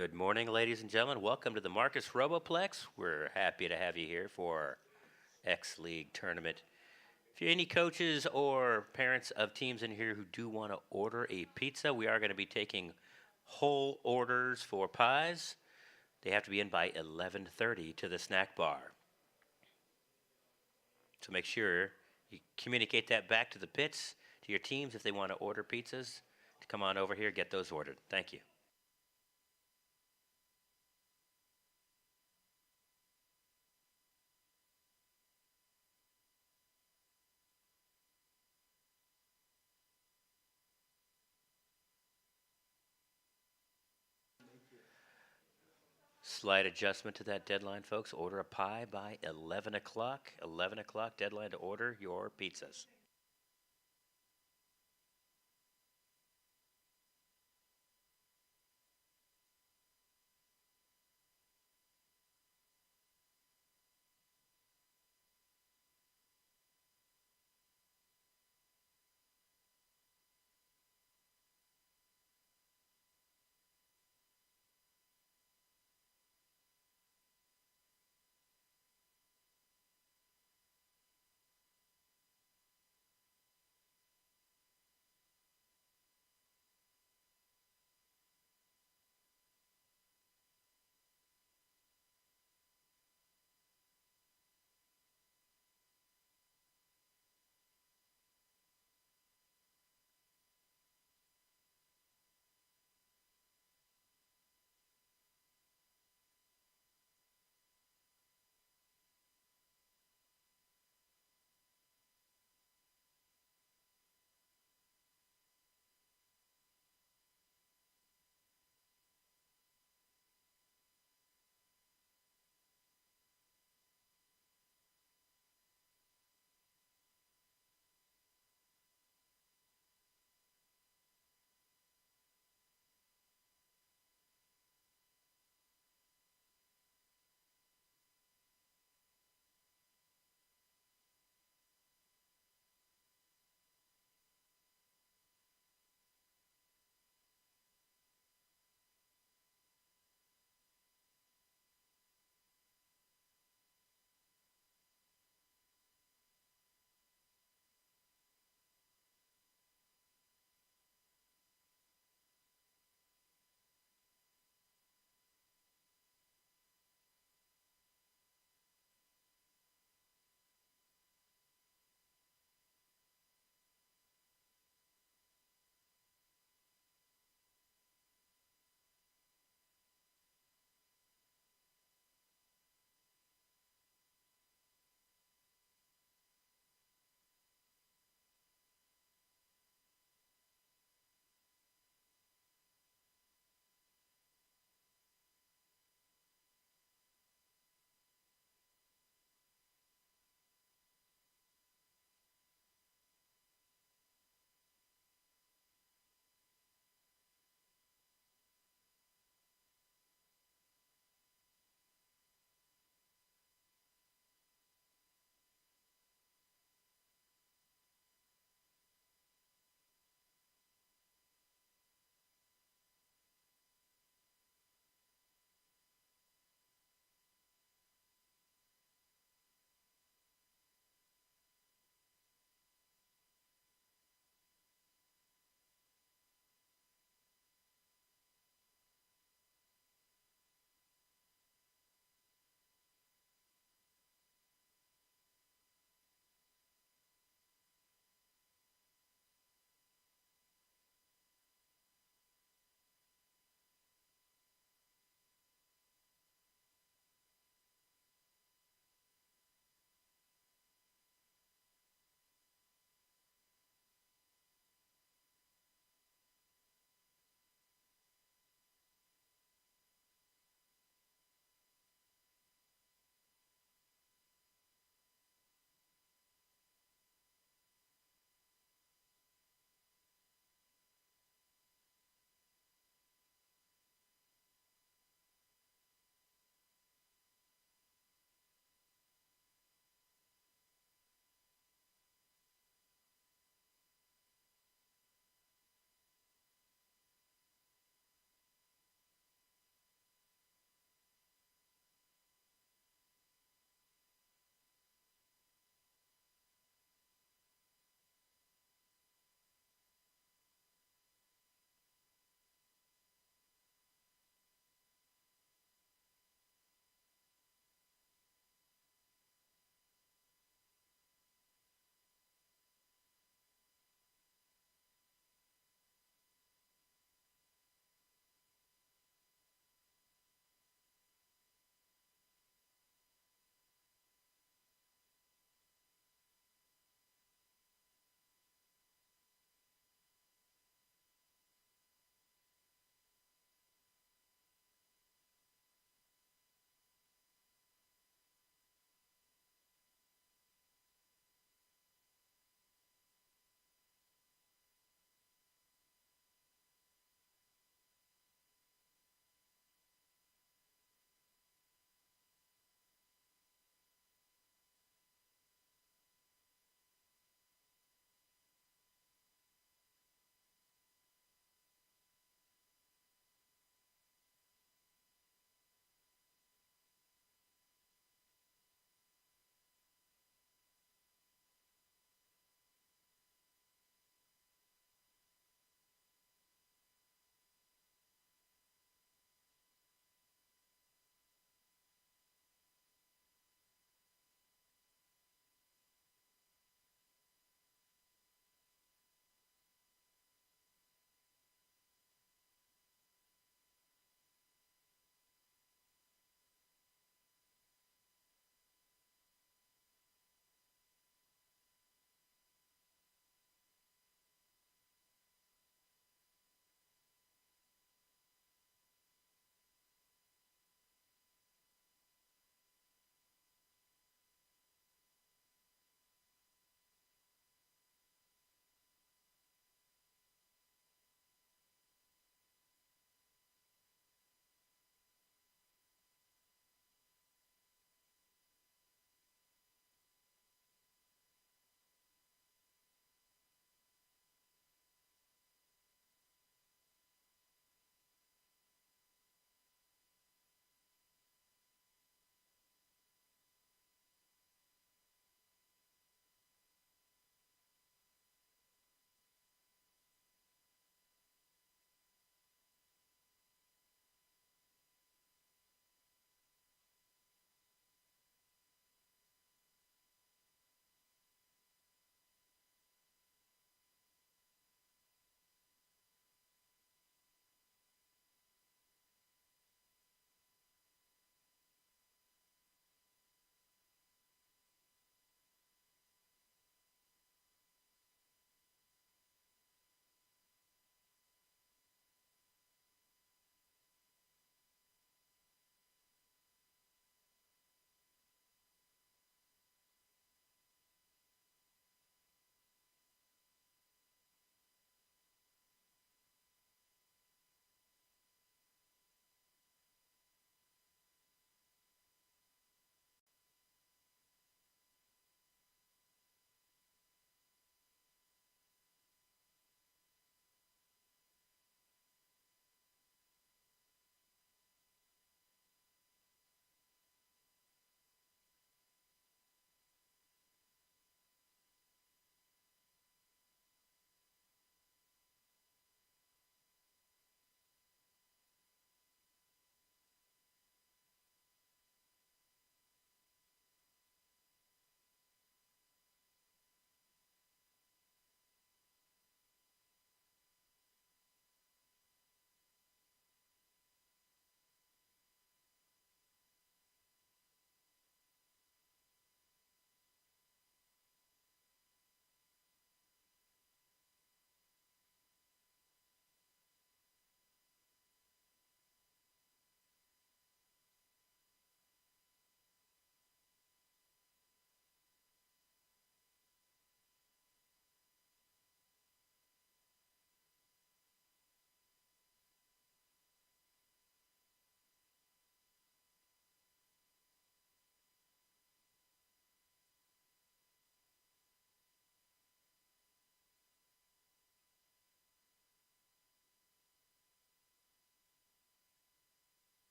Good morning, ladies and gentlemen. Welcome to the Marcus Roboplex. We're happy to have you here for X League tournament. If you're any coaches or parents of teams in here who do want to order a pizza, we are going to be taking whole orders for pies. They have to be in by 11:30 to the snack bar. So make sure you communicate that back to the pits, to your teams if they want to order pizzas, to come on over here, get those ordered. Thank you. Slight adjustment to that deadline, folks. Order a pie by 11 o'clock. 11 o'clock deadline to order your pizzas.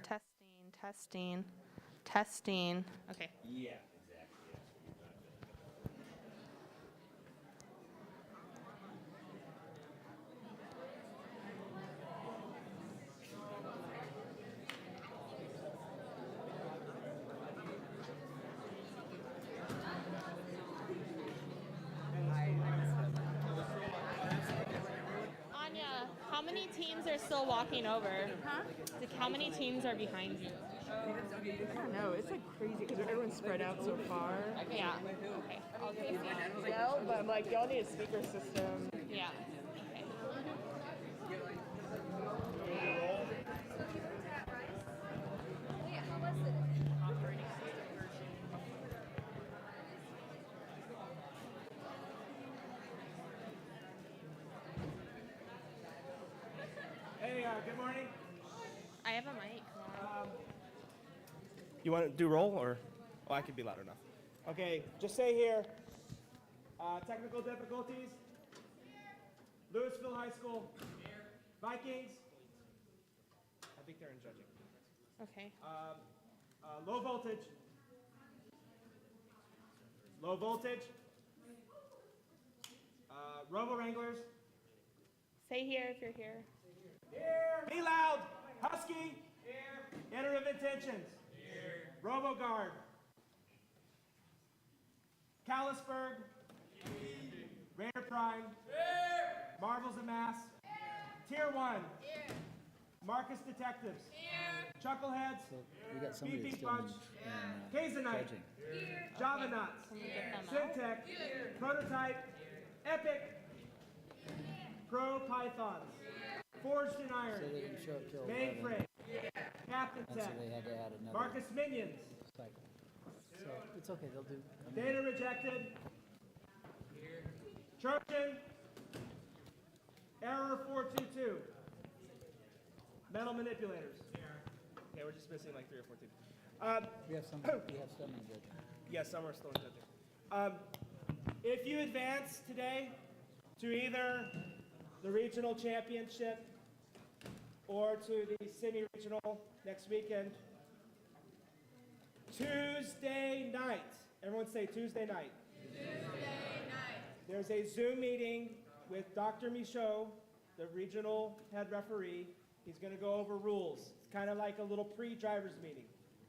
Testing, testing, testing. Okay. Yeah. Anya, how many teams are still walking over? Huh? Like, how many teams are behind you? I don't know. It's like crazy because everyone's spread out so far. Yeah. Okay. I'll get a seat. Well, but I'm like, y'all need a speaker system. Yeah. Okay. Hey, good morning. I have a mic. You want to do roll or? Oh, I could be loud enough. Okay, just say here. Technical difficulties. Louisville High School. Vikings. I think they're in judging. Okay. Low voltage. Low voltage. Robo Wranglers. Say here if you're here. Here. Be loud. Husky. Here. Iterative Intentions. Here. RoboGuard. Callisburg. Raider Prime. Here. Marvels of Mass. Here. Tier 1. Here. Marcus Detectives. Here. Chuckleheads. So we got somebody Beefy that's still Bunch. Kazanite. judging. Java Nuts. Can we get them out? Syntech. Prototype. Epic. Pro Pythons. Forged in Iron. So they didn't show up till 11, Mainframe. Captain and so Tech. they had to add another Marcus Minions. cycle. So it's okay, they'll do. Data Rejected. Trojan. Error 422. Metal Manipulators. Okay, we're just missing like 3 or 4 teams. We have some in judging. Yes, some are still in judging. If you advance today to either the regional championship or to the semi-regional next weekend, Tuesday night. Everyone say Tuesday night. Tuesday night. There's a Zoom meeting with Dr. Michaud, the regional head referee. He's going to go over rules. It's kind of like a little pre-drivers meeting.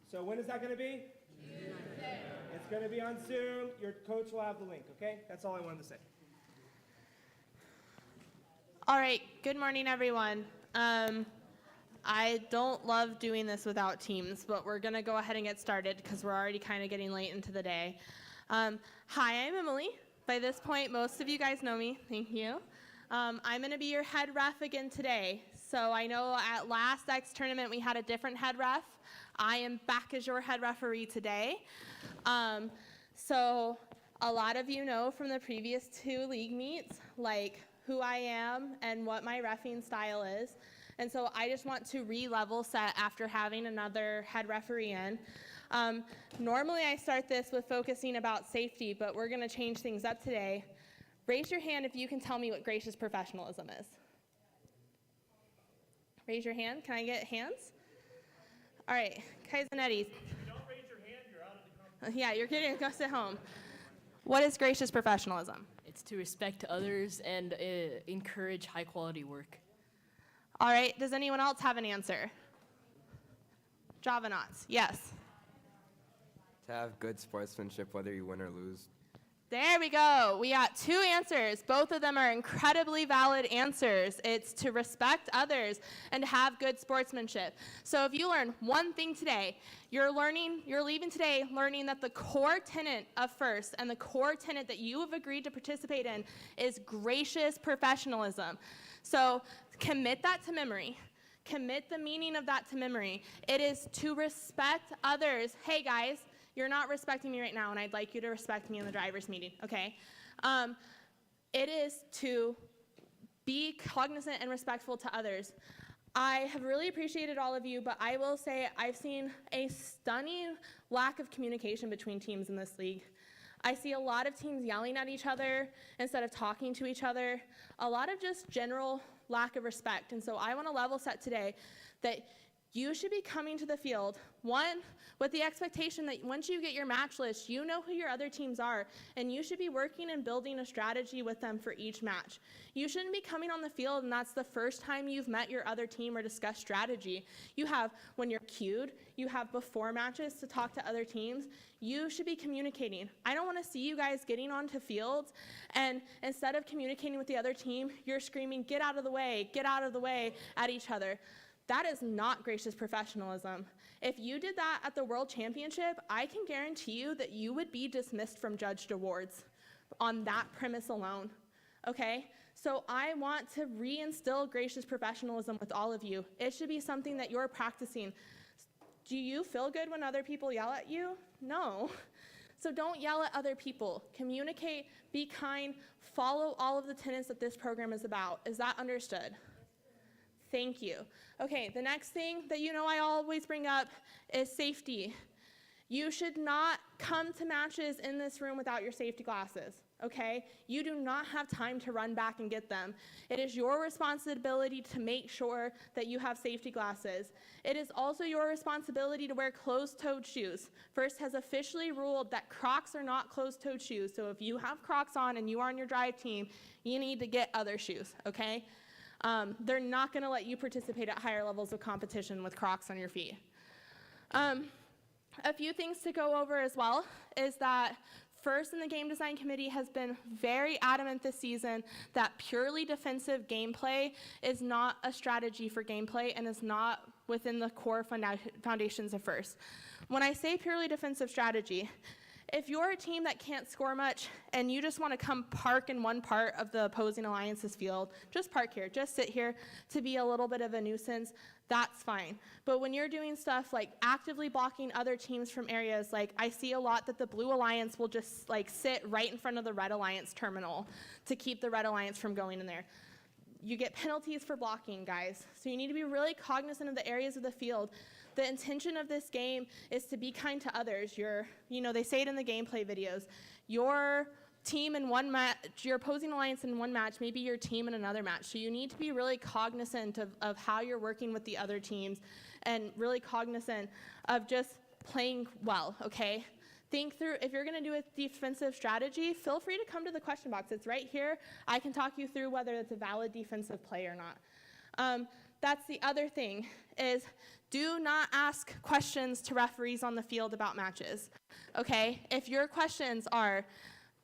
So when is that going to be? Tuesday. It's going to be on Zoom. Your coach will have the link, okay? That's all I wanted to say. All right. Good morning, everyone. I don't love doing this without teams, but we're going to go ahead and get started because we're already kind of getting late into the day. Hi, I'm Emily. By this point, most of you guys know me. Thank you. I'm going to be your head ref again today. So I know at last X tournament we had a different head ref. I am back as your head referee today. So a lot of you know from the previous 2 league meets, like who I am and what my reffing style is. And so I just want to re-level set after having another head referee in. Normally I start this with focusing about safety, but we're going to change things up today. Raise your hand if you can tell me what gracious professionalism is. Raise your hand. Can I get hands? All right, Kaizanetti. If you don't raise your hand, you're out of the competition. Yeah, you're kidding. Go sit home. What is gracious professionalism? It's to respect others and encourage high-quality work. All right, does anyone else have an answer? Javanauts, yes. To have good sportsmanship, whether you win or lose. There we go. We got 2 answers. Both of them are incredibly valid answers. It's to respect others and have good sportsmanship. So if you learn one thing today, you're leaving today learning that the core tenet of FIRST and the core tenet that you have agreed to participate in is gracious professionalism. So commit that to memory. Commit the meaning of that to memory. It is to respect others. Hey guys, you're not respecting me right now, and I'd like you to respect me in the driver's meeting, okay? It is to be cognizant and respectful to others. I have really appreciated all of you, but I will say I've seen a stunning lack of communication between teams in this league. I see a lot of teams yelling at each other instead of talking to each other, a lot of just general lack of respect. And so I want to level set today that You should be coming to the field, one, with the expectation that once you get your match list, you know who your other teams are, and you should be working and building a strategy with them for each match. You shouldn't be coming on the field and that's the first time you've met your other team or discussed strategy. You have, when you're cued, you have before matches to talk to other teams. You should be communicating. I don't want to see you guys getting onto fields, and instead of communicating with the other team, you're screaming, get out of the way, at each other. That is not gracious professionalism. If you did that at the World Championship, I can guarantee you that you would be dismissed from judged awards on that premise alone, okay? So I want to reinstill gracious professionalism with all of you. It should be something that you're practicing. Do you feel good when other people yell at you? No. So don't yell at other people. Communicate, be kind, follow all of the tenets that this program is about. Is that understood? Thank you. Okay, the next thing that you know I always bring up is safety. You should not come to matches in this room without your safety glasses, okay? You do not have time to run back and get them. It is your responsibility to make sure that you have safety glasses. It is also your responsibility to wear closed-toed shoes. First has officially ruled that Crocs are not closed-toed shoes, so if you have Crocs on and you are on your drive team, you need to get other shoes, okay? They're not going to let you participate at higher levels of competition with Crocs on your feet. A few things to go over as well is that First in the Game Design Committee has been very adamant this season that purely defensive gameplay is not a strategy for gameplay and is not within the core foundations of First. When I say purely defensive strategy, if you're a team that can't score much and you just want to come park in one part of the opposing alliance's field, just park here, just sit here to be a little bit of a nuisance, that's fine. But when you're doing stuff like actively blocking other teams from areas, like I see a lot that the Blue Alliance will just like sit right in front of the Red Alliance terminal to keep the Red Alliance from going in there. You get penalties for blocking, guys. So you need to be really cognizant of the areas of the field. The intention of this game is to be kind to others. They say it in the gameplay videos. Your team in one match, your opposing alliance in one match, maybe your team in another match. So you need to be really cognizant of how you're working with the other teams and really cognizant of just playing well, okay? Think through, if you're gonna do a defensive strategy, feel free to come to the question box. It's right here. I can talk you through whether it's a valid defensive play or not. That's the other thing, is do not ask questions to referees on the field about matches, okay? If your questions are,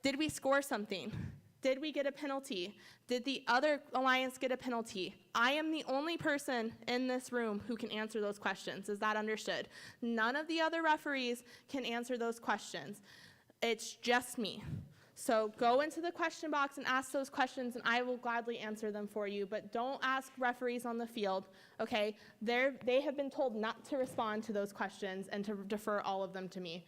did we score something? Did we get a penalty? Did the other alliance get a penalty? I am the only person in this room who can answer those questions. Is that understood? None of the other referees can answer those questions. It's just me. So go into the question box and ask those questions, and I will gladly answer them for you. But don't ask referees on the field, okay? They have been told not to respond to those questions and to defer all of them to me.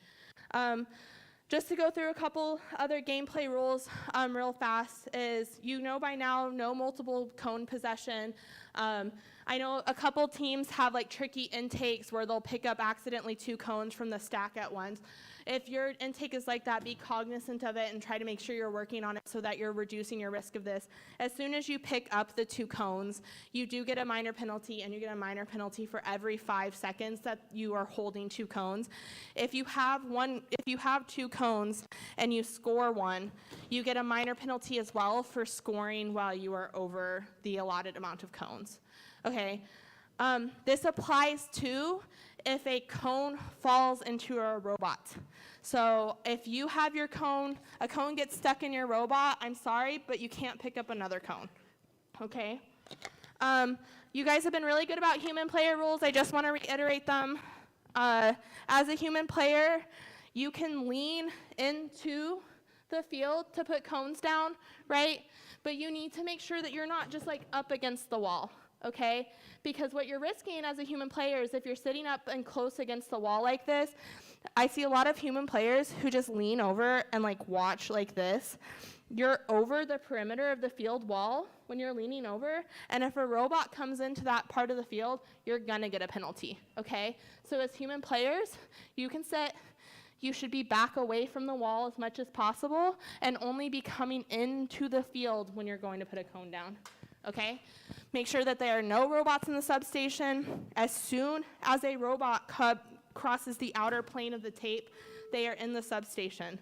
Just to go through a couple other gameplay rules real fast is, by now, no multiple cone possession. I know a couple teams have like tricky intakes where they'll pick up accidentally 2 cones from the stack at once. If your intake is like that, be cognizant of it and try to make sure you're working on it so that you're reducing your risk of this. As soon as you pick up the 2 cones, you do get a minor penalty, and you get a minor penalty for every 5 seconds that you are holding 2 cones. If you have 2 cones and you score 1, you get a minor penalty as well for scoring while you are over the allotted amount of cones. Okay. This applies to if a cone falls into a robot. So if you have your cone, a cone gets stuck in your robot, I'm sorry, but you can't pick up another cone, okay? You guys have been really good about human player rules. I just want to reiterate them. As a human player, you can lean into the field to put cones down, right? But you need to make sure that you're not just like up against the wall. Okay? Because what you're risking as a human player is if you're sitting up and close against the wall like this, I see a lot of human players who just lean over and like watch like this. You're over the perimeter of the field wall when you're leaning over, and if a robot comes into that part of the field, you're gonna get a penalty, okay? So as human players, you can sit, you should be back away from the wall as much as possible and only be coming into the field when you're going to put a cone down. Okay? Make sure that there are no robots in the substation. As soon as a robot crosses the outer plane of the tape, they are in the substation.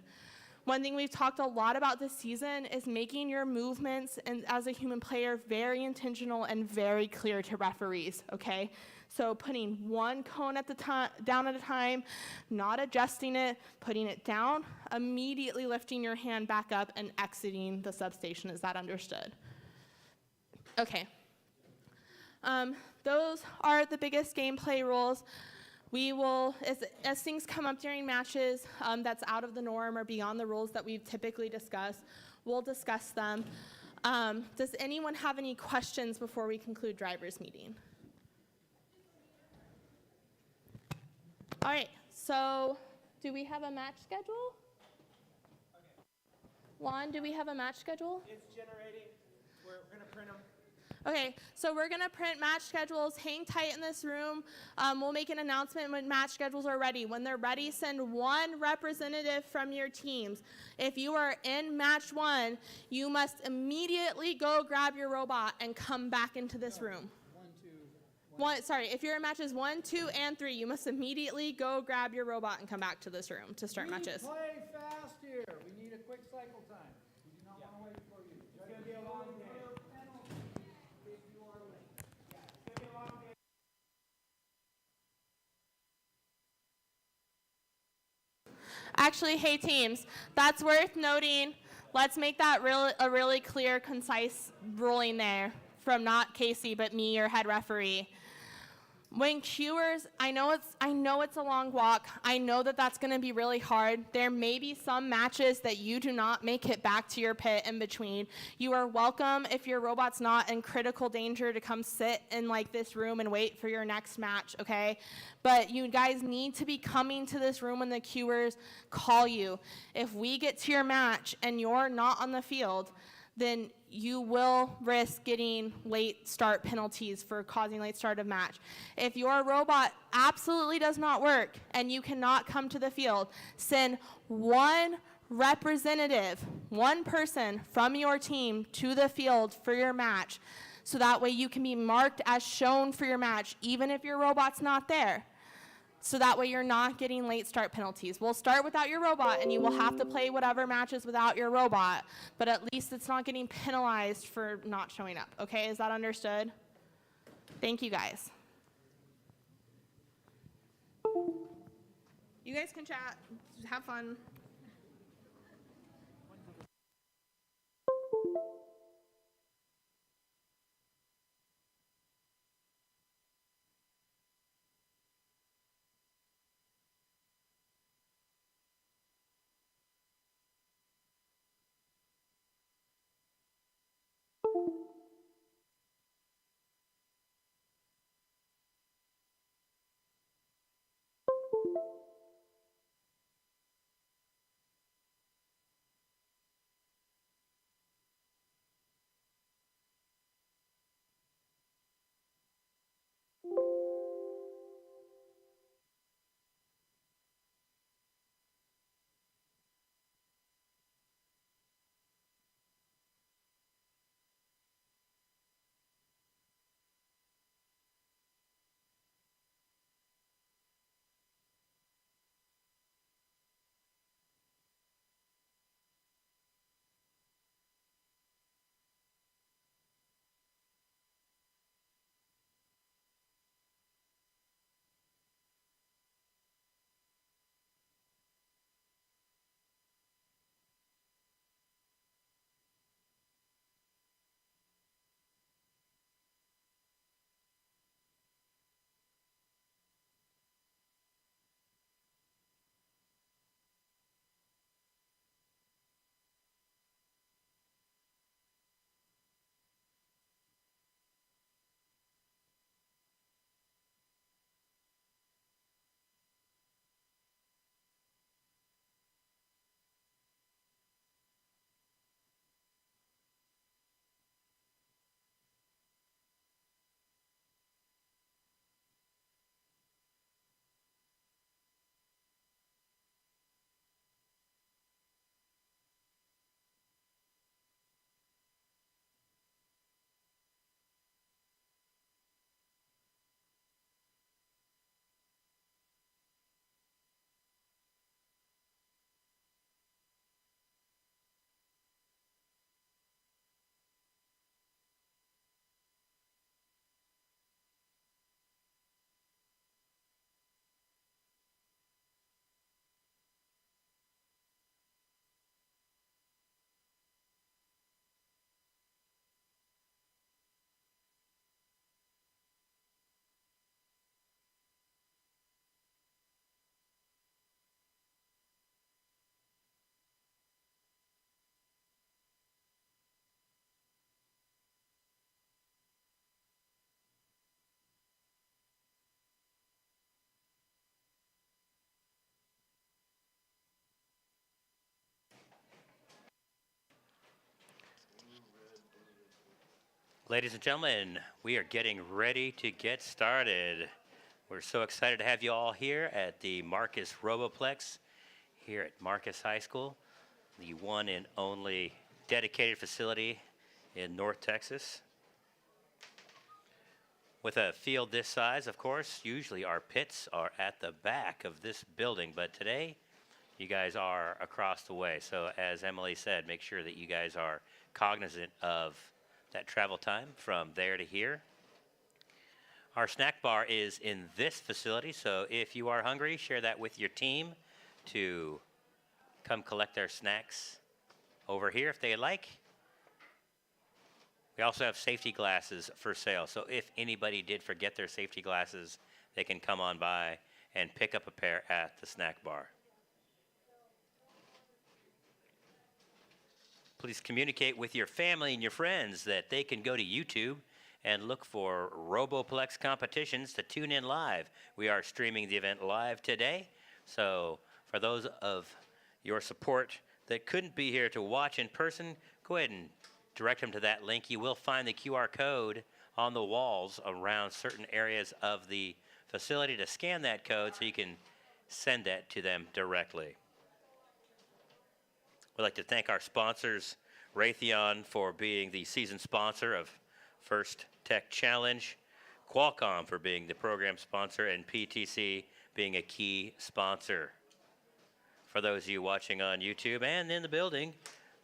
One thing we've talked a lot about this season is making your movements and as a human player very intentional and very clear to referees, okay? So putting one cone at down at a time, not adjusting it, putting it down, immediately lifting your hand back up and exiting the substation. Is that understood? Okay. Those are the biggest gameplay rules. We will, as things come up during matches that's out of the norm or beyond the rules that we've typically discussed, we'll discuss them. Does anyone have any questions before we conclude drivers' meeting? All right, so do we have a match schedule? Lon, do we have a match schedule? It's generating. We're going to print them. Okay, so we're gonna print match schedules. Hang tight in this room. We'll make an announcement when match schedules are ready. When they're ready, send one representative from your teams. If you are in match 1, you must immediately go grab your robot and come back into this room. If you're in matches 1, 2, and 3, you must immediately go grab your robot and come back to this room to start matches. Play fast here. We need a quick cycle time. We do not want to wait for you. It's going to be a long day. Actually, hey teams, that's worth noting. Let's make that a really clear, concise ruling there from not Casey, but me, your head referee. When cuers, I know it's a long walk. I know that that's going to be really hard. There may be some matches that you do not make it back to your pit in between. You are welcome if your robot's not in critical danger to come sit in like this room and wait for your next match, okay? But you guys need to be coming to this room when the cuers call you. If we get to your match and you're not on the field, then you will risk getting late start penalties for causing late start of match. If your robot absolutely does not work and you cannot come to the field, send one representative, one person from your team to the field for your match, so that way you can be marked as shown for your match, even if your robot's not there. So that way you're not getting late start penalties. We'll start without your robot, and you will have to play whatever matches without your robot, but at least it's not getting penalized for not showing up, okay? Is that understood? Thank you, guys. You guys can chat, have fun. Ladies and gentlemen, we are getting ready to get started. We're so excited to have you all here at the Marcus Roboplex here at Marcus High School, the one and only dedicated facility in North Texas. With a field this size, of course, usually our pits are at the back of this building, but today you guys are across the way. So as Emily said, make sure that you guys are cognizant of that travel time from there to here. Our snack bar is in this facility, so if you are hungry, share that with your team to come collect their snacks over here if they'd like. We also have safety glasses for sale, so if anybody did forget their safety glasses, they can come on by and pick up a pair at the snack bar. Please communicate with your family and your friends that they can go to YouTube and look for Roboplex competitions to tune in live. We are streaming the event live today, so for those of your support that couldn't be here to watch in person, go ahead and direct them to that link. You will find the QR code on the walls around certain areas of the facility to scan that code so you can send that to them directly. We'd like to thank our sponsors, Raytheon for being the season sponsor of First Tech Challenge, Qualcomm for being the program sponsor, and PTC being a key sponsor. For those of you watching on YouTube and in the building,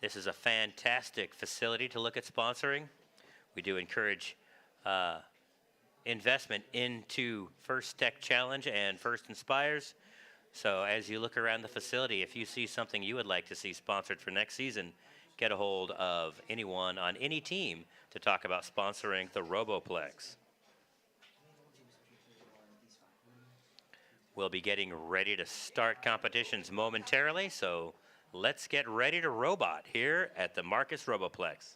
this is a fantastic facility to look at sponsoring. We do encourage investment into First Tech Challenge and First Inspires. So as you look around the facility, if you see something you would like to see sponsored for next season, get a hold of anyone on any team to talk about sponsoring the Roboplex. We'll be getting ready to start competitions momentarily, so let's get ready to robot here at the Marcus Roboplex.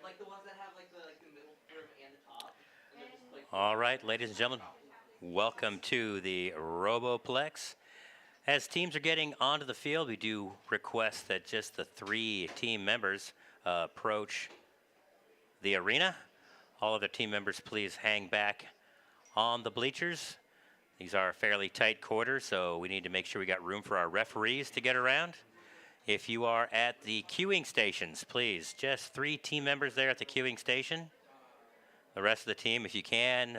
Like the ones that have like the middle curve and the top. And then just like All right, ladies and gentlemen, welcome to the Roboplex. As teams are getting onto the field, we do request that just the 3 team members approach the arena. All other team members, please hang back on the bleachers. These are fairly tight quarters, so we need to make sure we got room for our referees to get around. If you are at the queuing stations, please, just 3 team members there at the queuing station. The rest of the team, if you can,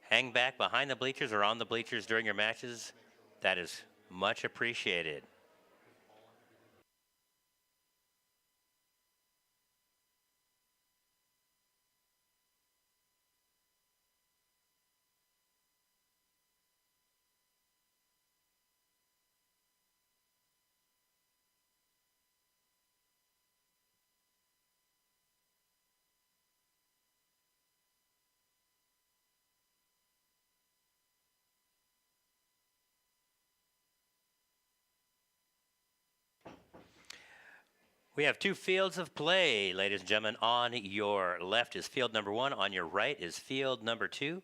hang back behind the bleachers or on the bleachers during your matches. That is much appreciated. We have 2 fields of play, ladies and gentlemen. On your left is field number 1. On your right is field number 2.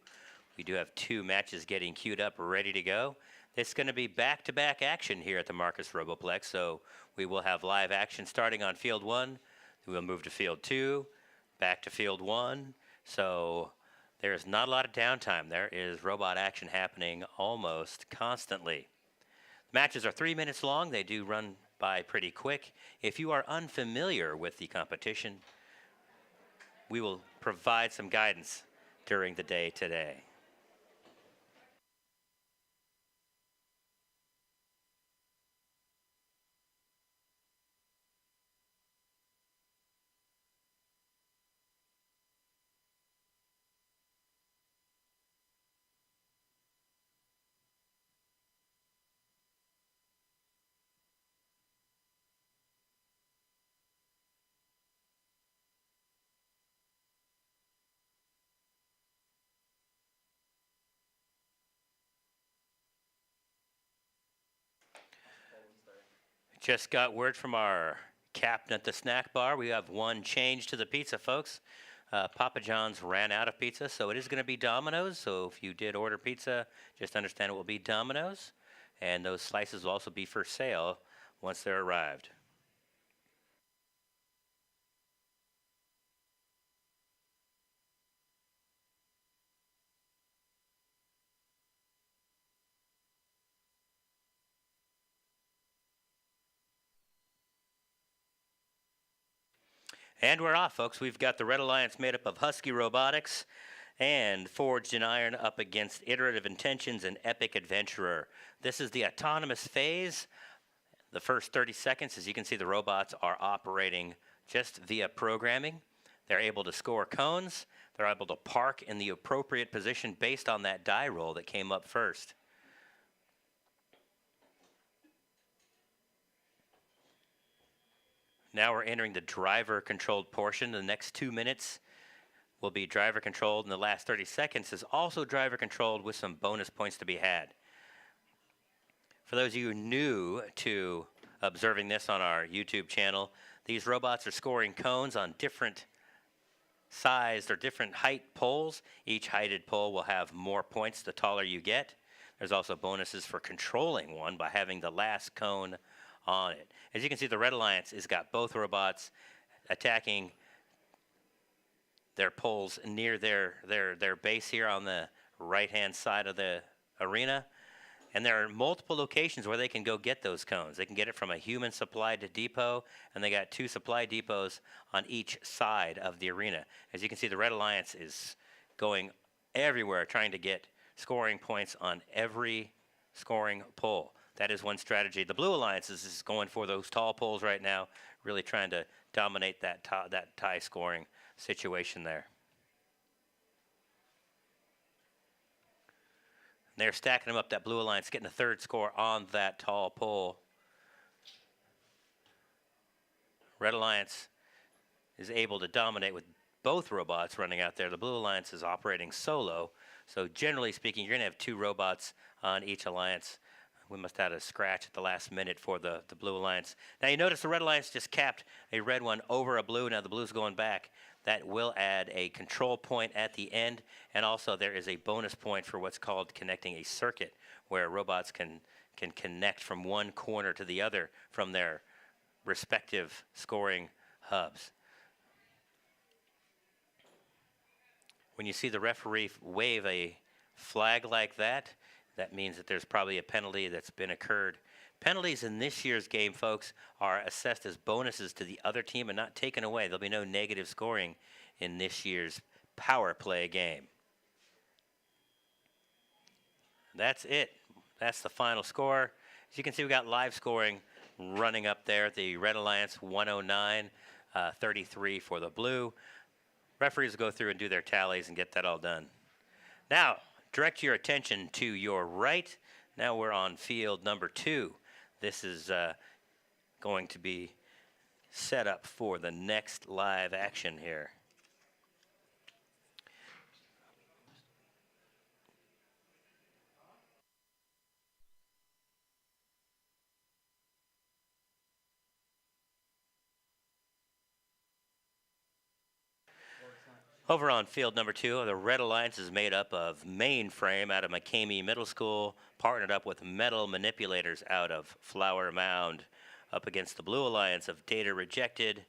We do have 2 matches getting queued up, ready to go. It's going to be back-to-back action here at the Marcus Roboplex. So we will have live action starting on field 1. Then we'll move to field 2, back to field 1. So there's not a lot of downtime. There is robot action happening almost constantly. Matches are 3 minutes long. They do run by pretty quick. If you are unfamiliar with the competition, we will provide some guidance during the day today. Just got word from our captain at the snack bar. We have 1 change to the pizza, folks. Papa John's ran out of pizza, so it is going to be Domino's. So if you did order pizza, just understand it will be Domino's. And those slices will also be for sale once they're arrived. And we're off, folks. We've got the Red Alliance made up of Husky Robotics and Forged in Iron up against Iterative Intentions and Epic Adventurer. This is the autonomous phase. The first 30 seconds, as you can see, the robots are operating just via programming. They're able to score cones. They're able to park in the appropriate position based on that die roll that came up first. Now we're entering the driver-controlled portion. The next 2 minutes will be driver-controlled, and the last 30 seconds is also driver-controlled with some bonus points to be had. For those of you new to observing this on our YouTube channel, these robots are scoring cones on different sized or different height poles. Each heighted pole will have more points the taller you get. There's also bonuses for controlling one by having the last cone on it. As you can see, the Red Alliance has got both robots attacking their poles near their base here on the right-hand side of the arena. And there are multiple locations where they can go get those cones. They can get it from a human supplied depot, and they got 2 supply depots on each side of the arena. As you can see, the Red Alliance is going everywhere trying to get scoring points on every scoring pole. That is one strategy. The Blue Alliance is going for those tall poles right now, really trying to dominate that tie scoring situation there. They're stacking them up. That Blue Alliance getting a 3rd score on that tall pole. Red Alliance is able to dominate with both robots running out there. The Blue Alliance is operating solo. So generally speaking, you're going to have 2 robots on each alliance. We must have had a scratch at the last minute for the Blue Alliance. Now you notice the Red Alliance just capped a red one over a blue. Now the blue's going back. that will add a control point at the end, and also there is a bonus point for what's called connecting a circuit, where robots can connect from one corner to the other from their respective scoring hubs. When you see the referee wave a flag like that, that means that there's probably a penalty that's been occurred. Penalties in this year's game, folks, are assessed as bonuses to the other team and not taken away. There'll be no negative scoring in this year's power play game. That's it. That's the final score. As you can see, we got live scoring running up there. The Red Alliance 109, 33 for the blue. Referees will go through and do their tallies and get that all done. Now, direct your attention to your right. Now we're on field number 2. This is going to be set up for the next live action here. Over on field number 2, the Red Alliance is made up of Mainframe out of McCamey Middle School, partnered up with Metal Manipulators out of Flower Mound, up against the Blue Alliance of Data Rejected,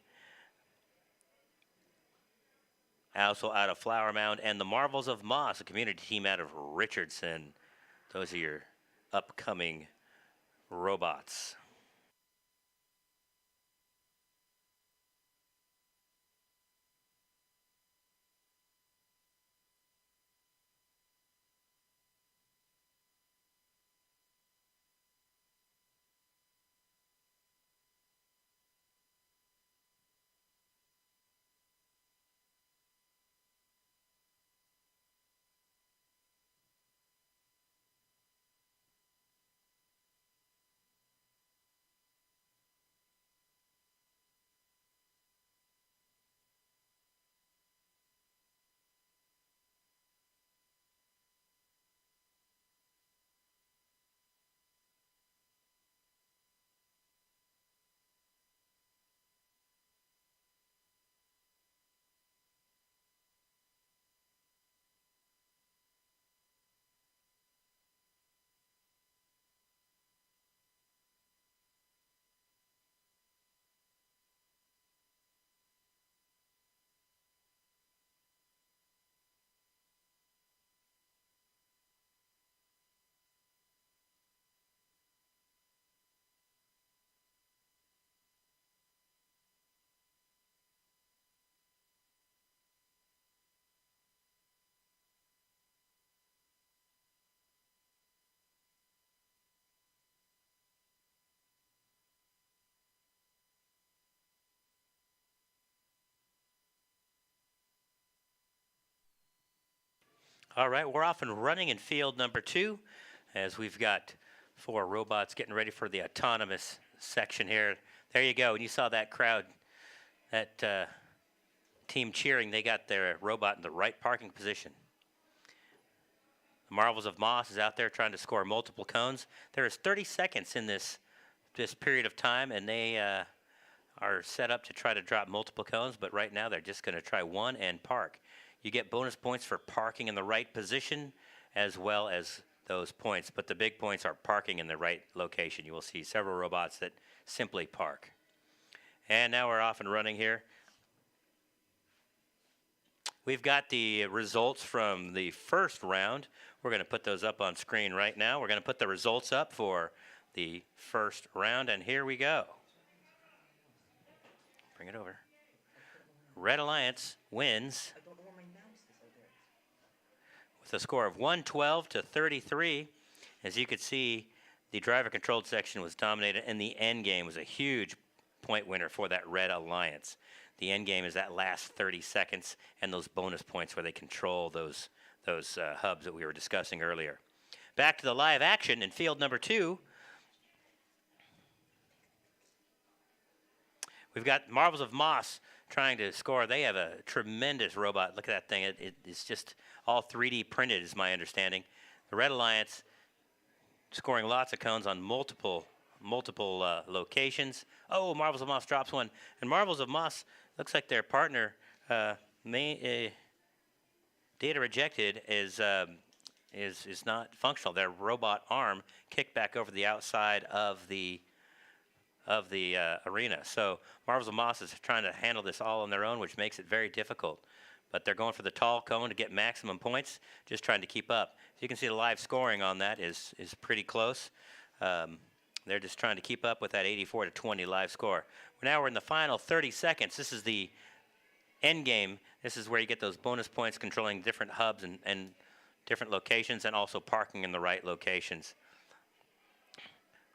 also out of Flower Mound, and the Marvels of Moss, a community team out of Richardson. Those are your upcoming robots. All right, we're off and running in field number 2 as we've got 4 robots getting ready for the autonomous section here. There you go. And you saw that crowd, that team cheering. They got their robot in the right parking position. The Marvels of Moss is out there trying to score multiple cones. There is 30 seconds in this period of time, and they are set up to try to drop multiple cones, but right now they're just going to try one and park. You get bonus points for parking in the right position as well as those points, but the big points are parking in the right location. You will see several robots that simply park. And now we're off and running here. We've got the results from the first round. We're going to put those up on screen right now. We're going to put the results up for the first round, and here we go. Bring it over. Red Alliance wins with a score of 112 to 33. As you could see, the driver-controlled section was dominated, and the end game was a huge point winner for that Red Alliance. The end game is that last 30 seconds and those bonus points where they control those hubs that we were discussing earlier. Back to the live action in field number 2. We've got Marvels of Moss trying to score. They have a tremendous robot. Look at that thing. It's just all 3D printed is my understanding. The Red Alliance scoring lots of cones on multiple locations. Oh, Marvels of Moss drops one. And Marvels of Moss looks like their partner data rejected is not functional. Their robot arm kicked back over the outside of the arena. So Marvels of Moss is trying to handle this all on their own, which makes it very difficult. But they're going for the tall cone to get maximum points, just trying to keep up. So you can see the live scoring on that is pretty close. They're just trying to keep up with that 84-20 live score. Now we're in the final 30 seconds. This is the end game. This is where you get those bonus points controlling different hubs and different locations, and also parking in the right locations.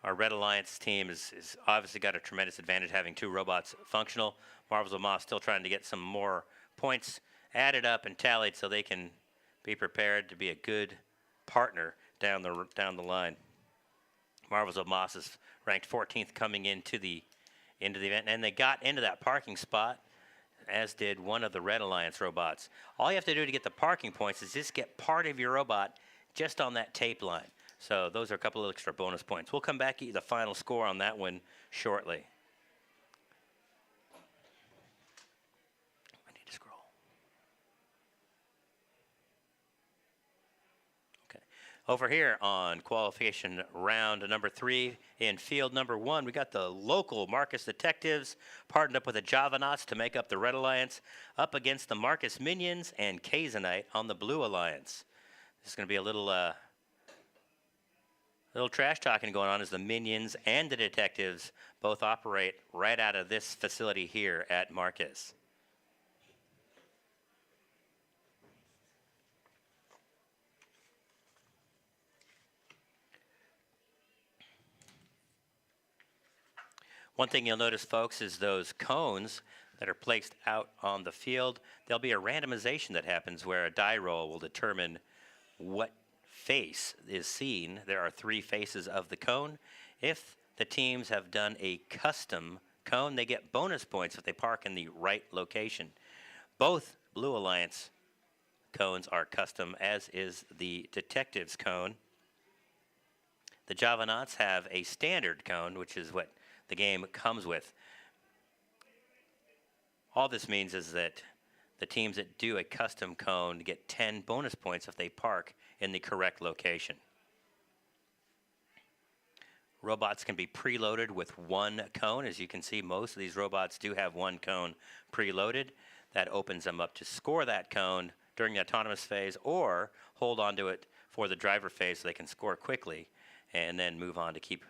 Our Red Alliance team is obviously got a tremendous advantage having two robots functional. Marvels of Moss still trying to get some more points added up and tallied so they can be prepared to be a good partner down the line. Marvels of Moss is ranked 14th coming into the event, and they got into that parking spot, as did one of the Red Alliance robots. All you have to do to get the parking points is just get part of your robot just on that tape line. So those are a couple of extra bonus points. We'll come back to the final score on that one shortly. I need to scroll. Okay. Over here on qualification round number 3 in field number 1, we got the local Marcus Detectives partnered up with the Javanauts to make up the Red Alliance, up against the Marcus Minions and Kazanite on the Blue Alliance. This is going to be a little trash talking going on as the Minions and the Detectives both operate right out of this facility here at Marcus. One thing you'll notice, folks, is those cones that are placed out on the field. There'll be a randomization that happens where a die roll will determine what face is seen. There are 3 faces of the cone. If the teams have done a custom cone, they get bonus points if they park in the right location. Both Blue Alliance cones are custom, as is the Detectives cone. The Javanauts have a standard cone, which is what the game comes with. All this means is that the teams that do a custom cone get 10 bonus points if they park in the correct location. Robots can be preloaded with 1 cone. As you can see, most of these robots do have 1 cone preloaded. That opens them up to score that cone during the autonomous phase, or hold on to it for the driver phase so they can score quickly and then move on to keep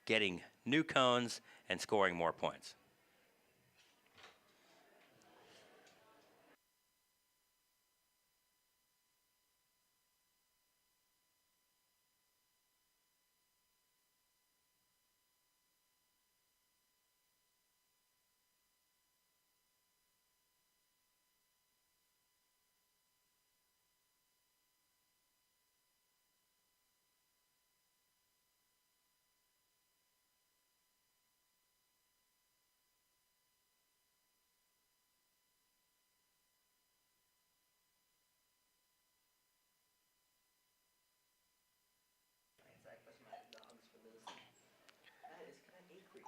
getting new cones and scoring more points. Dogs for this. That is kind of acre.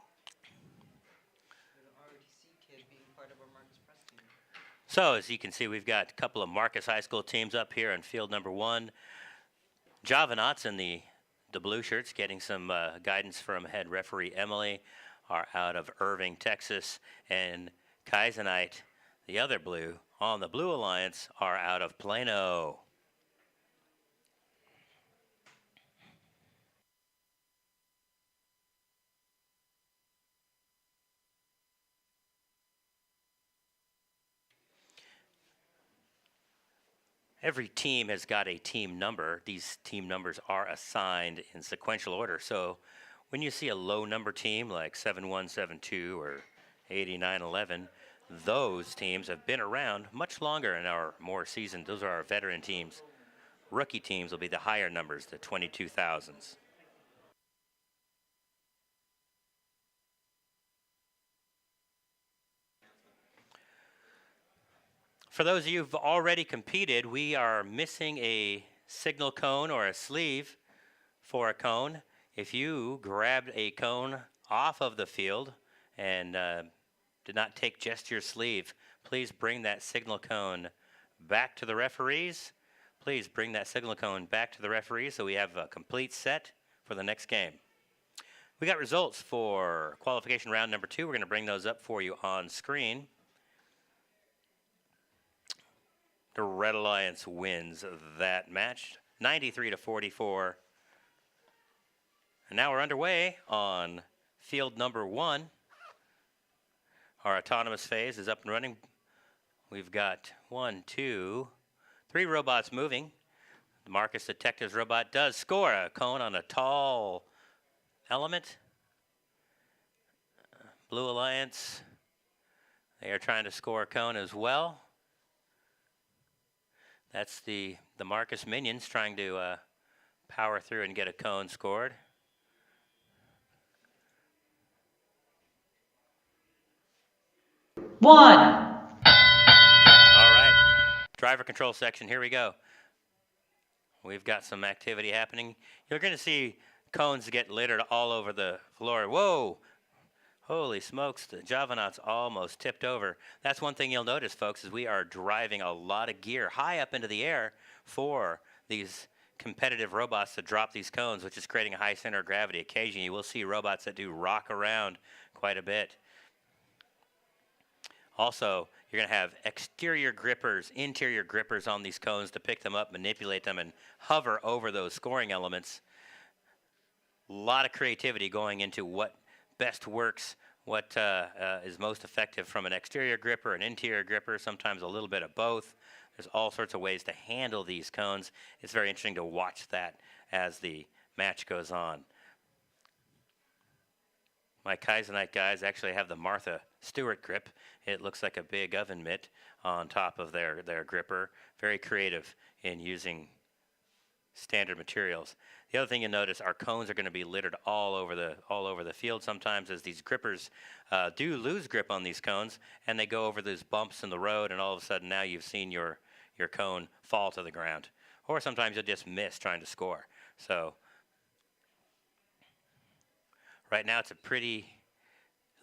There's an ROTC kid being part of our Marcus Press team. So as you can see, we've got a couple of Marcus High School teams up here in field number 1. Javanauts in the blue shirts, getting some guidance from head referee Emily, are out of Irving, Texas, and Kaizenite, the other blue, on the Blue Alliance, are out of Plano. Every team has got a team number. These team numbers are assigned in sequential order. So when you see a low number team like 7172 or 8911, those teams have been around much longer and are more seasoned. Those are our veteran teams. Rookie teams will be the higher numbers, the 22,000s. For those of you who've already competed, we are missing a signal cone or a sleeve for a cone. If you grabbed a cone off of the field and did not take just your sleeve, please bring that signal cone back to the referees. Please bring that signal cone back to the referees so we have a complete set for the next game. We got results for qualification round number 2. We're going to bring those up for you on screen. The Red Alliance wins that match, 93-44. And now we're underway on field number 1. Our autonomous phase is up and running. We've got 1, 2, 3 robots moving. The Marcus Detectives robot does score a cone on a tall element. Blue Alliance, they are trying to score a cone as well. That's the Marcus minions trying to power through and get a cone scored. One. All right, driver control section, here we go. We've got some activity happening. You're going to see cones get littered all over the floor. Whoa! Holy smokes, the Javanaut's almost tipped over. That's one thing you'll notice, folks, is we are driving a lot of gear high up into the air for these competitive robots to drop these cones, which is creating a high center of gravity. Occasionally, you will see robots that do rock around quite a bit. Also, you're going to have exterior grippers, interior grippers on these cones to pick them up, manipulate them, and hover over those scoring elements. A lot of creativity going into what best works, what is most effective from an exterior gripper, an interior gripper, sometimes a little bit of both. There's all sorts of ways to handle these cones. It's very interesting to watch that as the match goes on. My Kaizenite guys actually have the Martha Stewart grip. It looks like a big oven mitt on top of their gripper. Very creative in using standard materials. The other thing you'll notice, our cones are going to be littered all over the field sometimes as these grippers do lose grip on these cones and they go over those bumps in the road, and all of a sudden now you've seen your cone fall to the ground. Or sometimes you'll just miss trying to score. So right now it's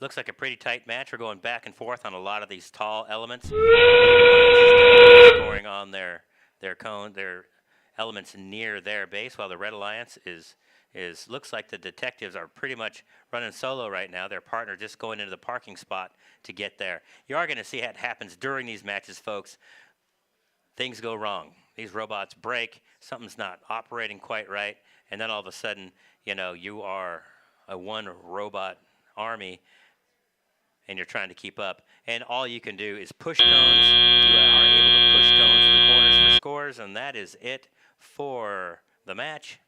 looks like a pretty tight match. We're going back and forth on a lot of these tall elements. Scoring on their elements near their base, while the Red Alliance looks like the detectives are pretty much running solo right now. Their partner just going into the parking spot to get there. You are going to see what happens during these matches, folks. Things go wrong. These robots break. Something's not operating quite right, and then all of a sudden, you are a one robot army, and you're trying to keep up. And all you can do is push cones. You are able to push cones to the corners for scores, and that is it for the match.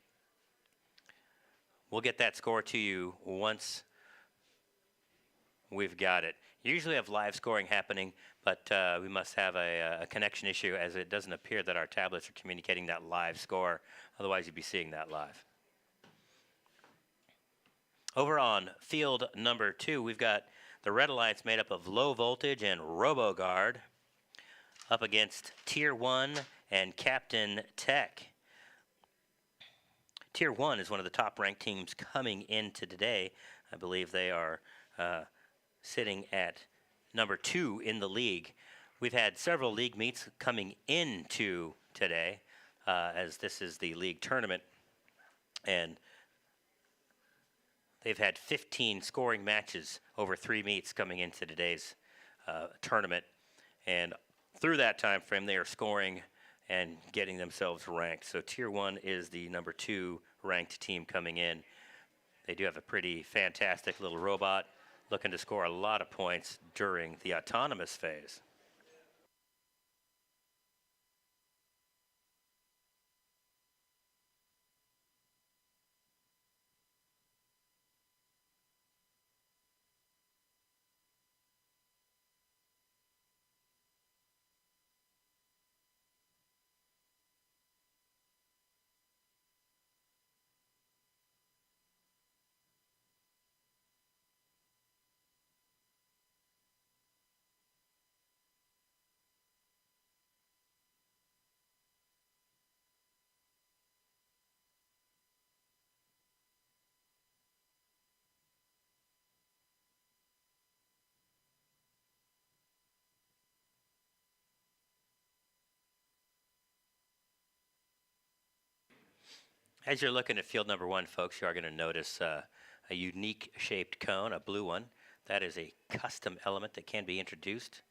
We'll get that score to you once we've got it. You usually have live scoring happening, but we must have a connection issue, as it doesn't appear that our tablets are communicating that live score. Otherwise, you'd be seeing that live. Over on field number 2, we've got the Red Alliance made up of Low Voltage and RoboGuard up against Tier 1 and Captain Tech. Tier 1 is one of the top-ranked teams coming into today. I believe they are sitting at number 2 in the league. We've had several league meets coming into today, as this is the league tournament, and they've had 15 scoring matches over 3 meets coming into today's tournament. And through that time frame, they are scoring and getting themselves ranked. So Tier 1 is the number 2 ranked team coming in. They do have a pretty fantastic little robot looking to score a lot of points during the autonomous phase. As you're looking at field number 1, folks, you are going to notice a unique shaped cone, a blue one. That is a custom element that can be introduced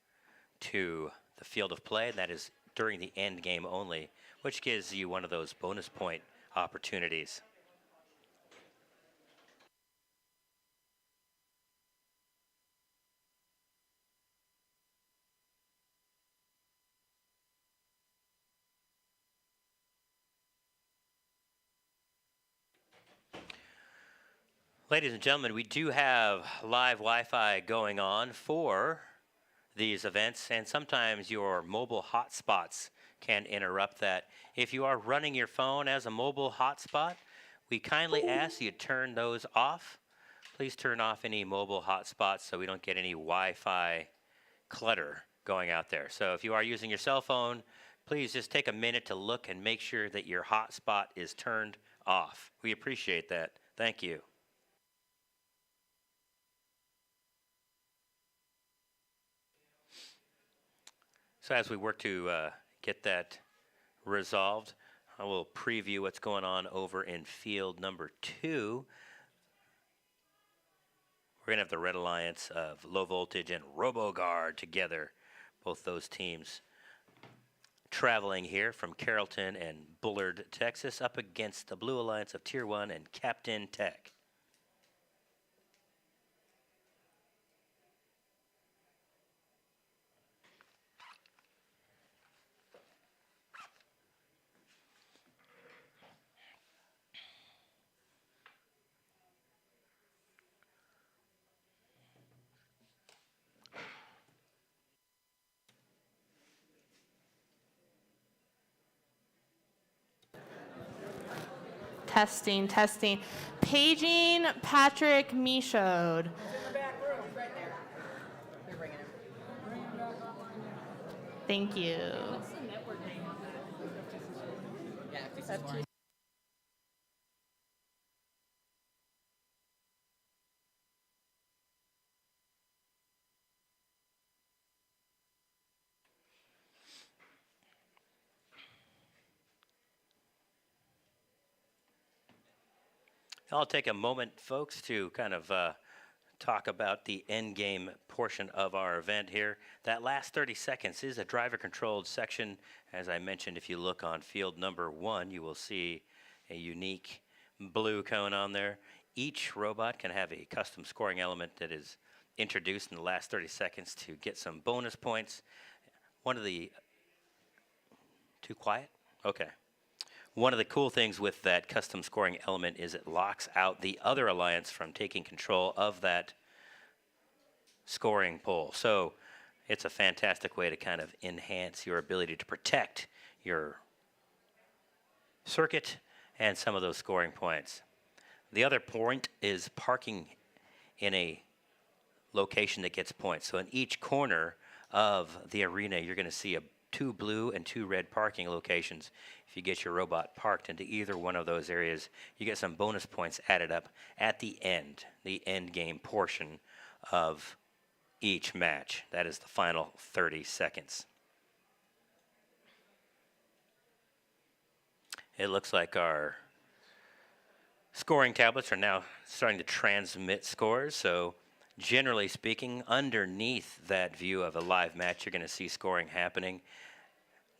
to the field of play, and that is during the end game only, which gives you one of those bonus point opportunities. Ladies and gentlemen, we do have live Wi-Fi going on for these events, and sometimes your mobile hotspots can interrupt that. If you are running your phone as a mobile hotspot, we kindly ask you turn those off. Please turn off any mobile hotspots so we don't get any Wi-Fi clutter going out there. So if you are using your cell phone, please just take a minute to look and make sure that your hotspot is turned off. We appreciate that. Thank you. So as we work to get that resolved, I will preview what's going on over in field number 2. We're going to have the Red Alliance of Low Voltage and RoboGuard together, both those teams traveling here from Carrollton and Bullard, Texas, up against the Blue Alliance of Tier 1 and Captain Tech. Testing, testing. Paging Patrick Michaud. Thank you. I'll take a moment, folks, to kind of talk about the end game portion of our event here. That last 30 seconds is a driver-controlled section. As I mentioned, if you look on field number 1, you will see a unique blue cone on there. Each robot can have a custom scoring element that is introduced in the last 30 seconds to get some bonus points. One of the... Too quiet? Okay. One of the cool things with that custom scoring element is it locks out the other alliance from taking control of that scoring pool. So it's a fantastic way to kind of enhance your ability to protect your circuit and some of those scoring points. The other point is parking in a location that gets points. So in each corner of the arena, you're going to see 2 blue and 2 red parking locations. If you get your robot parked into either one of those areas, you get some bonus points added up at the end game portion of each match. That is the final 30 seconds. It looks like our scoring tablets are now starting to transmit scores. So generally speaking, underneath that view of a live match, you're going to see scoring happening.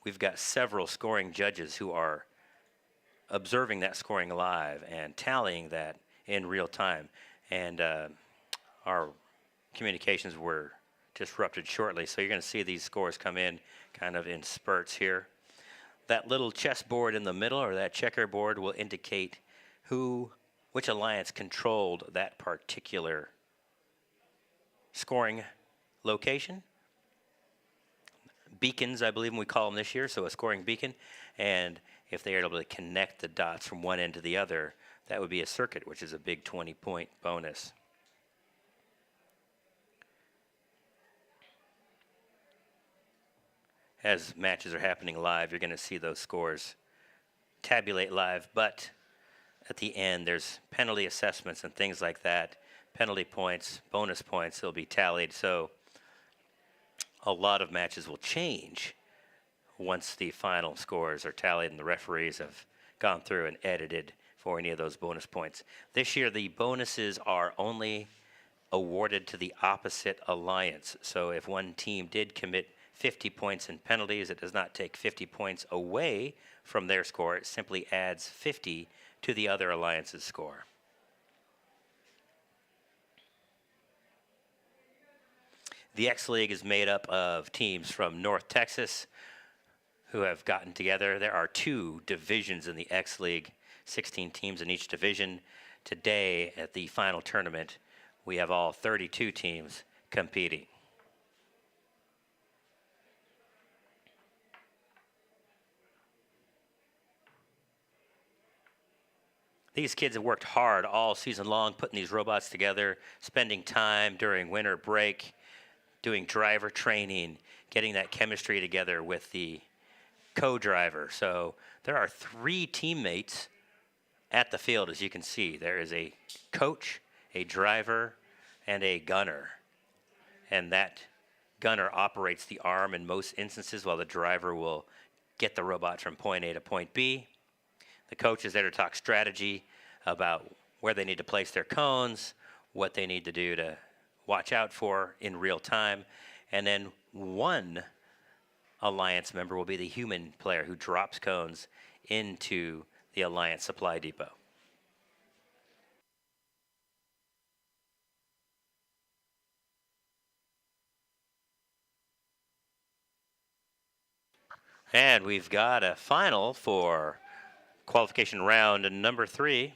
We've got several scoring judges who are observing that scoring live and tallying that in real time. And our communications were disrupted shortly, so you're going to see these scores come in kind of in spurts here. That little chessboard in the middle, or that checkerboard, will indicate which alliance controlled that particular scoring location. Beacons, I believe we call them this year, so a scoring beacon. And if they are able to connect the dots from one end to the other, that would be a circuit, which is a big 20-point bonus. As matches are happening live, you're going to see those scores tabulate live, but at the end, there's penalty assessments and things like that. Penalty points, bonus points, they'll be tallied. So a lot of matches will change once the final scores are tallied and the referees have gone through and edited for any of those bonus points. This year, the bonuses are only awarded to the opposite alliance. So if one team did commit 50 points in penalties, it does not take 50 points away from their score. It simply adds 50 to the other alliance's score. The X League is made up of teams from North Texas who have gotten together. There are 2 divisions in the X League, 16 teams in each division. Today at the final tournament, we have all 32 teams competing. These kids have worked hard all season long putting these robots together, spending time during winter break, doing driver training, getting that chemistry together with the co-driver. So there are 3 teammates at the field, as you can see. There is a coach, a driver, and a gunner. And that gunner operates the arm in most instances while the driver will get the robot from point A to point B. The coach is there to talk strategy about where they need to place their cones, what they need to do to watch out for in real time. And then one alliance member will be the human player who drops cones into the alliance supply depot. And we've got a final for qualification round number 3.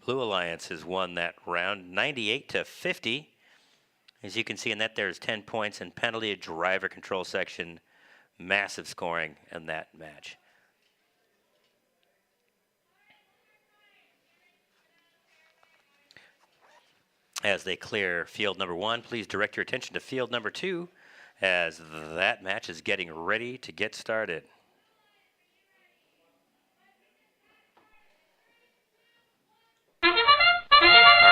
Blue Alliance has won that round 98-50. As you can see in that, there's 10 points and penalty, a driver control section, massive scoring in that match. As they clear field number 1, please direct your attention to field number 2 as that match is getting ready to get started. All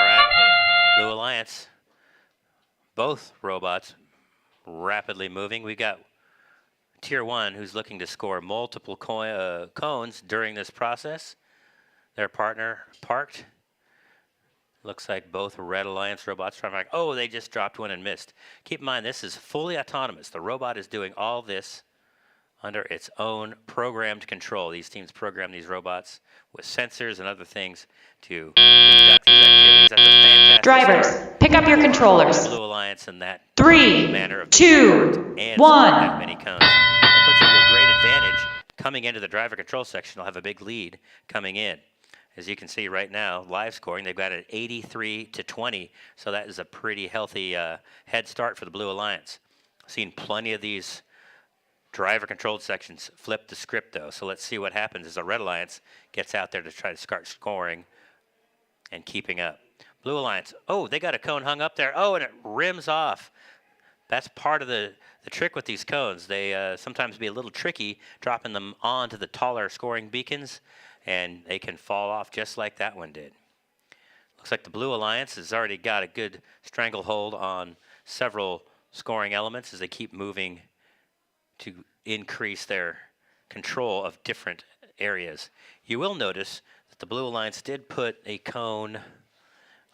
right, Blue Alliance, both robots rapidly moving. We got Tier 1 who's looking to score multiple cones during this process. Their partner parked. Looks like both Red Alliance robots trying to, oh, they just dropped one and missed. Keep in mind, this is fully autonomous. The robot is doing all this under its own programmed control. These teams program these robots with sensors and other things to conduct these activities. That's a fantastic Drivers, start. pick up your controllers. Blue Alliance in that 3, manner of 2, and 1. that many cones. That puts them to a great advantage coming into the driver control section. They'll have a big lead coming in. As you can see right now, live scoring, they've got it 83-20, so that is a pretty healthy head start for the Blue Alliance. Seen plenty of these driver-controlled sections flip the script, though, so let's see what happens as the Red Alliance gets out there to try to start scoring and keeping up. Blue Alliance, oh, they got a cone hung up there. Oh, and it rims off. That's part of the trick with these cones. They sometimes be a little tricky dropping them onto the taller scoring beacons, and they can fall off just like that one did. Looks like the Blue Alliance has already got a good stranglehold on several scoring elements as they keep moving to increase their control of different areas. You will notice that the Blue Alliance did put a cone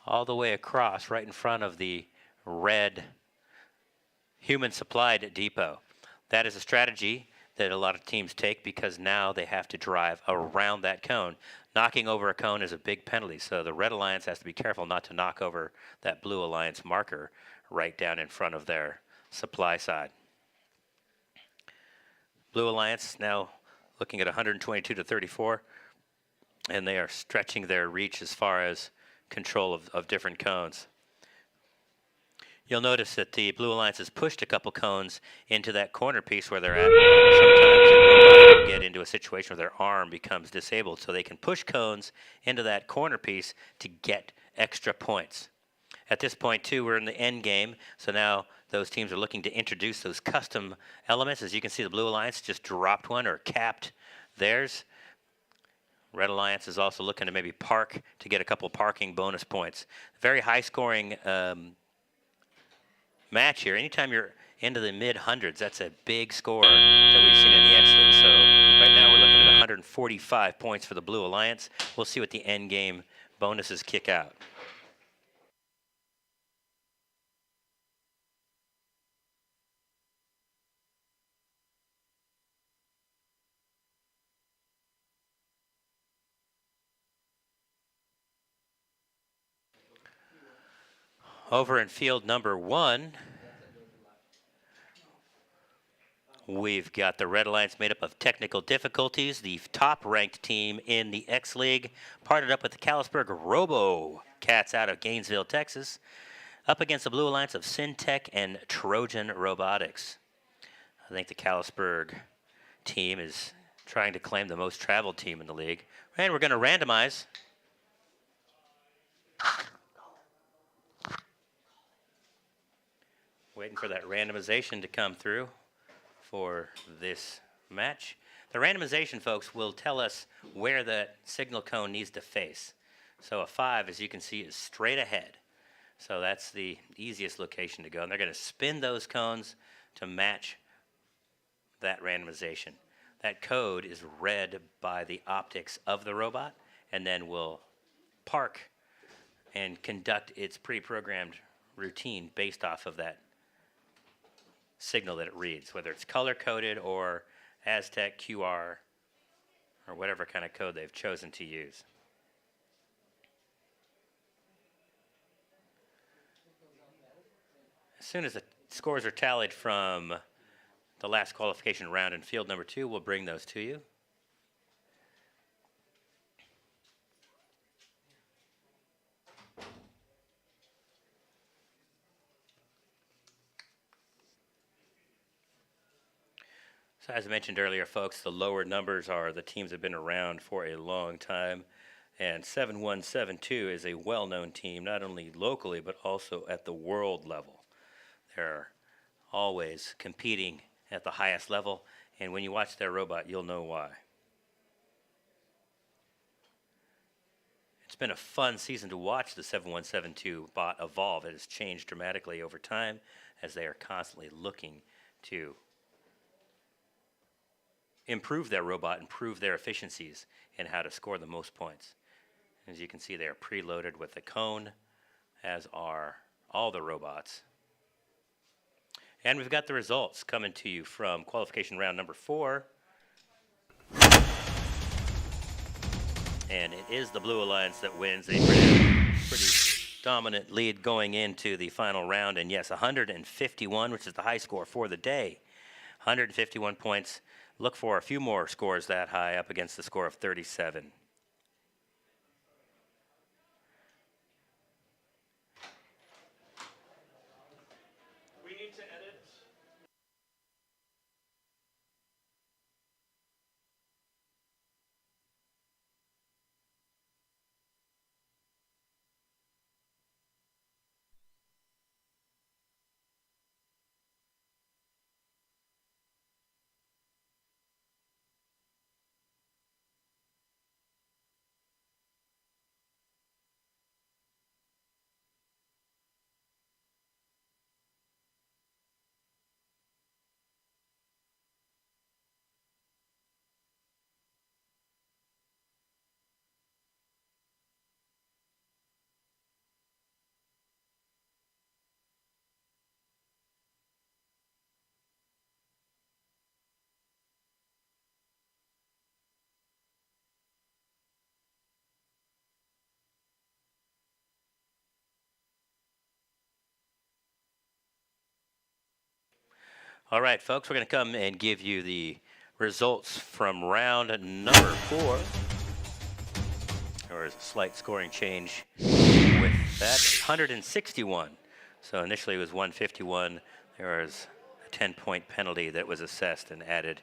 all the way across right in front of the red human supplied depot. That is a strategy that a lot of teams take because now they have to drive around that cone. Knocking over a cone is a big penalty, so the Red Alliance has to be careful not to knock over that Blue Alliance marker right down in front of their supply side. Blue Alliance now looking at 122-34, and they are stretching their reach as far as control of different cones. You'll notice that the Blue Alliance has pushed a couple cones into that corner piece where they're at. Sometimes a robot will get into a situation where their arm becomes disabled, so they can push cones into that corner piece to get extra points. At this point, too, we're in the end game, so now those teams are looking to introduce those custom elements. As you can see, the Blue Alliance just dropped one or capped theirs. Red Alliance is also looking to maybe park to get a couple parking bonus points. Very high-scoring match here. Anytime you're into the mid hundreds, that's a big score that we've seen in the X League. So right now we're looking at 145 points for the Blue Alliance. We'll see what the end game bonuses kick out. Over in field number 1, we've got the Red Alliance made up of technical difficulties, the top-ranked team in the X League, partnered up with the Callisburg Robo Cats out of Gainesville, Texas, up against the Blue Alliance of Syntech and Trojan Robotics. I think the Callisburg team is trying to claim the most traveled team in the league. And we're going to randomize. Waiting for that randomization to come through for this match. The randomization, folks, will tell us where the signal cone needs to face. So a 5, as you can see, is straight ahead. So that's the easiest location to go. And they're going to spin those cones to match that randomization. That code is read by the optics of the robot and then will park and conduct its pre-programmed routine based off of that signal that it reads, whether it's color-coded or Aztec, QR, or whatever kind of code they've chosen to use. As soon as the scores are tallied from the last qualification round in field number 2, we'll bring those to you. So as I mentioned earlier, folks, the lower numbers are the teams that have been around for a long time. And 7172 is a well-known team, not only locally, but also at the world level. They're always competing at the highest level, and when you watch their robot, you'll know why. It's been a fun season to watch the 7172 bot evolve. It has changed dramatically over time as they are constantly looking to improve their robot, improve their efficiencies, and how to score the most points. As you can see, they are preloaded with the cone, as are all the robots. And we've got the results coming to you from qualification round number 4. And it is the Blue Alliance that wins. A pretty dominant lead going into the final round. And yes, 151, which is the high score for the day. 151 points. Look for a few more scores that high up against the score of 37. We need to edit. All right, folks, we're going to come and give you the results from round number 4. There was a slight scoring change with that. 161. So initially it was 151. There was a 10-point penalty that was assessed and added.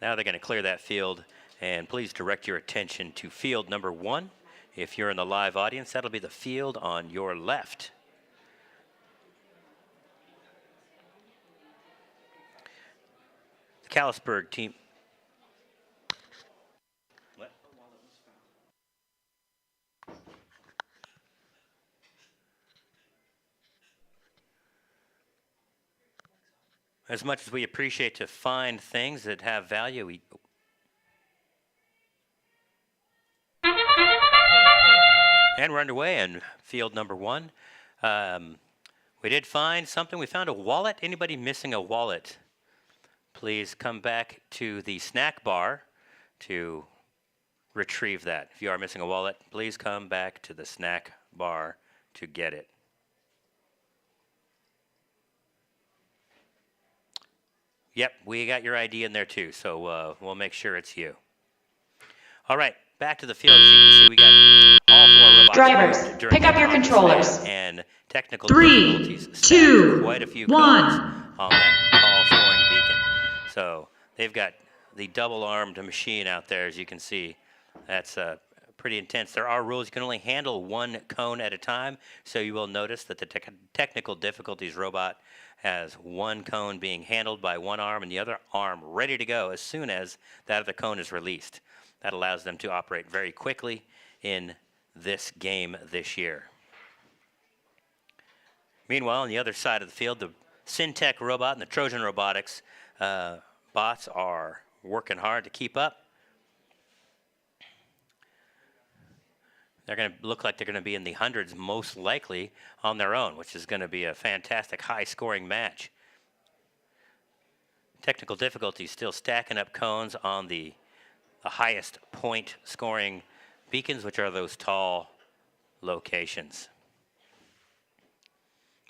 Now they're going to clear that field, and please direct your attention to field number 1. If you're in the live audience, that'll be the field on your left. The Callisburg team. What? As much as we appreciate to find things that have value, and we're underway in field number 1. We did find something. We found a wallet. Anybody missing a wallet? Please come back to the snack bar to retrieve that. If you are missing a wallet, please come back to the snack bar to get it. Yep, we got your ID in there too, so we'll make sure it's you. All right, back to the field. As you can see, we got all 4 robots. Drivers, during pick up your on the controllers. stand, and technical 3, difficulties stacked 2, quite a few 1. cones on that tall scoring beacon. So they've got the double-armed machine out there, as you can see. That's pretty intense. There are rules. You can only handle 1 cone at a time, so you will notice that the technical difficulties robot has 1 cone being handled by 1 arm and the other arm ready to go as soon as that other cone is released. That allows them to operate very quickly in this game this year. Meanwhile, on the other side of the field, the Syntech robot and the Trojan Robotics bots are working hard to keep up. They're going to look like they're going to be in the hundreds most likely on their own, which is going to be a fantastic high-scoring match. Technical difficulty still stacking up cones on the highest point scoring beacons, which are those tall locations.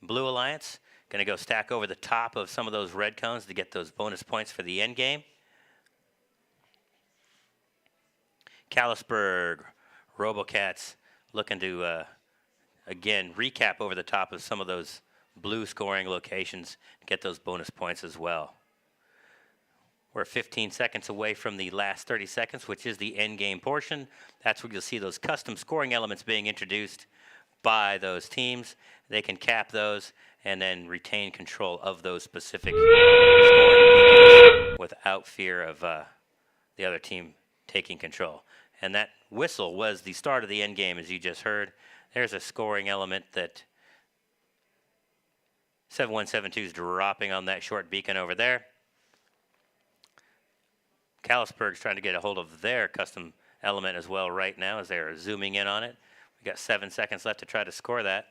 Blue Alliance going to go stack over the top of some of those red cones to get those bonus points for the end game. Callisburg Robocats looking to, again, recap over the top of some of those blue scoring locations to get those bonus points as well. We're 15 seconds away from the last 30 seconds, which is the end game portion. That's where you'll see those custom scoring elements being introduced by those teams. They can cap those and then retain control of those specific scoring beacons without fear of the other team taking control. And that whistle was the start of the end game, as you just heard. There's a scoring element that 7172 is dropping on that short beacon over there. Callisburg's trying to get a hold of their custom element as well right now as they're zooming in on it. We got 7 seconds left to try to score that.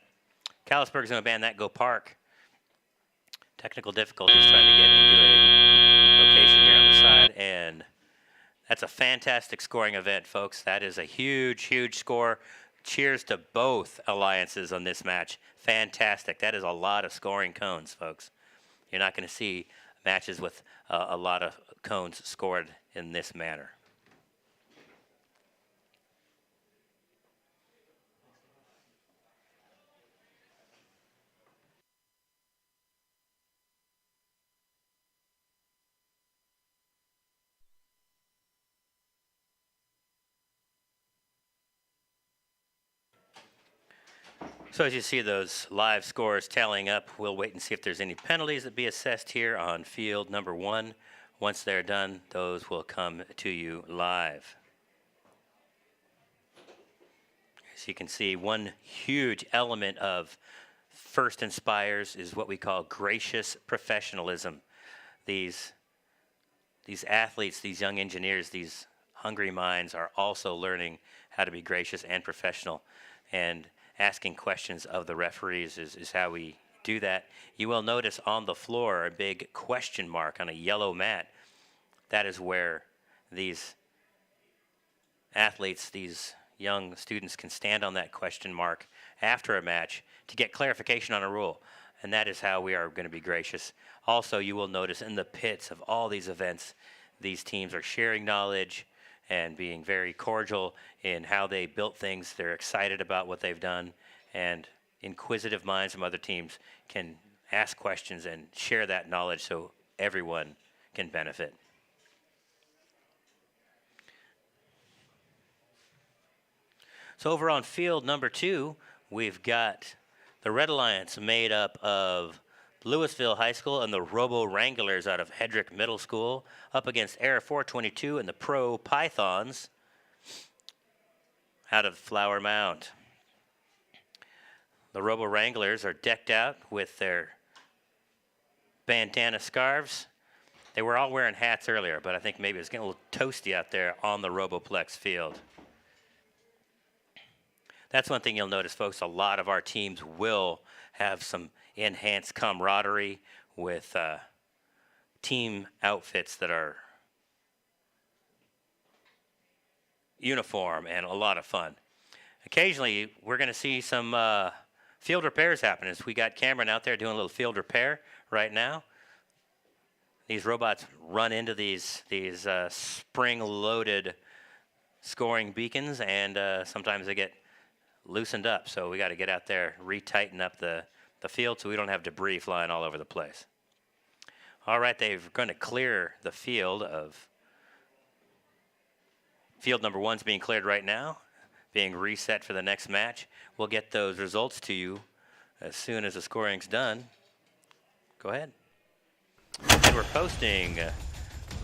Callisburg's going to ban that Go Park. Technical difficulties trying to get into a location here on the side, and that's a fantastic scoring event, folks. That is a huge, huge score. Cheers to both alliances on this match. Fantastic. That is a lot of scoring cones, folks. You're not going to see matches with a lot of cones scored in this manner. So as you see those live scores tallying up, we'll wait and see if there's any penalties that be assessed here on field number 1. Once they're done, those will come to you live. As you can see, one huge element of First Inspires is what we call gracious professionalism. These athletes, these young engineers, these hungry minds are also learning how to be gracious and professional. And asking questions of the referees is how we do that. You will notice on the floor a big question mark on a yellow mat. That is where these athletes, these young students can stand on that question mark after a match to get clarification on a rule. And that is how we are going to be gracious. Also, you will notice in the pits of all these events, these teams are sharing knowledge and being very cordial in how they built things. They're excited about what they've done, and inquisitive minds from other teams can ask questions and share that knowledge so everyone can benefit. So over on field number 2, we've got the Red Alliance made up of Louisville High School and the Robo Wranglers out of Hedrick Middle School up against Air 422 and the Pro Pythons out of Flower Mound. The Robo Wranglers are decked out with their bandana scarves. They were all wearing hats earlier, but I think maybe it's getting a little toasty out there on the Roboplex field. That's one thing you'll notice, folks. A lot of our teams will have some enhanced camaraderie with team outfits that are uniform and a lot of fun. Occasionally, we're going to see some field repairs happen. As we got Cameron out there doing a little field repair right now. These robots run into these spring-loaded scoring beacons, and sometimes they get loosened up. So we got to get out there, retighten up the field so we don't have debris flying all over the place. All right, they're going to clear the field of field number 1's being cleared right now, being reset for the next match. We'll get those results to you as soon as the scoring's done. Go ahead. And we're posting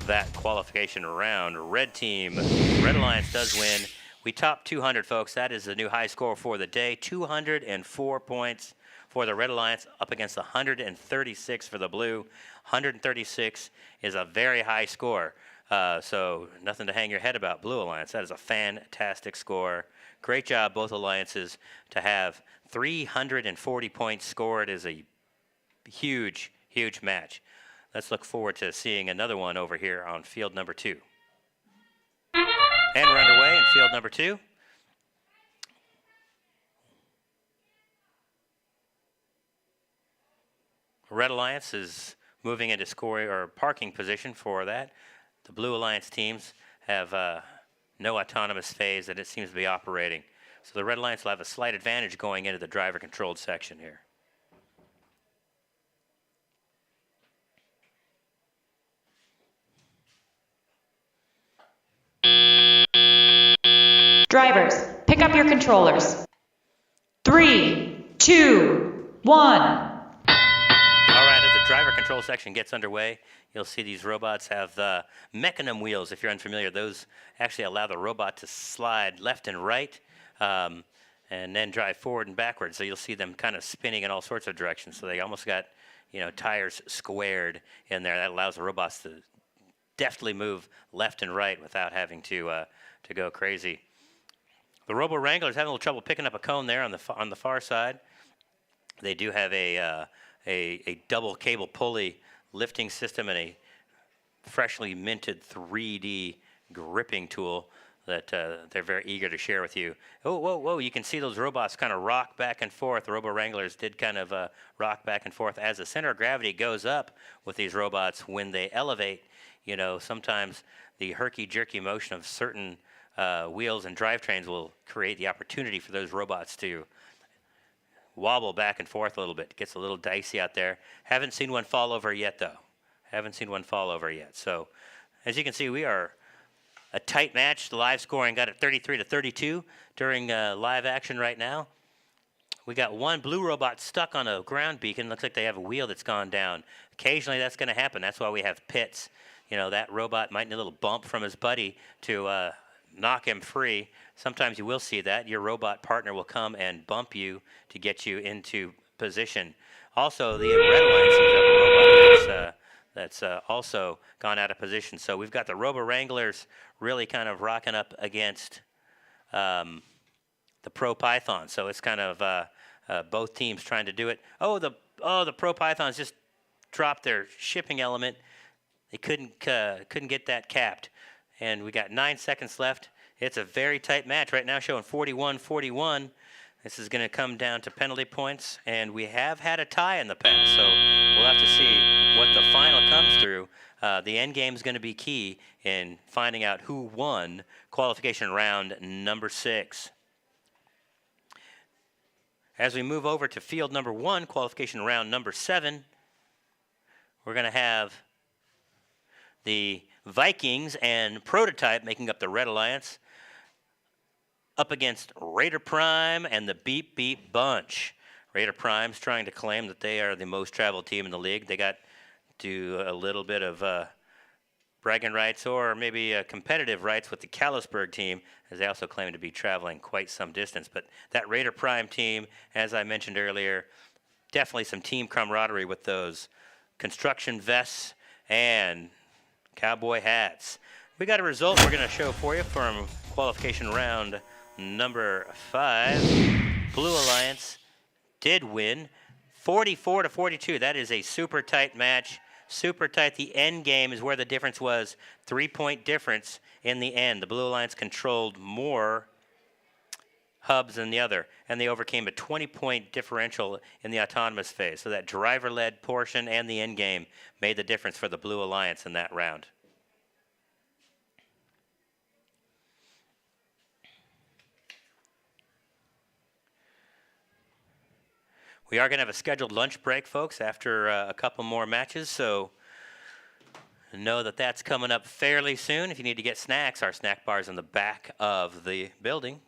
that qualification round. Red team, Red Alliance does win. We topped 200, folks. That is the new high score for the day. 204 points for the Red Alliance up against 136 for the blue. 136 is a very high score. So nothing to hang your head about, Blue Alliance. That is a fantastic score. Great job, both alliances, to have 340 points scored is a huge, huge match. Let's look forward to seeing another one over here on field number 2. And we're underway in field number 2. Red Alliance is moving into scoring or parking position for that. The Blue Alliance teams have no autonomous phase that it seems to be operating. So the Red Alliance will have a slight advantage going into the driver-controlled section here. Drivers, pick up your controllers. 3, 2, 1. All right, as the driver control section gets underway, you'll see these robots have the mechanism wheels. If you're unfamiliar, those actually allow the robot to slide left and right and then drive forward and backwards. So you'll see them kind of spinning in all sorts of directions. So they almost got, tires squared in there. That allows the robots to deftly move left and right without having to go crazy. The Robo Wrangler's having a little trouble picking up a cone there on the far side. They do have a double cable pulley lifting system and a freshly minted 3D gripping tool that they're very eager to share with you. Oh, whoa, whoa, you can see those robots kind of rock back and forth. The Robo Wranglers did kind of rock back and forth as the center of gravity goes up with these robots. When they elevate, sometimes the herky-jerky motion of certain wheels and drivetrains will create the opportunity for those robots to wobble back and forth a little bit. It gets a little dicey out there. Haven't seen one fall over yet, though. Haven't seen one fall over yet. So, as you can see, we are a tight match. The live scoring got it 33-32 during live action right now. We got one blue robot stuck on a ground beacon. Looks like they have a wheel that's gone down. Occasionally, that's going to happen. That's why we have pits. That robot might need a little bump from his buddy to knock him free. Sometimes you will see that. Your robot partner will come and bump you to get you into position. Also, the Red Alliance seems to have a robot that's also gone out of position. So we've got the Robo Wranglers really kind of rocking up against the Pro Python. So it's kind of both teams trying to do it. The Pro Pythons just dropped their shipping element. They couldn't get that capped. And we got 9 seconds left. It's a very tight match right now, showing 41-41. This is going to come down to penalty points, and we have had a tie in the past, so we'll have to see what the final comes through. The end game is going to be key in finding out who won qualification round number 6. As we move over to field number 1, qualification round number 7, we're going to have the Vikings and Prototype making up the Red Alliance up against Raider Prime and the Beep Beep Bunch. Raider Prime's trying to claim that they are the most traveled team in the league. They got to a little bit of bragging rights or maybe competitive rights with the Callisburg team, as they also claim to be traveling quite some distance. But that Raider Prime team, as I mentioned earlier, definitely some team camaraderie with those construction vests, and cowboy hats. We got a result we're going to show for you from qualification round number 5. Blue Alliance did win 44-42. That is a super tight match. Super tight. The end game is where the difference was. 3-point difference in the end. The Blue Alliance controlled more hubs than the other, and they overcame a 20-point differential in the autonomous phase. So that driver-led portion and the end game made the difference for the Blue Alliance in that round. We are going to have a scheduled lunch break, folks, after a couple more matches, so know that that's coming up fairly soon. If you need to get snacks, our snack bar is in the back of the building.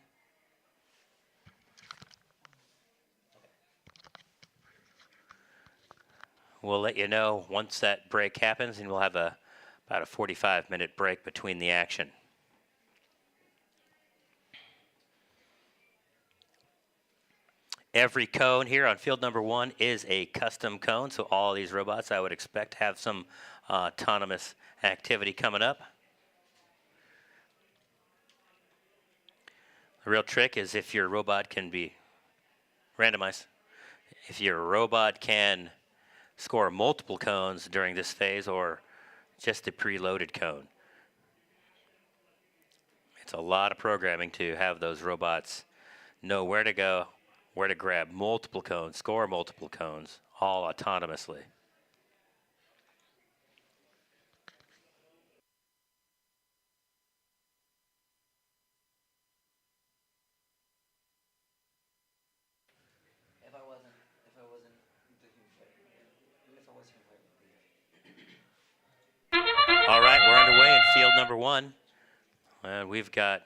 We'll let you know once that break happens, and we'll have about a 45-minute break between the action. Every cone here on field number 1 is a custom cone, so all these robots I would expect have some autonomous activity coming up. The real trick is if your robot can be randomized. If your robot can score multiple cones during this phase or just a preloaded cone. It's a lot of programming to have those robots know where to go, where to grab multiple cones, score multiple cones, all autonomously. All right, we're underway in field number 1. And we've got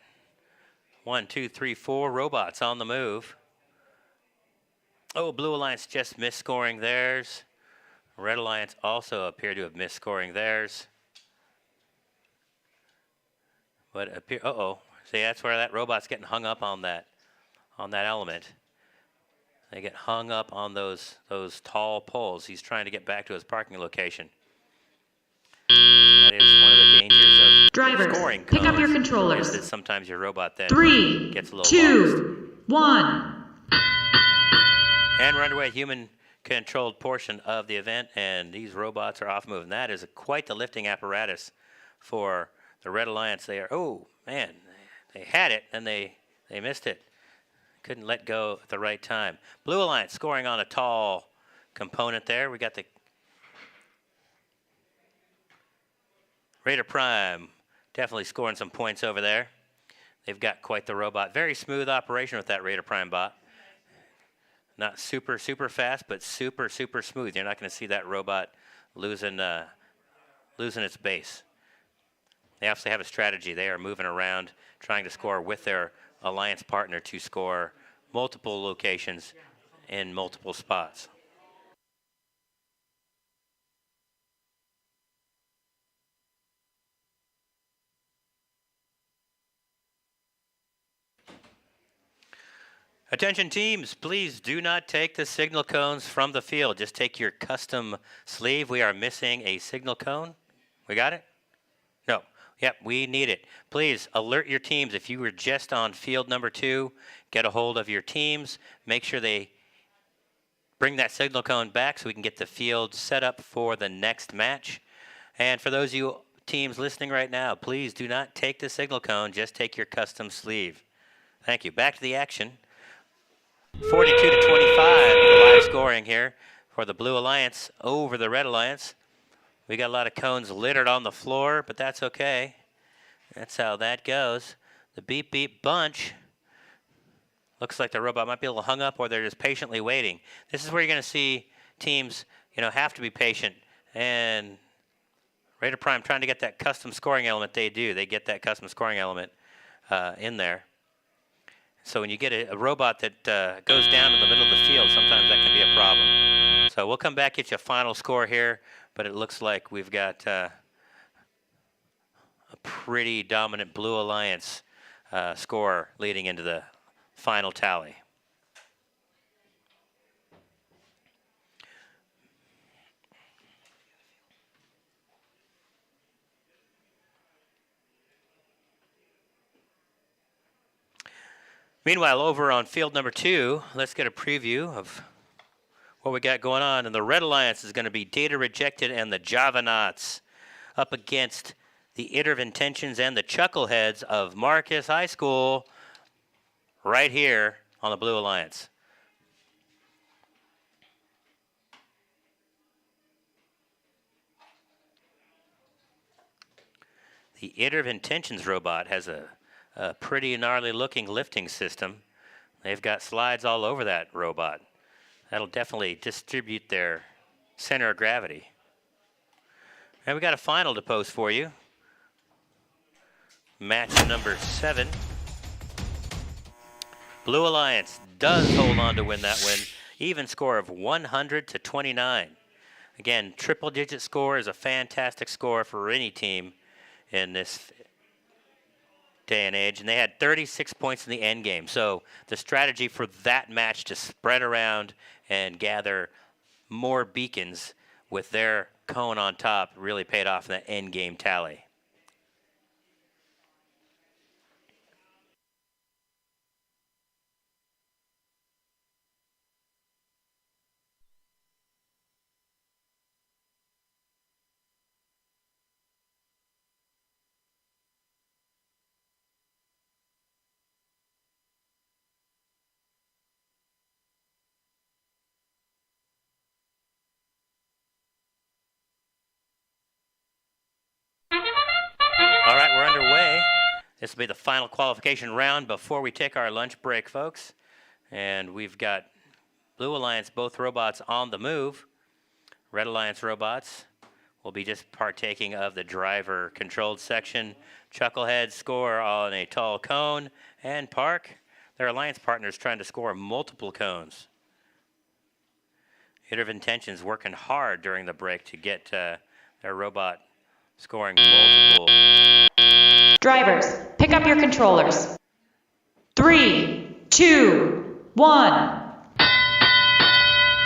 1, 2, 3, 4 robots on the move. Oh, Blue Alliance just missed scoring theirs. Red Alliance also appear to have missed scoring theirs. But see, that's where that robot's getting hung up on that element. They get hung up on those tall poles. He's trying to get back to his parking location. That is one of the dangers of Drivers, scoring pick up your cones, controllers. is that sometimes your robot then 3, gets a little 2, 1. And we're underway, human-controlled portion of the event, and these robots are off moving. That is quite the lifting apparatus for the Red Alliance. They are, oh, man, they had it, and they missed it. Couldn't let go at the right time. Blue Alliance scoring on a tall component there. We got the Raider Prime definitely scoring some points over there. They've got quite the robot. Very smooth operation with that Raider Prime bot. Not super, super fast, but super, super smooth. You're not going to see that robot losing its base. They obviously have a strategy. They are moving around, trying to score with their alliance partner to score multiple locations in multiple spots. Attention teams, please do not take the signal cones from the field. Just take your custom sleeve. We are missing a signal cone. We got it? No. Yep, we need it. Please alert your teams. If you were just on field number 2, get a hold of your teams. Make sure they bring that signal cone back so we can get the field set up for the next match. And for those of you teams listening right now, please do not take the signal cone. Just take your custom sleeve. Thank you. Back to the action. 42-25, live scoring here for the Blue Alliance over the Red Alliance. We got a lot of cones littered on the floor, but that's okay. That's how that goes. The Beep Beep Bunch looks like the robot might be a little hung up, or they're just patiently waiting. This is where you're going to see teams, have to be patient. And Raider Prime trying to get that custom scoring element. They do. They get that custom scoring element in there. So when you get a robot that goes down in the middle of the field, sometimes that can be a problem. So we'll come back, get you a final score here, but it looks like we've got a pretty dominant Blue Alliance score leading into the final tally. Meanwhile, over on field number 2, let's get a preview of what we got going on. And the Red Alliance is going to be Data Rejected and the Javanauts up against the Iter of Intentions and the Chuckleheads of Marcus High School right here on the Blue Alliance. The Iter of Intentions robot has a pretty gnarly looking lifting system. They've got slides all over that robot. That'll definitely distribute their center of gravity. And we got a final to post for you. Match number 7. Blue Alliance does hold on to win that win. Even score of 100-29. Again, triple digit score is a fantastic score for any team in this day and age, and they had 36 points in the end game. So the strategy for that match to spread around and gather more beacons with their cone on top really paid off in that end game tally. All right, we're underway. This will be the final qualification round before we take our lunch break, folks. And we've got Blue Alliance, both robots on the move. Red Alliance robots will be just partaking of the driver-controlled section. Chuckleheads score on a tall cone and park. Their alliance partners trying to score multiple cones. Iter of Intentions working hard during the break to get their robot scoring multiple. Drivers, pick up your controllers. 3, 2, 1.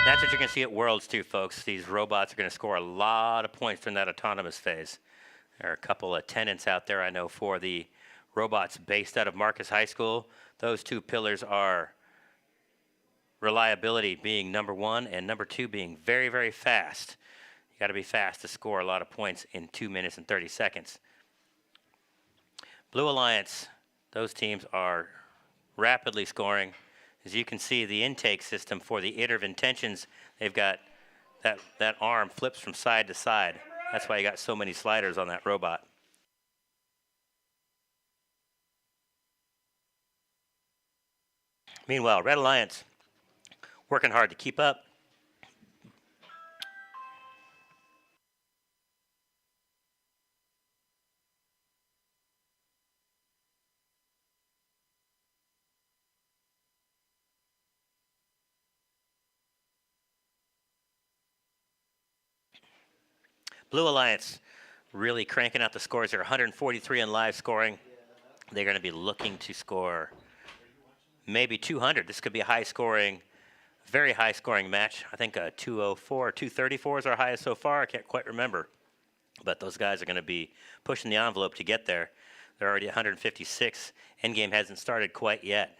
That's what you're going to see at Worlds too, folks. These robots are going to score a lot of points during that autonomous phase. There are a couple of tenants out there I know for the robots based out of Marcus High School. Those two pillars are reliability being number 1 and number 2 being very, very fast. You got to be fast to score a lot of points in 2 minutes and 30 seconds. Blue Alliance, those teams are rapidly scoring. As you can see, the intake system for the Iter of Intentions, they've got that arm flips from side to side. That's why you got so many sliders on that robot. Meanwhile, Red Alliance working hard to keep up. Blue Alliance really cranking out the scores here. 143 in live scoring. They're going to be looking to score maybe 200. This could be a high scoring, very high scoring match. I think 204, 234 is our highest so far. I can't quite remember. But those guys are going to be pushing the envelope to get there. They're already 156. Endgame hasn't started quite yet.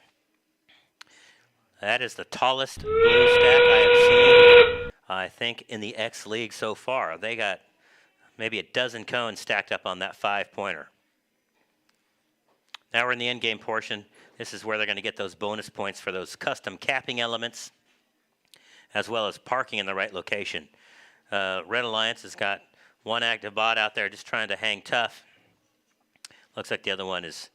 That is the tallest blue stack I have seen, I think, in the X League so far. They got maybe a dozen cones stacked up on that 5-pointer. Now we're in the end game portion. This is where they're going to get those bonus points for those custom capping elements, as well as parking in the right location. Red Alliance has got one active bot out there just trying to hang tough. Looks like the other one is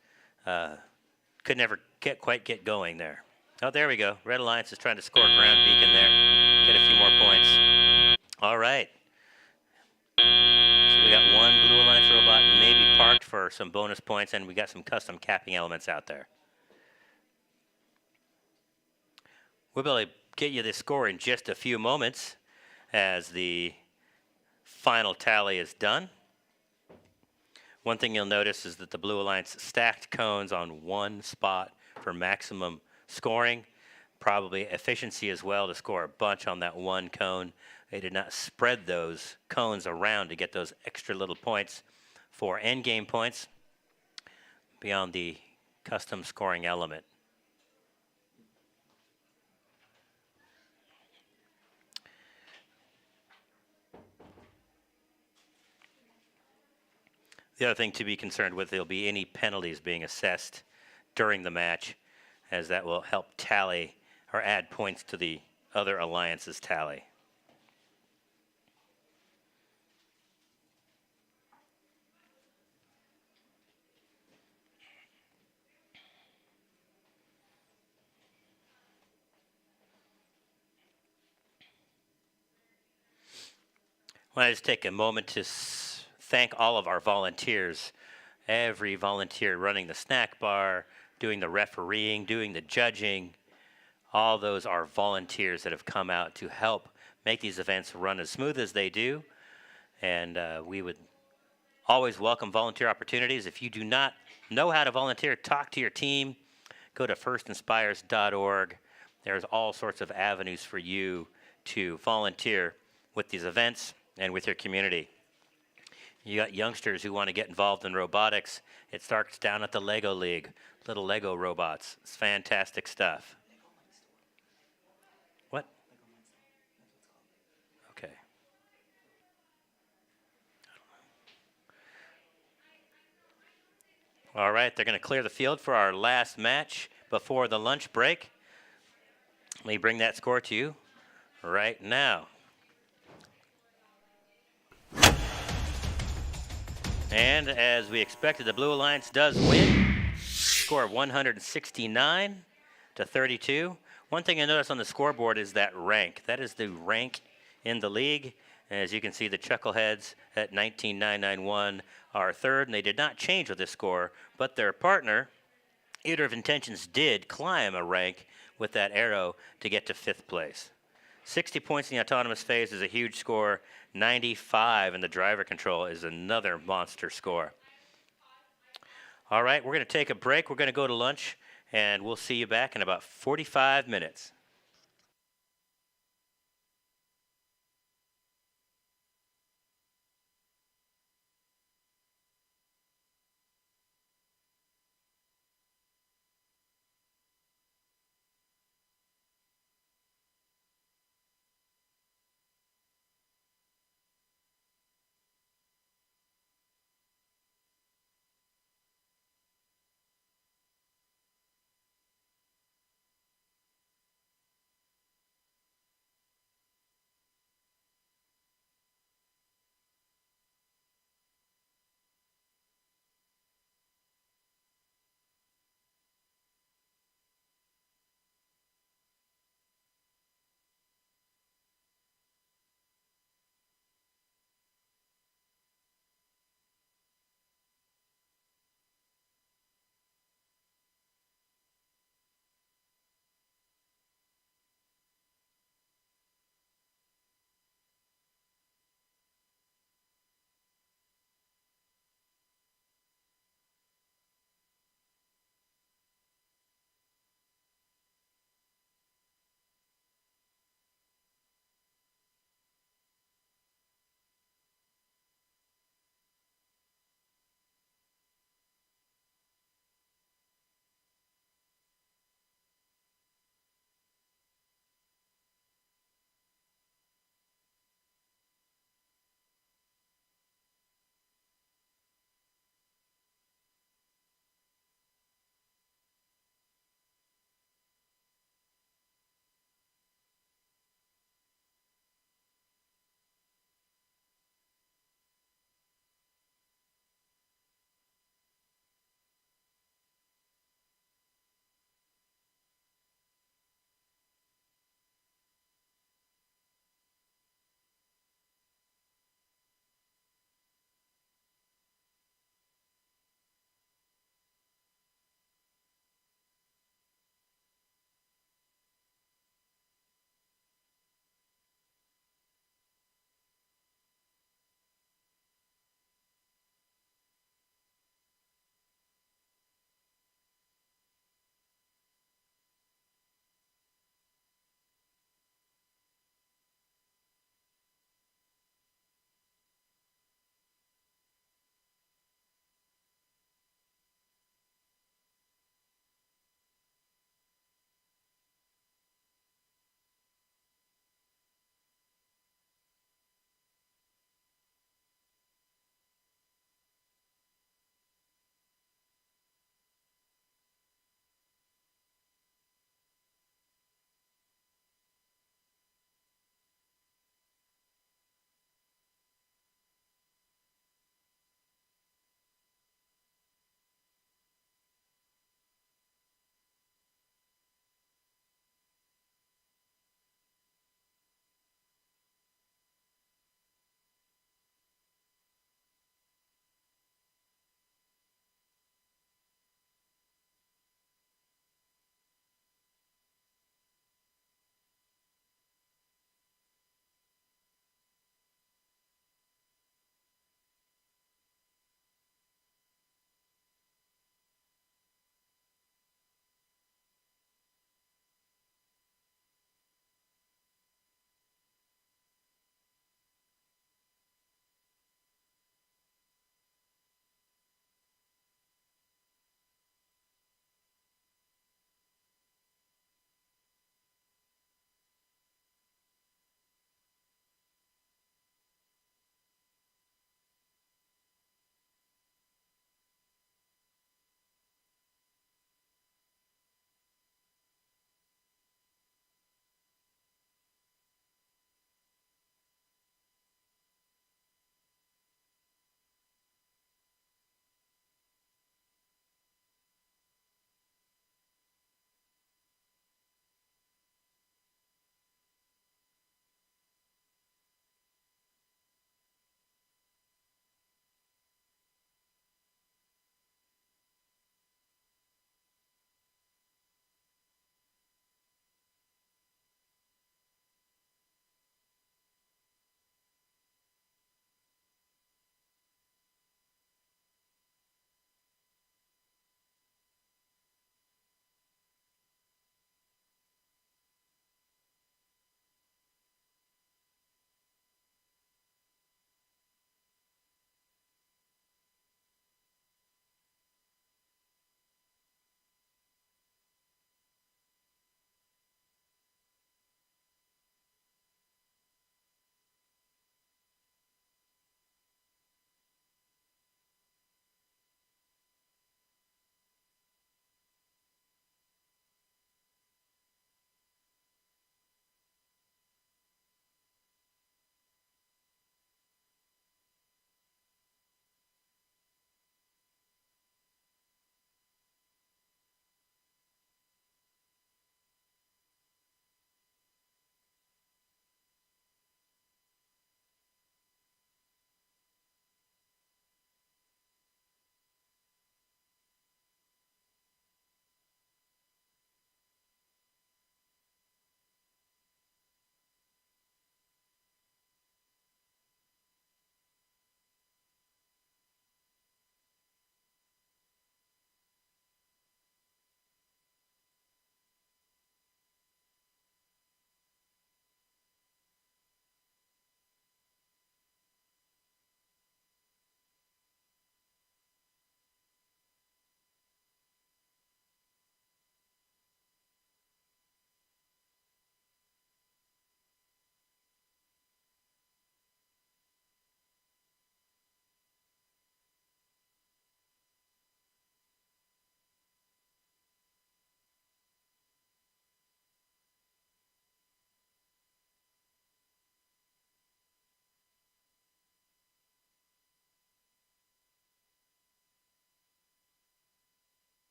could never quite get going there. Oh, there we go. Red Alliance is trying to score ground beacon there, get a few more points. All right. So we got one Blue Alliance robot maybe parked for some bonus points, and we got some custom capping elements out there. We'll be able to get you this score in just a few moments as the final tally is done. One thing you'll notice is that the Blue Alliance stacked cones on one spot for maximum scoring, probably efficiency as well to score a bunch on that one cone. They did not spread those cones around to get those extra little points for end game points beyond the custom scoring element. The other thing to be concerned with, there'll be any penalties being assessed during the match, as that will help tally or add points to the other alliance's tally. I want to just take a moment to thank all of our volunteers. Every volunteer running the snack bar, doing the refereeing, doing the judging. All those are volunteers that have come out to help make these events run as smooth as they do. And we would always welcome volunteer opportunities. If you do not know how to volunteer, talk to your team. Go to firstinspires.org. There's all sorts of avenues for you to volunteer with these events and with your community. You got youngsters who want to get involved in robotics. It starts down at the Lego League, little Lego robots. It's fantastic stuff. What? Okay. All right, they're going to clear the field for our last match before the lunch break. Let me bring that score to you right now. And as we expected, the Blue Alliance does win. Score of 169 to 32. One thing I noticed on the scoreboard is that rank. That is the rank in the league. As you can see, the Chuckleheads at 19,991 are third, and they did not change with this score, but their partner, Eater of Intentions, did climb a rank with that arrow to get to fifth place. 60 points in the autonomous phase is a huge score. 95 in the driver control is another monster score. All right, we're going to take a break. We're going to go to lunch, and we'll see you back in about 45 minutes.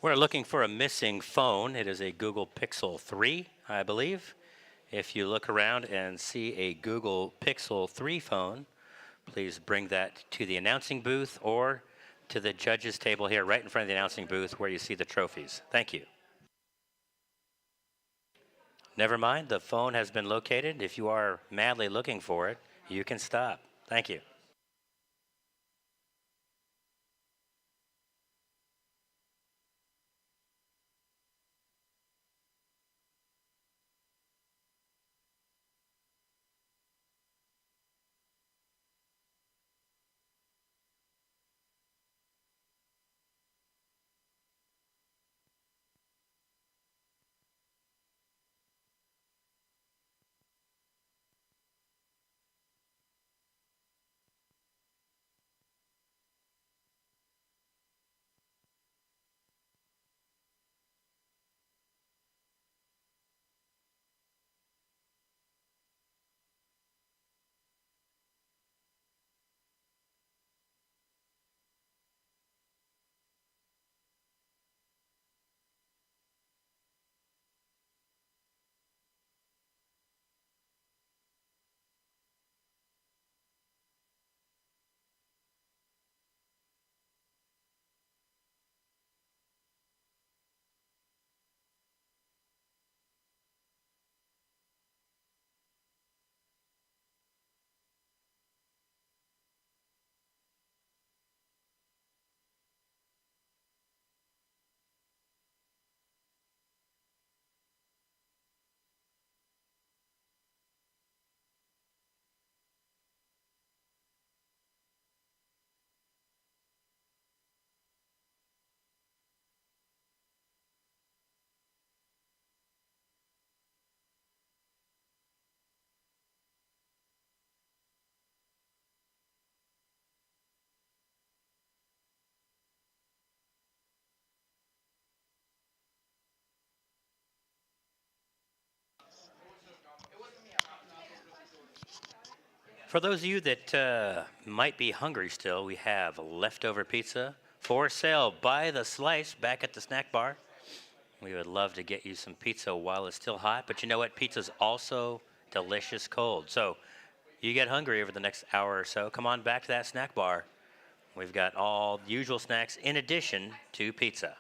We're looking for a missing phone. It is a Google Pixel 3, I believe. If you look around and see a Google Pixel 3 phone, please bring that to the announcing booth or to the judges' table here right in front of the announcing booth where you see the trophies. Thank you. Never mind, the phone has been located. If you are madly looking for it, you can stop. Thank you. For those of you that might be hungry still, we have leftover pizza for sale by the slice back at the snack bar. We would love to get you some pizza while it's still hot, but you know what? Pizza's also delicious cold. So you get hungry over the next hour or so, come on back to that snack bar. We've got all the usual snacks in addition to pizza.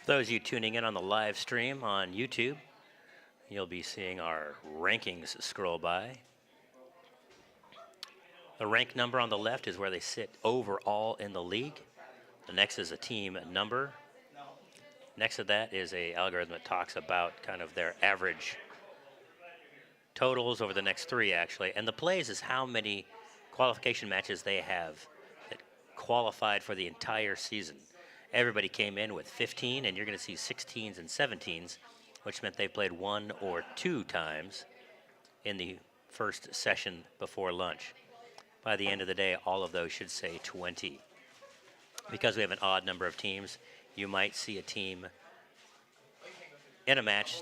For those of you tuning in on the live stream on YouTube, you'll be seeing our rankings scroll by. The rank number on the left is where they sit overall in the league. The next is a team number. Next to that is a algorithm that talks about kind of their average totals over the next three, actually. And the plays is how many qualification matches they have that qualified for the entire season. Everybody came in with 15, and you're going to see 16s and 17s, which meant they played one or two times in the first session before lunch. By the end of the day, all of those should say 20. Because we have an odd number of teams, you might see a team in a match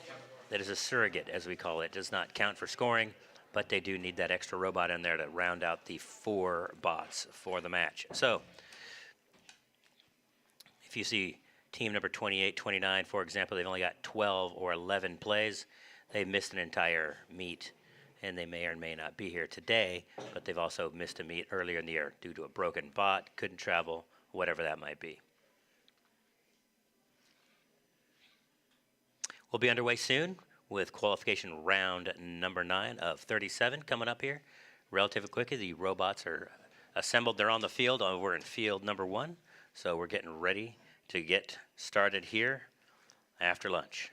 that is a surrogate, as we call it. It does not count for scoring, but they do need that extra robot in there to round out the 4 bots for the match. So if you see team number 28, 29, for example, they've only got 12 or 11 plays. They've missed an entire meet, and they may or may not be here today, but they've also missed a meet earlier in the year due to a broken bot, couldn't travel, whatever that might be. We'll be underway soon with qualification round number 9 of 37 coming up here. Relatively quickly, the robots are assembled. They're on the field. We're in field number 1, so we're getting ready to get started here after lunch.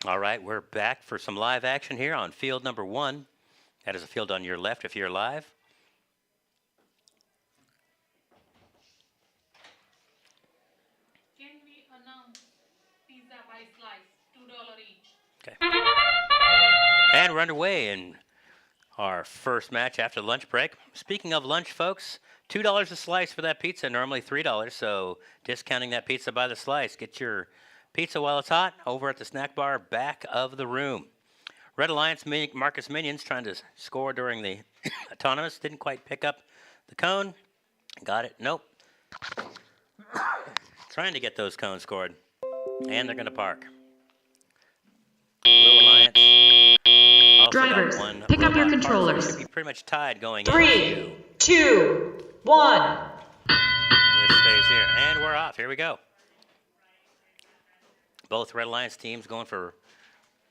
All right, we're back for some live action here on field number 1. That is a field on your left if you're live. Can we announce pizza by slice, $2 each? Okay. And we're underway in our first match after the lunch break. Speaking of lunch, folks, $2 a slice for that pizza, normally $3, so discounting that pizza by the slice. Get your pizza while it's hot over at the snack bar back of the room. Red Alliance Marcus Minions trying to score during the autonomous. Didn't quite pick up the cone. Got it. Nope. Trying to get those cones scored. And they're going to park. Blue Alliance. Also Drivers, got one pick up your robot parked, so controllers. should be pretty much tied going 3, into 2, 1. this phase here. And we're off. Here we go. Both Red Alliance teams going for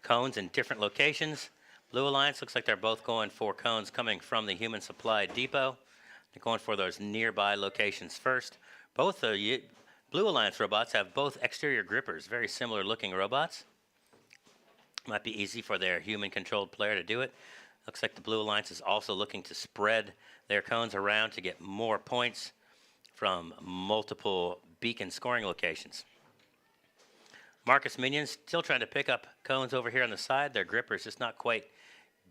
cones in different locations. Blue Alliance looks like they're both going for cones coming from the Human Supply Depot. They're going for those nearby locations first. Both the Blue Alliance robots have both exterior grippers, very similar looking robots. Might be easy for their human-controlled player to do it. Looks like the Blue Alliance is also looking to spread their cones around to get more points from multiple beacon scoring locations. Marcus Minions still trying to pick up cones over here on the side. Their gripper's just not quite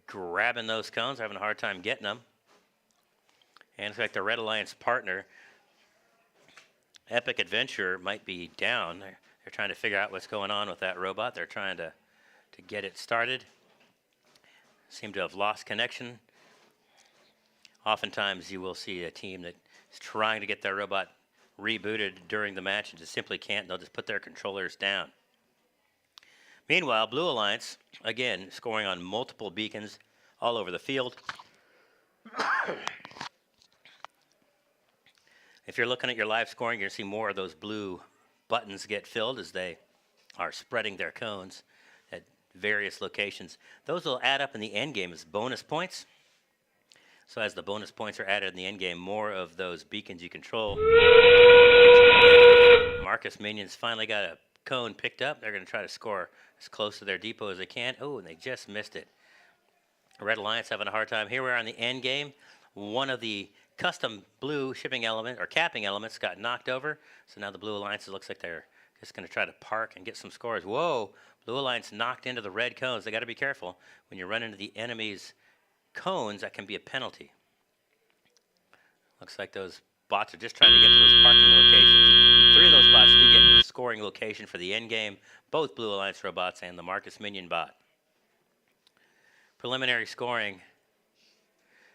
grabbing those cones. They're having a hard time getting them. And in fact, the Red Alliance partner, Epic Adventure, might be down. They're trying to figure out what's going on with that robot. They're trying to get it started. Seem to have lost connection. Oftentimes you will see a team that is trying to get their robot rebooted during the match and just simply can't. They'll just put their controllers down. Meanwhile, Blue Alliance, again, scoring on multiple beacons all over the field. If you're looking at your live scoring, you're going to see more of those blue buttons get filled as they are spreading their cones at various locations. Those will add up in the end game as bonus points. So as the bonus points are added in the end game, more of those beacons you control. Marcus Minions finally got a cone picked up. They're going to try to score as close to their depot as they can. Oh, and they just missed it. Red Alliance having a hard time. Here we are in the end game. One of the custom blue shipping element or capping elements got knocked over. So now the Blue Alliance, it looks like they're just going to try to park and get some scores. Whoa, Blue Alliance knocked into the red cones. They got to be careful. When you run into the enemy's cones, that can be a penalty. Looks like those bots are just trying to get to those parking locations. 3 of those bots do get the scoring location for the end game. Both Blue Alliance robots and the Marcus Minion bot. Preliminary scoring,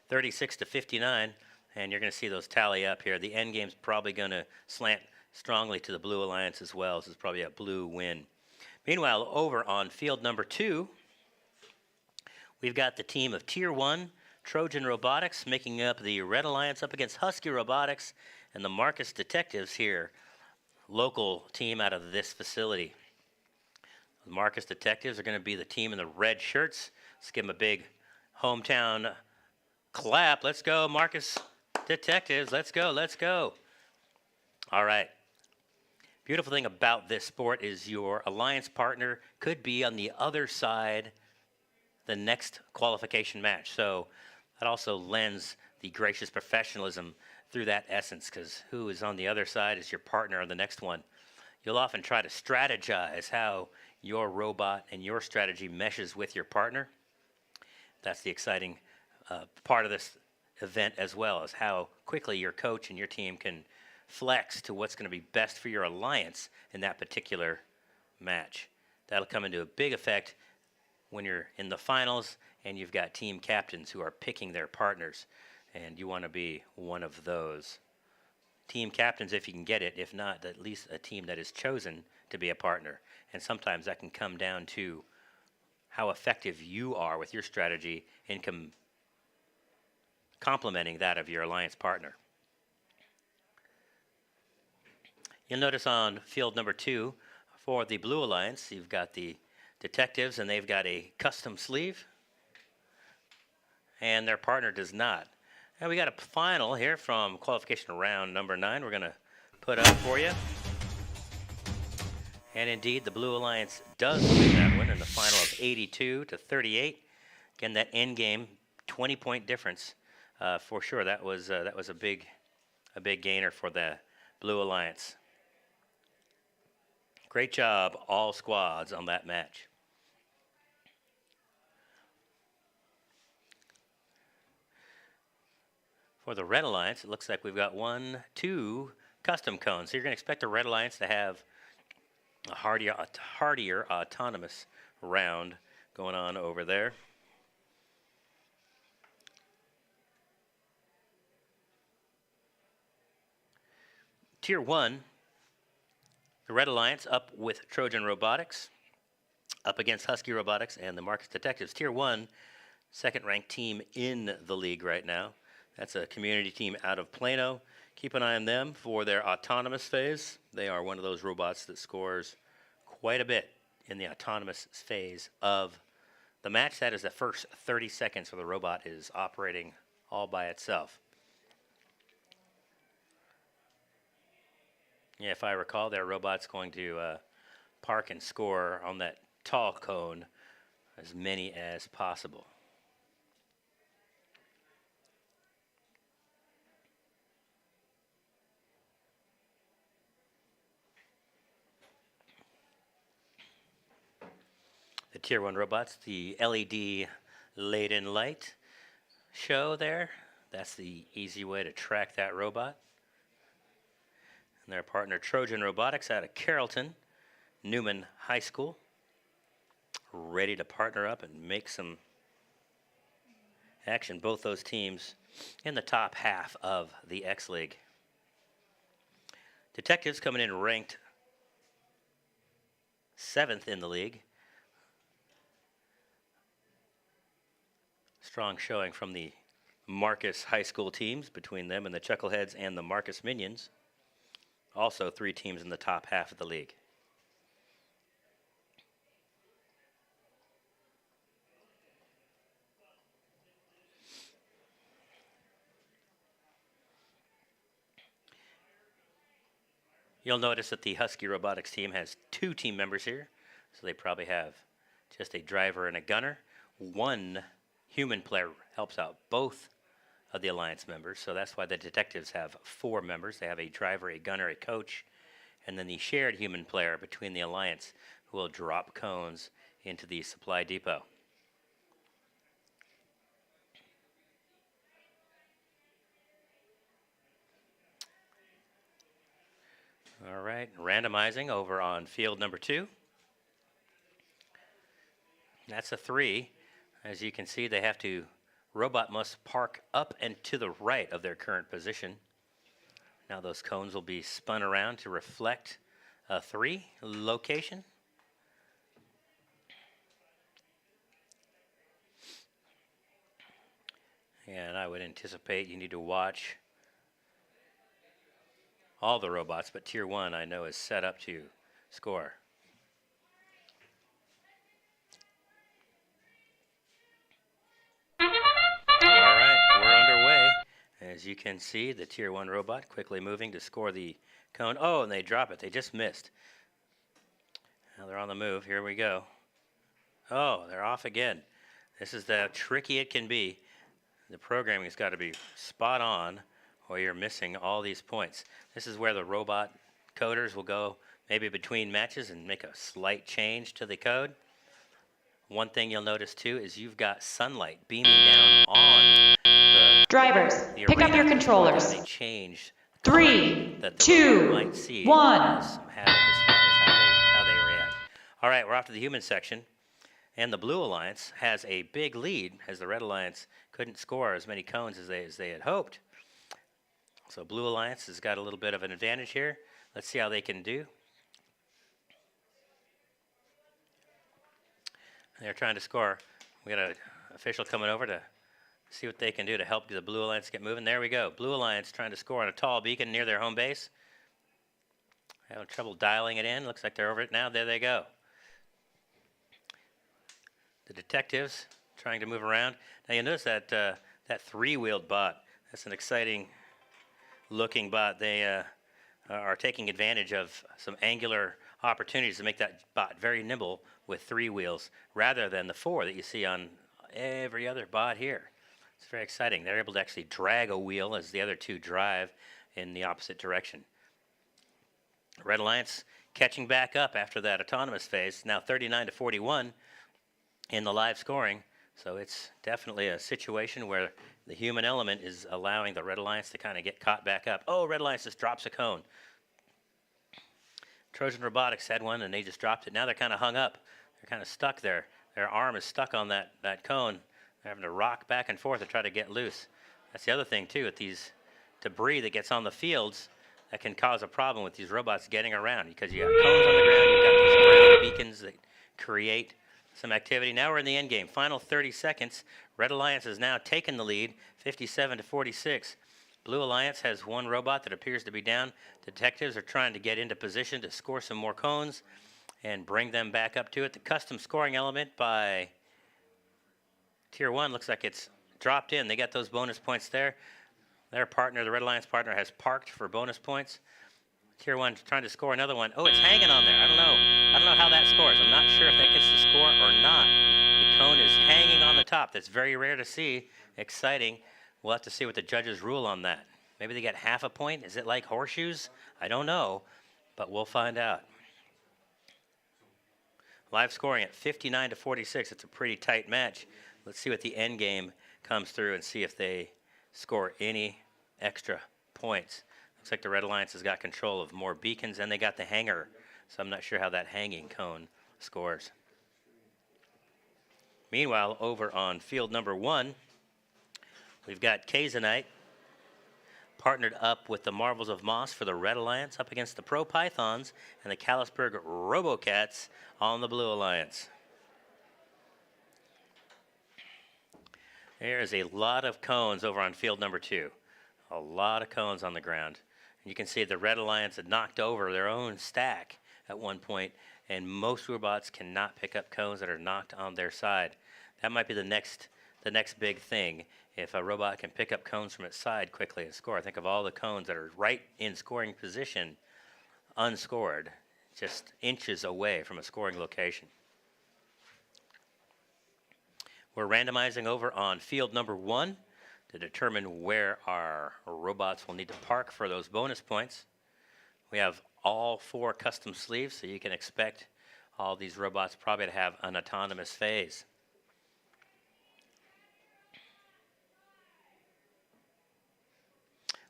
36 to 59, and you're going to see those tally up here. The end game's probably going to slant strongly to the Blue Alliance as well. This is probably a blue win. Meanwhile, over on field number 2, we've got the team of Tier 1 Trojan Robotics making up the Red Alliance up against Husky Robotics and the Marcus Detectives here, local team out of this facility. The Marcus Detectives are going to be the team in the red shirts. Let's give them a big hometown clap. Let's go, Marcus Detectives. Let's go, let's go. All right. Beautiful thing about this sport is your alliance partner could be on the other side the next qualification match. So that also lends the gracious professionalism through that essence, because who is on the other side is your partner on the next one. You'll often try to strategize how your robot and your strategy meshes with your partner. That's the exciting part of this event as well, as how quickly your coach and your team can flex to what's going to be best for your alliance in that particular match. That'll come into a big effect when you're in the finals and you've got team captains who are picking their partners, and you want to be one of those. Team captains if you can get it, if not, at least a team that is chosen to be a partner. And sometimes that can come down to how effective you are with your strategy in complementing that of your alliance partner. You'll notice on field number 2 for the Blue Alliance, you've got the Detectives, and they've got a custom sleeve, and their partner does not. And we got a final here from qualification round number 9 we're going to put up for you. And indeed, the Blue Alliance does win that one in the final of 82 to 38. Again, that end game 20-point difference for sure. That was a big gainer for the Blue Alliance. Great job, all squads, on that match. For the Red Alliance, it looks like we've got 2 custom cones. So you're going to expect the Red Alliance to have a hardier autonomous round going on over there. Tier 1, the Red Alliance up with Trojan Robotics, up against Husky Robotics and the Marcus Detectives. Tier 1, second-ranked team in the league right now. That's a community team out of Plano. Keep an eye on them for their autonomous phase. They are one of those robots that scores quite a bit in the autonomous phase of the match. That is the first 30 seconds where the robot is operating all by itself. Yeah, if I recall, their robot's going to park and score on that tall cone as many as possible. The Tier 1 robots, the LED laden light show there. That's the easy way to track that robot. And their partner Trojan Robotics out of Carrollton, Newman High School, ready to partner up and make some action. Both those teams in the top half of the X League. Detectives coming in ranked 7th in the league. Strong showing from the Marcus High School teams, between them and the Chuckleheads and the Marcus Minions. Also 3 teams in the top half of the league. You'll notice that the Husky Robotics team has 2 team members here, so they probably have just a driver and a gunner. 1 human player helps out both of the Alliance members, so that's why the Detectives have 4 members. They have a driver, a gunner, a coach, and then the shared human player between the Alliance who will drop cones into the supply depot. All right, randomizing over on field number 2. That's a 3. As you can see, robot must park up and to the right of their current position. Now those cones will be spun around to reflect a 3 location. And I would anticipate you need to watch all the robots, but Tier 1 I know is set up to score. All right, we're underway. As you can see, the Tier 1 robot quickly moving to score the cone. Oh, and they drop it. They just missed. Now they're on the move. Here we go. Oh, they're off again. This is how tricky it can be. The programming has got to be spot on, or you're missing all these points. This is where the robot coders will go maybe between matches and make a slight change to the code. One thing you'll notice too is you've got sunlight beaming down on the Drivers, pick up your controllers. They changed 3, that the 2, might see 1. some havoc as far as how they react. All right, we're off to the human section. And the Blue Alliance has a big lead, as the Red Alliance couldn't score as many cones as they had hoped. So Blue Alliance has got a little bit of an advantage here. Let's see how they can do. They're trying to score. We got an official coming over to see what they can do to help the Blue Alliance get moving. There we go. Blue Alliance trying to score on a tall beacon near their home base. Having trouble dialing it in. Looks like they're over it now. There they go. The Detectives trying to move around. Now you notice that that 3-wheeled bot. That's an exciting looking bot. They are taking advantage of some angular opportunities to make that bot very nimble with 3 wheels rather than the 4 that you see on every other bot here. It's very exciting. They're able to actually drag a wheel as the other 2 drive in the opposite direction. Red Alliance catching back up after that autonomous phase. Now 39-41 in the live scoring. So it's definitely a situation where the human element is allowing the Red Alliance to kind of get caught back up. Oh, Red Alliance just drops a cone. Trojan Robotics had one and they just dropped it. Now they're kind of hung up. They're kind of stuck there. Their arm is stuck on that cone. They're having to rock back and forth to try to get loose. That's the other thing too, with these debris that gets on the fields, that can cause a problem with these robots getting around, because you have cones on the ground, you've got these ground beacons that create some activity. Now we're in the end game. Final 30 seconds. Red Alliance has now taken the lead, 57-46. Blue Alliance has 1 robot that appears to be down. Detectives are trying to get into position to score some more cones and bring them back up to it. The custom scoring element by Tier 1 looks like it's dropped in. They got those bonus points there. Their partner, the Red Alliance partner, has parked for bonus points. Tier 1 trying to score another one. Oh, it's hanging on there. I don't know how that scores. I'm not sure if that gets the score or not. The cone is hanging on the top. That's very rare to see. Exciting. We'll have to see what the judges rule on that. Maybe they get half a point. Is it like horseshoes? I don't know, but we'll find out. Live scoring at 59-46. It's a pretty tight match. Let's see what the end game comes through and see if they score any extra points. Looks like the Red Alliance has got control of more beacons, and they got the hanger. So I'm not sure how that hanging cone scores. Meanwhile, over on field number 1, we've got Kazanite partnered up with the Marvels of Moss for the Red Alliance up against the Pro Pythons and the Callisburg Robocats on the Blue Alliance. There is a lot of cones over on field number 2. A lot of cones on the ground. And you can see the Red Alliance had knocked over their own stack at one point, and most robots cannot pick up cones that are knocked on their side. That might be the next big thing. If a robot can pick up cones from its side quickly and score. Think of all the cones that are right in scoring position, unscored, just inches away from a scoring location. We're randomizing over on field number 1 to determine where our robots will need to park for those bonus points. We have all 4 custom sleeves, so you can expect all these robots probably to have an autonomous phase.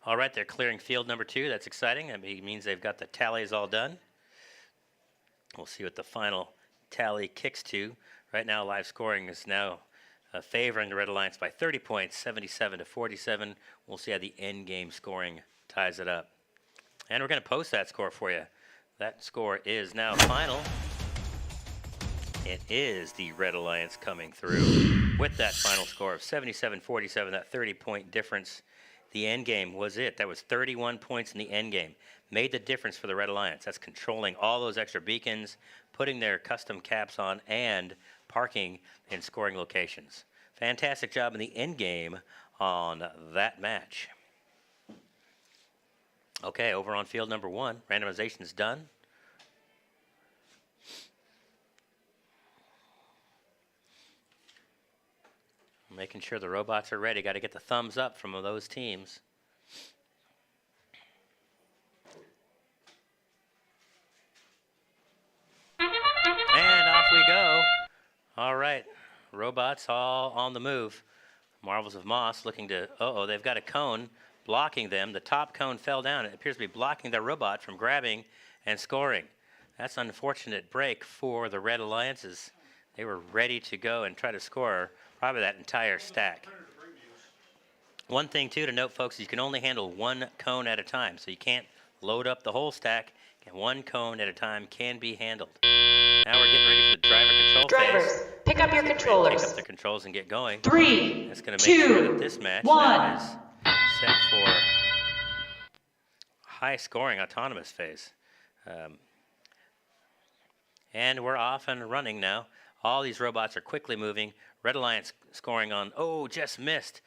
All right, they're clearing field number 2. That's exciting. That means they've got the tallies all done. We'll see what the final tally kicks to. Right now, live scoring is now favoring the Red Alliance by 30 points, 77 to 47. We'll see how the end game scoring ties it up. And we're going to post that score for you. That score is now final. It is the Red Alliance coming through with that final score of 77-47, that 30-point difference. The end game was it. That was 31 points in the end game. Made the difference for the Red Alliance. That's controlling all those extra beacons, putting their custom caps on, and parking in scoring locations. Fantastic job in the end game on that match. Okay, over on field number 1, randomization is done. Making sure the robots are ready. Got to get the thumbs up from those teams. And off we go. All right, robots all on the move. Marvels of Moss looking to, they've got a cone blocking them. The top cone fell down. It appears to be blocking their robot from grabbing and scoring. That's an unfortunate break for the Red Alliances. They were ready to go and try to score probably that entire stack. One thing, too, to note, folks, is you can only handle 1 cone at a time, so you can't load up the whole stack. And 1 cone at a time can be handled. Now we're getting ready for the driver control Drivers, phase. pick up your controllers. Pick up the controls and get going. 3, That's going to make 2, sure that this match 1. now is set for high-scoring autonomous phase. And we're off and running now. All these robots are quickly moving. Red Alliance scoring on, just missed.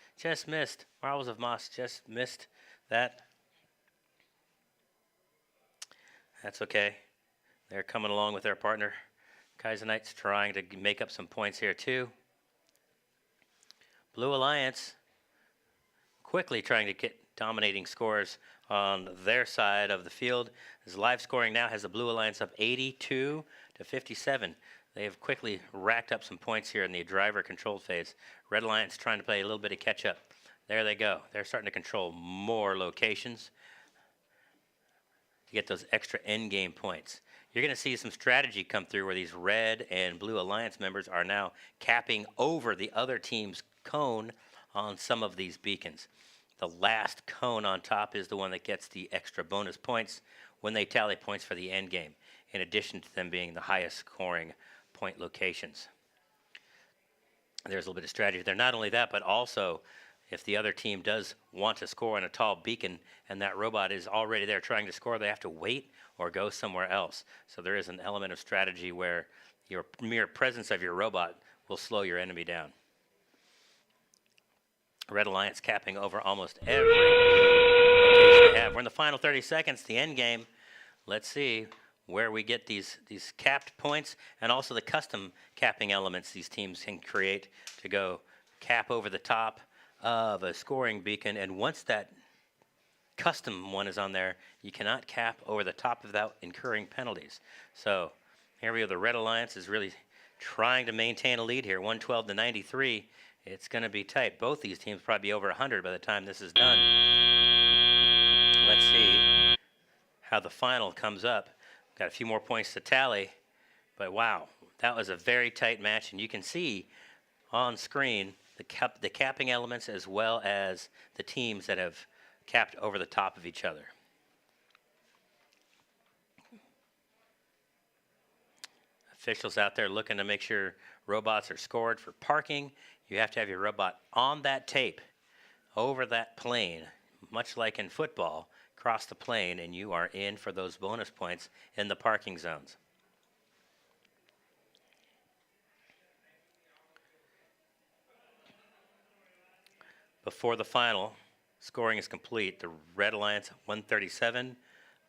Marvels of Moss just missed that. That's okay. They're coming along with their partner. Kaiser trying to make up some points here too. Blue Alliance quickly trying to get dominating scores on their side of the field. As live scoring now has the Blue Alliance up 82 to 57. They have quickly racked up some points here in the driver controlled phase. Red Alliance trying to play a little bit of catch up. There they go. They're starting to control more locations to get those extra end game points. You're going to see some strategy come through where these Red and Blue Alliance members are now capping over the other team's cone on some of these beacons. The last cone on top is the one that gets the extra bonus points when they tally points for the end game, in addition to them being the highest scoring point locations. There's a little bit of strategy there. Not only that, but also if the other team does want to score on a tall beacon and that robot is already there trying to score, they have to wait or go somewhere else. So there is an element of strategy where your mere presence of your robot will slow your enemy down. Red Alliance capping over almost every location they have. We're in the final 30 seconds, the end game. Let's see where we get these capped points and also the custom capping elements these teams can create to go cap over the top of a scoring beacon. And once that custom one is on there, you cannot cap over the top without incurring penalties. So here we go. The Red Alliance is really trying to maintain a lead here, 112 to 93. It's going to be tight. Both these teams probably be over 100 by the time this is done. Let's see how the final comes up. Got a few more points to tally, but wow, that was a very tight match, and you can see on screen the capping elements as well as the teams that have capped over the top of each other. Officials out there looking to make sure robots are scored for parking. You have to have your robot on that tape, over that plane, much like in football, cross the plane, and you are in for those bonus points in the parking zones. Before the final, scoring is complete. The Red Alliance 137,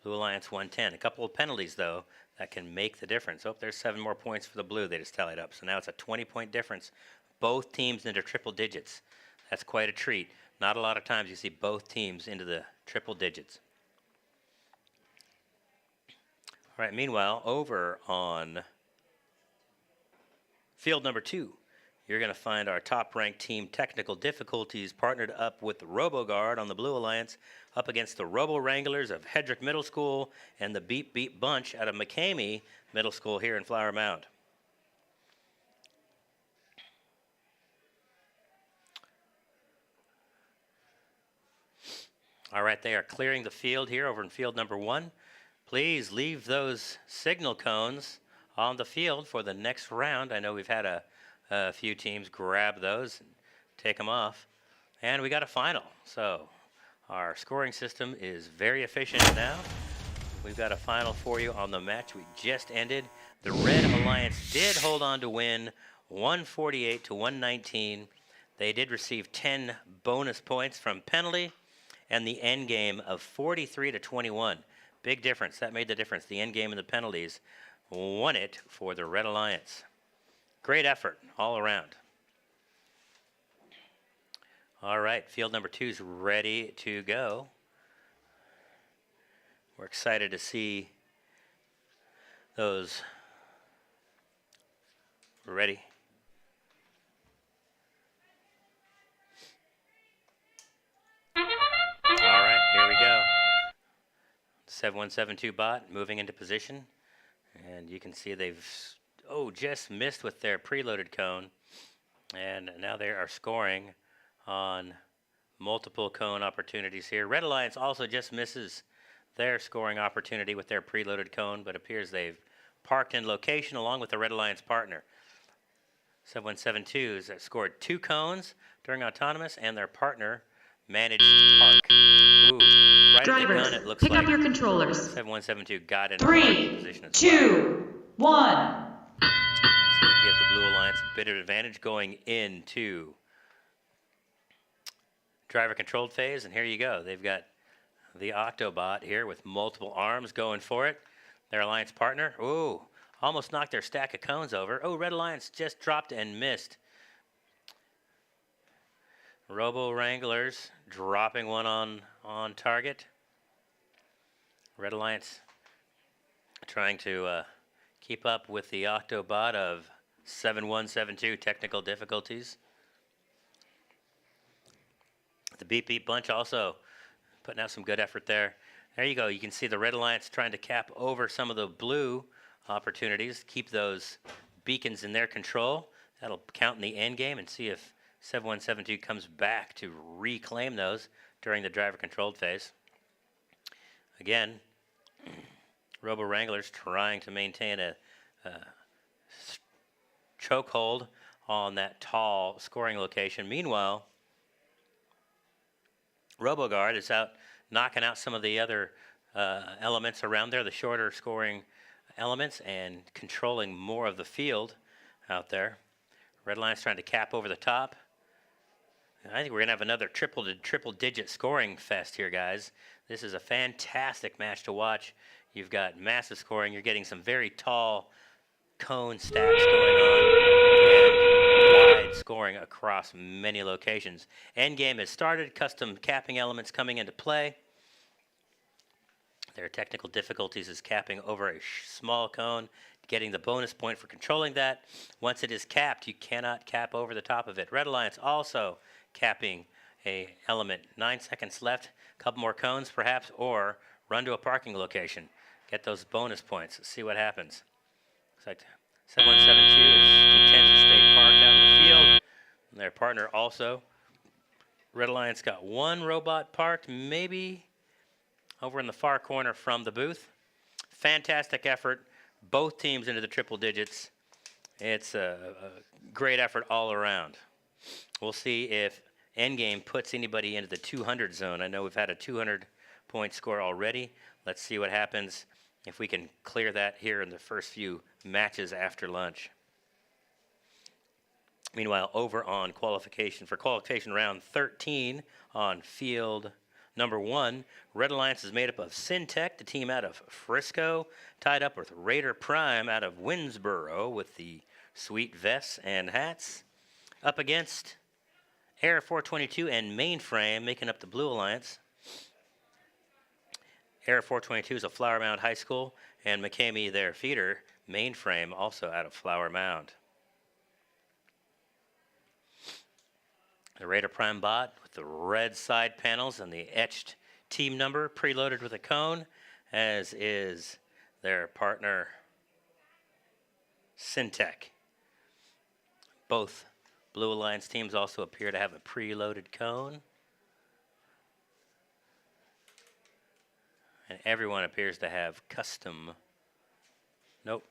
Blue Alliance 110. A couple of penalties, though, that can make the difference. Oh, there's 7 more points for the Blue. They just tallied up. So now it's a 20-point difference. Both teams into triple digits. That's quite a treat. Not a lot of times you see both teams into the triple digits. All right, meanwhile, over on field number 2, you're going to find our top-ranked team Technical Difficulties partnered up with the RoboGuard on the Blue Alliance up against the Robo Wranglers of Hedrick Middle School and the Beep Beep Bunch out of McCamey Middle School here in Flower Mound. All right, they are clearing the field here over in field number 1. Please leave those signal cones on the field for the next round. I know we've had a few teams grab those and take them off. And we got a final. So our scoring system is very efficient now. We've got a final for you on the match we just ended. The Red Alliance did hold on to win 148 to 119. They did receive 10 bonus points from penalty and the end game of 43 to 21. Big difference. That made the difference. The end game and the penalties won it for the Red Alliance. Great effort all around. All right, field number 2 is ready to go. We're excited to see those. We're ready. All right, here we go. 7172 bot moving into position. And you can see they've, just missed with their preloaded cone. And now they are scoring on multiple cone opportunities here. Red Alliance also just misses their scoring opportunity with their preloaded cone, but appears they've parked in location along with the Red Alliance partner. 7172 has scored 2 cones during autonomous, and their partner managed to park. Ooh, right Drivers, at the gun, it looks pick like up your controllers. 7172 got in parking 3, position as 2, 1. It's going to give the Blue Alliance a bit of advantage going into driver-controlled phase, and here you go. They've got the Octobot here with multiple arms going for it. Their Alliance partner, almost knocked their stack of cones over. Red Alliance just dropped and missed. Robo Wranglers dropping one on target. Red Alliance trying to keep up with the Octobot of 7172 technical difficulties. The Beep Beep Bunch also putting out some good effort there. There you go. You can see the Red Alliance trying to cap over some of the blue opportunities, keep those beacons in their control. That'll count in the end game, and see if 7172 comes back to reclaim those during the driver-controlled phase. Again, Robo Wranglers trying to maintain a chokehold on that tall scoring location. Meanwhile, RoboGuard is out knocking out some of the other elements around there, the shorter scoring elements, and controlling more of the field out there. Red Alliance trying to cap over the top. I think we're going to have another triple-digit scoring fest here, guys. This is a fantastic match to watch. You've got massive scoring. You're getting some very tall cone stacks going on and wide scoring across many locations. Endgame has started. Custom capping elements coming into play. Their technical difficulties is capping over a small cone, getting the bonus point for controlling that. Once it is capped, you cannot cap over the top of it. Red Alliance also capping a element. 9 seconds left. A couple more cones, perhaps, or run to a parking location. Get those bonus points. Let's see what happens. Looks like 7172 is content to stay parked out in the field. And their partner also Red Alliance got one robot parked, maybe over in the far corner from the booth. Fantastic effort. Both teams into the triple digits. It's a great effort all around. We'll see if Endgame puts anybody into the 200 zone. I know we've had a 200-point score already. Let's see what happens if we can clear that here in the first few matches after lunch. Meanwhile, over on qualification round 13 on field number 1, Red Alliance is made up of Syntech, the team out of Frisco, tied up with Raider Prime out of Winsboro with the sweet vests and hats, up against Air 422 and Mainframe making up the Blue Alliance. Air 422 is a Flower Mound High School, and McCamey, their feeder, Mainframe, also out of Flower Mound. The Raider Prime bot with the red side panels and the etched team number preloaded with a cone, as is their partner Syntech. Both Blue Alliance teams also appear to have a preloaded cone. And everyone appears to have custom. Nope.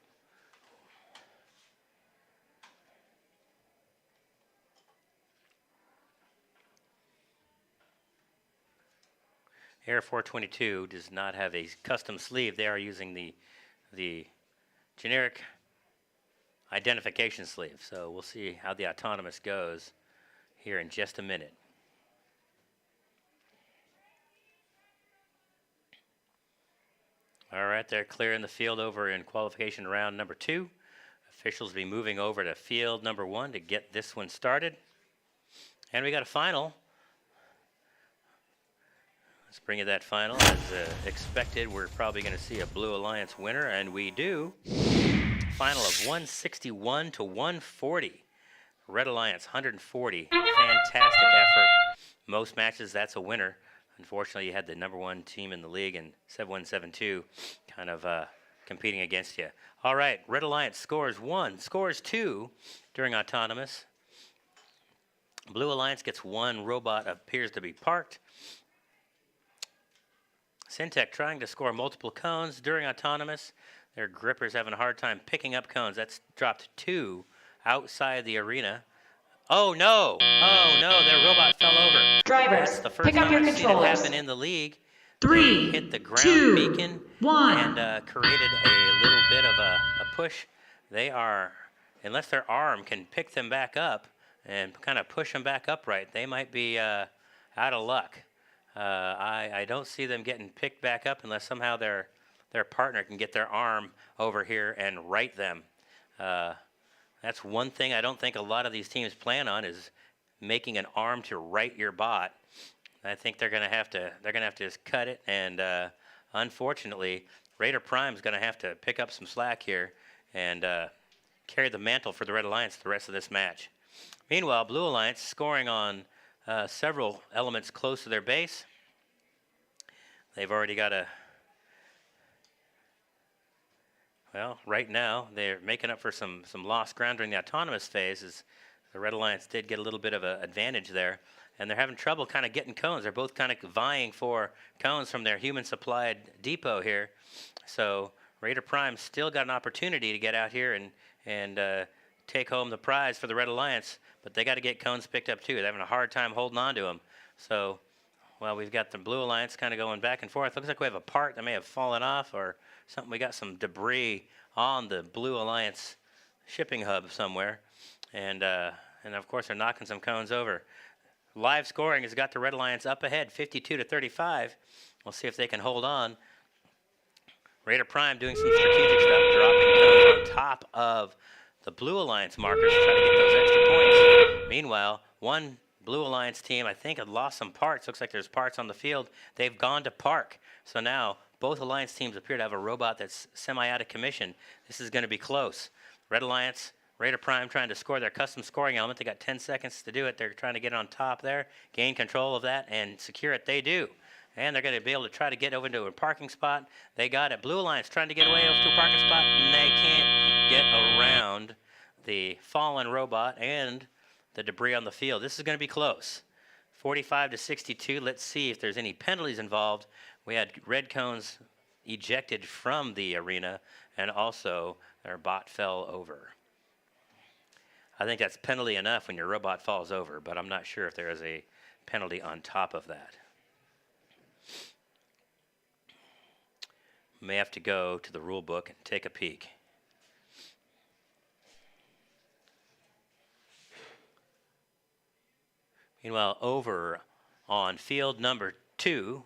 Air 422 does not have a custom sleeve. They are using the generic identification sleeve. So we'll see how the autonomous goes here in just a minute. All right, they're clearing the field over in qualification round number 2. Officials will be moving over to field number 1 to get this one started. And we got a final. Let's bring you that final. As expected, we're probably going to see a Blue Alliance winner, and we do. Final of 161 to 140. Red Alliance 140. Fantastic effort. Most matches, that's a winner. Unfortunately, you had the number 1 team in the league in 7172 kind of competing against you. All right, Red Alliance scores 1, scores 2 during autonomous. Blue Alliance gets 1 robot appears to be parked. Syntech trying to score multiple cones during autonomous. Their gripper's having a hard time picking up cones. That's dropped 2 outside the arena. Oh no! Oh no! Their robot fell over. Drivers, That's the first pick up time your I've seen it controllers. happen in the league. 3, Hit the ground 2, beacon 1. and created a little bit of a push. They are, unless their arm can pick them back up and kind of push them back upright, they might be out of luck. I don't see them getting picked back up unless somehow their partner can get their arm over here and right them. That's one thing I don't think a lot of these teams plan on, is making an arm to right your bot. I think they're gonna have to just cut it, and unfortunately, Raider Prime's gonna have to pick up some slack here and carry the mantle for the Red Alliance the rest of this match. Meanwhile, Blue Alliance scoring on several elements close to their base. They've already got right now they're making up for some lost ground during the autonomous phase, as the Red Alliance did get a little bit of an advantage there, and they're having trouble kind of getting cones. They're both kind of vying for cones from their human-supplied depot here. So Raider Prime still got an opportunity to get out here and take home the prize for the Red Alliance, but they got to get cones picked up too. They're having a hard time holding on to them. So, well, we've got the Blue Alliance kind of going back and forth. Looks like we have a part that may have fallen off or something. We got some debris on the Blue Alliance shipping hub somewhere, and of course they're knocking some cones over. Live scoring has got the Red Alliance up ahead, 52 to 35. We'll see if they can hold on. Raider Prime doing some strategic stuff, dropping cones on top of the Blue Alliance markers to try to get those extra points. Meanwhile, one Blue Alliance team, I think, had lost some parts. Looks like there's parts on the field. They've gone to park. So now both Alliance teams appear to have a robot that's semi out of commission. This is going to be close. Red Alliance, Raider Prime trying to score their custom scoring element. They got 10 seconds to do it. They're trying to get on top there, gain control of that, and secure it. They do. And they're going to be able to try to get over into a parking spot. They got it. Blue Alliance trying to get away over to a parking spot, and they can't get around the fallen robot and the debris on the field. This is going to be close. 45 to 62. Let's see if there's any penalties involved. We had red cones ejected from the arena, and also their bot fell over. I think that's penalty enough when your robot falls over, but I'm not sure if there is a penalty on top of that. May have to go to the rule book and take a peek. Meanwhile, over on field number 2,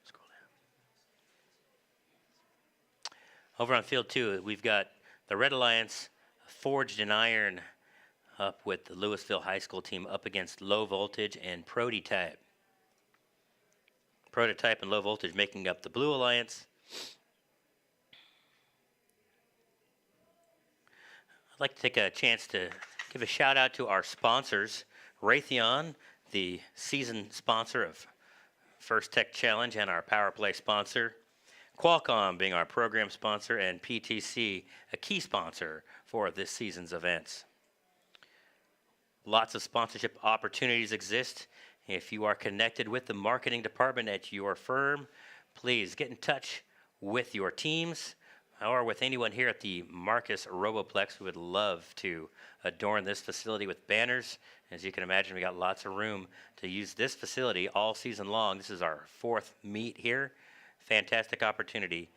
scroll down. Over on field 2, we've got the Red Alliance Forged in Iron up with the Louisville High School team up against Low Voltage and Prototype. Prototype and Low Voltage making up the Blue Alliance. I'd like to take a chance to give a shout out to our sponsors, Raytheon, the season sponsor of First Tech Challenge and our Power Play sponsor, Qualcomm being our program sponsor, and PTC, a key sponsor for this season's events. Lots of sponsorship opportunities exist. If you are connected with the marketing department at your firm, please get in touch with your teams or with anyone here at the Marcus Roboplex. We would love to adorn this facility with banners. As you can imagine, we got lots of room to use this facility all season long. This is our 4th meet here. Fantastic opportunity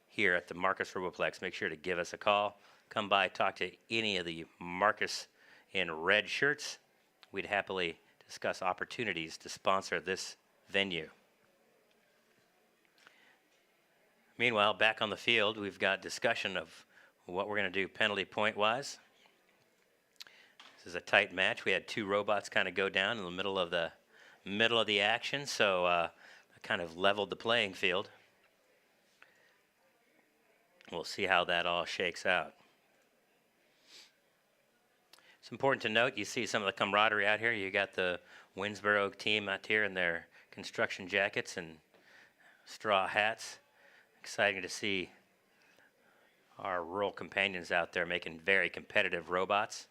here at the Marcus Roboplex. Make sure to give us a call. Come by, talk to any of the Marcus in red shirts. We'd happily discuss opportunities to sponsor this venue. Meanwhile, back on the field, we've got discussion of what we're going to do penalty point-wise. This is a tight match. We had 2 robots kind of go down in the middle of the action, so I kind of leveled the playing field. We'll see how that all shakes out. It's important to note, you see some of the camaraderie out here. You got the Winsboro team out here in their construction jackets and straw hats. Exciting to see our rural companions out there making very competitive robots.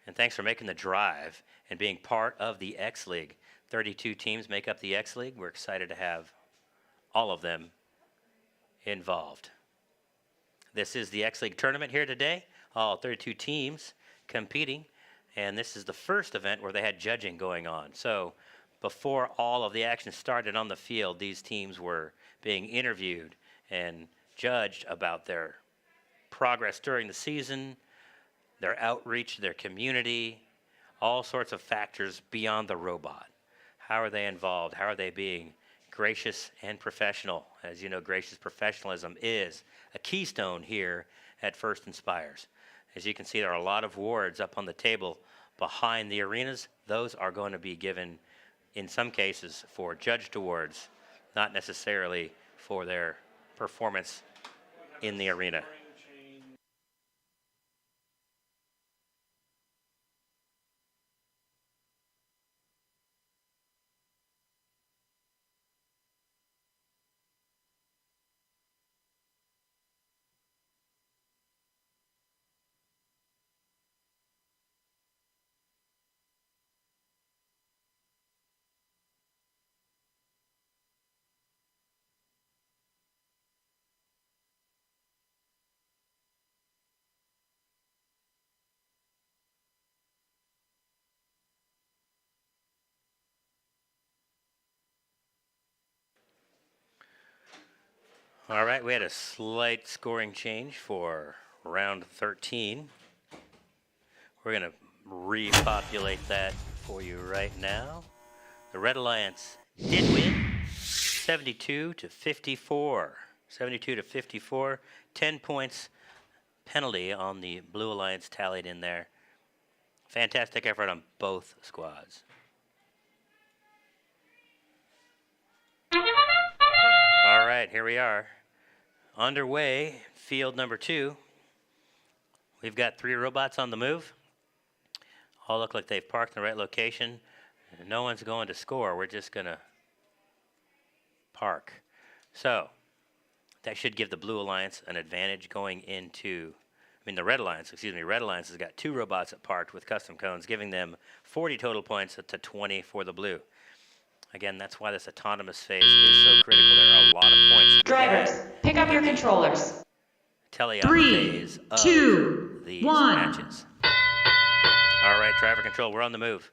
And thanks for making the drive and being part of the X League. 32 teams make up the X League. We're excited to have all of them involved. This is the X League tournament here today. All 32 teams competing, and this is the first event where they had judging going on. So before all of the action started on the field, these teams were being interviewed and judged about their progress during the season, their outreach to their community, all sorts of factors beyond the robot. How are they involved? How are they being gracious and professional? As you know, gracious professionalism is a keystone here at First Inspires. As you can see, there are a lot of awards up on the table behind the arenas. Those are going to be given, in some cases, for judged awards, not necessarily for their performance in the arena. All right, we had a slight scoring change for round 13. We're going to repopulate that for you right now. The Red Alliance did win 72 to 54. 72 to 54. 10 points penalty on the Blue Alliance tallied in there. Fantastic effort on both squads. All right, here we are. Underway, field number 2. We've got 3 robots on the move. All look like they've parked in the right location. No one's going to score. We're just going to park. So that should give the Blue Alliance an advantage going into, the Red Alliance, excuse me, Red Alliance has got 2 robots parked with custom cones, giving them 40 total points to 20 for the blue. Again, that's why this autonomous phase is so critical. There are a lot of points to be Drivers, had pick up in your the controllers. teleop 3, phase of 2, these 1. matches. All right, driver control, we're on the move.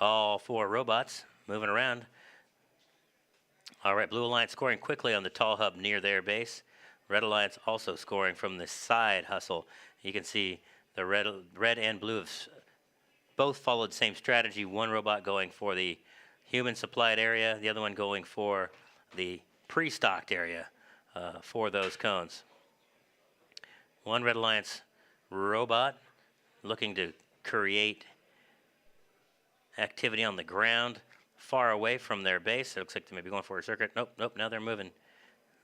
All 4 robots moving around. All right, Blue Alliance scoring quickly on the tall hub near their base. Red Alliance also scoring from the side hustle. You can see the red and blue have both followed the same strategy. One robot going for the human supplied area, the other one going for the pre-stocked area for those cones. One Red Alliance robot looking to create activity on the ground far away from their base. It looks like they may be going for a circuit. Nope, now they're moving.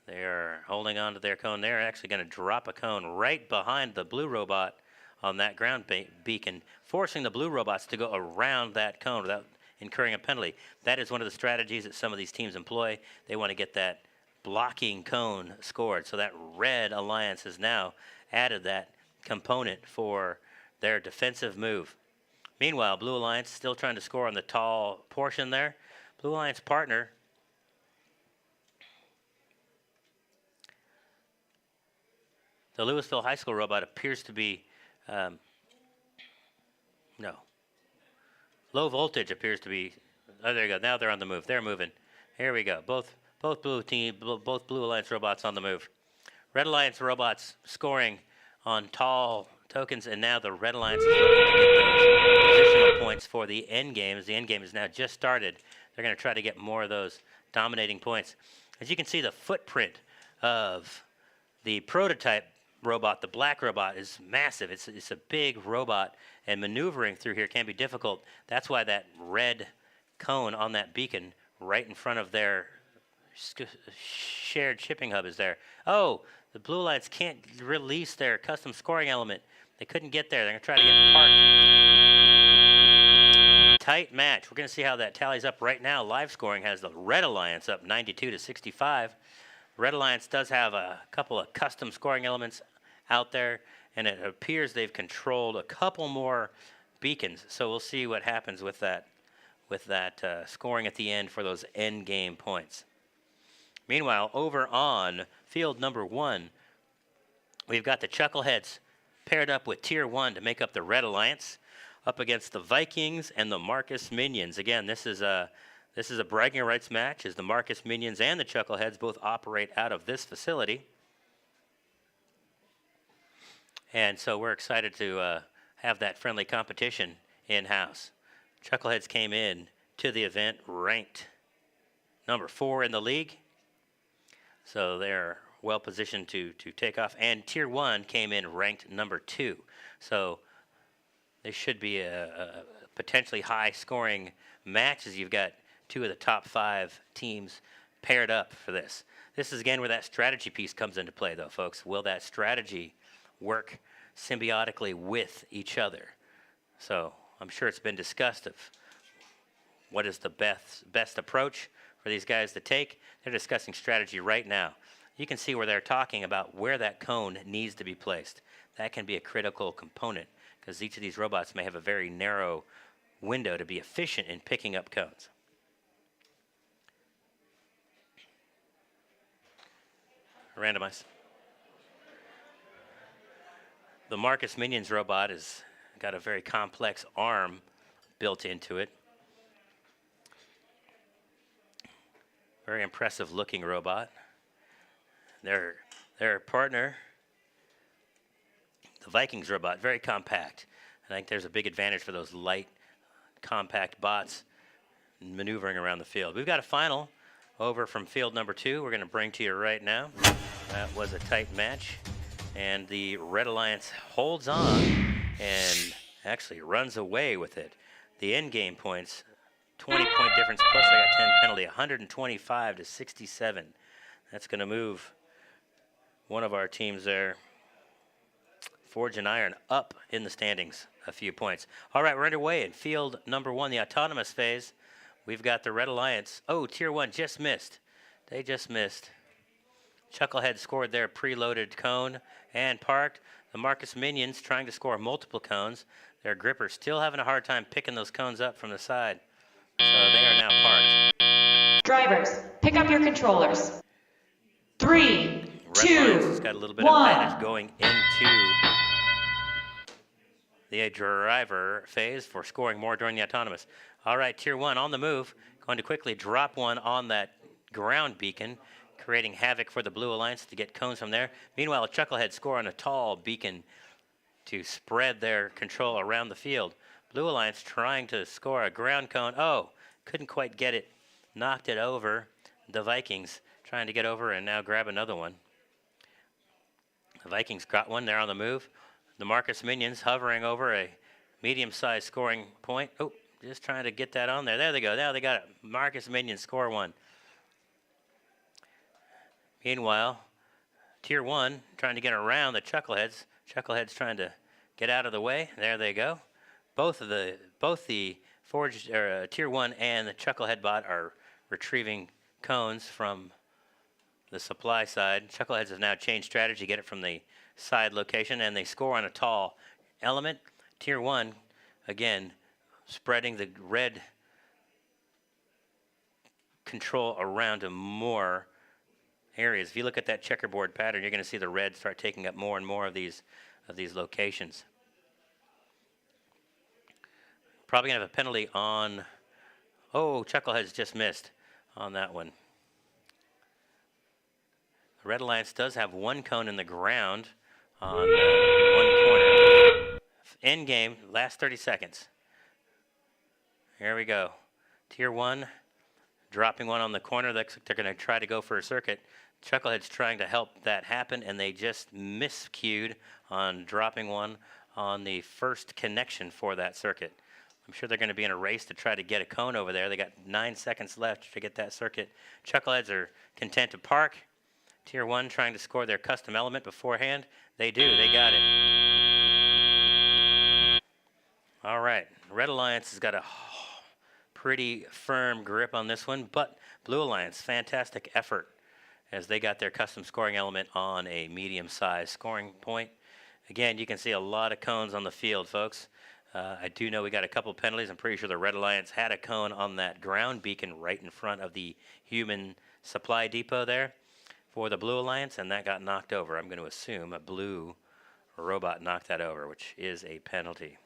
They are holding on to their cone. They're actually going to drop a cone right behind the blue robot on that ground beacon, forcing the blue robots to go around that cone without incurring a penalty. That is one of the strategies that some of these teams employ. They want to get that blocking cone scored. So that Red Alliance has now added that component for their defensive move. Meanwhile, Blue Alliance still trying to score on the tall portion there. Blue Alliance partner the Louisville High School robot appears to be, low voltage appears to be, oh, there you go. Now they're on the move. They're moving. Here we go. Both Blue Alliance robots on the move. Red Alliance robots scoring on tall tokens, and now the Red Alliance is looking to get those positional points for the end game, as the end game is now just started. They're going to try to get more of those dominating points. As you can see, the footprint of the prototype robot, the black robot, is massive. It's a big robot, and maneuvering through here can be difficult. That's why that red cone on that beacon right in front of their shared shipping hub is there. Oh, the Blue Alliance can't release their custom scoring element. They couldn't get there. They're going to try to get parked. Tight match. We're going to see how that tallies up right now. Live scoring has the Red Alliance up 92-65. Red Alliance does have a couple of custom scoring elements out there, and it appears they've controlled a couple more beacons. So we'll see what happens with that scoring at the end for those end game points. Meanwhile, over on field number 1, we've got the Chuckleheads paired up with Tier 1 to make up the Red Alliance, up against the Vikings and the Marcus Minions. Again, this is a bragging rights match, as the Marcus Minions and the Chuckleheads both operate out of this facility. And so we're excited to have that friendly competition in-house. Chuckleheads came in to the event ranked number 4 in the league. So they're well positioned to take off. And Tier 1 came in ranked number 2. So this should be a potentially high scoring match, as you've got 2 of the top 5 teams paired up for this. This is again where that strategy piece comes into play, though, folks. Will that strategy work symbiotically with each other? So I'm sure it's been discussed of what is the best approach for these guys to take. They're discussing strategy right now. You can see where they're talking about where that cone needs to be placed. That can be a critical component, because each of these robots may have a very narrow window to be efficient in picking up cones. Randomize. The Marcus Minions robot has got a very complex arm built into it. Very impressive looking robot. Their partner, the Vikings robot, very compact. I think there's a big advantage for those light, compact bots maneuvering around the field. We've got a final over from field number 2 we're going to bring to you right now. That was a tight match, and the Red Alliance holds on and actually runs away with it. The end game points, 20-point difference, plus they got 10 penalty, 125-67. That's going to move one of our teams there, Forge and Iron, up in the standings a few points. All right, we're underway in field number 1, the autonomous phase. We've got the Red Alliance. Oh, Tier 1 just missed. They just missed. Chucklehead scored their preloaded cone and parked. The Marcus Minions trying to score multiple cones. Their grippers still having a hard time picking those cones up from the side. So they are now parked. Drivers, pick up your controllers. 3, Red 2, Lions has got a little bit of 1. advantage going into the driver phase for scoring more during the autonomous. All right, Tier 1 on the move. Going to quickly drop one on that ground beacon, creating havoc for the Blue Alliance to get cones from there. Meanwhile, Chucklehead score on a tall beacon to spread their control around the field. Blue Alliance trying to score a ground cone. Oh, couldn't quite get it. Knocked it over. The Vikings trying to get over and now grab another one. The Vikings got one there on the move. The Marcus Minions hovering over a medium-sized scoring point. Oh, just trying to get that on there. There they go. Now they got it. Marcus Minions score one. Meanwhile, Tier 1 trying to get around the Chuckleheads. Chuckleheads trying to get out of the way. There they go. Both the Forged Tier 1 and the Chucklehead bot are retrieving cones from the supply side. Chuckleheads have now changed strategy, get it from the side location, and they score on a tall element. Tier 1, again, spreading the red control around to more areas. If you look at that checkerboard pattern, you're going to see the red start taking up more and more of these locations. Probably going to have a penalty on... Oh, Chuckleheads just missed on that one. The Red Alliance does have one cone in the ground on one corner. End game, last 30 seconds. Here we go. Tier 1 dropping one on the corner. They're going to try to go for a circuit. Chucklehead's trying to help that happen, and they just miscued on dropping one on the first connection for that circuit. I'm sure they're going to be in a race to try to get a cone over there. They got 9 seconds left to get that circuit. Chuckleheads are content to park. Tier 1 trying to score their custom element beforehand. They do. They got it. All right. Red Alliance has got a pretty firm grip on this one, but Blue Alliance, fantastic effort as they got their custom scoring element on a medium-sized scoring point. Again, you can see a lot of cones on the field, folks. I do know we got a couple penalties. I'm pretty sure the Red Alliance had a cone on that ground beacon right in front of the human supply depot there for the Blue Alliance, and that got knocked over. I'm going to assume a blue robot knocked that over, which is a penalty.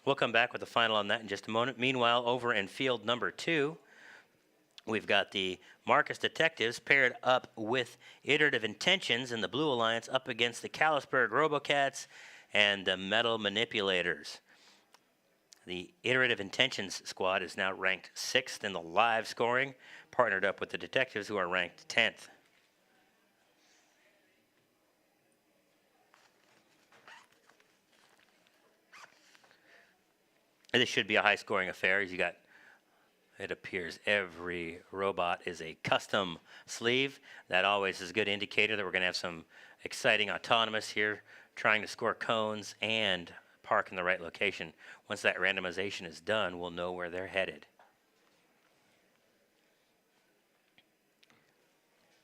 We'll come back with the final on that in just a moment. Meanwhile, over in field number 2, we've got the Marcus Detectives paired up with Iterative Intentions and the Blue Alliance up against the Callisburg Robocats and the Metal Manipulators. The Iterative Intentions squad is now ranked 6th in the live scoring, partnered up with the Detectives, who are ranked 10th. This should be a high-scoring affair. As you got, it appears every robot is a custom sleeve. That always is a good indicator that we're going to have some exciting autonomous here, trying to score cones and park in the right location. Once that randomization is done, we'll know where they're headed.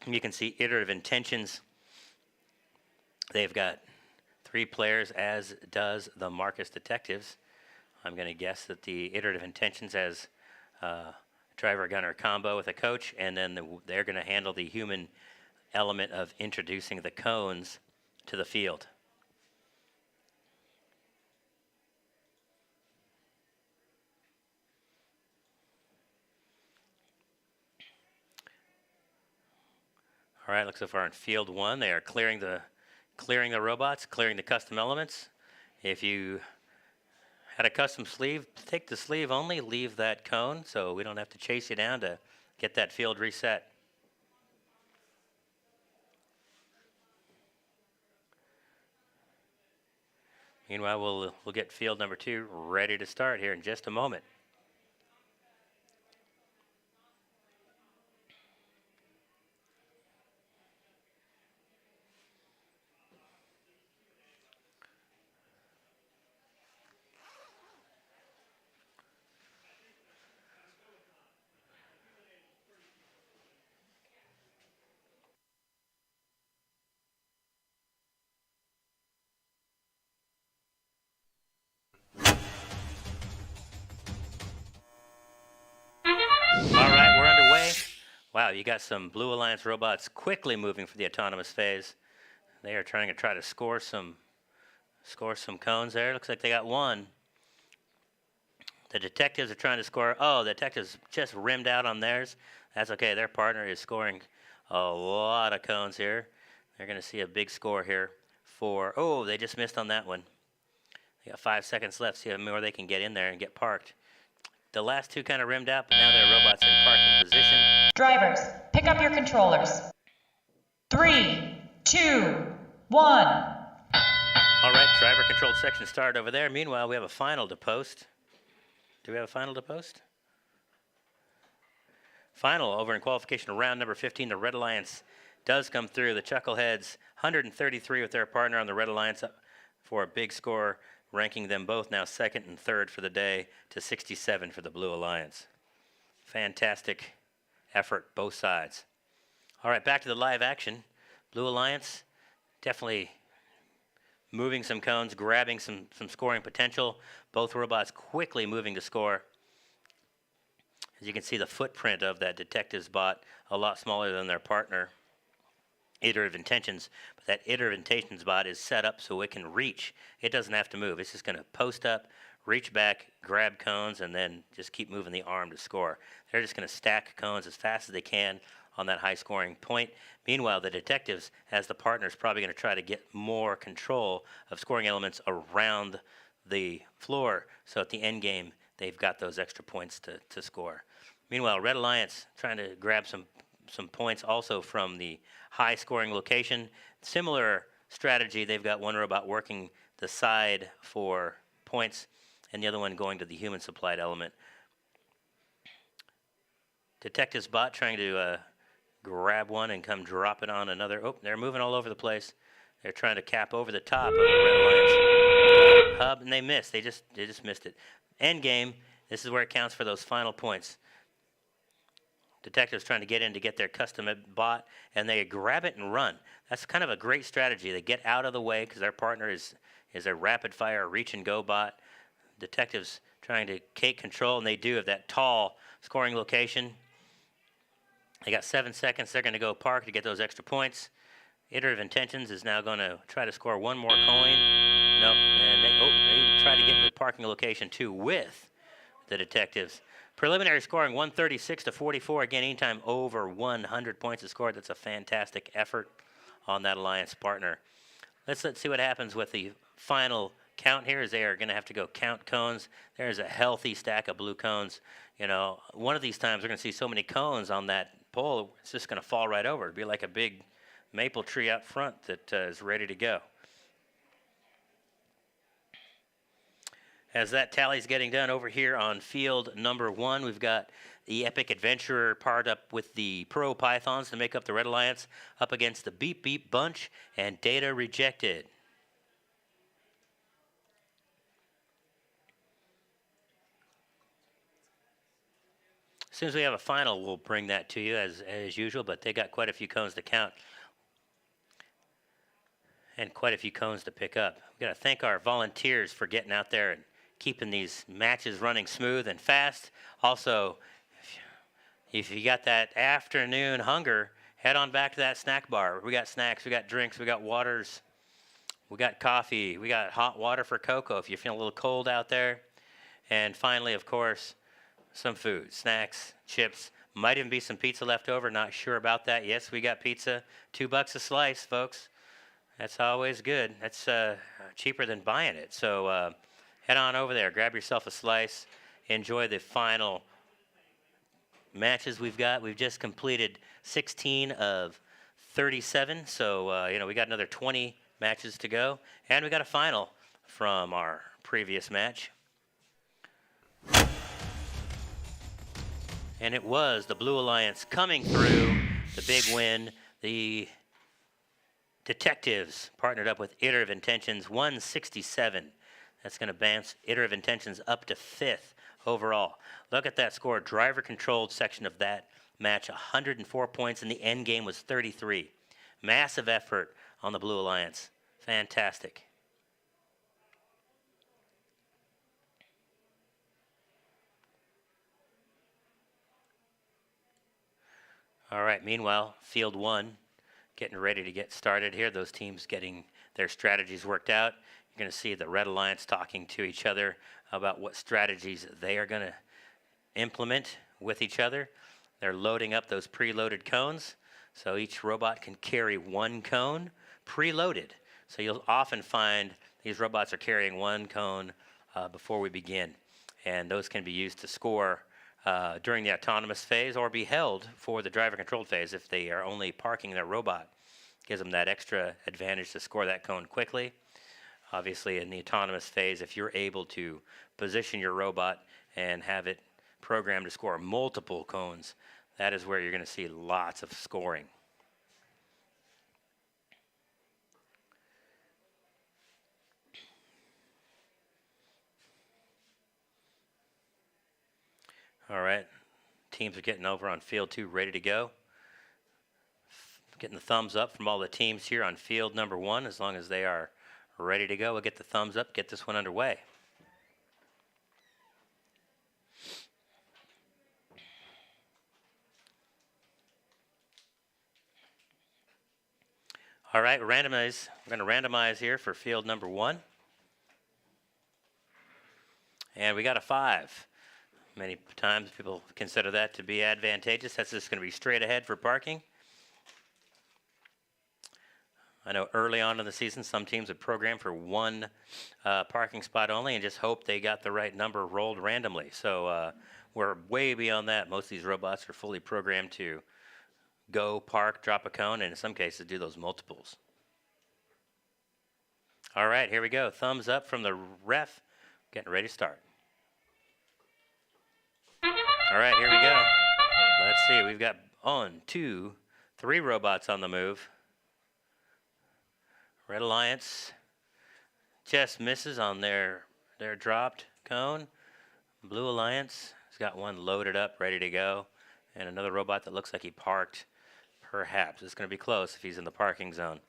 You can see Iterative Intentions. They've got 3 players, as does the Marcus Detectives. I'm going to guess that the Iterative Intentions has driver-gunner combo with a coach, and then they're going to handle the human element of introducing the cones to the field. All right, looks so far in field 1, they are clearing the robots, clearing the custom elements. If you had a custom sleeve, take the sleeve only, leave that cone so we don't have to chase you down to get that field reset. Meanwhile, we'll get field number 2 ready to start here in just a moment. Wow, you got some Blue Alliance robots quickly moving for the autonomous phase. They are trying to score some cones there. Looks like they got one. The detectives are trying to score. Oh, the detectives just rimmed out on theirs. That's okay. Their partner is scoring a lot of cones here. They're going to see a big score here for, oh, they just missed on that one. They got 5 seconds left. See how more they can get in there and get parked. The last two kind of rimmed out, but now their robots in parking position. Drivers, pick up your controllers. 3, 2, 1. All right, driver-controlled section started over there. Meanwhile, we have a final to post. Do we have a final to post? Final over in qualification of round number 15. The Red Alliance does come through. The Chuckleheads, 133 with their partner on the Red Alliance for a big score, ranking them both now second and third for the day to 67 for the Blue Alliance. Fantastic effort, both sides. All right, back to the live action. Blue Alliance definitely moving some cones, grabbing some scoring potential. Both robots quickly moving to score. As you can see, the footprint of that detective's bot a lot smaller than their partner. Iterative Intentions, but that Iterative Intentions bot is set up so it can reach. It doesn't have to move. It's just going to post up, reach back, grab cones, and then just keep moving the arm to score. They're just going to stack cones as fast as they can on that high-scoring point. Meanwhile, the detectives, as the partner, is probably going to try to get more control of scoring elements around the floor, so at the end game, they've got those extra points to score. Meanwhile, Red Alliance trying to grab some points also from the high-scoring location. Similar strategy. They've got one robot working the side for points, and the other one going to the human-supplied element. Detective's bot trying to grab one and come drop it on another. Oh, they're moving all over the place. They're trying to cap over the top of the Red Alliance hub, and they missed. They just missed it. End game. This is where it counts for those final points. Detectives trying to get in to get their custom bot, and they grab it and run. That's kind of a great strategy. They get out of the way because their partner is a rapid-fire reach-and-go bot. Detectives trying to take control, and they do of that tall scoring location. They got 7 seconds. They're going to go park to get those extra points. Iterative Intentions is now going to try to score one more coin. Nope. And they try to get into the parking location too with the detectives. Preliminary scoring 136 to 44. Again, anytime over 100 points is scored, that's a fantastic effort on that alliance partner. Let's see what happens with the final count here, as they are going to have to go count cones. There's a healthy stack of blue cones. You know, one of these times we're going to see so many cones on that pole, it's just going to fall right over. It'd be like a big maple tree out front that is ready to go. As that tally's getting done over here on field number 1, we've got the Epic Adventurer paired up with the Pro Pythons to make up the Red Alliance, up against the Beep Beep Bunch and Data Rejected. As soon as we have a final, we'll bring that to you as usual, but they got quite a few cones to count and quite a few cones to pick up. We've got to thank our volunteers for getting out there and keeping these matches running smooth and fast. Also, if you got that afternoon hunger, head on back to that snack bar. We got snacks, we got drinks, we got waters, we got coffee, we got hot water for cocoa if you're feeling a little cold out there. And finally, of course, some food, snacks, chips, might even be some pizza left over, not sure about that. Yes, we got pizza, $2 a slice, folks. That's always good. That's cheaper than buying it. So head on over there, grab yourself a slice, enjoy the final matches we've got. We've just completed 16 of 37, so we got another 20 matches to go, and we got a final from our previous match. And it was the Blue Alliance coming through, the big win. The Detectives partnered up with Iterative Intentions, 167. That's going to bounce Iterative Intentions up to 5th overall. Look at that score. Driver-controlled section of that match, 104 points, and the end game was 33. Massive effort on the Blue Alliance. Fantastic. All right, meanwhile, field one getting ready to get started here. Those teams getting their strategies worked out. You're going to see the Red Alliance talking to each other about what strategies they are going to implement with each other. They're loading up those preloaded cones, so each robot can carry one cone preloaded. So you'll often find these robots are carrying one cone before we begin, and those can be used to score during the autonomous phase or be held for the driver-controlled phase if they are only parking their robot. Gives them that extra advantage to score that cone quickly. Obviously, in the autonomous phase, if you're able to position your robot and have it programmed to score multiple cones, that is where you're going to see lots of scoring. All right, teams are getting over on field two, ready to go. Getting the thumbs up from all the teams here on field number one. As long as they are ready to go, we'll get the thumbs up, get this one underway. All right, randomize. We're going to randomize here for field number one. And we got a 5. Many times people consider that to be advantageous. That's just going to be straight ahead for parking. I know early on in the season, some teams would program for one parking spot only and just hope they got the right number rolled randomly. So we're way beyond that. Most of these robots are fully programmed to go, park, drop a cone, and in some cases do those multiples. All right, here we go. Thumbs up from the ref. Getting ready to start. All right, here we go. Let's see. We've got 1, 2, 3 robots on the move. Red Alliance just misses on their dropped cone. Blue Alliance has got one loaded up, ready to go. And another robot that looks like he parked, perhaps. It's going to be close if he's in the parking zone.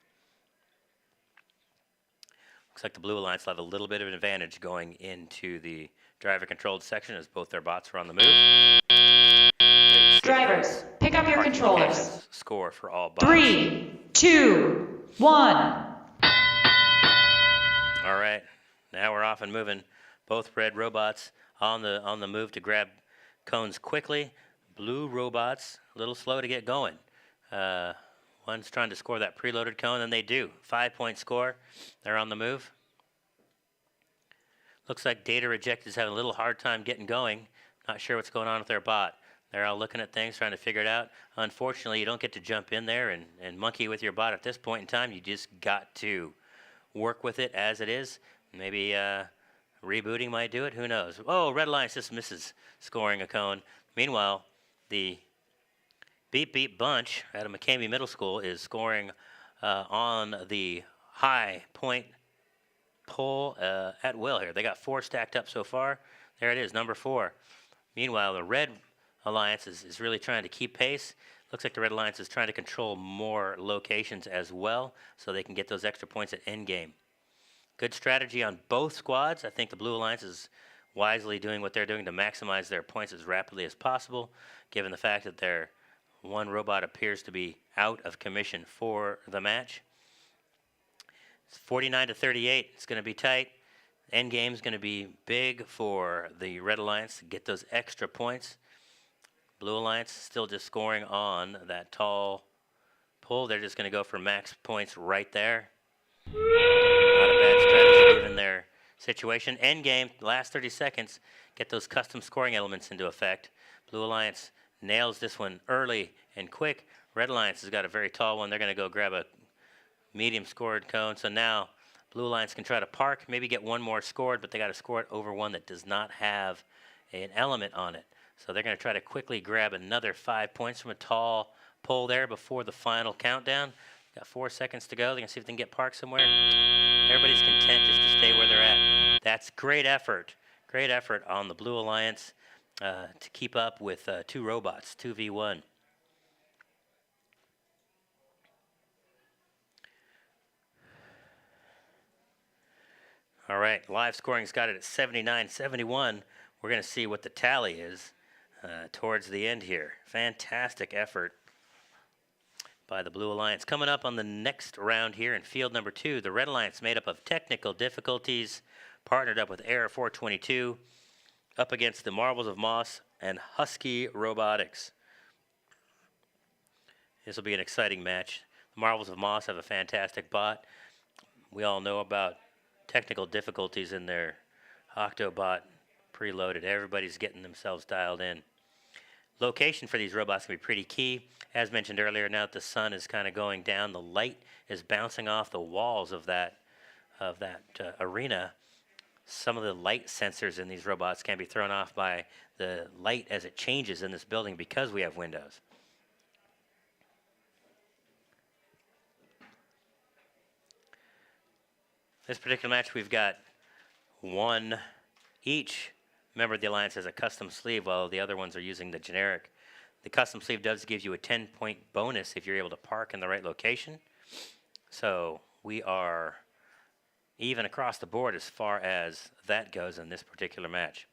Looks like the Blue Alliance will have a little bit of an advantage going into the driver-controlled section as both their bots are on the move. Drivers, pick up your controllers. Score for all bots. 3, 2, 1. All right, now we're off and moving. Both red robots on the move to grab cones quickly. Blue robots a little slow to get going. One's trying to score that preloaded cone, and they do. 5-point score. They're on the move. Looks like Data Reject is having a little hard time getting going. Not sure what's going on with their bot. They're all looking at things, trying to figure it out. Unfortunately, you don't get to jump in there and monkey with your bot at this point in time. You just got to work with it as it is. Maybe rebooting might do it. Who knows? Oh, Red Alliance just misses scoring a cone. Meanwhile, the Beep Beep Bunch out of McCamey Middle School is scoring on the high point pull at will here. They got 4 stacked up so far. There it is, number 4. Meanwhile, the Red Alliance is really trying to keep pace. Looks like the Red Alliance is trying to control more locations as well so they can get those extra points at endgame. Good strategy on both squads. I think the Blue Alliance is wisely doing what they're doing to maximize their points as rapidly as possible, given the fact that their one robot appears to be out of commission for the match. It's 49-38. It's going to be tight. Endgame is going to be big for the Red Alliance to get those extra points. Blue Alliance still just scoring on that tall pull. They're just going to go for max points right there. Not a bad strategy given their situation. Endgame, last 30 seconds, get those custom scoring elements into effect. Blue Alliance nails this one early and quick. Red Alliance has got a very tall one. They're going to go grab a medium scored cone. So now Blue Alliance can try to park, maybe get one more scored, but they got to score it over one that does not have an element on it. So they're going to try to quickly grab another 5 points from a tall pull there before the final countdown. Got 4 seconds to go. They're going to see if they can get parked somewhere. Everybody's content just to stay where they're at. That's great effort. Great effort on the Blue Alliance to keep up with 2 robots, 2v1. All right, live scoring's got it at 79-71. We're going to see what the tally is towards the end here. Fantastic effort by the Blue Alliance. Coming up on the next round here in field number 2, the Red Alliance, made up of technical difficulties, partnered up with Air 422, up against the Marvels of Moss and Husky Robotics. This will be an exciting match. The Marvels of Moss have a fantastic bot. We all know about technical difficulties in their Octobot preloaded. Everybody's getting themselves dialed in. Location for these robots can be pretty key. As mentioned earlier, now that the sun is kind of going down, the light is bouncing off the walls of that arena. Some of the light sensors in these robots can be thrown off by the light as it changes in this building because we have windows. This particular match, we've got one. Each member of the Alliance has a custom sleeve, while the other ones are using the generic. The custom sleeve does give you a 10-point bonus if you're able to park in the right location. So we are even across the board as far as that goes in this particular match.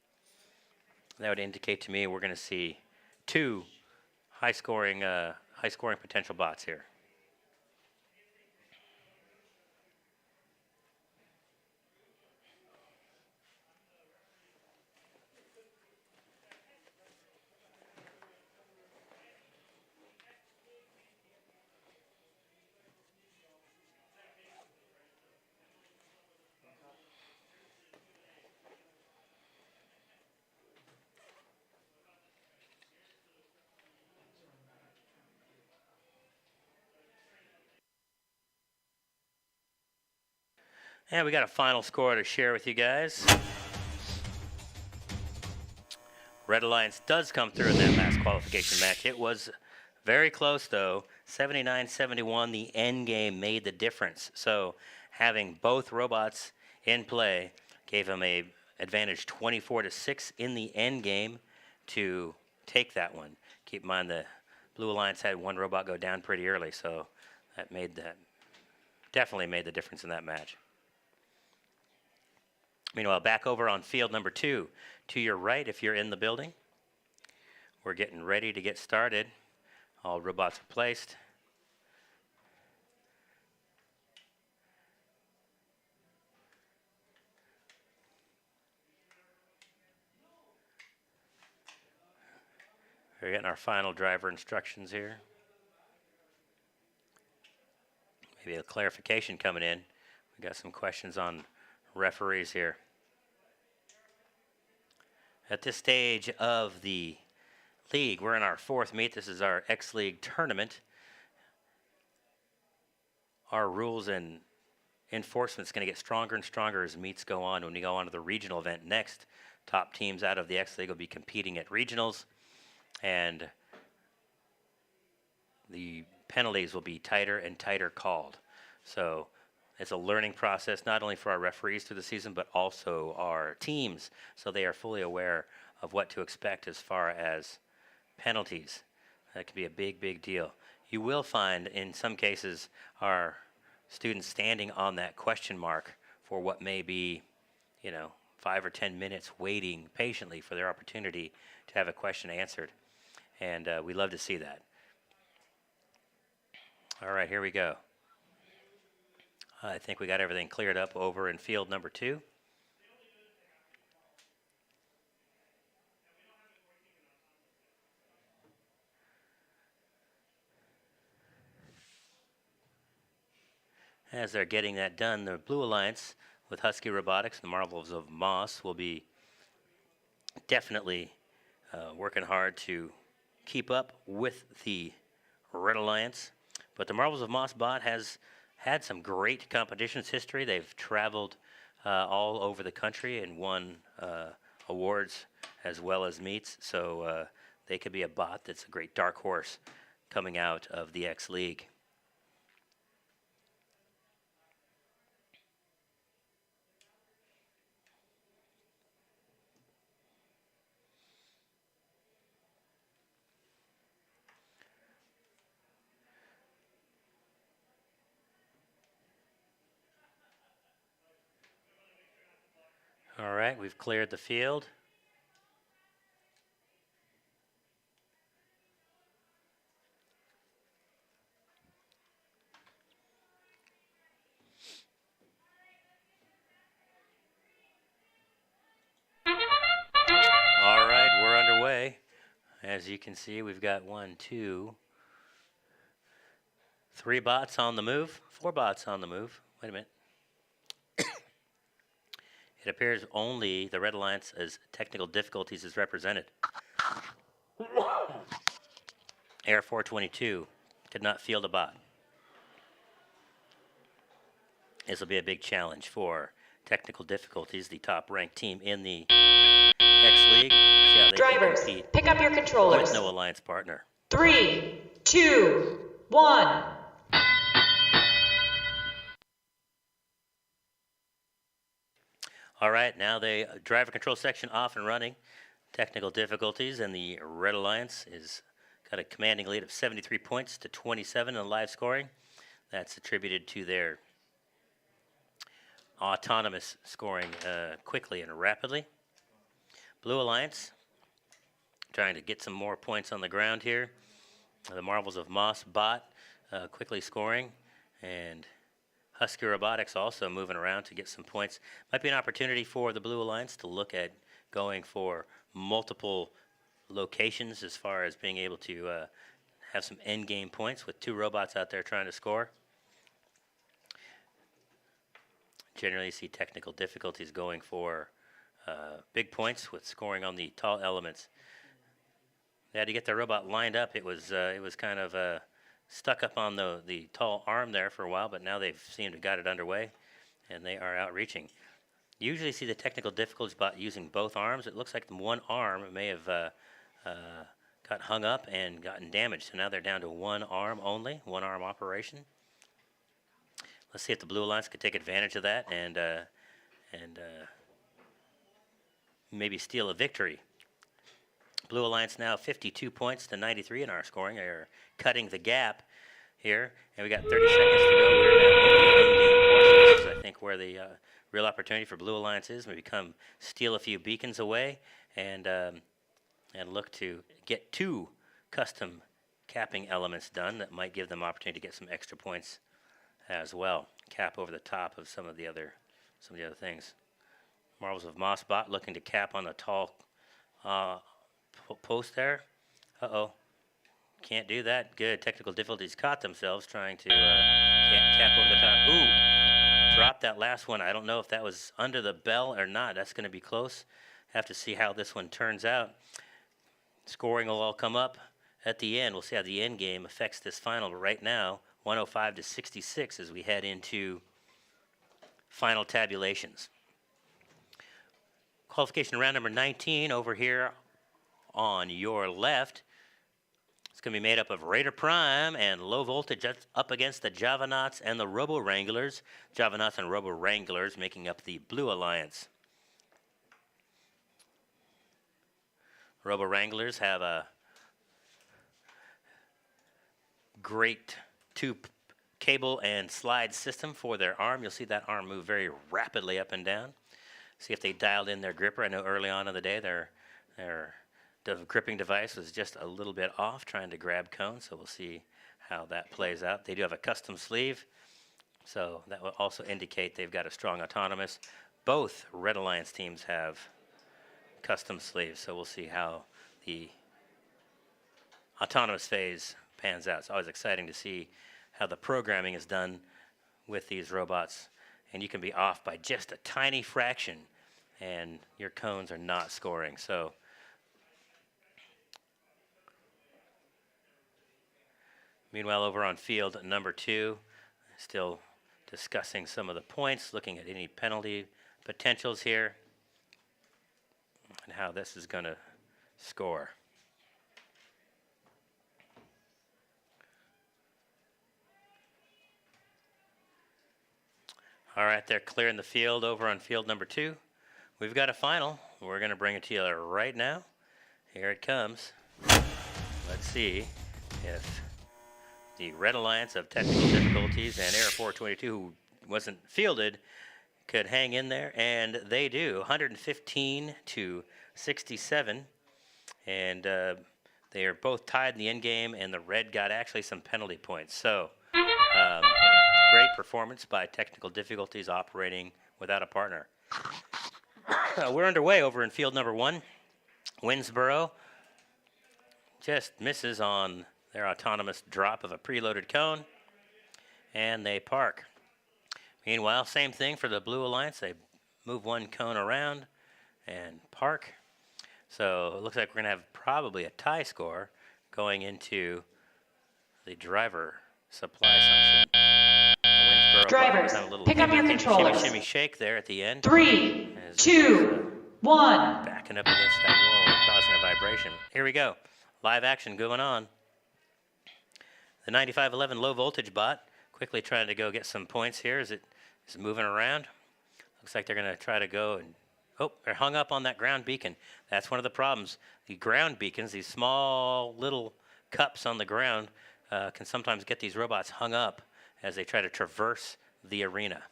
That would indicate to me we're going to see 2 high-scoring potential bots here. And we got a final score to share with you guys. Red Alliance does come through in that last qualification match. It was very close, though. 79-71, the end game made the difference. So having both robots in play gave them a advantage 24-6 in the end game to take that one. Keep in mind the Blue Alliance had one robot go down pretty early, so that definitely made the difference in that match. Meanwhile, back over on field number 2, to your right if you're in the building. We're getting ready to get started. All robots are placed. We're getting our final driver instructions here. Maybe a clarification coming in. We got some questions on referees here. At this stage of the league, we're in our 4th meet. This is our X-League tournament. Our rules and enforcement is going to get stronger and stronger as meets go on. When we go on to the regional event next, top teams out of the X-League will be competing at regionals, and the penalties will be tighter and tighter called. So it's a learning process, not only for our referees through the season, but also our teams, so they are fully aware of what to expect as far as penalties. That could be a big, big deal. You will find, in some cases, our students standing on that question mark for what may be, 5 or 10 minutes waiting patiently for their opportunity to have a question answered. And we love to see that. All right, here we go. I think we got everything cleared up over in field number 2. As they're getting that done, the Blue Alliance with Husky Robotics, the Marvels of Moss, will be definitely working hard to keep up with the Red Alliance. But the Marvels of Moss bot has had some great competitions history. They've traveled all over the country and won awards as well as meets. So they could be a bot that's a great dark horse coming out of the X League. All right, we've cleared the field. As you can see, we've got 1, 2, 3 bots on the move, 4 bots on the move. Wait a minute. It appears only the Red Alliance as technical difficulties is represented. Air 422 did not field a bot. This will be a big challenge for technical difficulties, the top-ranked team in the X League. See how they can Drivers, compete pick up your controllers. with no alliance partner. 3, 2, 1. All right, now the driver control section off and running. Technical difficulties, and the Red Alliance is got a commanding lead of 73 points to 27 in live scoring. That's attributed to their autonomous scoring quickly and rapidly. Blue Alliance trying to get some more points on the ground here. The Marvels of Moss bot quickly scoring, and Husky Robotics also moving around to get some points. Might be an opportunity for the Blue Alliance to look at going for multiple locations as far as being able to have some end game points with 2 robots out there trying to score. Generally, you see technical difficulties going for big points with scoring on the tall elements. They had to get their robot lined up. It was kind of stuck up on the tall arm there for a while, but now they've seemed to got it underway, and they are outreaching. You usually see the technical difficulties about using both arms. It looks like the one arm may have got hung up and gotten damaged, so now they're down to one arm only, one arm operation. Let's see if the Blue Alliance could take advantage of that and maybe steal a victory. Blue Alliance now 52 points to 93 in our scoring. They're cutting the gap here, and we got 30 seconds to go. We're now in the in-game portion. This is, I think, where the real opportunity for Blue Alliance is. Maybe come steal a few beacons away and look to get 2 custom capping elements done that might give them opportunity to get some extra points as well. Cap over the top of some of the other things. Marvels of Moss bot looking to cap on the tall post there. Uh-oh. Can't do that. Good. Technical difficulties caught themselves trying to can't cap over the top. Ooh. Dropped that last one. I don't know if that was under the bell or not. That's going to be close. Have to see how this one turns out. Scoring will all come up at the end. We'll see how the end game affects this final. But right now, 105 to 66 as we head into final tabulations. Qualification round number 19 over here on your left. It's going to be made up of Raider Prime and Low Voltage up against the Javanauts and the Robo Wranglers. Javanauts and Robo Wranglers making up the Blue Alliance. Robo Wranglers have a great 2 cable and slide system for their arm. You'll see that arm move very rapidly up and down. See if they dialed in their gripper. I know early on in the day their gripping device was just a little bit off trying to grab cones, so we'll see how that plays out. They do have a custom sleeve, so that will also indicate they've got a strong autonomous. Both Red Alliance teams have custom sleeves, so we'll see how the autonomous phase pans out. It's always exciting to see how the programming is done with these robots, and you can be off by just a tiny fraction and your cones are not scoring. So meanwhile, over on field number 2, still discussing some of the points, looking at any penalty potentials here and how this is going to score. All right, they're clearing the field over on field number 2. We've got a final. We're going to bring it to you right now. Here it comes. Let's see if the Red Alliance of Technical Difficulties and Air 422, who wasn't fielded, could hang in there, and they do. 115 to 67, and they are both tied in the end game, and the Red got actually some penalty points. So great performance by Technical Difficulties operating without a partner. We're underway over in field number 1. Winsboro just misses on their autonomous drop of a preloaded cone, and they park. Meanwhile, same thing for the Blue Alliance. They move one cone around and park. So it looks like we're going to have probably a tie score going into the driver supply assumption. The Drivers, have a little pick up your controllers. shimmy shake there at the end. 3, 2, 1. Backing up against that wall and causing a vibration. Here we go. Live action going on. The 9511 low voltage bot quickly trying to go get some points here as it is moving around. Looks like they're going to try to go and, oh, they're hung up on that ground beacon. That's one of the problems. The ground beacons, these small little cups on the ground, can sometimes get these robots hung up as they try to traverse the arena.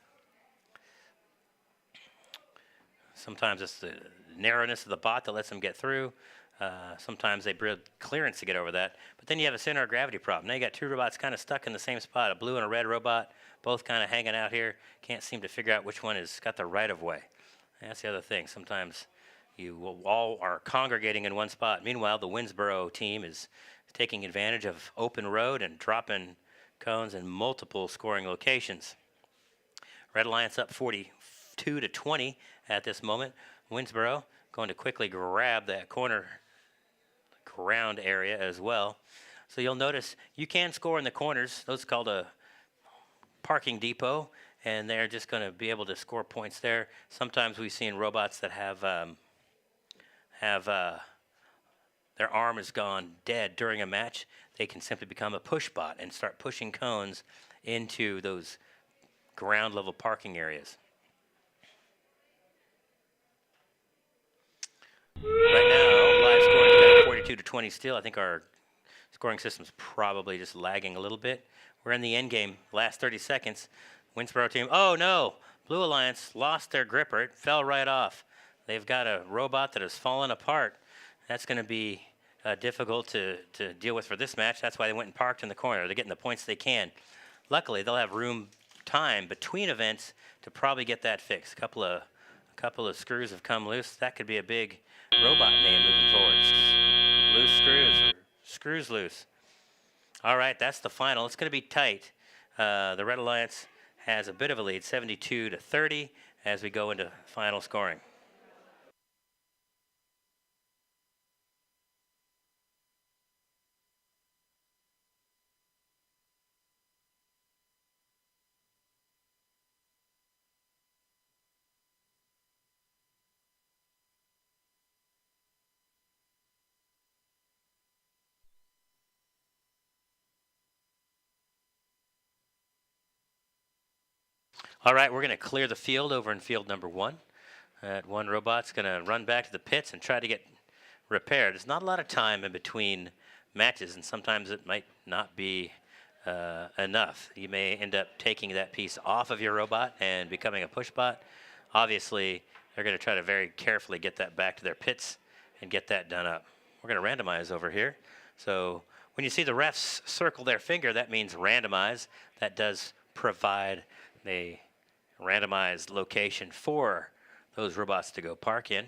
Sometimes it's the narrowness of the bot that lets them get through. Sometimes they build clearance to get over that. But then you have a center of gravity problem. Now you got two robots kind of stuck in the same spot, a blue and a red robot, both kind of hanging out here. Can't seem to figure out which one has got the right of way. And that's the other thing. Sometimes you all are congregating in one spot. Meanwhile, the Winsboro team is taking advantage of open road and dropping cones in multiple scoring locations. Red Alliance up 42-20 at this moment. Winsboro going to quickly grab that corner ground area as well. So you'll notice you can score in the corners. Those are called a parking depot, and they're just going to be able to score points there. Sometimes we've seen robots that have their arm has gone dead during a match. They can simply become a push bot and start pushing cones into those ground level parking areas. Right now, live scoring is kind of 42-20 still. I think our scoring system's probably just lagging a little bit. We're in the end game, last 30 seconds. Winsboro team, oh no! Blue Alliance lost their gripper. It fell right off. They've got a robot that has fallen apart. That's going to be difficult to deal with for this match. That's why they went and parked in the corner. They're getting the points they can. Luckily, they'll have time between events to probably get that fixed. A couple of screws have come loose. That could be a big robot name moving forward. Loose screws, or screws loose. All right, that's the final. It's going to be tight. The Red Alliance has a bit of a lead, 72-30, as we go into final scoring. All right, we're going to clear the field over in field number 1. That one robot's going to run back to the pits and try to get repaired. There's not a lot of time in between matches, and sometimes it might not be enough. You may end up taking that piece off of your robot and becoming a push bot. Obviously, they're going to try to very carefully get that back to their pits and get that done up. We're going to randomize over here. So when you see the refs circle their finger, that means randomize. That does provide a randomized location for those robots to go park in.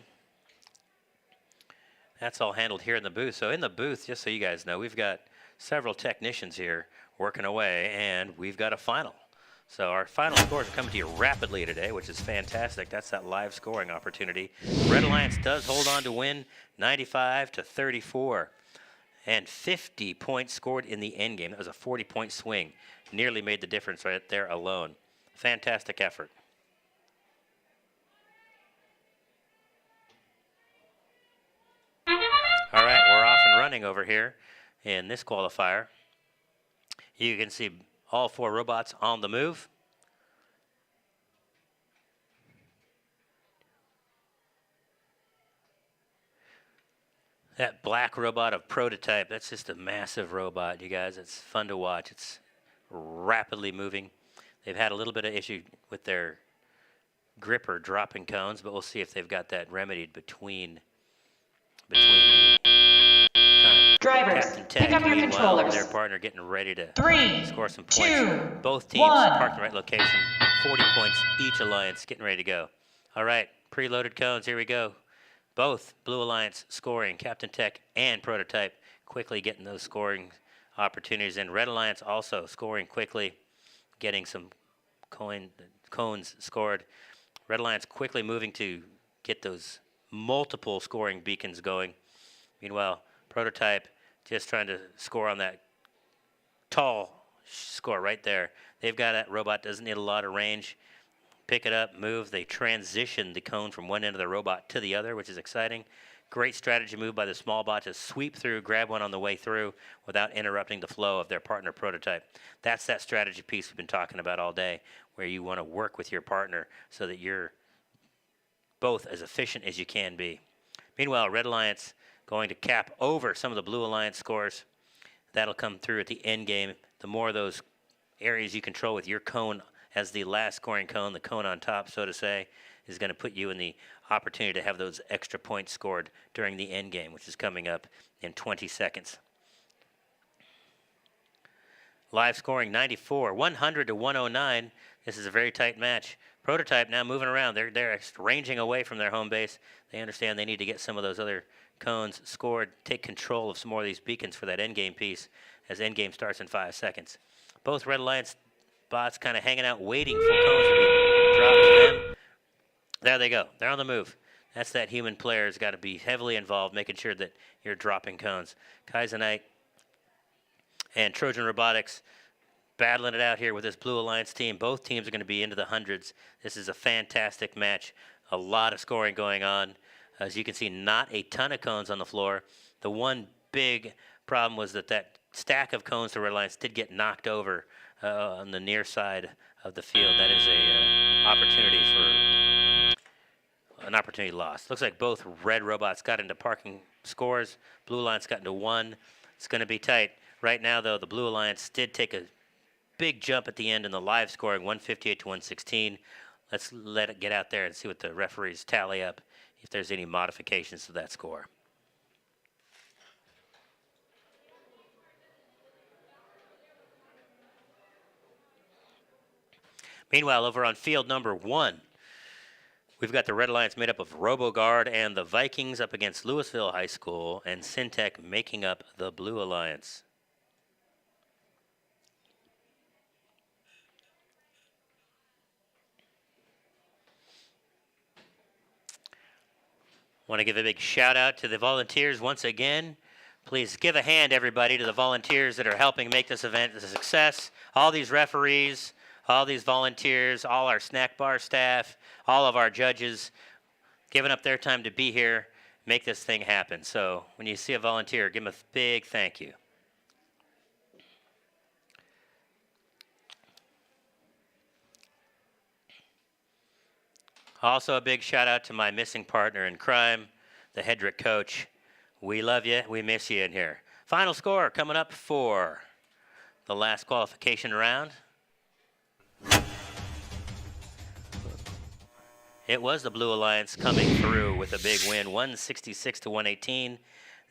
That's all handled here in the booth. So in the booth, just so you guys know, we've got several technicians here working away, and we've got a final. So our final scores are coming to you rapidly today, which is fantastic. That's that live scoring opportunity. Red Alliance does hold on to win 95-34. And 50 points scored in the end game. That was a 40-point swing. Nearly made the difference right there alone. Fantastic effort. All right, we're off and running over here in this qualifier. You can see all 4 robots on the move. That black robot of Prototype, that's just a massive robot, you guys. It's fun to watch. It's rapidly moving. They've had a little bit of issue with their gripper dropping cones, but we'll see if they've got that remedied between the time. Drivers, pick up your controllers. Their partner getting ready to 3, score some points. 2, Both teams 1. parked in the right location. 40 points each alliance getting ready to go. All right, preloaded cones, here we go. Both Blue Alliance scoring, Captain Tech and Prototype quickly getting those scoring opportunities. And Red Alliance also scoring quickly, getting some cones scored. Red Alliance quickly moving to get those multiple scoring beacons going. Meanwhile, Prototype just trying to score on that tall score right there. They've got that robot, doesn't need a lot of range. Pick it up, move. They transition the cone from one end of the robot to the other, which is exciting. Great strategy move by the small bot to sweep through, grab one on the way through without interrupting the flow of their partner Prototype. That's that strategy piece we've been talking about all day, where you want to work with your partner so that you're both as efficient as you can be. Meanwhile, Red Alliance going to cap over some of the Blue Alliance scores. That'll come through at the end game. The more of those areas you control with your cone as the last scoring cone, the cone on top, so to say, is going to put you in the opportunity to have those extra points scored during the end game, which is coming up in 20 seconds. Live scoring 94, 100 to 109. This is a very tight match. Prototype now moving around. They're ranging away from their home base. They understand they need to get some of those other cones scored, take control of some more of these beacons for that endgame piece as endgame starts in 5 seconds. Both Red Alliance bots kind of hanging out waiting for cones to be dropped to them. There they go. They're on the move. That's that human player's got to be heavily involved, making sure that you're dropping cones. Kaizenite and Trojan Robotics battling it out here with this Blue Alliance team. Both teams are going to be into the hundreds. This is a fantastic match. A lot of scoring going on. As you can see, not a ton of cones on the floor. The one big problem was that stack of cones to Red Alliance did get knocked over on the near side of the field. That is an opportunity lost. Looks like both red robots got into parking scores. Blue Alliance got into one. It's going to be tight. Right now, though, the Blue Alliance did take a big jump at the end in the live scoring, 158 to 116. Let's let it get out there and see what the referees tally up, if there's any modifications to that score. Meanwhile, over on field number 1, we've got the Red Alliance made up of RoboGuard and the Vikings up against Louisville High School, and Syntech making up the Blue Alliance. Want to give a big shout out to the volunteers once again. Please give a hand, everybody, to the volunteers that are helping make this event a success. All these referees, all these volunteers, all our snack bar staff, all of our judges, giving up their time to be here, make this thing happen. So when you see a volunteer, give them a big thank you. Also, a big shout out to my missing partner in crime, the Hedrick coach. We love you. We miss you in here. Final score coming up for the last qualification round. It was the Blue Alliance coming through with a big win, 166 to 118.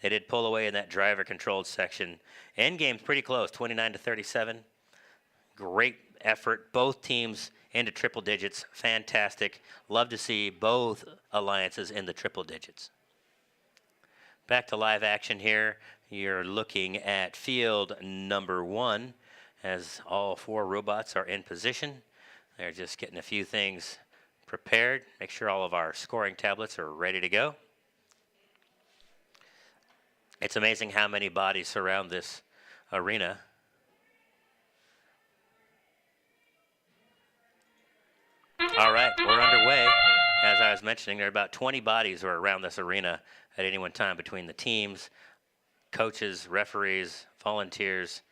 They did pull away in that driver-controlled section. Endgame's pretty close, 29 to 37. Great effort. Both teams into triple digits. Fantastic. Love to see both alliances in the triple digits. Back to live action here. You're looking at field number 1 as all 4 robots are in position. They're just getting a few things prepared. Make sure all of our scoring tablets are ready to go. It's amazing how many bodies surround this arena. All right, we're underway. As I was mentioning, there are about 20 bodies who are around this arena at any one time between the teams, coaches, referees, volunteers.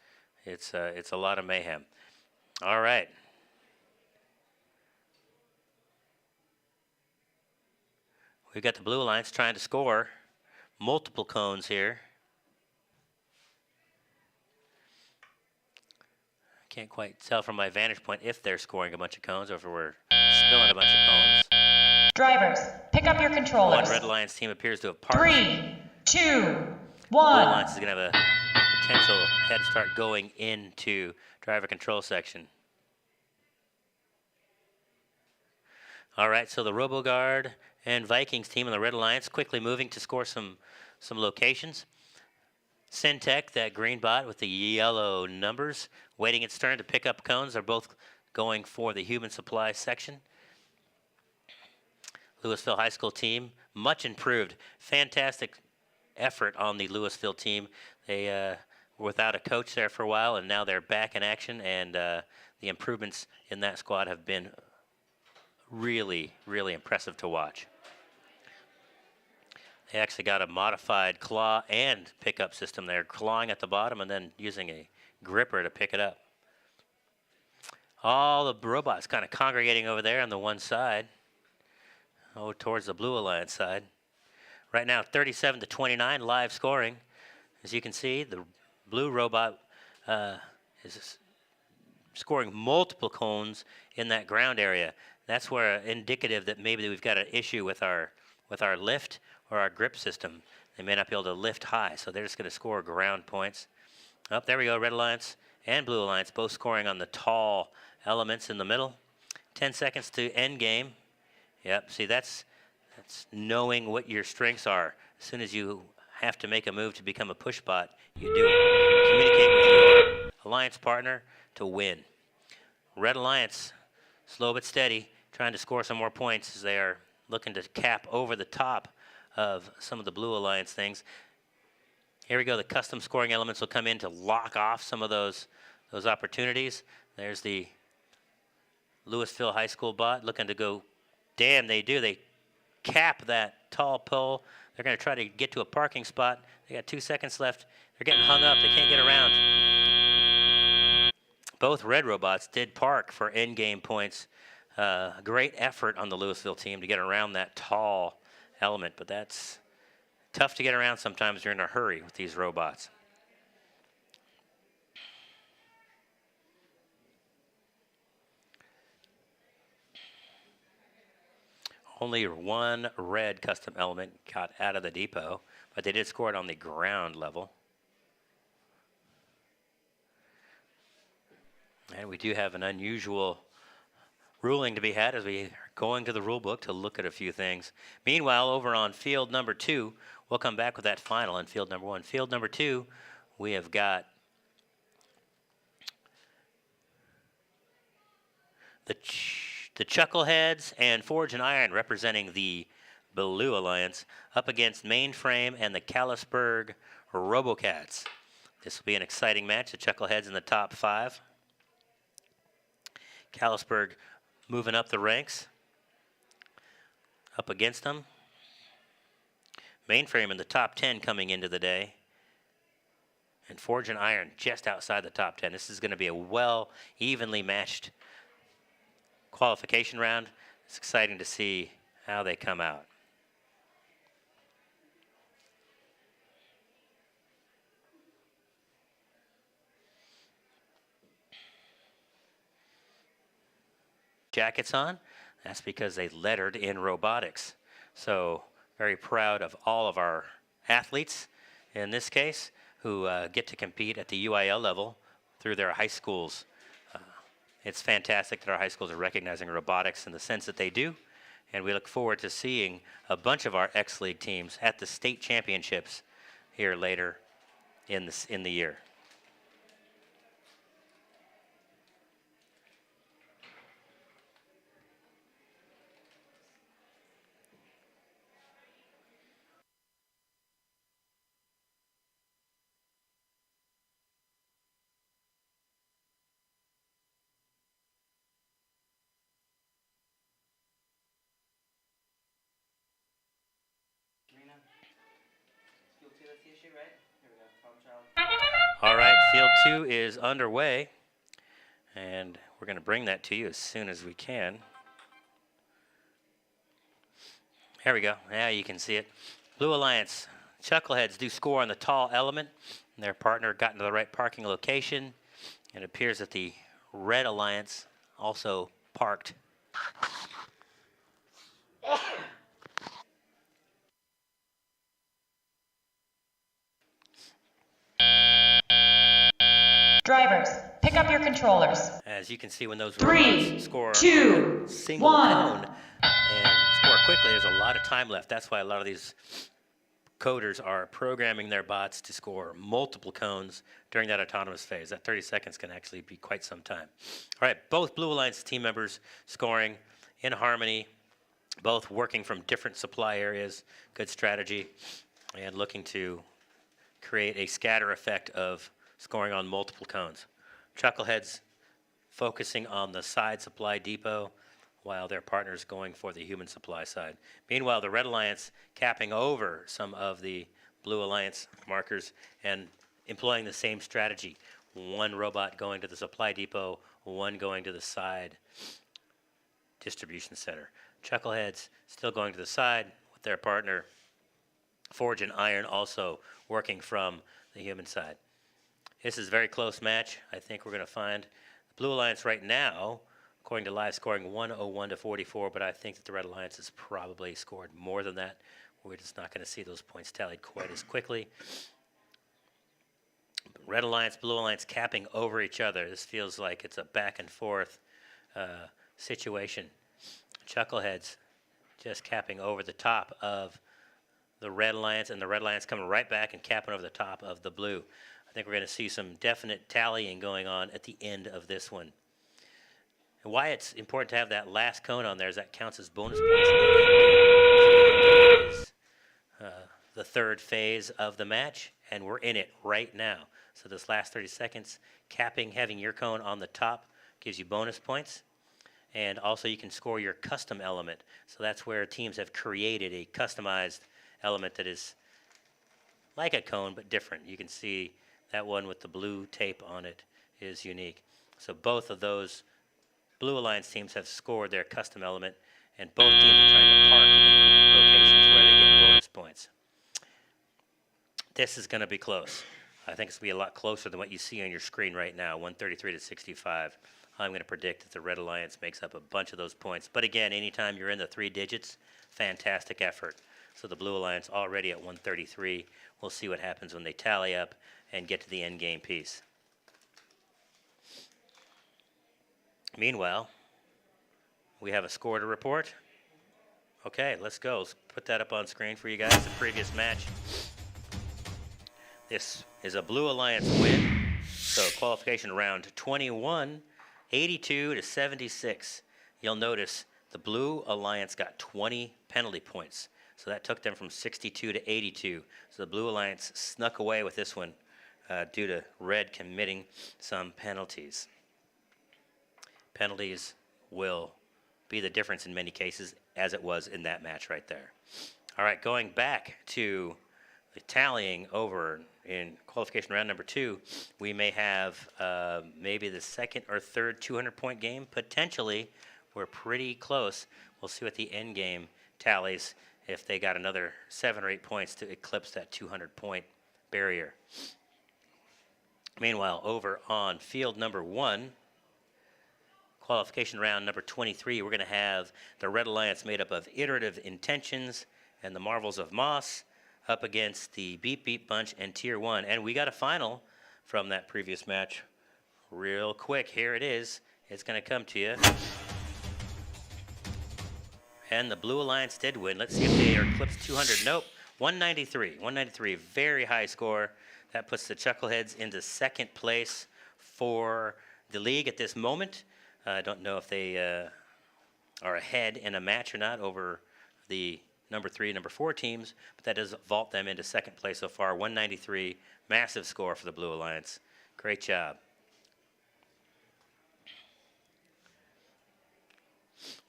It's a lot of mayhem. All right. We've got the Blue Alliance trying to score multiple cones here. Can't quite tell from my vantage point if they're scoring a bunch of cones or if we're spilling a bunch of cones. Drivers, pick up your controllers. One Red Alliance team appears to have parked. 3, 2, 1. Blue Alliance is going to have a potential head start going into driver control section. All right, so the RoboGuard and Vikings team and the Red Alliance quickly moving to score some locations. Syntech, that green bot with the yellow numbers, waiting its turn to pick up cones. They're both going for the human supply section. Louisville High School team, much improved. Fantastic effort on the Louisville team. They were without a coach there for a while, and now they're back in action, and the improvements in that squad have been really, really impressive to watch. They actually got a modified claw and pickup system there, clawing at the bottom and then using a gripper to pick it up. All the robots kind of congregating over there on the one side, towards the Blue Alliance side. Right now, 37-29 live scoring. As you can see, the blue robot is scoring multiple cones in that ground area. That's where indicative that maybe we've got an issue with our lift or our grip system. They may not be able to lift high, so they're just going to score ground points. Oh, there we go. Red Alliance and Blue Alliance both scoring on the tall elements in the middle. 10 seconds to end game. Yep, see, that's knowing what your strengths are. As soon as you have to make a move to become a push bot, you do it. Communicate with your alliance partner to win. Red Alliance, slow but steady, trying to score some more points as they are looking to cap over the top of some of the Blue Alliance things. Here we go. The custom scoring elements will come in to lock off some of those opportunities. There's the Louisville High School bot looking to go. Damn, they do. They cap that tall pole. They're going to try to get to a parking spot. They got 2 seconds left. They're getting hung up. They can't get around. Both red robots did park for end game points. Great effort on the Louisville team to get around that tall element, but that's tough to get around sometimes. You're in a hurry with these robots. Only one red custom element got out of the depot, but they did score it on the ground level. And we do have an unusual ruling to be had as we are going to the rule book to look at a few things. Meanwhile, over on field number 2, we'll come back with that final in field number 1. Field number 2, we have got the Chuckleheads and Forge and Iron representing the Blue Alliance up against Mainframe and the Callisburg Robocats. This will be an exciting match. The Chuckleheads in the top 5. Callisburg moving up the ranks, up against them. Mainframe in the top 10 coming into the day. And Forge and Iron just outside the top 10. This is going to be a evenly matched qualification round. It's exciting to see how they come out. Jackets on. That's because they lettered in robotics. So very proud of all of our athletes in this case who get to compete at the UIL level through their high schools. It's fantastic that our high schools are recognizing robotics in the sense that they do, and we look forward to seeing a bunch of our X-League teams at the state championships here later in the year. All right, field 2 is underway, and we're going to bring that to you as soon as we can. Here we go. Now you can see it. Blue Alliance, Chuckleheads do score on the tall element. Their partner got into the right parking location. It appears that the Red Alliance also parked. Drivers, pick up your controllers. As you can see, when those 3, robots score 2, a single 1. cone and score quickly, there's a lot of time left. That's why a lot of these coders are programming their bots to score multiple cones during that autonomous phase. That 30 seconds can actually be quite some time. All right, both Blue Alliance team members scoring in harmony, both working from different supply areas. Good strategy, and looking to create a scatter effect of scoring on multiple cones. Chuckleheads focusing on the side supply depot, while their partners going for the human supply side. Meanwhile, the Red Alliance capping over some of the Blue Alliance markers and employing the same strategy. One robot going to the supply depot, one going to the side distribution center. Chuckleheads still going to the side with their partner. Forge and Iron also working from the human side. This is a very close match. I think we're going to find the Blue Alliance right now, according to live scoring, 101 to 44, but I think that the Red Alliance has probably scored more than that. We're just not going to see those points tallied quite as quickly. Red Alliance, Blue Alliance capping over each other. This feels like it's a back and forth situation. Chuckleheads just capping over the top of the Red Alliance, and the Red Alliance coming right back and capping over the top of the Blue. I think we're going to see some definite tallying going on at the end of this one. And why it's important to have that last cone on there is that counts as bonus points. Is the third phase of the match, and we're in it right now. So this last 30 seconds, capping, having your cone on the top gives you bonus points. And also you can score your custom element. So that's where teams have created a customized element that is like a cone but different. You can see that one with the blue tape on it is unique. So both of those Blue Alliance teams have scored their custom element, and both teams are trying to park in locations where they get bonus points. This is going to be close. I think it's going to be a lot closer than what you see on your screen right now, 133 to 65. I'm going to predict that the Red Alliance makes up a bunch of those points. But again, anytime you're in the 3 digits, fantastic effort. So the Blue Alliance already at 133. We'll see what happens when they tally up and get to the end game piece. Meanwhile, we have a score to report. Okay, let's go. Let's put that up on screen for you guys, the previous match. This is a Blue Alliance win. So qualification round 21, 82 to 76. You'll notice the Blue Alliance got 20 penalty points. So that took them from 62 to 82. So the Blue Alliance snuck away with this one due to Red committing some penalties. Penalties will be the difference in many cases, as it was in that match right there. All right, going back to the tallying over in qualification round number 2, we may have maybe the second or third 200-point game. Potentially, we're pretty close. We'll see what the end game tallies if they got another 7 or 8 points to eclipse that 200-point barrier. Meanwhile, over on field number 1, qualification round number 23, we're going to have the Red Alliance made up of Iterative Intentions and the Marvels of Moss up against the Beep Beep Bunch and Tier 1. And we got a final from that previous match real quick. Here it is. It's going to come to you. And the Blue Alliance did win. Let's see if they are eclipsed 200. Nope. 193. 193. Very high score. That puts the Chuckleheads into second place for the league at this moment. I don't know if they are ahead in a match or not over the number 3, number 4 teams, but that does vault them into second place so far. 193, massive score for the Blue Alliance. Great job.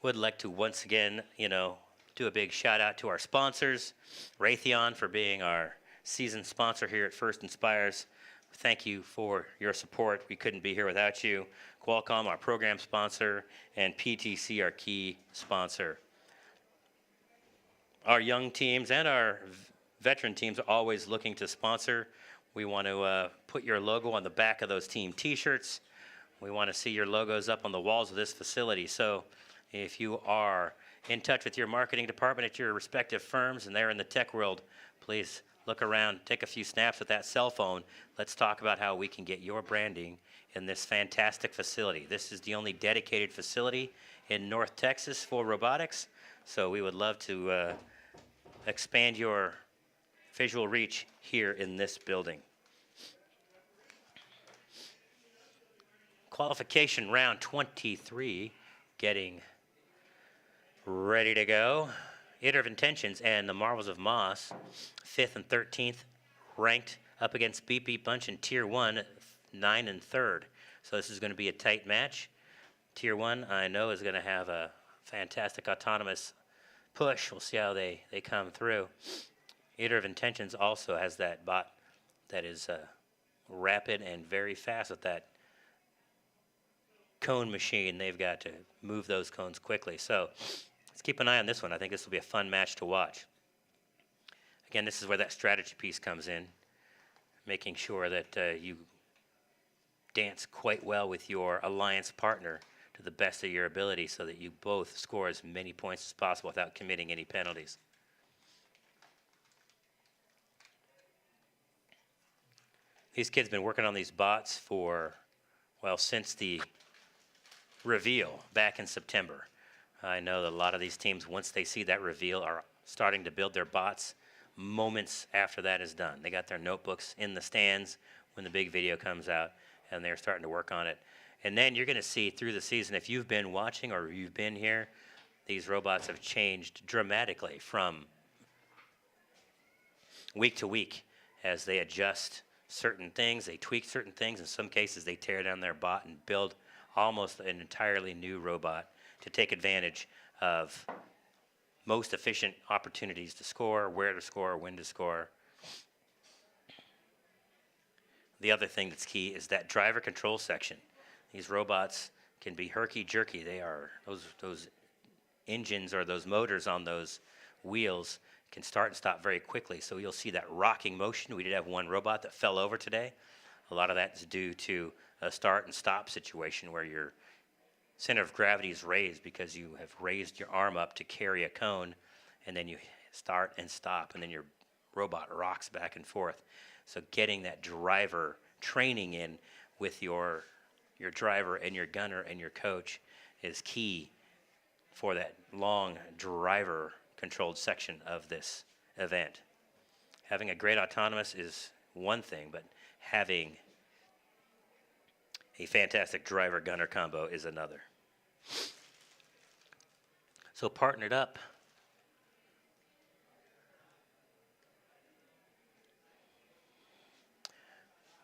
Would like to once again, do a big shout out to our sponsors. Raytheon for being our season sponsor here at First Inspires. Thank you for your support. We couldn't be here without you. Qualcomm, our program sponsor, and PTC, our key sponsor. Our young teams and our veteran teams are always looking to sponsor. We want to put your logo on the back of those team T-shirts. We want to see your logos up on the walls of this facility. So if you are in touch with your marketing department at your respective firms and they're in the tech world, please look around, take a few snaps with that cell phone. Let's talk about how we can get your branding in this fantastic facility. This is the only dedicated facility in North Texas for robotics. So we would love to expand your visual reach here in this building. Qualification round 23 getting ready to go. Iter of Intentions and the Marvels of Moss, 5th and 13th, ranked up against Beep Beep Bunch in Tier 1, 9 and 3rd. So this is going to be a tight match. Tier 1, I know, is going to have a fantastic autonomous push. We'll see how they come through. Iter of Intentions also has that bot that is rapid and very fast with that cone machine. They've got to move those cones quickly. So let's keep an eye on this one. I think this will be a fun match to watch. Again, this is where that strategy piece comes in, making sure that you dance quite well with your alliance partner to the best of your ability so that you both score as many points as possible without committing any penalties. These kids have been working on these bots for, well, since the reveal back in September. I know that a lot of these teams, once they see that reveal, are starting to build their bots moments after that is done. They got their notebooks in the stands when the big video comes out, and they're starting to work on it. And then you're going to see through the season, if you've been watching or you've been here, these robots have changed dramatically from week to week as they adjust certain things, they tweak certain things. In some cases, they tear down their bot and build almost an entirely new robot to take advantage of most efficient opportunities to score, where to score, when to score. The other thing that's key is that driver control section. These robots can be herky-jerky. They are, those engines or those motors on those wheels can start and stop very quickly. So you'll see that rocking motion. We did have one robot that fell over today. A lot of that is due to a start and stop situation where your center of gravity is raised because you have raised your arm up to carry a cone, and then you start and stop, and then your robot rocks back and forth. So getting that driver training in with your driver and your gunner and your coach is key for that long driver controlled section of this event. Having a great autonomous is one thing, but having a fantastic driver-gunner combo is another. So partnered up.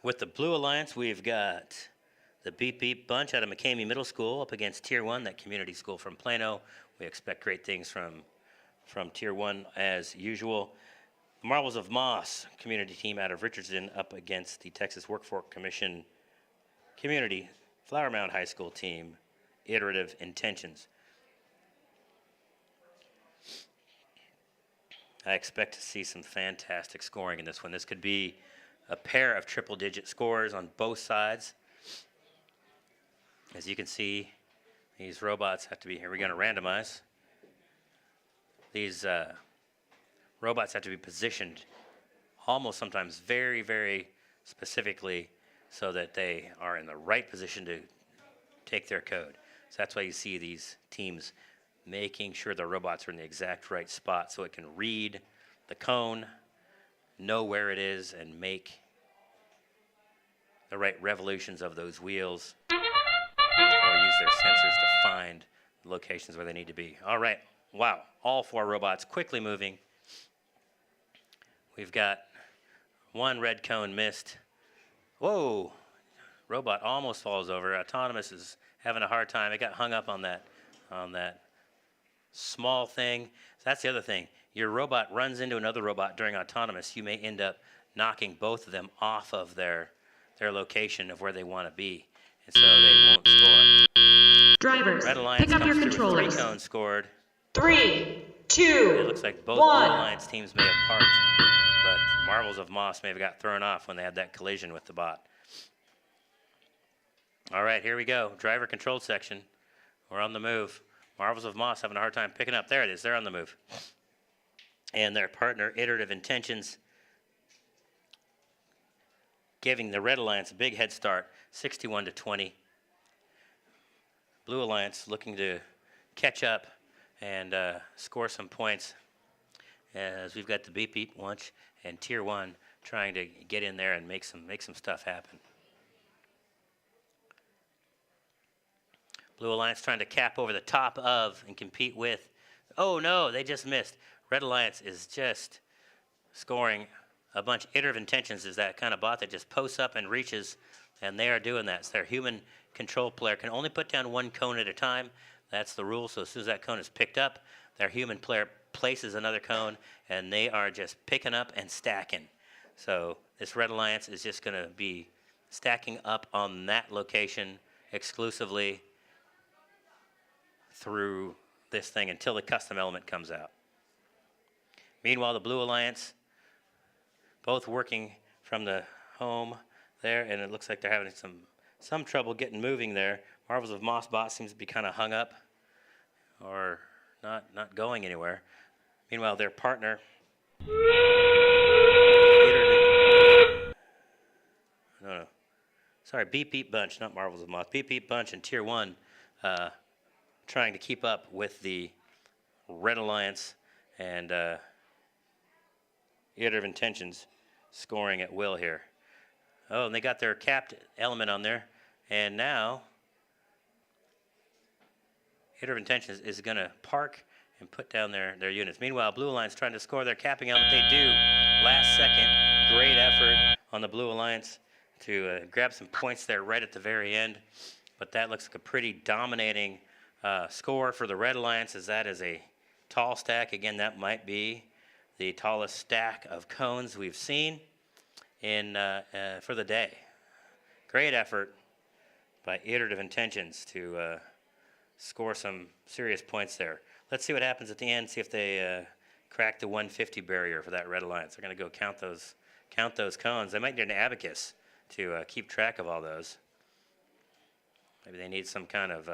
With the Blue Alliance, we've got the Beep Beep Bunch out of McCamey Middle School up against Tier 1, that community school from Plano. We expect great things from Tier 1 as usual. The Marvels of Moss community team out of Richardson up against the Texas Workforce Commission community Flower Mound High School team, Iterative Intentions. I expect to see some fantastic scoring in this one. This could be a pair of triple-digit scores on both sides. As you can see, these robots have to be, here we're going to randomize. These robots have to be positioned almost sometimes very, very specifically so that they are in the right position to take their code. So that's why you see these teams making sure the robots are in the exact right spot so it can read the cone, know where it is, and make the right revolutions of those wheels or use their sensors to find locations where they need to be. All right, wow, all four robots quickly moving. We've got one red cone missed. Whoa, robot almost falls over. Autonomous is having a hard time. It got hung up on that small thing. So that's the other thing. Your robot runs into another robot during autonomous. You may end up knocking both of them off of their location of where they want to be, and so they won't score. Drivers, Red Alliance pick up your comes through with controllers. 3 cones scored. 3, 2, It looks like both Blue 1. Alliance teams may have parked, but Marvels of Moss may have got thrown off when they had that collision with the bot. All right, here we go. Driver controlled section. We're on the move. Marvels of Moss having a hard time picking up. There it is. They're on the move. And their partner, Iterative Intentions, giving the Red Alliance a big head start, 61-20. Blue Alliance looking to catch up and score some points as we've got the Beep Beep Launch and Tier 1 trying to get in there and make some stuff happen. Blue Alliance trying to cap over the top of and compete with. Oh no, they just missed. Red Alliance is just scoring a bunch. Iterative Intentions is that kind of bot that just posts up and reaches, and they are doing that. So their human control player can only put down one cone at a time. That's the rule. So as soon as that cone is picked up, their human player places another cone, and they are just picking up and stacking. So this Red Alliance is just going to be stacking up on that location exclusively through this thing until the custom element comes out. Meanwhile, the Blue Alliance, both working from the home there, and it looks like they're having some trouble getting moving there. Marvels of Mossbot seems to be kind of hung up or not going anywhere. Meanwhile, their partner, Beep Beep Bunch, not Marvels of Moss. Beep Beep Bunch and Tier 1 trying to keep up with the Red Alliance and Iterative Intentions scoring at will here. Oh, and they got their capped element on there, and now Iterative Intentions is going to park and put down their units. Meanwhile, Blue Alliance trying to score their capping element. They do. Last second, great effort on the Blue Alliance to grab some points there right at the very end. But that looks like a pretty dominating score for the Red Alliance, as that is a tall stack. Again, that might be the tallest stack of cones we've seen for the day. Great effort by Iterative Intentions to score some serious points there. Let's see what happens at the end, see if they crack the 150 barrier for that Red Alliance. They're going to go count those cones. They might need an abacus to keep track of all those. Maybe they need some kind of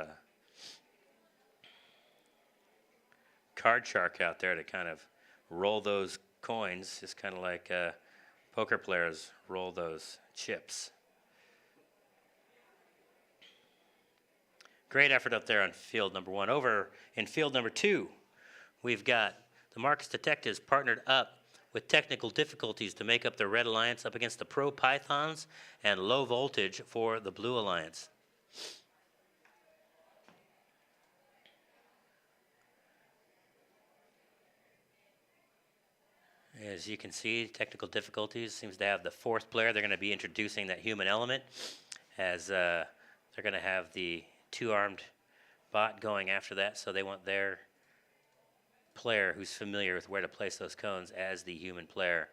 card shark out there to kind of roll those coins, just kind of like poker players roll those chips. Great effort up there on field number 1. Over in field number 2, we've got the Marcus Detectives partnered up with Technical Difficulties to make up the Red Alliance up against the Pro Pythons and Low Voltage for the Blue Alliance. As you can see, Technical Difficulties seems to have the 4th player. They're going to be introducing that human element, as they're going to have the 2-armed bot going after that, so they want their player who's familiar with where to place those cones as the human player.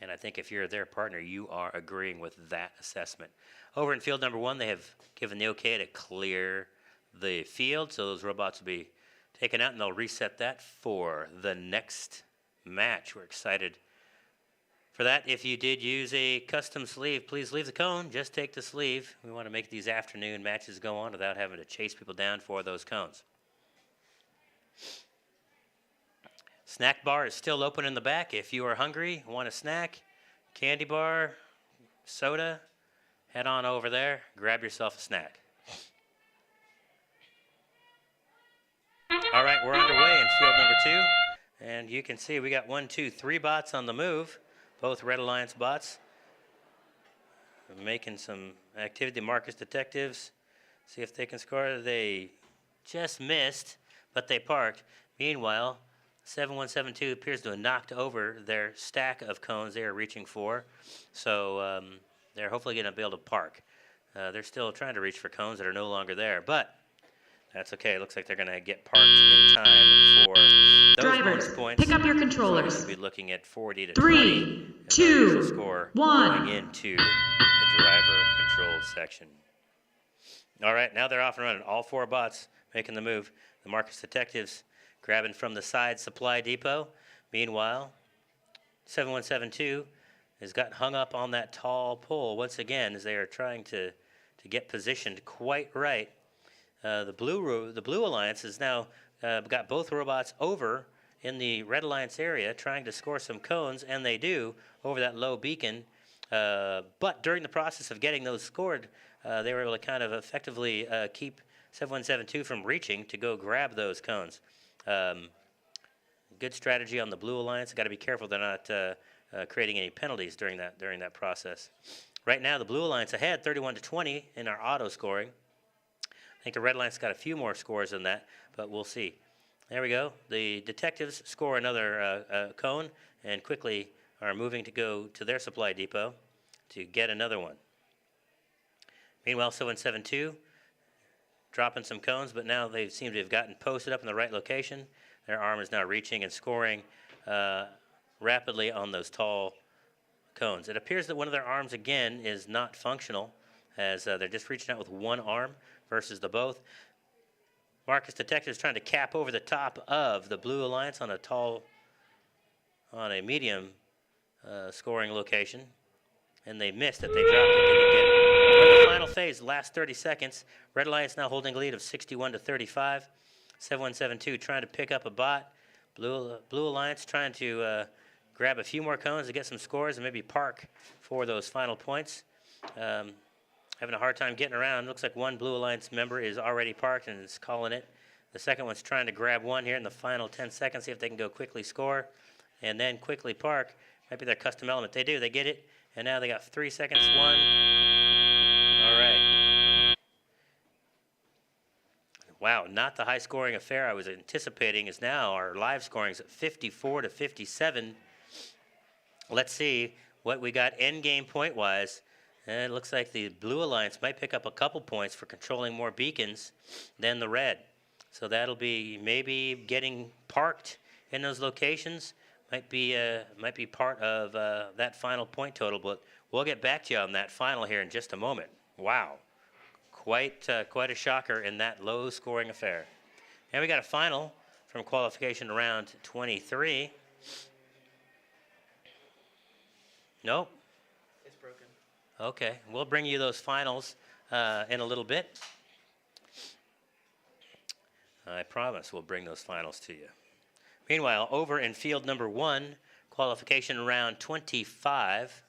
And I think if you're their partner, you are agreeing with that assessment. Over in field number 1, they have given the okay to clear the field, so those robots will be taken out, and they'll reset that for the next match. We're excited for that. If you did use a custom sleeve, please leave the cone. Just take the sleeve. We want to make these afternoon matches go on without having to chase people down for those cones. Snack bar is still open in the back. If you are hungry, want a snack, candy bar, soda, head on over there, grab yourself a snack. All right, we're underway in field number 2. And you can see we got 1, 2, 3 bots on the move. Both Red Alliance bots making some activity. Marcus Detectives, see if they can score. They just missed, but they parked. Meanwhile, 7172 appears to have knocked over their stack of cones they are reaching for. So they're hopefully going to be able to park. They're still trying to reach for cones that are no longer there, but that's okay. It looks like they're going to get parked in time for those bonus points. Pick up your controllers. So we'll be looking at 40 to 3, 20 2, score 1. going into the driver controlled section. All right, now they're off and running. All 4 bots making the move. The Marcus Detectives grabbing from the side supply depot. Meanwhile, 7172 has got hung up on that tall pole once again as they are trying to get positioned quite right. The Blue Alliance has now got both robots over in the Red Alliance area trying to score some cones, and they do over that low beacon. But during the process of getting those scored, they were able to kind of effectively keep 7172 from reaching to go grab those cones. good strategy on the Blue Alliance. Got to be careful they're not creating any penalties during that process. Right now, the Blue Alliance ahead, 31-20 in our auto scoring. I think the Red Alliance got a few more scores than that, but we'll see. There we go. The Detectives score another cone and quickly are moving to go to their supply depot to get another one. Meanwhile, 772 dropping some cones, but now they seem to have gotten posted up in the right location. Their arm is now reaching and scoring rapidly on those tall cones. It appears that one of their arms, again, is not functional, as they're just reaching out with one arm versus the both. Marcus Detective is trying to cap over the top of the Blue Alliance on a medium scoring location, and they missed it. They dropped it, didn't get it. We're in the final phase, last 30 seconds. Red Alliance now holding a lead of 61-35. 7172 trying to pick up a bot. Blue Alliance trying to grab a few more cones to get some scores and maybe park for those final points. Having a hard time getting around. Looks like one Blue Alliance member is already parked and is calling it. The second one's trying to grab one here in the final 10 seconds, see if they can go quickly score and then quickly park. Might be their custom element. They do. They get it. And now they got 3 seconds. One. All right. Wow, not the high-scoring affair I was anticipating. Is now our live scoring is at 54-57. Let's see what we got end-game point-wise. And it looks like the Blue Alliance might pick up a couple points for controlling more beacons than the Red. So that'll be maybe getting parked in those locations. Might be part of that final point total, but we'll get back to you on that final here in just a moment. Wow, quite a shocker in that low-scoring affair. And we got a final from qualification round 23. Nope. It's broken. Okay, we'll bring you those finals in a little bit. I promise we'll bring those finals to you. Meanwhile, over in field number 1, qualification round 25,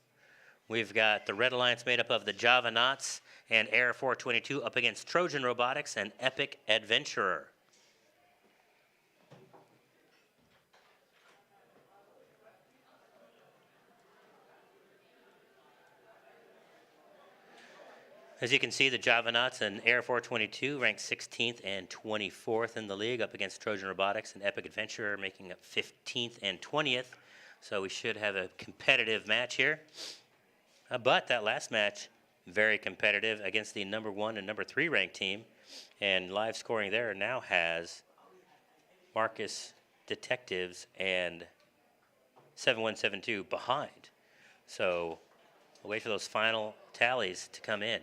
we've got the Red Alliance made up of the Javanauts and Air 422 up against Trojan Robotics and Epic Adventurer. As you can see, the Javanauts and Air 422 ranked 16th and 24th in the league up against Trojan Robotics and Epic Adventurer making up 15th and 20th. So we should have a competitive match here. But that last match, very competitive against the number 1 and number 3 ranked team. And live scoring there now has Marcus Detectives and 7172 behind. So we'll wait for those final tallies to come in.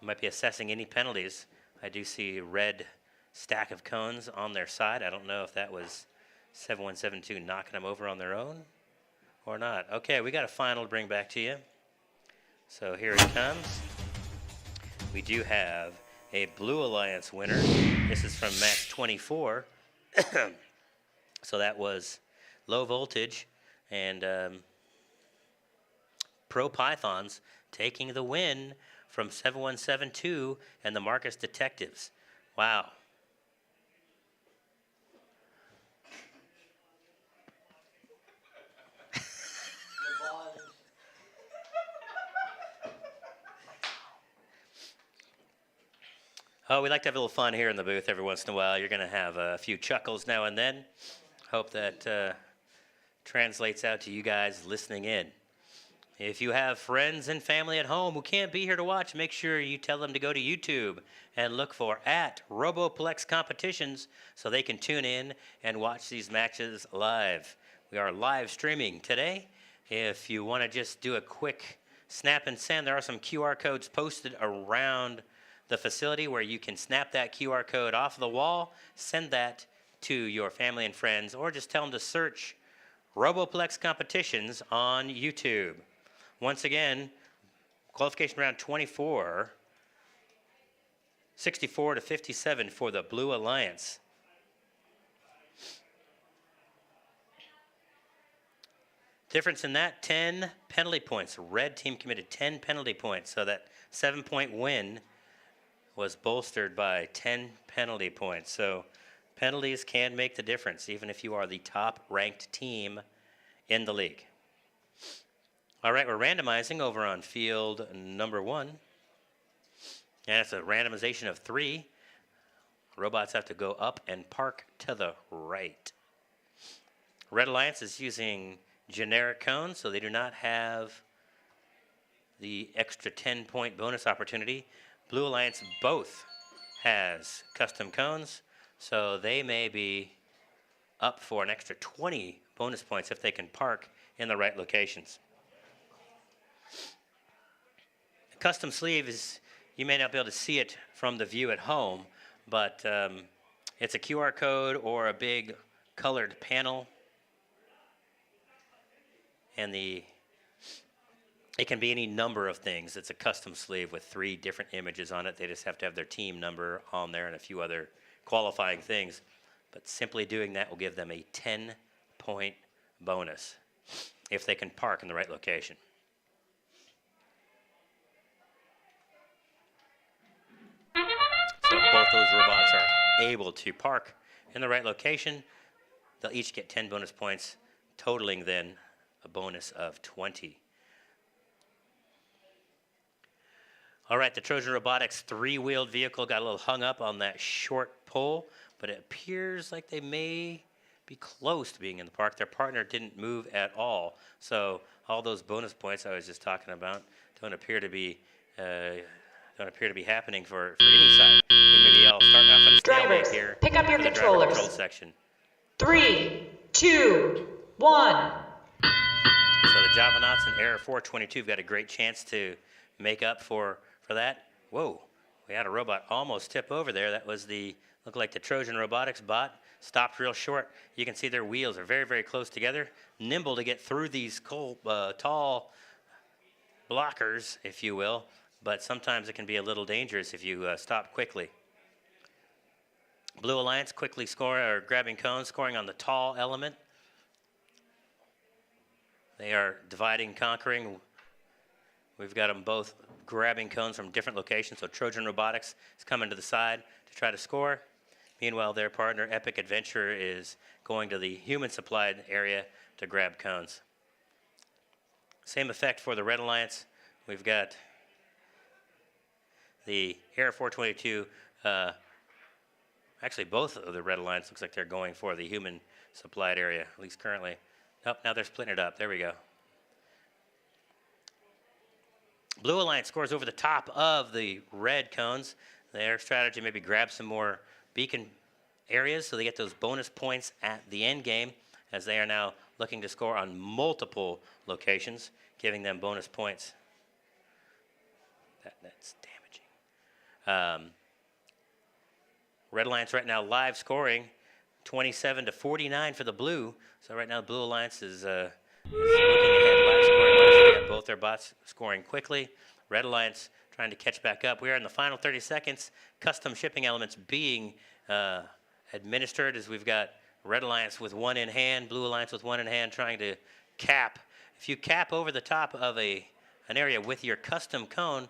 Might be assessing any penalties. I do see a red stack of cones on their side. I don't know if that was 7172 knocking them over on their own or not. Okay, we got a final to bring back to you. So here it comes. We do have a Blue Alliance winner. This is from match 24. So that was Low Voltage and Pro Pythons taking the win from 7172 and the Marcus Detectives. Wow. Oh, we like to have a little fun here in the booth every once in a while. You're going to have a few chuckles now and then. Hope that translates out to you guys listening in. If you have friends and family at home who can't be here to watch, make sure you tell them to go to YouTube and look for @Roboplex Competitions so they can tune in and watch these matches live. We are live streaming today. If you want to just do a quick snap and send, there are some QR codes posted around the facility where you can snap that QR code off the wall, send that to your family and friends, or just tell them to search Roboplex Competitions on YouTube. Once again, qualification round 24, 64-57 for the Blue Alliance. Difference in that, 10 penalty points. Red team committed 10 penalty points, so that 7-point win was bolstered by 10 penalty points. So Penalties can make the difference, even if you are the top-ranked team in the league. All right, we're randomizing over on field number 1. And it's a randomization of 3. Robots have to go up and park to the right. Red Alliance is using generic cones, so they do not have the extra 10-point bonus opportunity. Blue Alliance both has custom cones, so they may be up for an extra 20 bonus points if they can park in the right locations. The custom sleeve is, you may not be able to see it from the view at home, but it's a QR code or a big colored panel. And it can be any number of things. It's a custom sleeve with 3 different images on it. They just have to have their team number on there and a few other qualifying things. But simply doing that will give them a 10-point bonus if they can park in the right location. So if both those robots are able to park in the right location, they'll each get 10 bonus points, totaling then a bonus of 20. All right, the Trojan Robotics 3-wheeled vehicle got a little hung up on that short pole, but it appears like they may be close to being in the park. Their partner didn't move at all, so all those bonus points I was just talking about don't appear to be happening for any side. We may be all starting off at a stalemate Drivers, here. pick up your for the driver controllers. control section. 3, 2, 1. So the Javanauts and Error 422 have got a great chance to make up for that. Whoa, we had a robot almost tip over there. That was looked like the Trojan Robotics bot. Stopped real short. You can see their wheels are very, very close together. Nimble to get through these tall blockers, if you will. But sometimes it can be a little dangerous if you stop quickly. Blue Alliance quickly grabbing cones, scoring on the tall element. They are dividing and conquering. We've got them both grabbing cones from different locations. So Trojan Robotics is coming to the side to try to score. Meanwhile, their partner, Epic Adventure, is going to the human-supplied area to grab cones. Same effect for the Red Alliance. We've got the Air 422. Actually, both of the Red Alliance looks like they're going for the human-supplied area, at least currently. Oh, now they're splitting it up. There we go. Blue Alliance scores over the top of the red cones. Their strategy maybe grab some more beacon areas so they get those bonus points at the end game, as they are now looking to score on multiple locations, giving them bonus points. That's damaging. Red Alliance right now live scoring 27-49 for the blue. So right now the Blue Alliance is looking ahead, live scoring wise. They have both their bots scoring quickly. Red Alliance trying to catch back up. We are in the final 30 seconds. Custom shipping elements being administered as we've got Red Alliance with one in hand, Blue Alliance with one in hand, trying to cap. If you cap over the top of an area with your custom cone,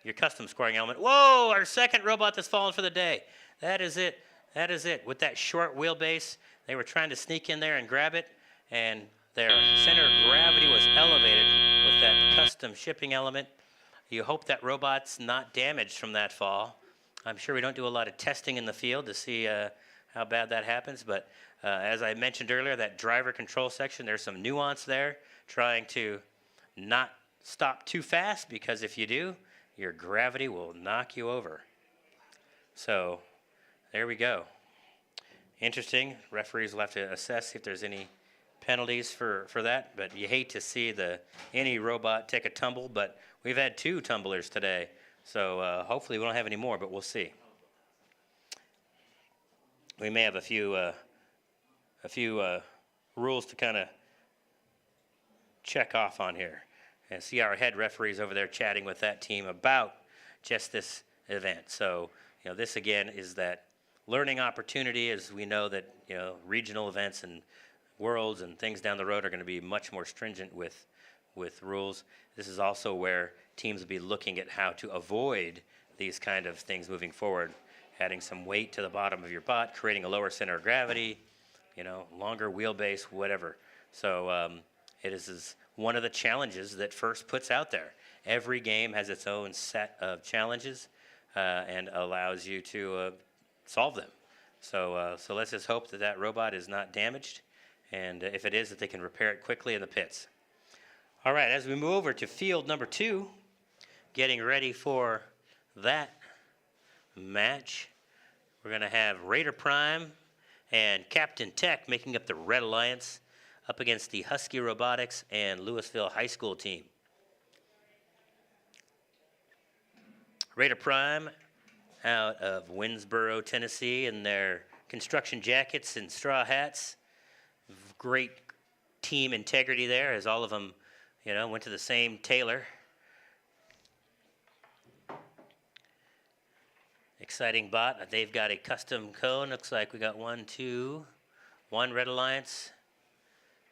your custom scoring element. Whoa, our second robot that's fallen for the day. That is it. That is it. With that short wheelbase, they were trying to sneak in there and grab it, and their center of gravity was elevated with that custom shipping element. You hope that robot's not damaged from that fall. I'm sure we don't do a lot of testing in the field to see how bad that happens, but as I mentioned earlier, that driver control section, there's some nuance there, trying to not stop too fast, because if you do, your gravity will knock you over. So there we go. Interesting. Referees will have to assess if there's any penalties for that, but you hate to see any robot take a tumble, but we've had 2 tumblers today, so hopefully we don't have any more, but we'll see. We may have a few rules to kind of check off on here. And see our head referees over there chatting with that team about just this event. So, this again is that learning opportunity, as we know that, regional events and worlds and things down the road are going to be much more stringent with rules. This is also where teams will be looking at how to avoid these kind of things moving forward, adding some weight to the bottom of your bot, creating a lower center of gravity, longer wheelbase, whatever. So it is one of the challenges that FIRST puts out there. Every game has its own set of challenges and allows you to solve them. So let's just hope that that robot is not damaged, and if it is, that they can repair it quickly in the pits. All right, as we move over to field number 2, getting ready for that match, we're going to have Raider Prime and Captain Tech making up the Red Alliance up against the Husky Robotics and Louisville High School team. Raider Prime out of Winsboro, Tennessee, in their construction jackets and straw hats. Great team integrity there, as all of them, went to the same tailor. Exciting bot. They've got a custom cone. Looks like we got one Red Alliance.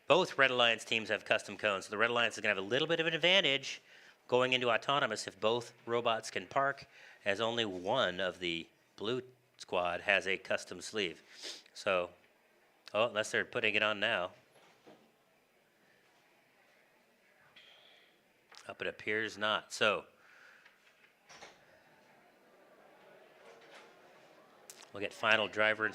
Both Red Alliance teams have custom cones. So the Red Alliance is going to have a little bit of an advantage going into autonomous if both robots can park, as only one of the blue squad has a custom sleeve. So, unless they're putting it on now. It appears not. So, we'll get final driver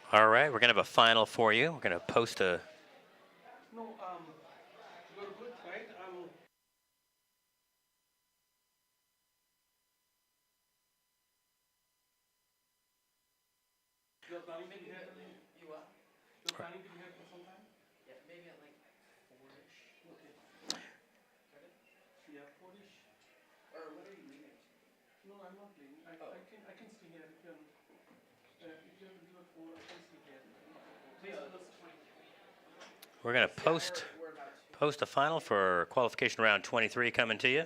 All right, we're going to have a final for you. We're going to post a... No, you're good, right? You're planning to be here? You are? You're planning to be here for some time? Yeah, maybe at like 4-ish. Okay. Yeah, 4-ish. Or when are you leaving? No, I'm not leaving. I can stay here. If you have to leave at 4, I can stay here. We're going to post a final for qualification round 23 coming to you.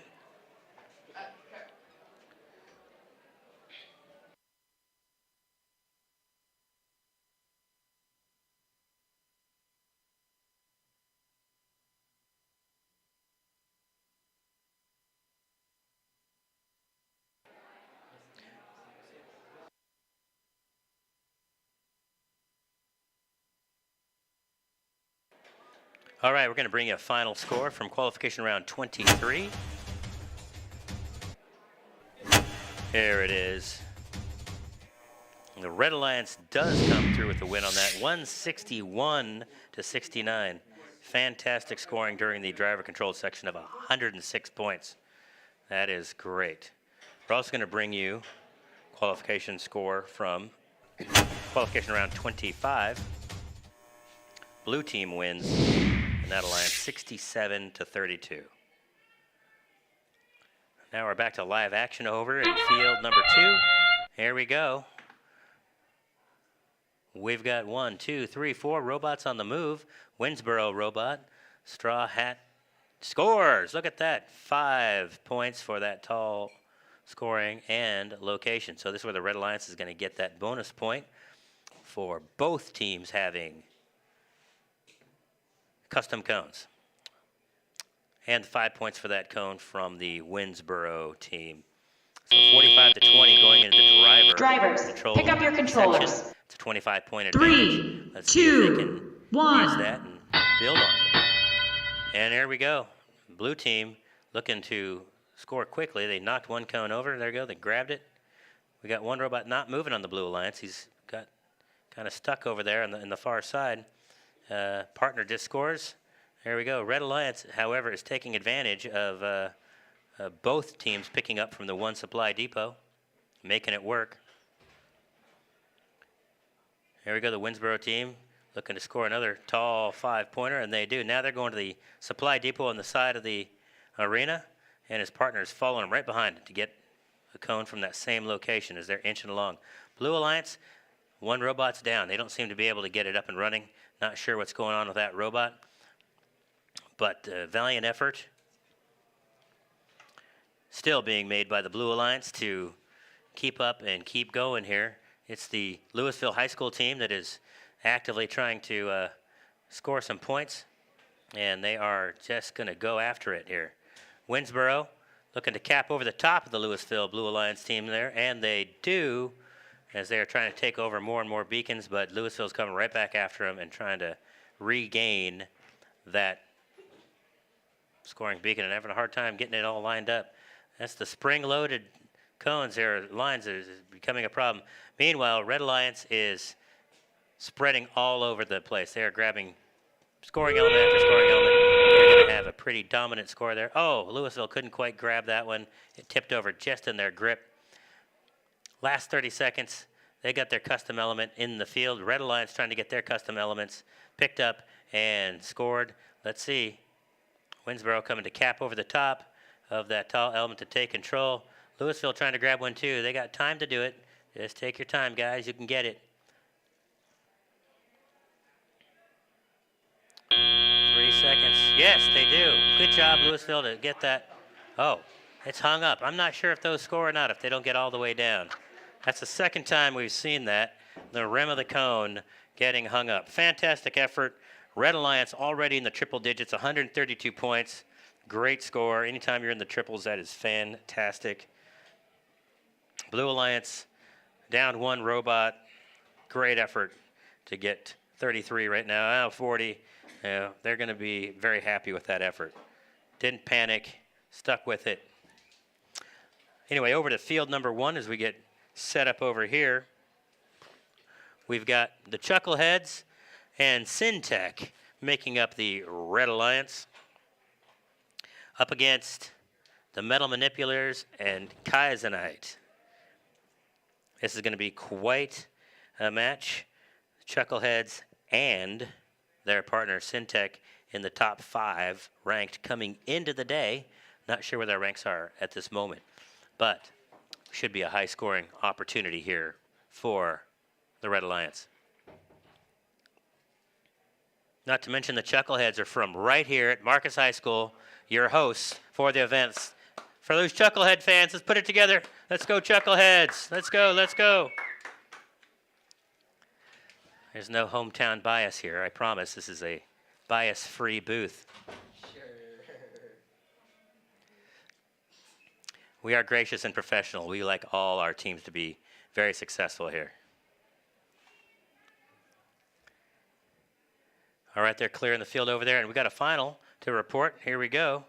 All right, we're going to bring you a final score from qualification round 23. Here it is. The Red Alliance does come through with the win on that, 161-69. Fantastic scoring during the driver-controlled section of 106 points. That is great. We're also going to bring you qualification score from qualification round 25. Blue team wins in that alliance 67-32. Now we're back to live action over in field number 2. Here we go. We've got 1, 2, 3, 4 robots on the move. Winsboro robot, straw hat, scores. Look at that, 5 points for that tall scoring and location. So this is where the Red Alliance is going to get that bonus point for both teams having custom cones. And 5 points for that cone from the Winsboro team. So 45-20 going into the Drivers, pick up your controllers. Section. It's a 25-point advantage. Let's see if they can use that and build on it. And there we go. Blue team looking to score quickly. They knocked one cone over. There you go. They grabbed it We got one robot not moving on the Blue Alliance. He's got kind of stuck over there in the far side. Partner just scores. There we go. Red Alliance, however, is taking advantage of both teams picking up from the one supply depot, making it work. Here we go, the Winsboro team looking to score another tall 5-pointer, and they do. Now they're going to the supply depot on the side of the arena, and his partner is following him right behind to get a cone from that same location as they're inching along. Blue Alliance, one robot's down. They don't seem to be able to get it up and running. Not sure what's going on with that robot, but valiant effort still being made by the Blue Alliance to keep up and keep going here. It's the Louisville High School team that is actively trying to score some points, and they are just going to go after it here. Winsboro looking to cap over the top of the Louisville Blue Alliance team there, and they do, as they are trying to take over more and more beacons, but Louisville's coming right back after them and trying to regain that scoring beacon and having a hard time getting it all lined up. That's the spring-loaded cones there, lines is becoming a problem. Meanwhile, Red Alliance is spreading all over the place. They are grabbing scoring element after scoring element. They're going to have a pretty dominant score there. Oh, Louisville couldn't quite grab that one. It tipped over just in their grip. Last 30 seconds, they got their custom element in the field. Red Alliance trying to get their custom elements picked up and scored. Let's see. Winsboro coming to cap over the top of that tall element to take control. Louisville trying to grab one too. They got time to do it. Just take your time, guys. You can get it. 3 seconds. Yes, they do. Good job, Louisville, to get that. Oh, it's hung up. I'm not sure if those score or not, if they don't get all the way down. That's the second time we've seen that. The rim of the cone getting hung up. Fantastic effort. Red Alliance already in the triple digits, 132 points. Great score. Anytime you're in the triples, that is fantastic. Blue Alliance down one robot. Great effort to get 33 right now. 40. They're going to be very happy with that effort. Didn't panic. Stuck with it. Anyway, over to field number 1 as we get set up over here. We've got the Chuckleheads and Syntech making up the Red Alliance up against the Metal Manipulators and Kaizenite. This is going to be quite a match. Chuckleheads and their partner Syntech in the top 5 ranked coming into the day. Not sure where their ranks are at this moment, but should be a high-scoring opportunity here for the Red Alliance. Not to mention the Chuckleheads are from right here at Marcus High School, your hosts for the events. For those Chucklehead fans, let's put it together. Let's go, Chuckleheads. Let's go, let's go. There's no hometown bias here, I promise. This is a bias-free booth. Sure. We are gracious and professional. We like all our teams to be very successful here. All right, they're clearing the field over there, and we got a final to report. Here we go.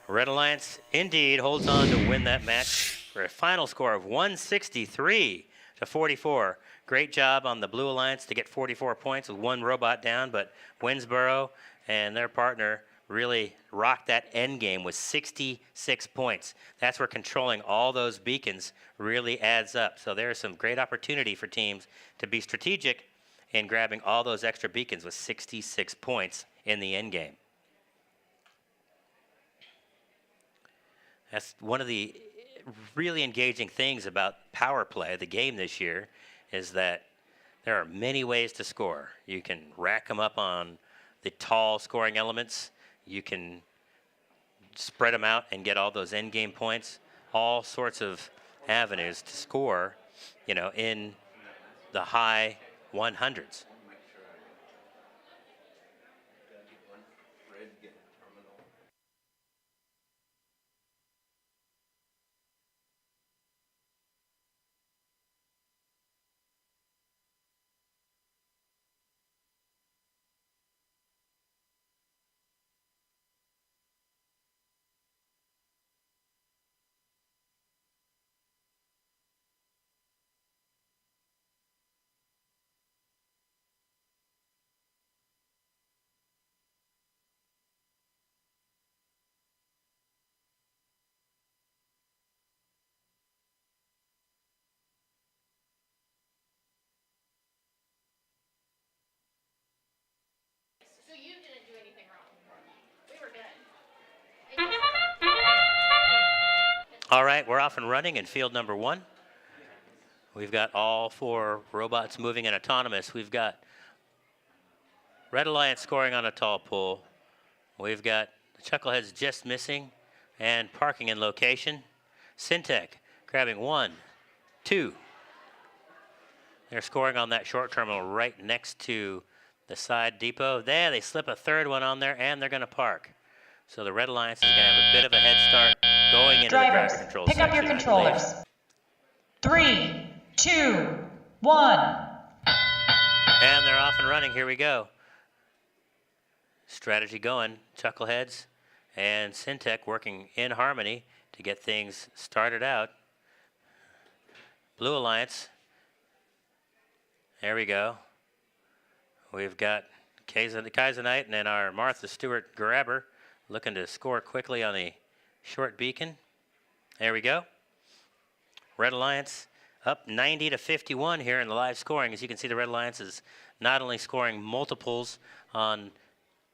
Red Alliance indeed holds on to win that match for a final score of 163 to 44. Great job on the Blue Alliance to get 44 points with one robot down, but Winsboro and their partner really rocked that end game with 66 points. That's where controlling all those beacons really adds up. So there's some great opportunity for teams to be strategic in grabbing all those extra beacons with 66 points in the end game. That's one of the really engaging things about power play, the game this year, is that there are many ways to score. You can rack them up on the tall scoring elements. You can spread them out and get all those end game points. All sorts of avenues to score, you know, in the high 100s. All right, we're off and running in field number 1. We've got all 4 robots moving and autonomous. We've got Red Alliance scoring on a tall pole. We've got the Chuckleheads just missing and parking in location. Syntec grabbing 1, 2. They're scoring on that short terminal right next to the side depot. There, they slip a third one on there, and they're going to park. So the Red Alliance is going to have a bit of a head start going into Drivers, the driver control pick up your section, I believe. controllers. 3, 2, 1. And they're off and running. Here we go. Strategy going. Chuckleheads and Syntec working in harmony to get things started out. Blue Alliance. There we go. We've got Kaizenite and then our Martha Stewart grabber looking to score quickly on the short beacon. There we go. Red Alliance up 90 to 51 here in the live scoring. As you can see, the Red Alliance is not only scoring multiples on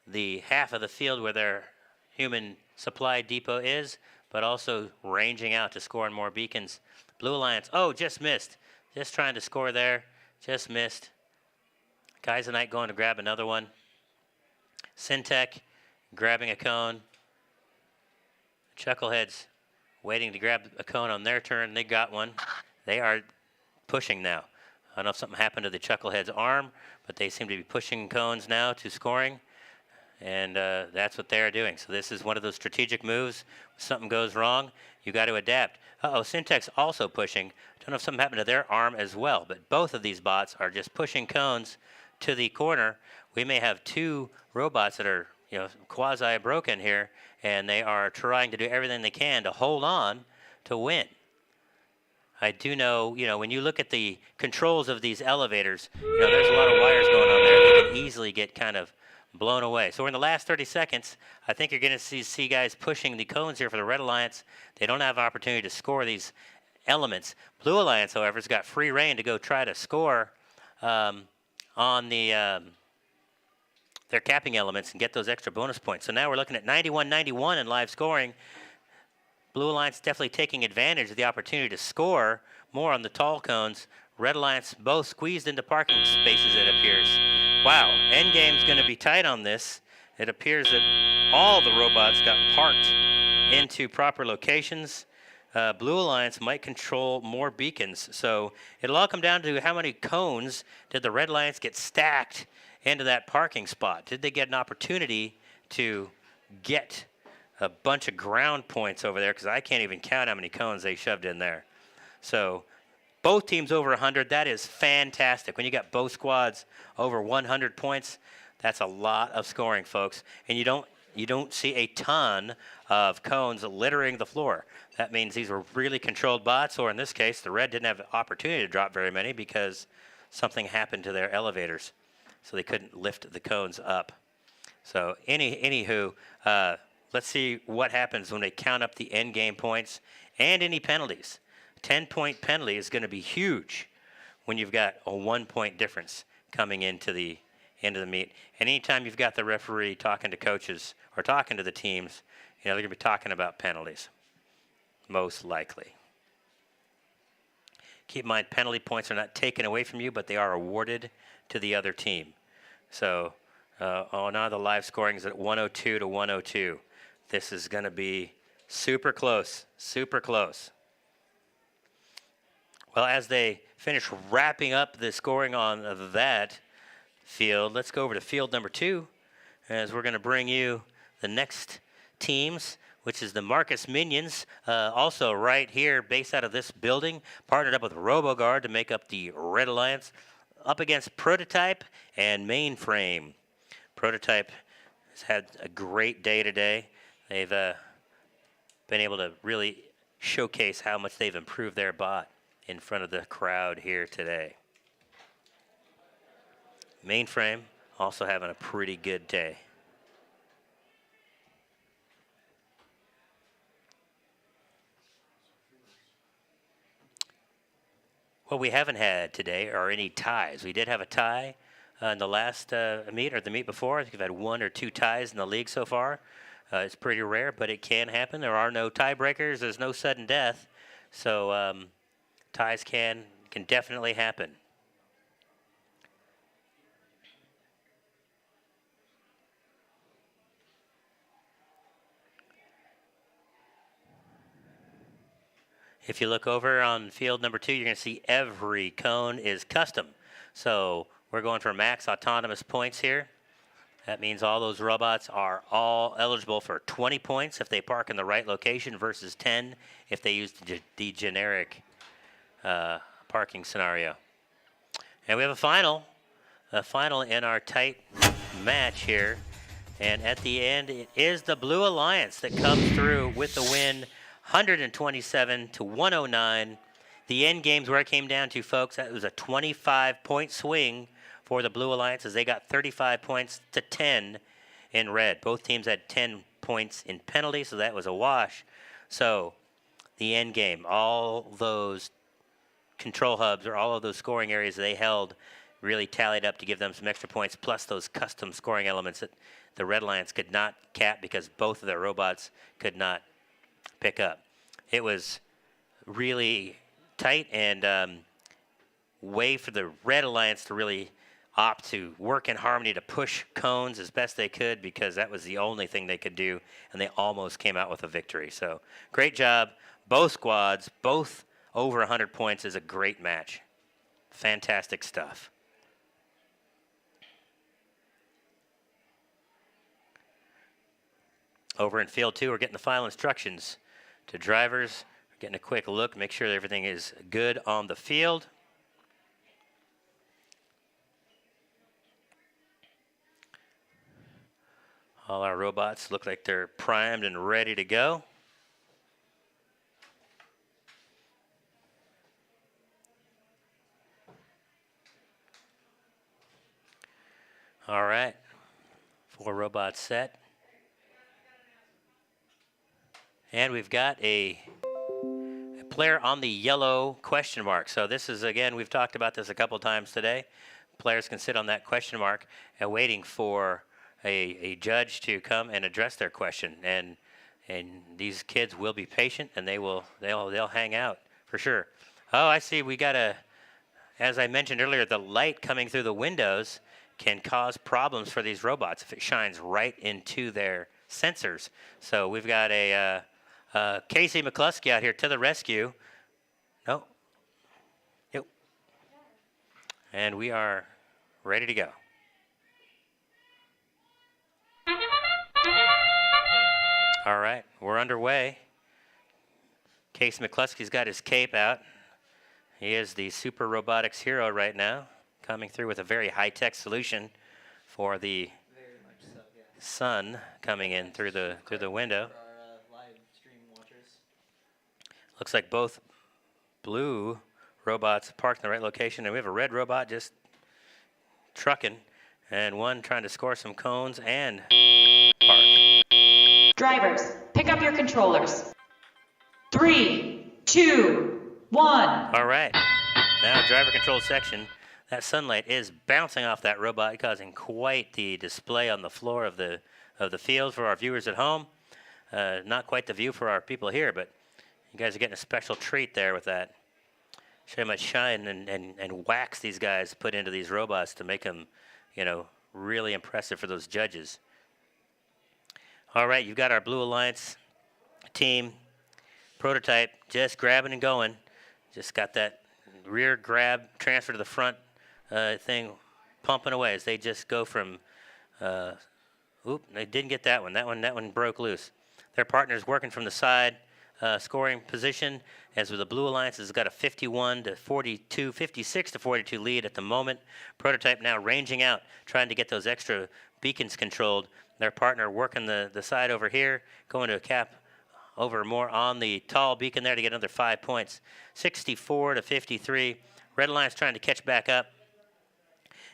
the half of the field where their human supply depot is, but also ranging out to score on more beacons. Blue Alliance, oh, just missed. Just trying to score there. Just missed. Kaizenite going to grab another one. Syntec grabbing a cone. Chuckleheads waiting to grab a cone on their turn. They got one. They are pushing now. I don't know if something happened to the Chucklehead's arm, but they seem to be pushing cones now to scoring. And that's what they're doing. So this is one of those strategic moves. If something goes wrong, you got to adapt. Uh-oh, Syntec's also pushing. Don't know if something happened to their arm as well, but both of these bots are just pushing cones to the corner. We may have 2 robots that are, quasi broken here, and they are trying to do everything they can to hold on to win. I do know, when you look at the controls of these elevators, there's a lot of wires going on there. They can easily get kind of blown away. So we're in the last 30 seconds. I think you're going to see guys pushing the cones here for the Red Alliance. They don't have opportunity to score these elements. Blue Alliance, however, has got free reign to go try to score on the their capping elements and get those extra bonus points. So now we're looking at 91-91 in live scoring. Blue Alliance definitely taking advantage of the opportunity to score more on the tall cones. Red Alliance both squeezed into parking spaces, it appears. Wow, endgame's going to be tight on this. It appears that all the robots got parked into proper locations. Blue Alliance might control more beacons. So it'll all come down to how many cones did the Red Alliance get stacked into that parking spot. Did they get an opportunity to get a bunch of ground points over there? Because I can't even count how many cones they shoved in there. So both teams over 100. That is fantastic. When you got both squads over 100 points, that's a lot of scoring, folks. And you don't see a ton of cones littering the floor. That means these were really controlled bots, or in this case, the Red didn't have the opportunity to drop very many because something happened to their elevators, so they couldn't lift the cones up. So anywho, let's see what happens when they count up the end game points and any penalties. 10-point penalty is going to be huge when you've got a 1-point difference coming into the end of the meet. And anytime you've got the referee talking to coaches or talking to the teams, they're going to be talking about penalties, most likely. Keep in mind, penalty points are not taken away from you, but they are awarded to the other team. So now the live scoring is at 102 to 102. This is going to be super close, super close. Well, as they finish wrapping up the scoring on that field, let's go over to field number 2, as we're going to bring you the next teams, which is the Marcus Minions, also right here, based out of this building, partnered up with RoboGuard to make up the Red Alliance, up against Prototype and Mainframe. Prototype has had a great day today. They've been able to really showcase how much they've improved their bot in front of the crowd here today. Mainframe also having a pretty good day. What we haven't had today are any ties. We did have a tie in the last meet or the meet before. I think we've had 1 or 2 ties in the league so far. It's pretty rare, but it can happen. There are no tiebreakers. There's no sudden death. So ties can definitely happen. If you look over on field number 2, you're going to see every cone is custom. So we're going for max autonomous points here. That means all those robots are all eligible for 20 points if they park in the right location versus 10 if they use the generic parking scenario. And we have a final in our tight match here. And at the end, it is the Blue Alliance that comes through with the win, 127 to 109. The end games where it came down to, folks, that was a 25-point swing for the Blue Alliance as they got 35 points to 10 in red. Both teams had 10 points in penalty, so that was a wash. So the end game, all those control hubs or all of those scoring areas they held really tallied up to give them some extra points, plus those custom scoring elements that the Red Alliance could not cap because both of their robots could not pick up. It was really tight and way for the Red Alliance to really opt to work in harmony to push cones as best they could because that was the only thing they could do, and they almost came out with a victory. So great job. Both squads, both over 100 points is a great match. Fantastic stuff. Over in field 2, we're getting the final instructions to drivers. We're getting a quick look, make sure everything is good on the field. All our robots look like they're primed and ready to go. All right, 4 robots set. And we've got a player on the yellow question mark. So this is, again, we've talked about this a couple times today. Players can sit on that question mark and waiting for a judge to come and address their question. And these kids will be patient and they'll hang out for sure. Oh, I see. We got as I mentioned earlier, the light coming through the windows can cause problems for these robots if it shines right into their sensors. So we've got a Casey McCluskey out here to the rescue. No. Yep. And we are ready to go. All right, we're underway. Casey McCluskey's got his cape out. He is the super robotics hero right now, coming through with a very high-tech solution for the Very much so, yeah. sun coming in through the window. For our live stream watchers. Looks like both blue robots parked in the right location, and we have a red robot just trucking, and one trying to score some cones and park. Drivers, pick up your controllers. 3, 2, 1. All right, now driver-controlled section. That sunlight is bouncing off that robot, causing quite the display on the floor of the field for our viewers at home. Not quite the view for our people here, but you guys are getting a special treat there with that. Show how much shine and wax these guys put into these robots to make them, really impressive for those judges. All right, you've got our Blue Alliance team prototype just grabbing and going. Just got that rear grab transfer to the front thing pumping away as they just go from, they didn't get that one. That one broke loose. Their partner's working from the side scoring position, as with the Blue Alliance has got a 51 to 42, 56 to 42 lead at the moment. Prototype now ranging out, trying to get those extra beacons controlled. Their partner working the side over here, going to a cap over more on the tall beacon there to get another 5 points. 64 to 53. Red Alliance trying to catch back up.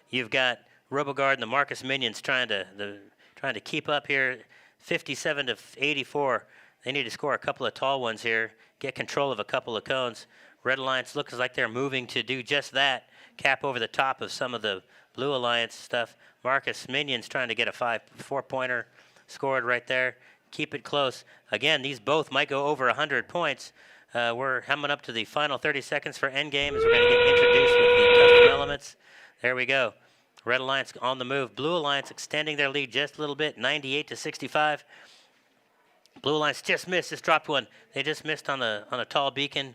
You've got RoboGuard and the Marcus Minions trying to keep up here. 57 to 84. They need to score a couple of tall ones here, get control of a couple of cones. Red Alliance looks like they're moving to do just that. Cap over the top of some of the Blue Alliance stuff. Marcus Minions trying to get a 4-pointer scored right there. keep it close. Again, these both might go over 100 points. We're coming up to the final 30 seconds for endgame as we're going to get introduced with the custom elements. There we go. Red Alliance on the move. Blue Alliance extending their lead just a little bit, 98 to 65. Blue Alliance just missed. Just dropped one. They just missed on a tall beacon.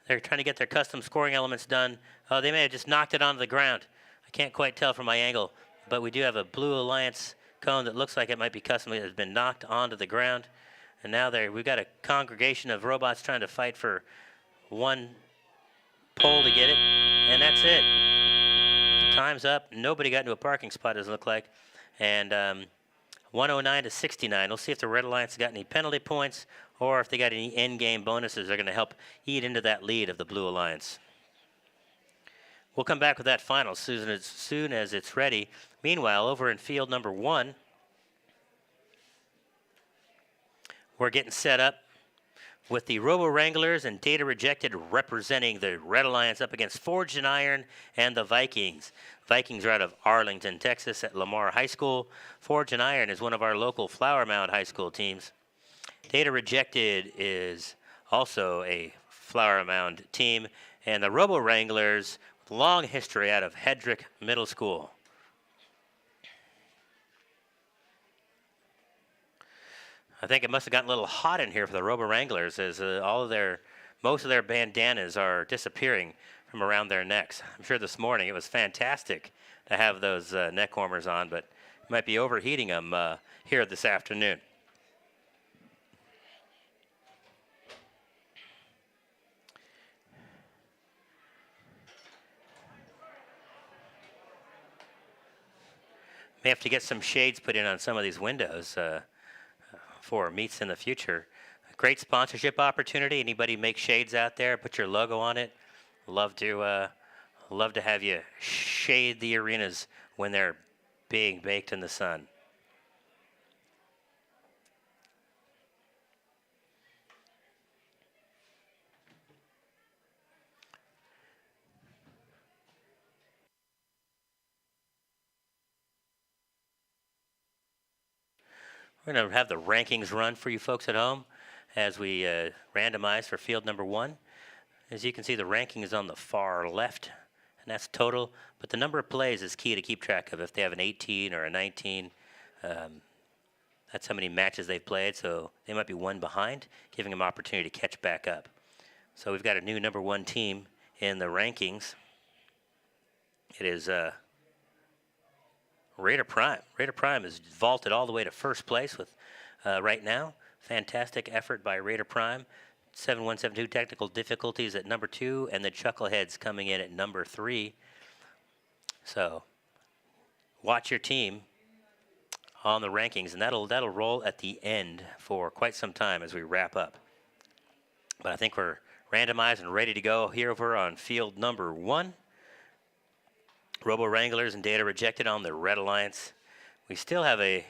They're trying to get their custom scoring elements done. Oh, they may have just knocked it onto the ground. I can't quite tell from my angle, but we do have a Blue Alliance cone that looks like it might be custom. It has been knocked onto the ground. And now we've got a congregation of robots trying to fight for one pole to get it. And that's it. Time's up. Nobody got into a parking spot, doesn't look like. And 109 to 69. We'll see if the Red Alliance got any penalty points or if they got any end-game bonuses that are going to help eat into that lead of the Blue Alliance. We'll come back with that final as soon as it's ready. Meanwhile, over in field number 1, we're getting set up with the Robo-Wranglers and Data Rejected representing the Red Alliance up against Forged in Iron and the Vikings. Vikings are out of Arlington, Texas at Lamar High School. Forged in Iron is one of our local Flower Mound High School teams. Data Rejected is also a Flower Mound team. And the Robo-Wranglers, with a long history out of Hedrick Middle School. I think it must have gotten a little hot in here for the Robo-Wranglers as most of their bandanas are disappearing from around their necks. I'm sure this morning it was fantastic to have those neck warmers on, but you might be overheating them here this afternoon. May have to get some shades put in on some of these windows for meets in the future. A great sponsorship opportunity. Anybody make shades out there? Put your logo on it. Love to have you shade the arenas when they're being baked in the sun. We're going to have the rankings run for you folks at home as we randomize for field number 1. As you can see, the ranking is on the far left, and that's total. But the number of plays is key to keep track of. If they have an 18 or a 19, that's how many matches they've played. So they might be one behind, giving them opportunity to catch back up. So we've got a new number 1 team in the rankings. It is Raider Prime. Raider Prime is vaulted all the way to first place with right now. Fantastic effort by Raider Prime. 7172 technical difficulties at number 2, and the Chuckleheads coming in at number 3. So watch your team on the rankings, and that'll roll at the end for quite some time as we wrap up. But I think we're randomized and ready to go here over on field number 1. Robo-Wranglers and Data Rejected on the Red Alliance. We still have a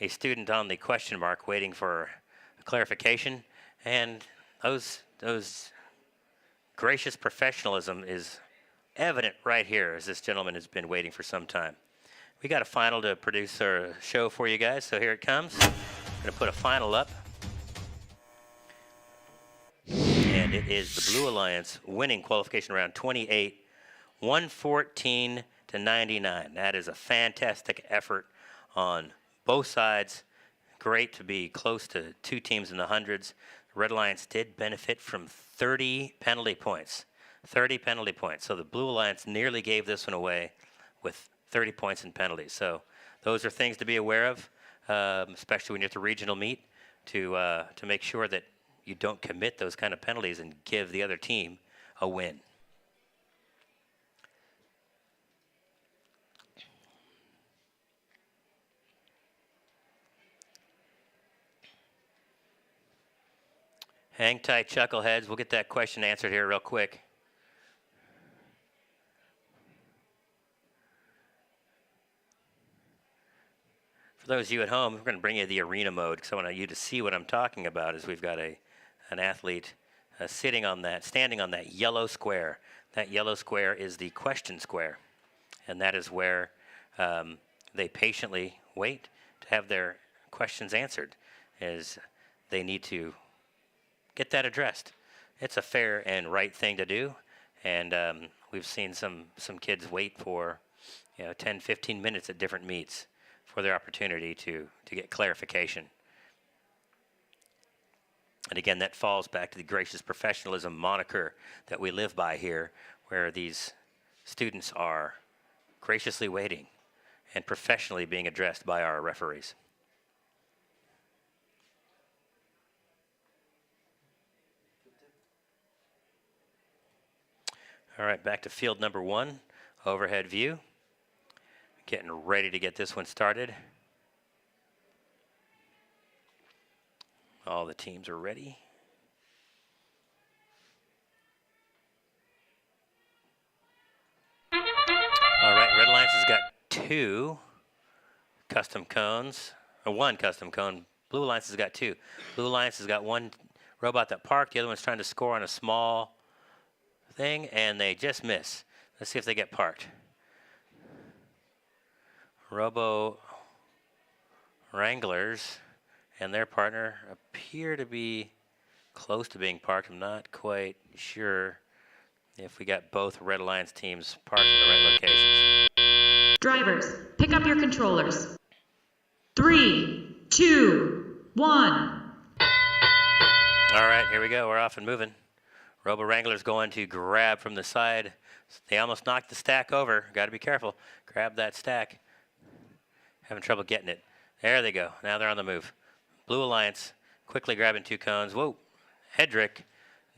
student on the question mark waiting for clarification, and those gracious professionalism is evident right here as this gentleman has been waiting for some time. We got a final to produce our show for you guys, so here it comes. I'm going to put a final up. And it is the Blue Alliance winning qualification round 28, 114 to 99. That is a fantastic effort on both sides. Great to be close to 2 teams in the hundreds. Red Alliance did benefit from 30 penalty points. 30 penalty points. So the Blue Alliance nearly gave this one away with 30 points in penalties. So those are things to be aware of, especially when you're at the regional meet, to make sure that you don't commit those kind of penalties and give the other team a win. Hang tight, Chuckleheads. We'll get that question answered here real quick. For those of you at home, we're going to bring you the arena mode because I want you to see what I'm talking about. As we've got an athlete standing on that yellow square. That yellow square is the question square, and that is where they patiently wait to have their questions answered. is they need to get that addressed. It's a fair and right thing to do, and we've seen some kids wait for 10, 15 minutes at different meets for their opportunity to get clarification. And again, that falls back to the gracious professionalism moniker that we live by here, where these students are graciously waiting and professionally being addressed by our referees. All right, back to field number 1, overhead view. Getting ready to get this one started. All the teams are ready. All right, Red Alliance has got 2 custom cones, or 1 custom cone. Blue Alliance has got 2. Blue Alliance has got 1 robot that parked. The other one's trying to score on a small thing, and they just miss. Let's see if they get parked. Robo Wranglers and their partner appear to be close to being parked. I'm not quite sure if we got both Red Alliance teams parked in the right locations. Drivers, pick up your controllers. 3, 2, 1. All right, here we go. We're off and moving. Robo Wrangler's going to grab from the side. They almost knocked the stack over. Got to be careful. Grab that stack. Having trouble getting it. There they go. Now they're on the move. Blue Alliance quickly grabbing 2 cones. Whoa. Hedrick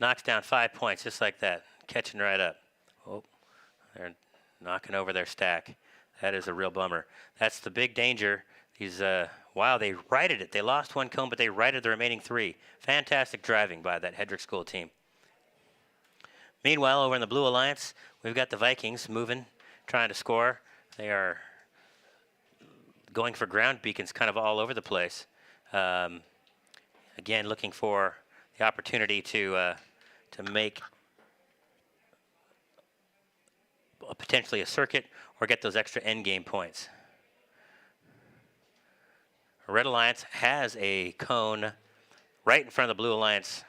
knocks down 5 points just like that. Catching right up. Oh, they're knocking over their stack. That is a real bummer. That's the big danger. These, wow, they righted it. They lost 1 cone, but they righted the remaining 3. Fantastic driving by that Hedrick School team. Meanwhile, over in the Blue Alliance, we've got the Vikings moving, trying to score. They are going for ground beacons kind of all over the place. Again, looking for the opportunity to make potentially a circuit or get those extra end game points. Red Alliance has a cone right in front of the Blue Alliance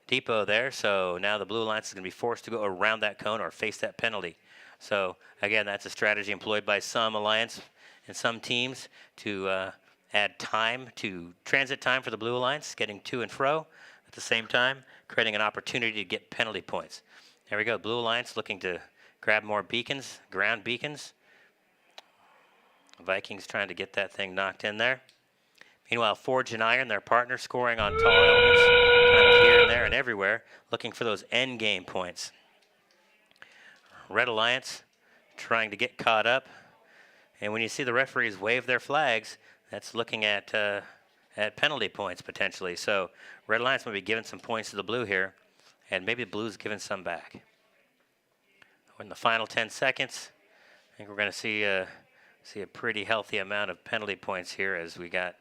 depot there, so now the Blue Alliance is going to be forced to go around that cone or face that penalty. So again, that's a strategy employed by some Alliance and some teams to add time to transit time for the Blue Alliance, getting to and fro at the same time, creating an opportunity to get penalty points. There we go. Blue Alliance looking to grab more beacons, ground beacons. Vikings trying to get that thing knocked in there. Meanwhile, Forge and Iron, their partner, scoring on tall elements, kind of here and there and everywhere, looking for those end game points. Red Alliance trying to get caught up. And when you see the referees wave their flags, that's looking at penalty points potentially. So Red Alliance might be giving some points to the Blue here, and maybe Blue's giving some back. In the final 10 seconds, I think we're going to see a pretty healthy amount of penalty points here as we got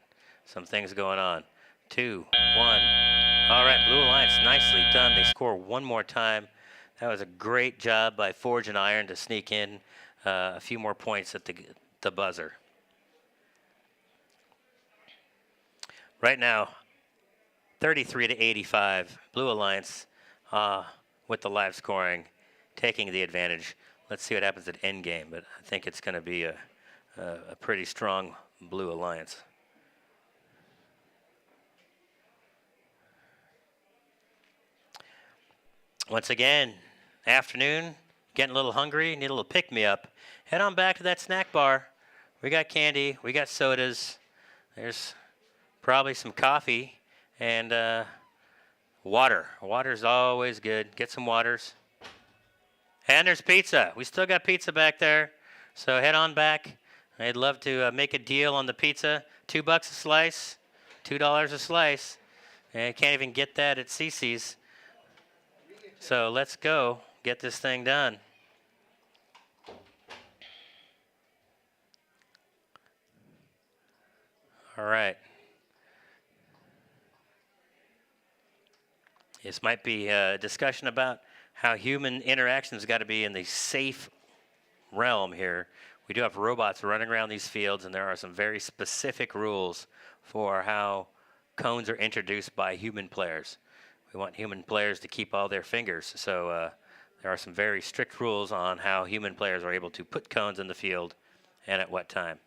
some things going on. 2, 1. All right, Blue Alliance, nicely done. They score 1 more time. That was a great job by Forge and Iron to sneak in a few more points at the buzzer. Right now, 33 to 85. Blue Alliance with the live scoring, taking the advantage. Let's see what happens at endgame, but I think it's going to be a pretty strong Blue Alliance. Once again, afternoon, getting a little hungry, need a little pick-me-up. Head on back to that snack bar. We got candy, we got sodas. There's probably some coffee and water. Water's always good. Get some waters. And there's pizza. We still got pizza back there. So head on back. I'd love to make a deal on the pizza. $2 a slice, $2 a slice. And you can't even get that at CC's. So let's go get this thing done. All right. This might be a discussion about how human interaction's got to be in the safe realm here. We do have robots running around these fields, and there are some very specific rules for how cones are introduced by human players. We want human players to keep all their fingers. So there are some very strict rules on how human players are able to put cones in the field and at what time.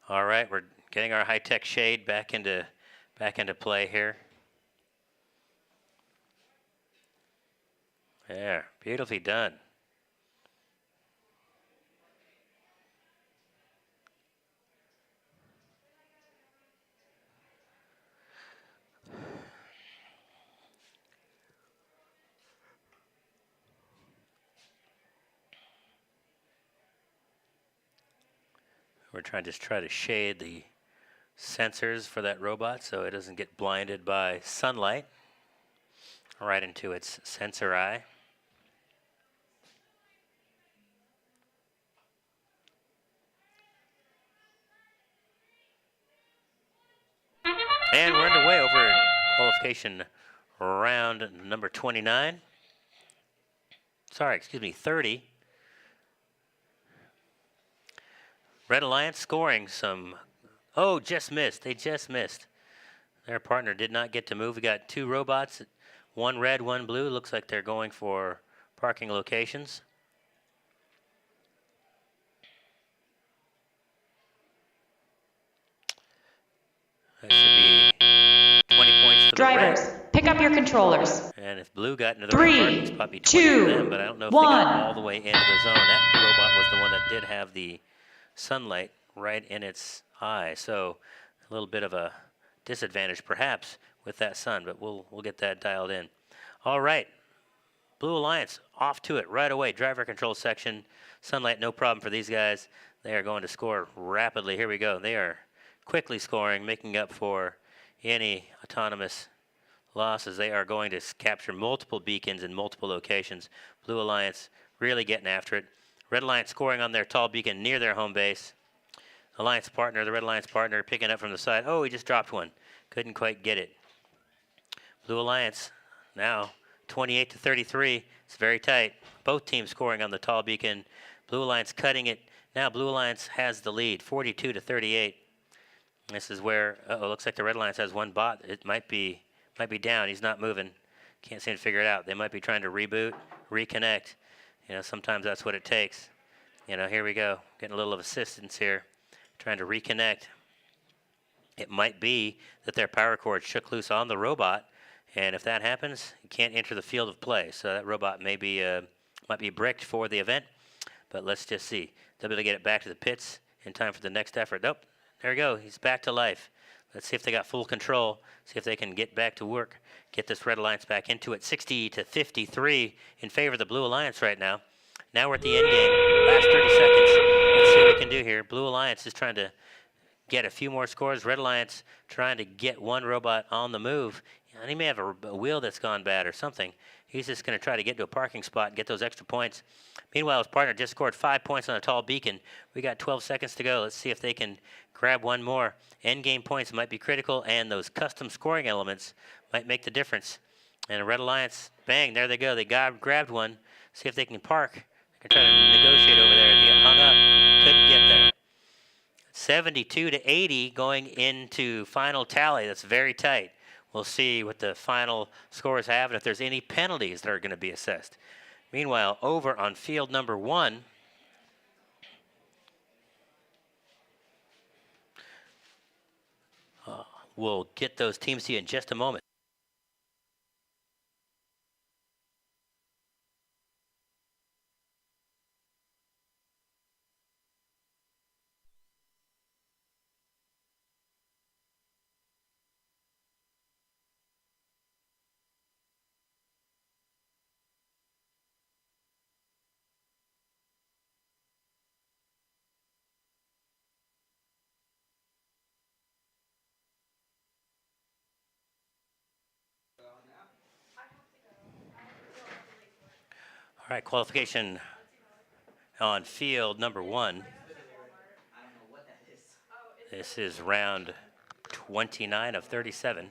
All right, we're getting our high-tech shade back into play here. There, beautifully done. We're trying to shade the sensors for that robot so it doesn't get blinded by sunlight right into its sensor eye. And we're underway over in qualification round number 29. Sorry, excuse me, 30. Red Alliance scoring some. Oh, just missed. They just missed. Their partner did not get to move. We got two robots, one red, one blue. Looks like they're going for parking locations. That should be 20 points for the Drivers, red. pick up your controllers. And if blue got into the right parking spot, it'd be 20 for them, but I don't know if they got all the way into the zone. That robot was the one that did have the sunlight right in its eye, so a little bit of a disadvantage perhaps with that sun, but we'll get that dialed in. All right, Blue Alliance off to it right away. Driver control section, sunlight, no problem for these guys. They are going to score rapidly. Here we go. They are quickly scoring, making up for any autonomous losses. They are going to capture multiple beacons in multiple locations. Blue Alliance really getting after it. Red Alliance scoring on their tall beacon near their home base. Alliance partner, the Red Alliance partner, picking up from the side. Oh, he just dropped one. Couldn't quite get it. Blue Alliance now 28 to 33. It's very tight. Both teams scoring on the tall beacon. Blue Alliance cutting it. Now Blue Alliance has the lead, 42 to 38. This is where, looks like the Red Alliance has one bot. It might be down. He's not moving. Can't seem to figure it out. They might be trying to reboot, reconnect. You know, sometimes that's what it takes. You know, here we go. Getting a little of assistance here. Trying to reconnect. It might be that their power cord shook loose on the robot, and if that happens, you can't enter the field of play. So that robot might be bricked for the event, but let's just see. They'll be able to get it back to the pits in time for the next effort. Nope, there we go. He's back to life. Let's see if they got full control, see if they can get back to work, get this Red Alliance back into it. 60 to 53 in favor of the Blue Alliance right now. Now we're at the end game. Last 30 seconds. Let's see what we can do here. Blue Alliance is trying to get a few more scores. Red Alliance trying to get one robot on the move. And he may have a wheel that's gone bad or something. He's just going to try to get to a parking spot and get those extra points. Meanwhile, his partner just scored 5 points on a tall beacon. We got 12 seconds to go. Let's see if they can grab one more. End game points might be critical, and those custom scoring elements might make the difference. And a Red Alliance, bang, there they go. They grabbed one. See if they can park. They can try to negotiate over there. They get hung up. Couldn't get there. 72 to 80 going into final tally. That's very tight. We'll see what the final scores have and if there's any penalties that are going to be assessed. Meanwhile, over on field number 1, we'll get those teams to you in just a moment. All right, qualification on field number 1. This is round 29 of 37.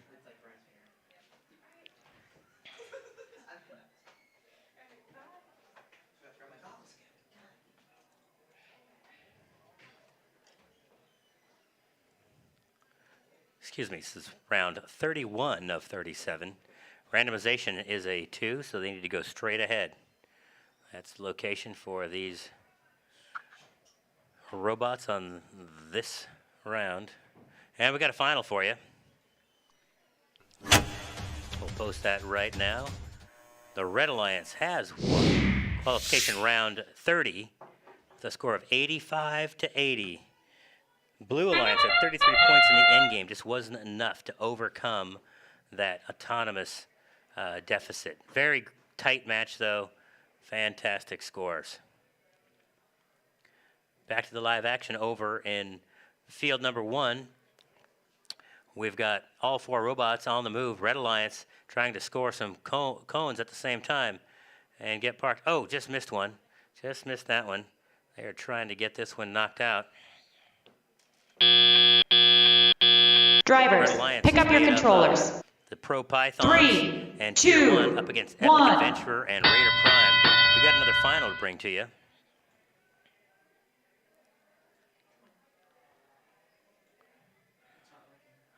Excuse me, this is round 31 of 37. Randomization is a 2, so they need to go straight ahead. That's the location for these robots on this round. And we got a final for you. We'll post that right now. The Red Alliance has won qualification round 30 with a score of 85 to 80. Blue Alliance had 33 points in the end game, just wasn't enough to overcome that autonomous deficit. Very tight match, though. Fantastic scores. Back to the live action over in field number 1. We've got all 4 robots on the move. Red Alliance trying to score some cones at the same time and get parked. Oh, just missed one. Just missed that one. They're trying to get this one knocked out. Drivers, pick up your controllers. The Pro Pythons 3, and 2, Tier 1 up against Epic 1. Adventurer and Raider Prime. We got another final to bring to you.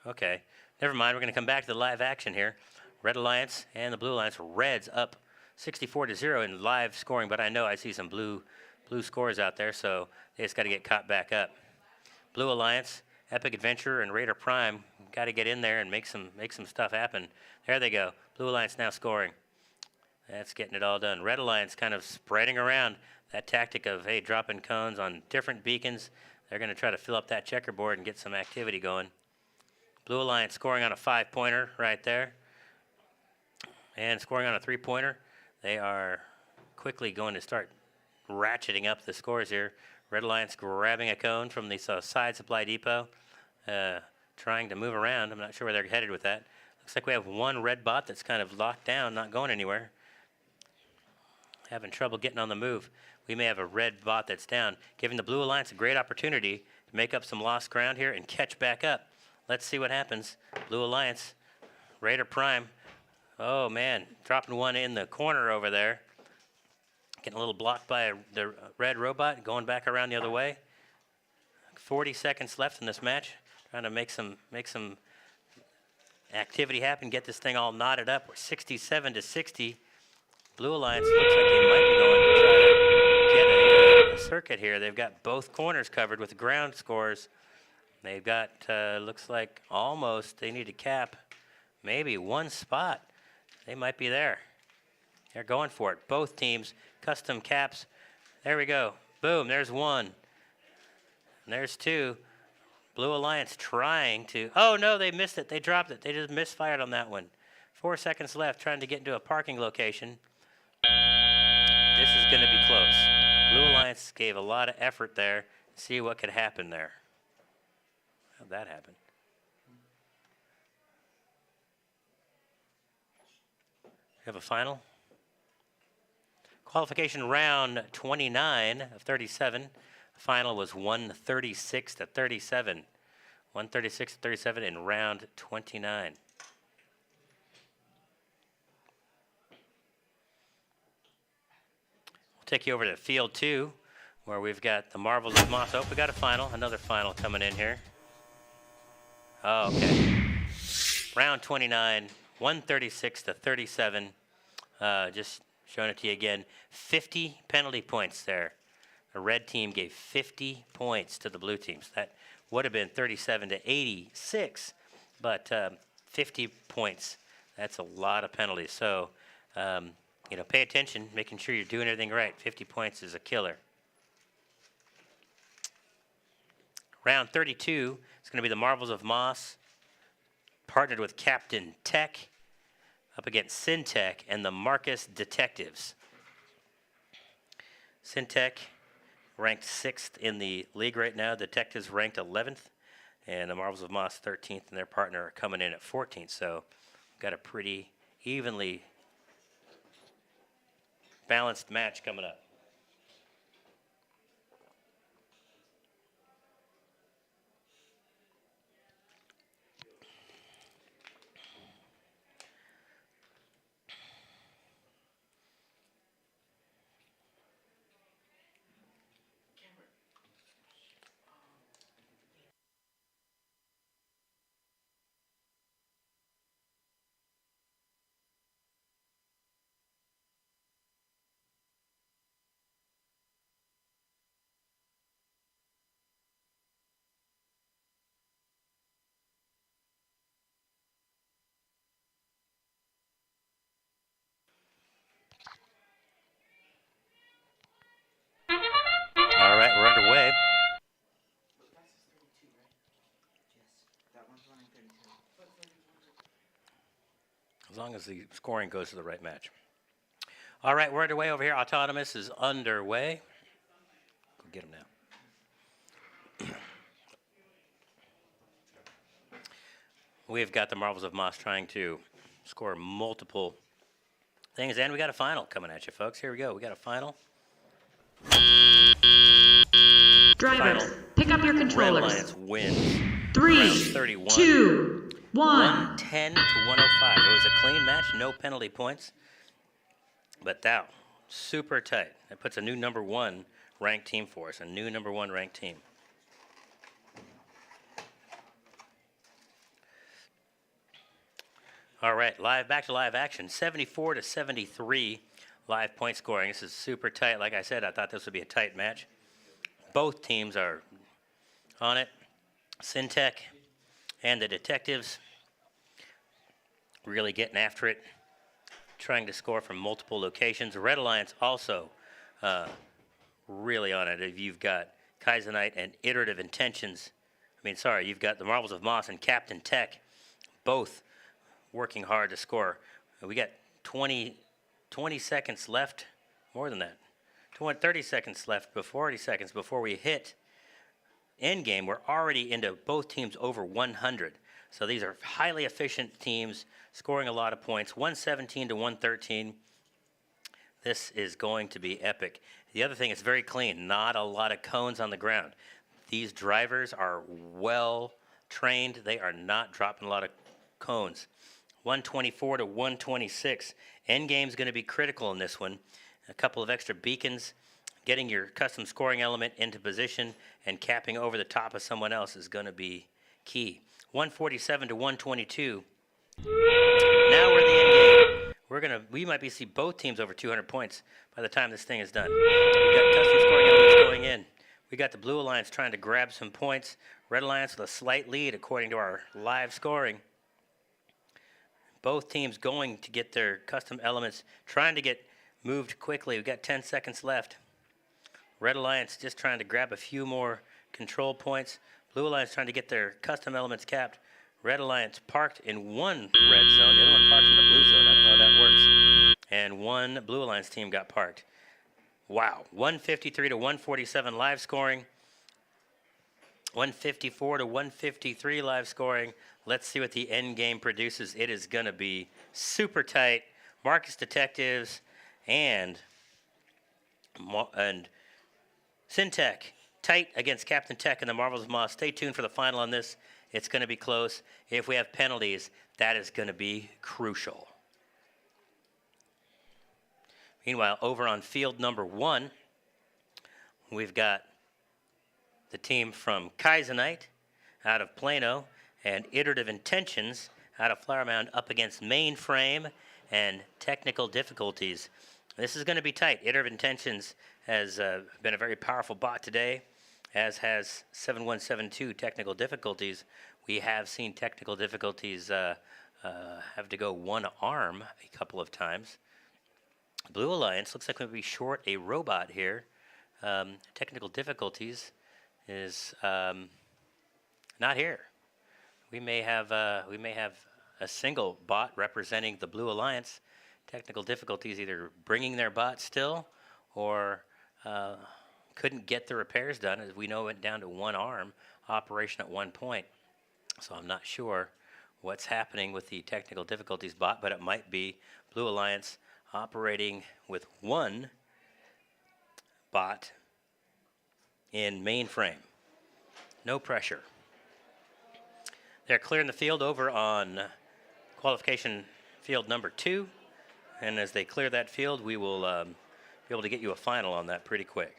Okay, never mind. We're going to come back to the live action here. Red Alliance and the Blue Alliance. Reds up 64-0 in live scoring, but I know I see some blue scores out there, so they just got to get caught back up. Blue Alliance, Epic Adventurer, and Raider Prime got to get in there and make some stuff happen. There they go. Blue Alliance now scoring. That's getting it all done. Red Alliance kind of spreading around that tactic of, hey, dropping cones on different beacons. They're going to try to fill up that checkerboard and get some activity going. Blue Alliance scoring on a 5-pointer right there. And scoring on a 3-pointer. They are quickly going to start ratcheting up the scores here. Red Alliance grabbing a cone from the side supply depot. Trying to move around. I'm not sure where they're headed with that. Looks like we have one red bot that's kind of locked down, not going anywhere. Having trouble getting on the move. We may have a red bot that's down, giving the Blue Alliance a great opportunity to make up some lost ground here and catch back up. Let's see what happens. Blue Alliance, Raider Prime. Oh, man, dropping one in the corner over there. Getting a little blocked by the red robot, going back around the other way. 40 seconds left in this match. Trying to make some activity happen, get this thing all knotted up. We're 67-60. Blue Alliance looks like they might be going to try to get a circuit here. They've got both corners covered with ground scores. They've got, looks like almost, they need to cap maybe one spot. They might be there. They're going for it. Both teams, custom caps. There we go. Boom, there's one. And there's two. Blue Alliance trying to, oh no, they missed it. They dropped it. They just misfired on that one. 4 seconds left, trying to get into a parking location. This is going to be close. Blue Alliance gave a lot of effort there to see what could happen there. How'd that happen? We have a final. Qualification round 29 of 37. The final was 136-37. 136-37 in round 29. We'll take you over to field 2, where we've got the Marvels of Moss. Oh, we got a final, another final coming in here. Oh, okay. Round 29, 136-37. Just showing it to you again. 50 penalty points there. The red team gave 50 points to the blue teams. That would have been 37-86, but 50 points. That's a lot of penalties. So, pay attention, making sure you're doing everything right. 50 points is a killer. Round 32 is going to be the Marvels of Moss, partnered with Captain Tech, up against Syntech and the Marcus Detectives. Syntech ranked 6th in the league right now. Detectives ranked 11th, and the Marvels of Moss 13th, and their partner are coming in at 14th. So we've got a pretty evenly balanced match coming up. underway. Yes, that one's running 32. As long as the scoring goes to the right match. All right, we're underway over here. Autonomous is underway. Go get him now. We've got the Marvels of Moss trying to score multiple things, and we got a final coming at you, folks. Here we go. We got a final. Drivers, pick up your Red controllers. Alliance wins. 3, Round 31. 2, 1. 110 to 105. It was a clean match, no penalty points. But that, super tight. That puts a new number 1 ranked team for us, a new number 1 ranked team. All right, back to live action. 74 to 73 live point scoring. This is super tight. Like I said, I thought this would be a tight match. Both teams are on it. Syntech and the Detectives really getting after it, trying to score from multiple locations. Red Alliance also really on it. If you've got Kaizenite and Iterative Intentions, you've got the Marvels of Moss and Captain Tech, both working hard to score. We got 20 seconds left, more than that. 30 seconds left, 40 seconds before we hit end game. We're already into both teams over 100. So these are highly efficient teams scoring a lot of points. 117 to 113. This is going to be epic. The other thing is very clean. Not a lot of cones on the ground. These drivers are well trained. They are not dropping a lot of cones. 124 to 126. Endgame's going to be critical in this one. A couple of extra beacons, getting your custom scoring element into position and capping over the top of someone else is going to be key. 147 to 122. Now we're in the end game. We might see both teams over 200 points by the time this thing is done. We've got custom scoring elements going in. We got the Blue Alliance trying to grab some points. Red Alliance with a slight lead according to our live scoring. Both teams going to get their custom elements, trying to get moved quickly. We've got 10 seconds left. Red Alliance just trying to grab a few more control points. Blue Alliance trying to get their custom elements capped. Red Alliance parked in one red zone. The other one parked in the blue zone. I don't know how that works. And one Blue Alliance team got parked. Wow. 153 to 147 live scoring. 154 to 153 live scoring. Let's see what the end game produces. It is going to be super tight. Marcus Detectives and Syntech tight against Captain Tech and the Marvels of Moss. Stay tuned for the final on this. It's going to be close. If we have penalties, that is going to be crucial. Meanwhile, over on field number 1, we've got the team from Kaizenite out of Plano and Iterative Intentions out of Flower Mound up against Mainframe and Technical Difficulties. This is going to be tight. Iterative Intentions has been a very powerful bot today, as has 7172 Technical Difficulties. We have seen Technical Difficulties have to go one arm a couple of times. Blue Alliance looks like we'll be short a robot here. Technical Difficulties is not here. We may have a single bot representing the Blue Alliance. Technical Difficulties either bringing their bot still or couldn't get the repairs done. As we know, it went down to one arm operation at one point. So I'm not sure what's happening with the Technical Difficulties bot, but it might be Blue Alliance operating with one bot in Mainframe. No pressure. They're clearing the field over on qualification field number 2. And as they clear that field, we will be able to get you a final on that pretty quick.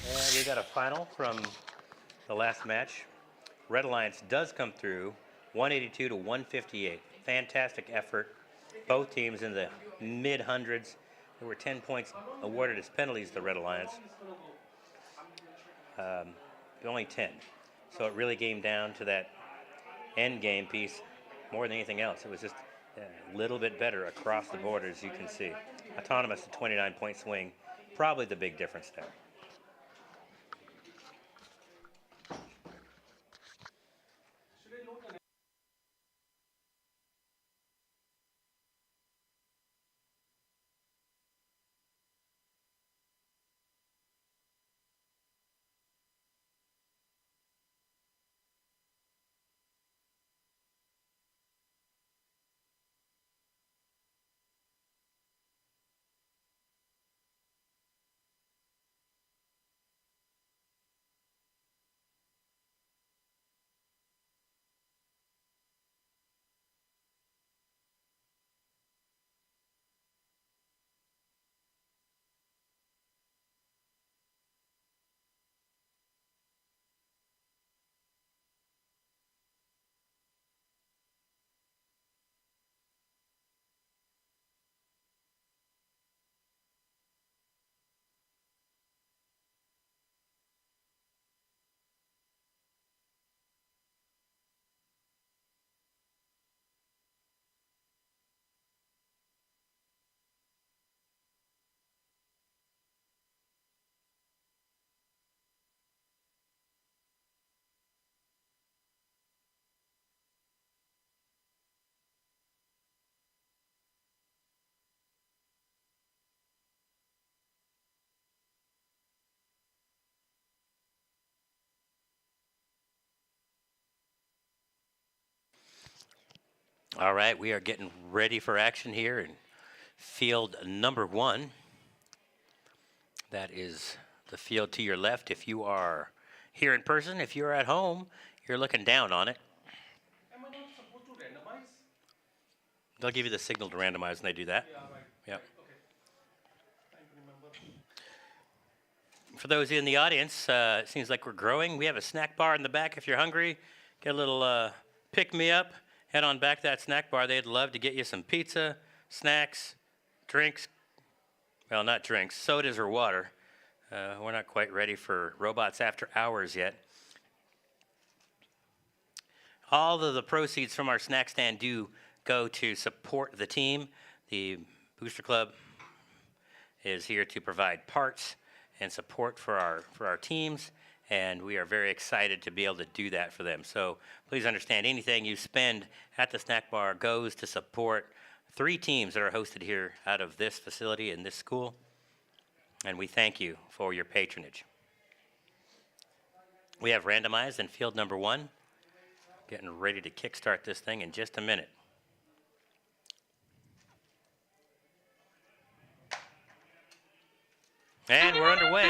And we got a final from the last match. Red Alliance does come through 182 to 158. Fantastic effort. Both teams in the mid hundreds. There were 10 points awarded as penalties to Red Alliance. Only 10. So it really came down to that end game piece more than anything else. It was just a little bit better across the board, as you can see. Autonomous, a 29-point swing, probably the big difference there. All right, we are getting ready for action here in field number 1. That is the field to your left. If you are here in person, if you're at home, you're looking down on it. Am I not supposed to randomize? They'll give you the signal to randomize when they do that. Yeah, right. Yep. Okay. Trying to remember. For those in the audience, it seems like we're growing. We have a snack bar in the back if you're hungry. Get a little pick-me-up. Head on back to that snack bar. They'd love to get you some pizza, snacks, drinks. Well, not drinks, sodas or water. We're not quite ready for Robots After Hours yet. All of the proceeds from our snack stand do go to support the team. The Booster Club is here to provide parts and support for our teams, and we are very excited to be able to do that for them. So please understand, anything you spend at the snack bar goes to support 3 teams that are hosted here out of this facility in this school, and we thank you for your patronage. We have randomized in field number 1, getting ready to kickstart this thing in just a minute. And we're underway,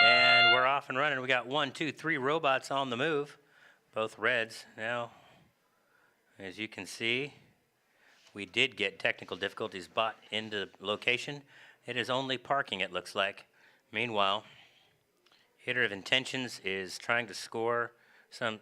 and we're off and running. We got 1, 2, 3 robots on the move, both reds. Now, as you can see, we did get technical difficulties brought into location. It is only parking, it looks like. Meanwhile, Hitter of Intentions is trying to score some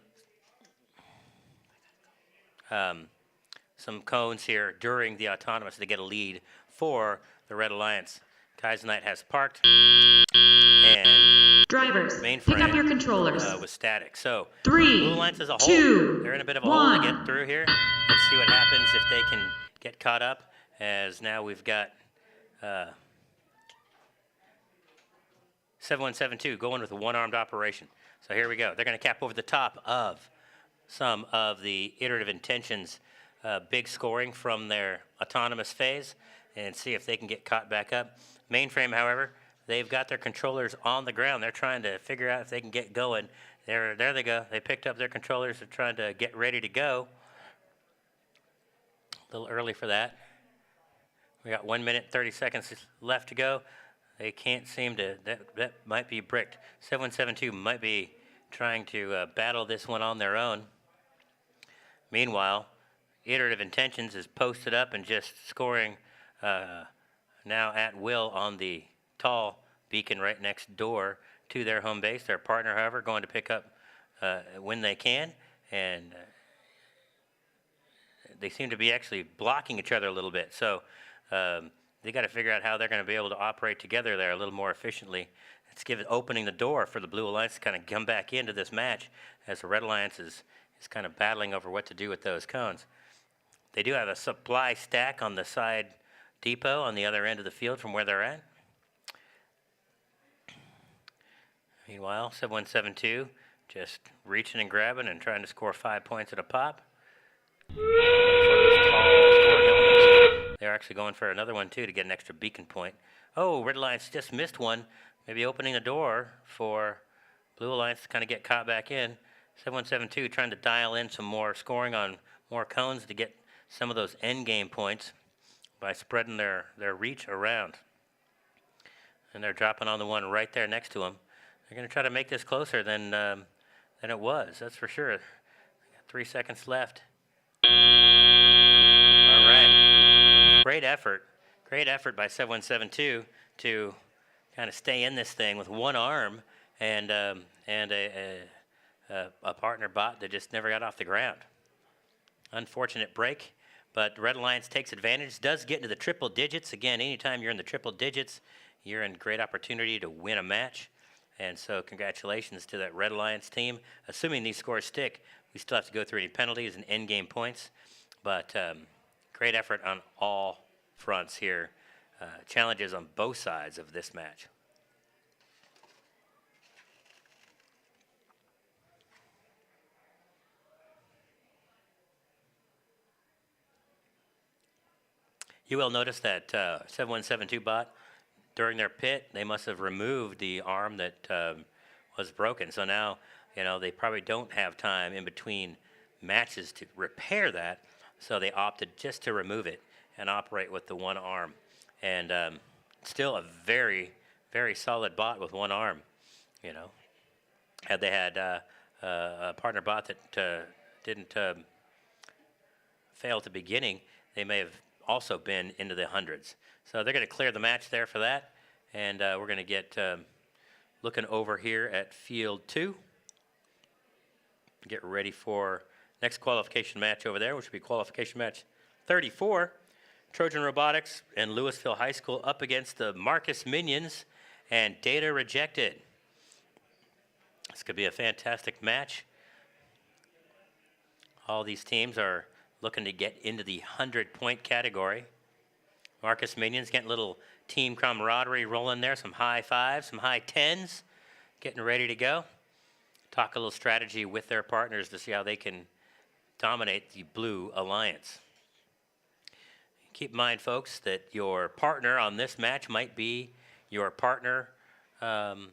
cones here during the autonomous to get a lead for the Red Alliance. Kaizenite has parked, and Drivers, mainframe pick up your controllers. was static. So 3, Blue Alliance as a whole, 2, they're in a bit of a hole to 1. get through here. Let's see what happens if they can get caught up, as now we've got 7172 going with a one-armed operation. So here we go. They're going to cap over the top of some of the Iterative Intentions big scoring from their autonomous phase and see if they can get caught back up. Mainframe, however, they've got their controllers on the ground. They're trying to figure out if they can get going. There they go. They picked up their controllers. They're trying to get ready to go. A little early for that. We got 1 minute, 30 seconds left to go. They can't seem to, that might be bricked. 7172 might be trying to battle this one on their own. Meanwhile, Iterative Intentions is posted up and just scoring now at will on the tall beacon right next door to their home base. Their partner, however, going to pick up when they can, and they seem to be actually blocking each other a little bit. So they got to figure out how they're going to be able to operate together there a little more efficiently. It's opening the door for the Blue Alliance to kind of come back into this match as the Red Alliance is kind of battling over what to do with those cones. They do have a supply stack on the side depot on the other end of the field from where they're at. Meanwhile, 7172 just reaching and grabbing and trying to score 5 points at a pop. They're actually going for another one, too, to get an extra beacon point. Oh, Red Alliance just missed one. Maybe opening the door for Blue Alliance to kind of get caught back in. 7172 trying to dial in some more scoring on more cones to get some of those end game points by spreading their reach around. And they're dropping on the one right there next to them. They're going to try to make this closer than it was, that's for sure. 3 seconds left. All right. Great effort by 7172 to kind of stay in this thing with one arm and a partner bot that just never got off the ground. Unfortunate break, but Red Alliance takes advantage, does get into the triple digits. Again, anytime you're in the triple digits, you're in great opportunity to win a match. And so congratulations to that Red Alliance team. Assuming these scores stick, we still have to go through any penalties and end game points. But great effort on all fronts here. Challenges on both sides of this match. You will notice that 7172 bot, during their pit, they must have removed the arm that was broken. So now, they probably don't have time in between matches to repair that. So they opted just to remove it and operate with the one arm. And still a very, very solid bot with one arm, Had they had a partner bot that didn't fail at the beginning, they may have also been into the hundreds. So they're going to clear the match there for that. And we're going to get looking over here at field 2. Get ready for next qualification match over there, which will be qualification match 34. Trojan Robotics and Louisville High School up against the Marcus Minions and Data Rejected. This could be a fantastic match. All these teams are looking to get into the 100-point category. Marcus Minions getting a little team camaraderie rolling there, some high fives, some high tens, getting ready to go. Talk a little strategy with their partners to see how they can dominate the Blue Alliance. Keep in mind, folks, that your partner on this match might be your partner on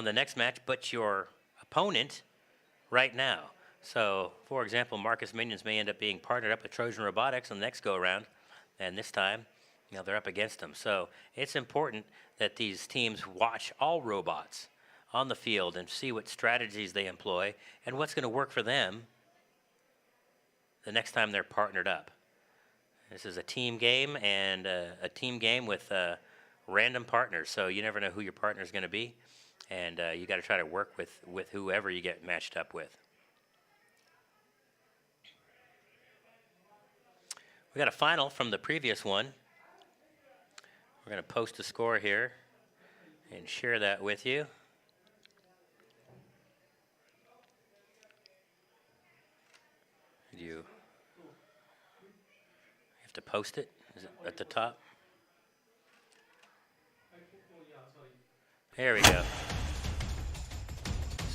the next match, but your opponent right now. So, for example, Marcus Minions may end up being partnered up with Trojan Robotics on the next go-around, and this time, they're up against them. So it's important that these teams watch all robots on the field and see what strategies they employ and what's going to work for them the next time they're partnered up. This is a team game, and a team game with random partners, so you never know who your partner is going to be, and you got to try to work with whoever you get matched up with. We got a final from the previous one. We're going to post a score here and share that with you. You have to post it? Is it at the top? There we go.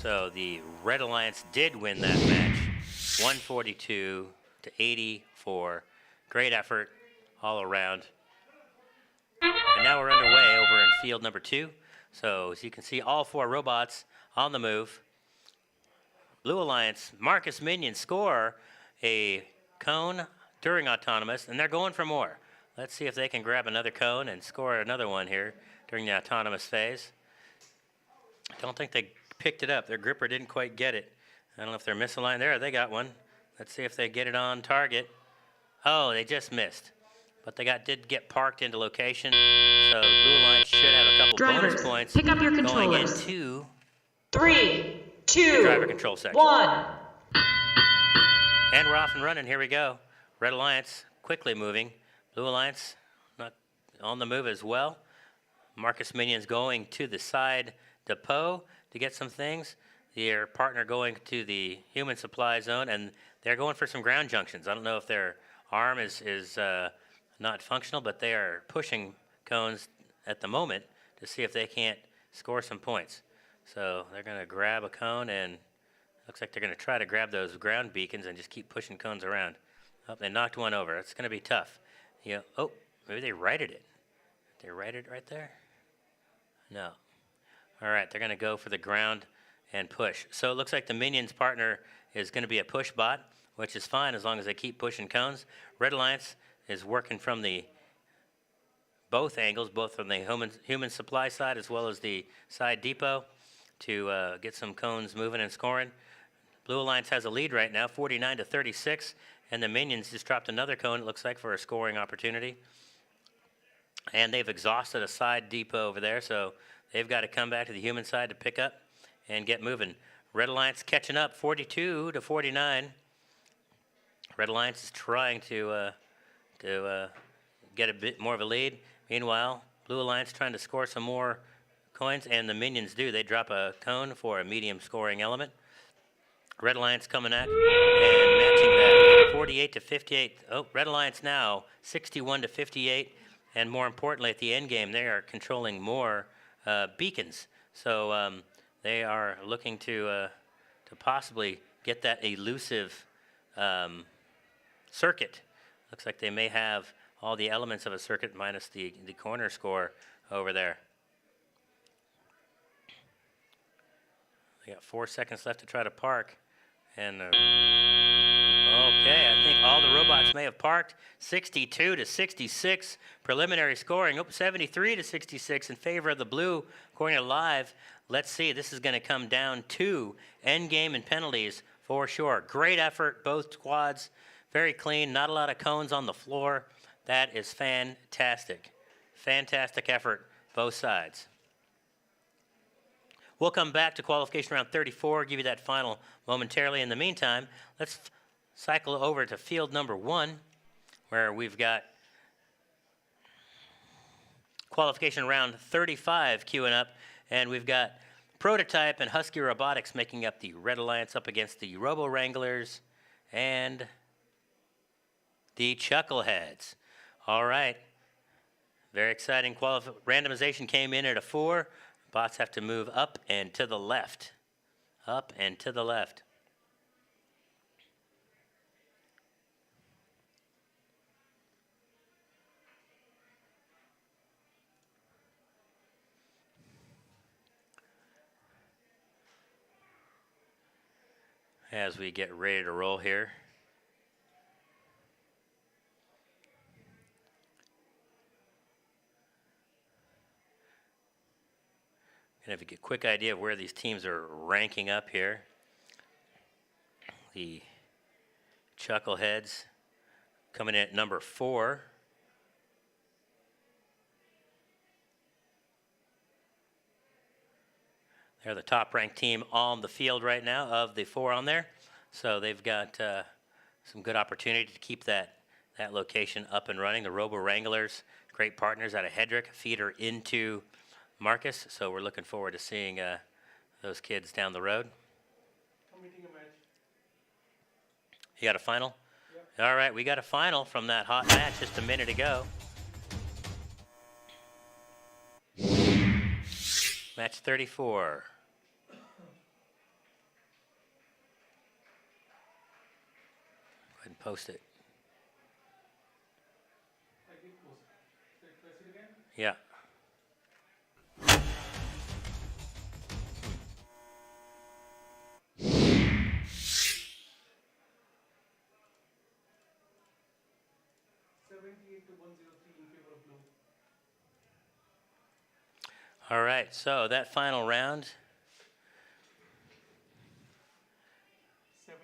So the Red Alliance did win that match, 142 to 84. Great effort all around. And now we're underway over in field number 2. So as you can see, all 4 robots on the move. Blue Alliance, Marcus Minion score a cone during autonomous, and they're going for more. Let's see if they can grab another cone and score another one here during the autonomous phase. I don't think they picked it up. Their gripper didn't quite get it. I don't know if they're misaligned. There, they got one. Let's see if they get it on target. Oh, they just missed. but they did get parked into location. So Blue Alliance should have a couple bonus Drivers, points pick up your going controllers. into 3, the driver 2, control section. 1. And we're off and running. Here we go. Red Alliance quickly moving. Blue Alliance not on the move as well. Marcus Minions going to the side depot to get some things. Their partner going to the human supply zone, and they're going for some ground junctions. I don't know if their arm is not functional, but they are pushing cones at the moment to see if they can't score some points. So they're going to grab a cone, and looks like they're going to try to grab those ground beacons and just keep pushing cones around. Oh, they knocked one over. It's going to be tough. Oh, maybe they righted it. They righted it right there? No. All right, they're going to go for the ground and push. So it looks like the Minions partner is going to be a push bot, which is fine as long as they keep pushing cones. Red Alliance is working from both angles, both from the human supply side as well as the side depot, to get some cones moving and scoring. Blue Alliance has a lead right now, 49-36, and the Minions just dropped another cone, it looks like, for a scoring opportunity. And they've exhausted a side depot over there, so they've got to come back to the human side to pick up and get moving. Red Alliance catching up, 42-49. Red Alliance is trying to get a bit more of a lead. Meanwhile, Blue Alliance trying to score some more coins, and the Minions do. They drop a cone for a medium scoring element. Red Alliance coming at and matching that, 48-58. Oh, Red Alliance now 61-58, and more importantly, at the end game, they are controlling more beacons. So they are looking to possibly get that elusive circuit. Looks like they may have all the elements of a circuit minus the corner score over there. They got 4 seconds left to try to park. And okay, I think all the robots may have parked. 62-66 preliminary scoring. 73-66 in favor of the blue, according to Live. Let's see, this is going to come down to end game and penalties for sure. Great effort, both squads. Very clean, not a lot of cones on the floor. That is fantastic. Fantastic effort, both sides. We'll come back to qualification round 34, give you that final momentarily. In the meantime, let's cycle over to field number 1, where we've got qualification round 35 queuing up, and we've got Prototype and Husky Robotics making up the Red Alliance up against the Robo Wranglers and the Chuckleheads. All right. Very exciting. Randomization came in at a 4. Bots have to move up and to the left. Up and to the left. As we get ready to roll here. Gonna have a quick idea of where these teams are ranking up here. The Chuckleheads coming in at number 4. They're the top-ranked team on the field right now of the 4 on there. So they've got some good opportunity to keep that location up and running. The Robo Wranglers, great partners out of Hedrick, feeder into Marcus. So we're looking forward to seeing those kids down the road. I'm meeting a match. You got a final? Yep. All right, we got a final from that hot match just a minute ago. Match 34. Go ahead and post it. I did post it. Should I press it again? Yeah. All right, so that final round. 78-103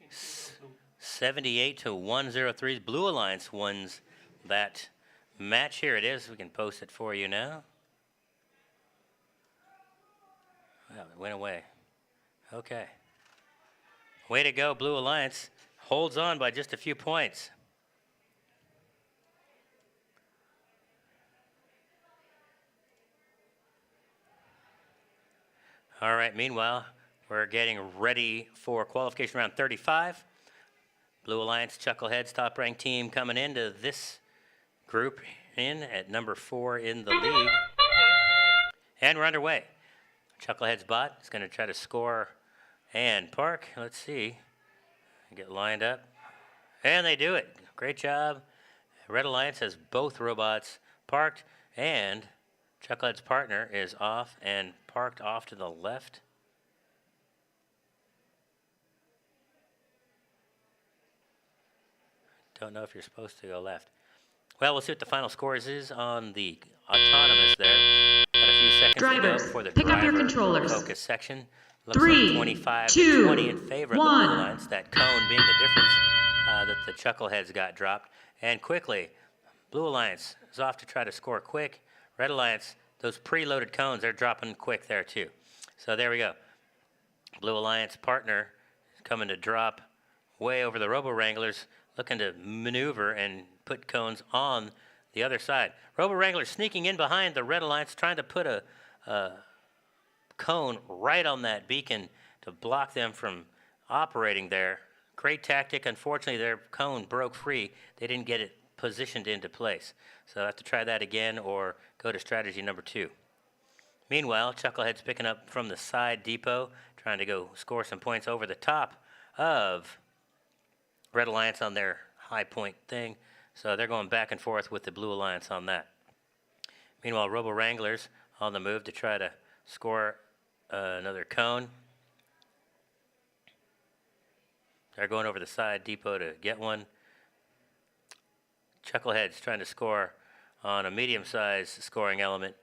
in favor of blue. 78 to 103. Blue Alliance wins that match. Here it is. We can post it for you now. Well, it went away. Okay. Way to go, Blue Alliance. Holds on by just a few points. All right, meanwhile, we're getting ready for qualification round 35. Blue Alliance Chuckleheads top-ranked team coming into this group in at number 4 in the league. And we're underway. Chuckleheads bot is going to try to score and park. Let's see. Get lined up. And they do it. Great job. Red Alliance has both robots parked, and Chucklehead's partner is off and parked off to the left. Don't know if you're supposed to go left. Well, we'll see what the final scores is on the autonomous there. Got a few seconds Drivers, to go for the pick up your driver controllers. focus section. Looks 3, like 25 2, to 20 in favor of the 1. Blue Alliance. That cone being the difference that the Chuckleheads got dropped. And quickly, Blue Alliance is off to try to score quick. Red Alliance, those preloaded cones, they're dropping quick there too. So there we go. Blue Alliance partner is coming to drop way over the Robo Wranglers, looking to maneuver and put cones on the other side. Robo Wranglers sneaking in behind the Red Alliance, trying to put a cone right on that beacon to block them from operating there. Great tactic. Unfortunately, their cone broke free. They didn't get it positioned into place. So I have to try that again or go to strategy number 2. Meanwhile, Chucklehead's picking up from the side depot, trying to go score some points over the top of Red Alliance on their high point thing. So they're going back and forth with the Blue Alliance on that. Meanwhile, Robo Wranglers on the move to try to score another cone. They're going over the side depot to get one. Chucklehead's trying to score on a medium-sized scoring element.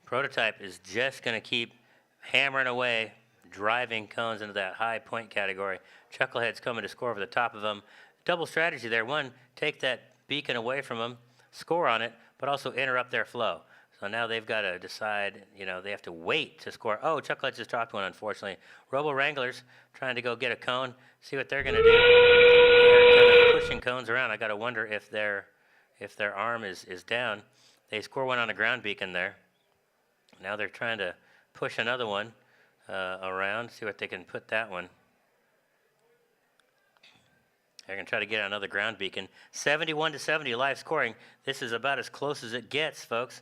Prototype is just going to keep hammering away, driving cones into that high point category. Chucklehead's coming to score over the top of them. Double strategy there. One, take that beacon away from them, score on it, but also interrupt their flow. So now they've got to decide, they have to wait to score. Oh, Chucklehead just dropped one, unfortunately. Robo Wranglers trying to go get a cone, see what they're going to do. They're kind of pushing cones around. I got to wonder if their arm is down. They score one on a ground beacon there. Now they're trying to push another one around, see what they can put that one. They're going to try to get another ground beacon. 71 to 70 live scoring. This is about as close as it gets, folks.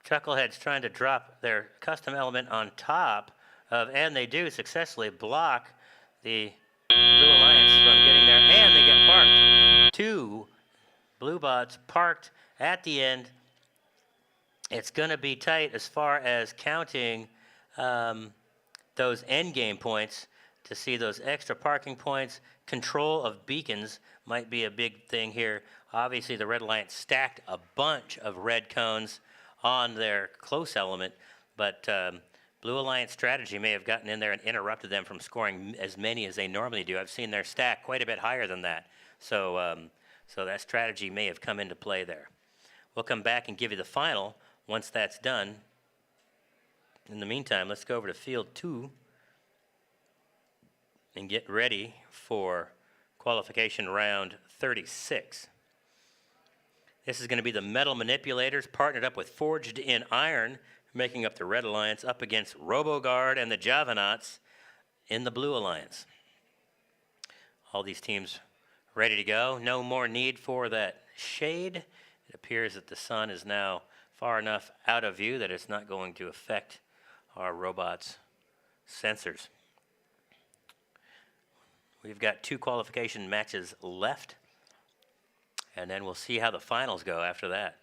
Chucklehead's trying to drop their custom element on top of, and they do successfully block the Blue Alliance from getting there, and they get parked. 2 blue bots parked at the end. It's going to be tight as far as counting those end game points to see those extra parking points. Control of beacons might be a big thing here. Obviously, the Red Alliance stacked a bunch of red cones on their close element, but Blue Alliance strategy may have gotten in there and interrupted them from scoring as many as they normally do. I've seen their stack quite a bit higher than that. So that strategy may have come into play there. We'll come back and give you the final once that's done. In the meantime, let's go over to field 2 and get ready for qualification round 36. This is going to be the Metal Manipulators partnered up with Forged in Iron, making up the Red Alliance up against RoboGuard and the Javanauts in the Blue Alliance. All these teams ready to go. No more need for that shade. It appears that the sun is now far enough out of view that it's not going to affect our robots' sensors. We've got 2 qualification matches left, and then we'll see how the finals go after that.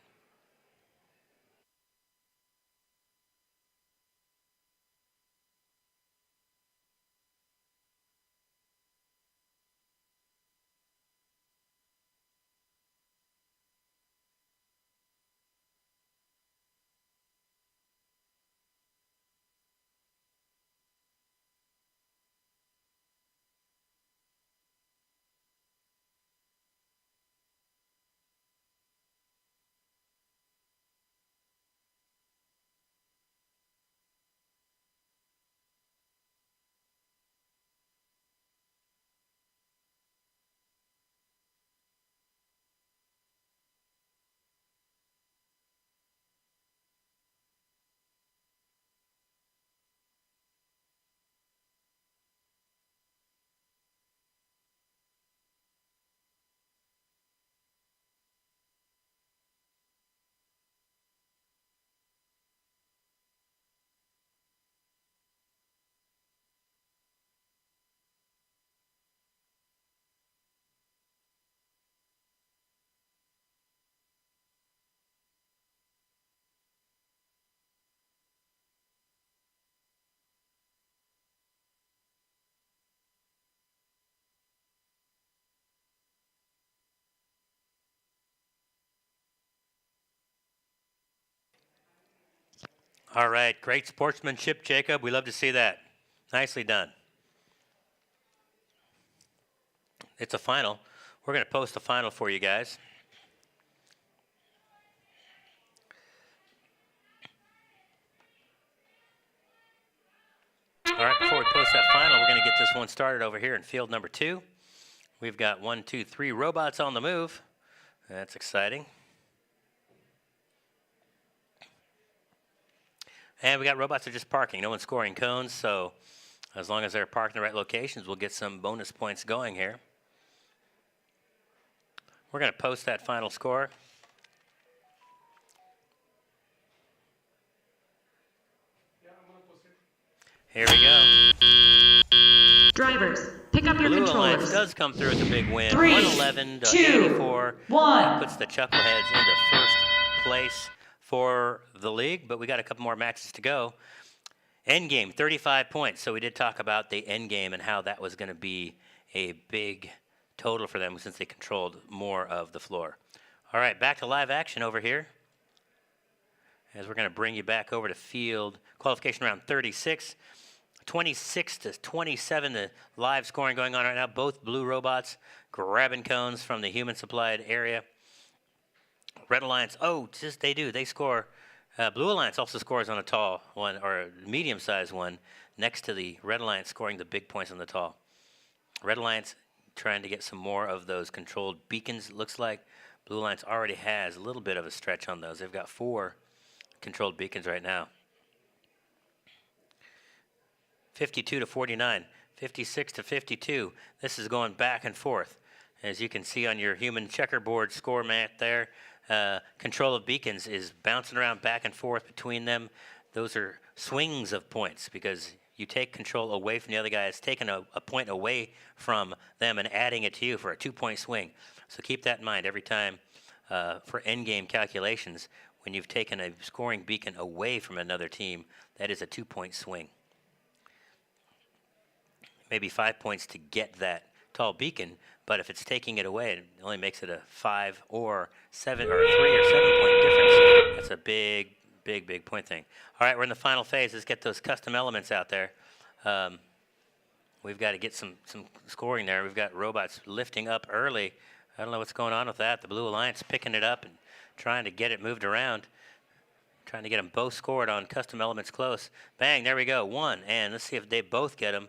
All right, great sportsmanship, Jacob. We love to see that. Nicely done. It's a final. We're going to post the final for you guys. All right, before we post that final, we're going to get this one started over here in field number 2. We've got 1, 2, 3 robots on the move. That's exciting. And we got robots that are just parking. No one's scoring cones, so as long as they're parked in the right locations, we'll get some bonus points going here. We're going to post that final score. Here we go. Drivers, pick up your Blue controllers. Alliance does come through with a big win. 3, 111 to 2, 84. 1. That puts the Chuckleheads into first place for the league, but we got a couple more matches to go. End game, 35 points. So we did talk about the end game and how that was going to be a big total for them since they controlled more of the floor. All right, back to live action over here. As we're going to bring you back over to field qualification round 36. 26 to 27, the live scoring going on right now. Both blue robots grabbing cones from the human supplied area. Red Alliance, they do. They score. Blue Alliance also scores on a tall one or a medium-sized one next to the Red Alliance scoring the big points on the tall. Red Alliance trying to get some more of those controlled beacons, it looks like. Blue Alliance already has a little bit of a stretch on those. They've got 4 controlled beacons right now. 52 to 49, 56 to 52. This is going back and forth. As you can see on your human checkerboard score mat there, control of beacons is bouncing around back and forth between them. Those are swings of points because you take control away from the other guy. It's taking a point away from them and adding it to you for a 2-point swing. So keep that in mind every time for endgame calculations. When you've taken a scoring beacon away from another team, that is a 2-point swing. Maybe 5 points to get that tall beacon, but if it's taking it away, it only makes it a 5 or 7 or 3 or 7 point difference. That's a big point thing. All right, we're in the final phase. Let's get those custom elements out there. We've got to get some scoring there. We've got robots lifting up early. I don't know what's going on with that. The Blue Alliance picking it up and trying to get it moved around. Trying to get them both scored on custom elements close. Bang, there we go, 1. And let's see if they both get them.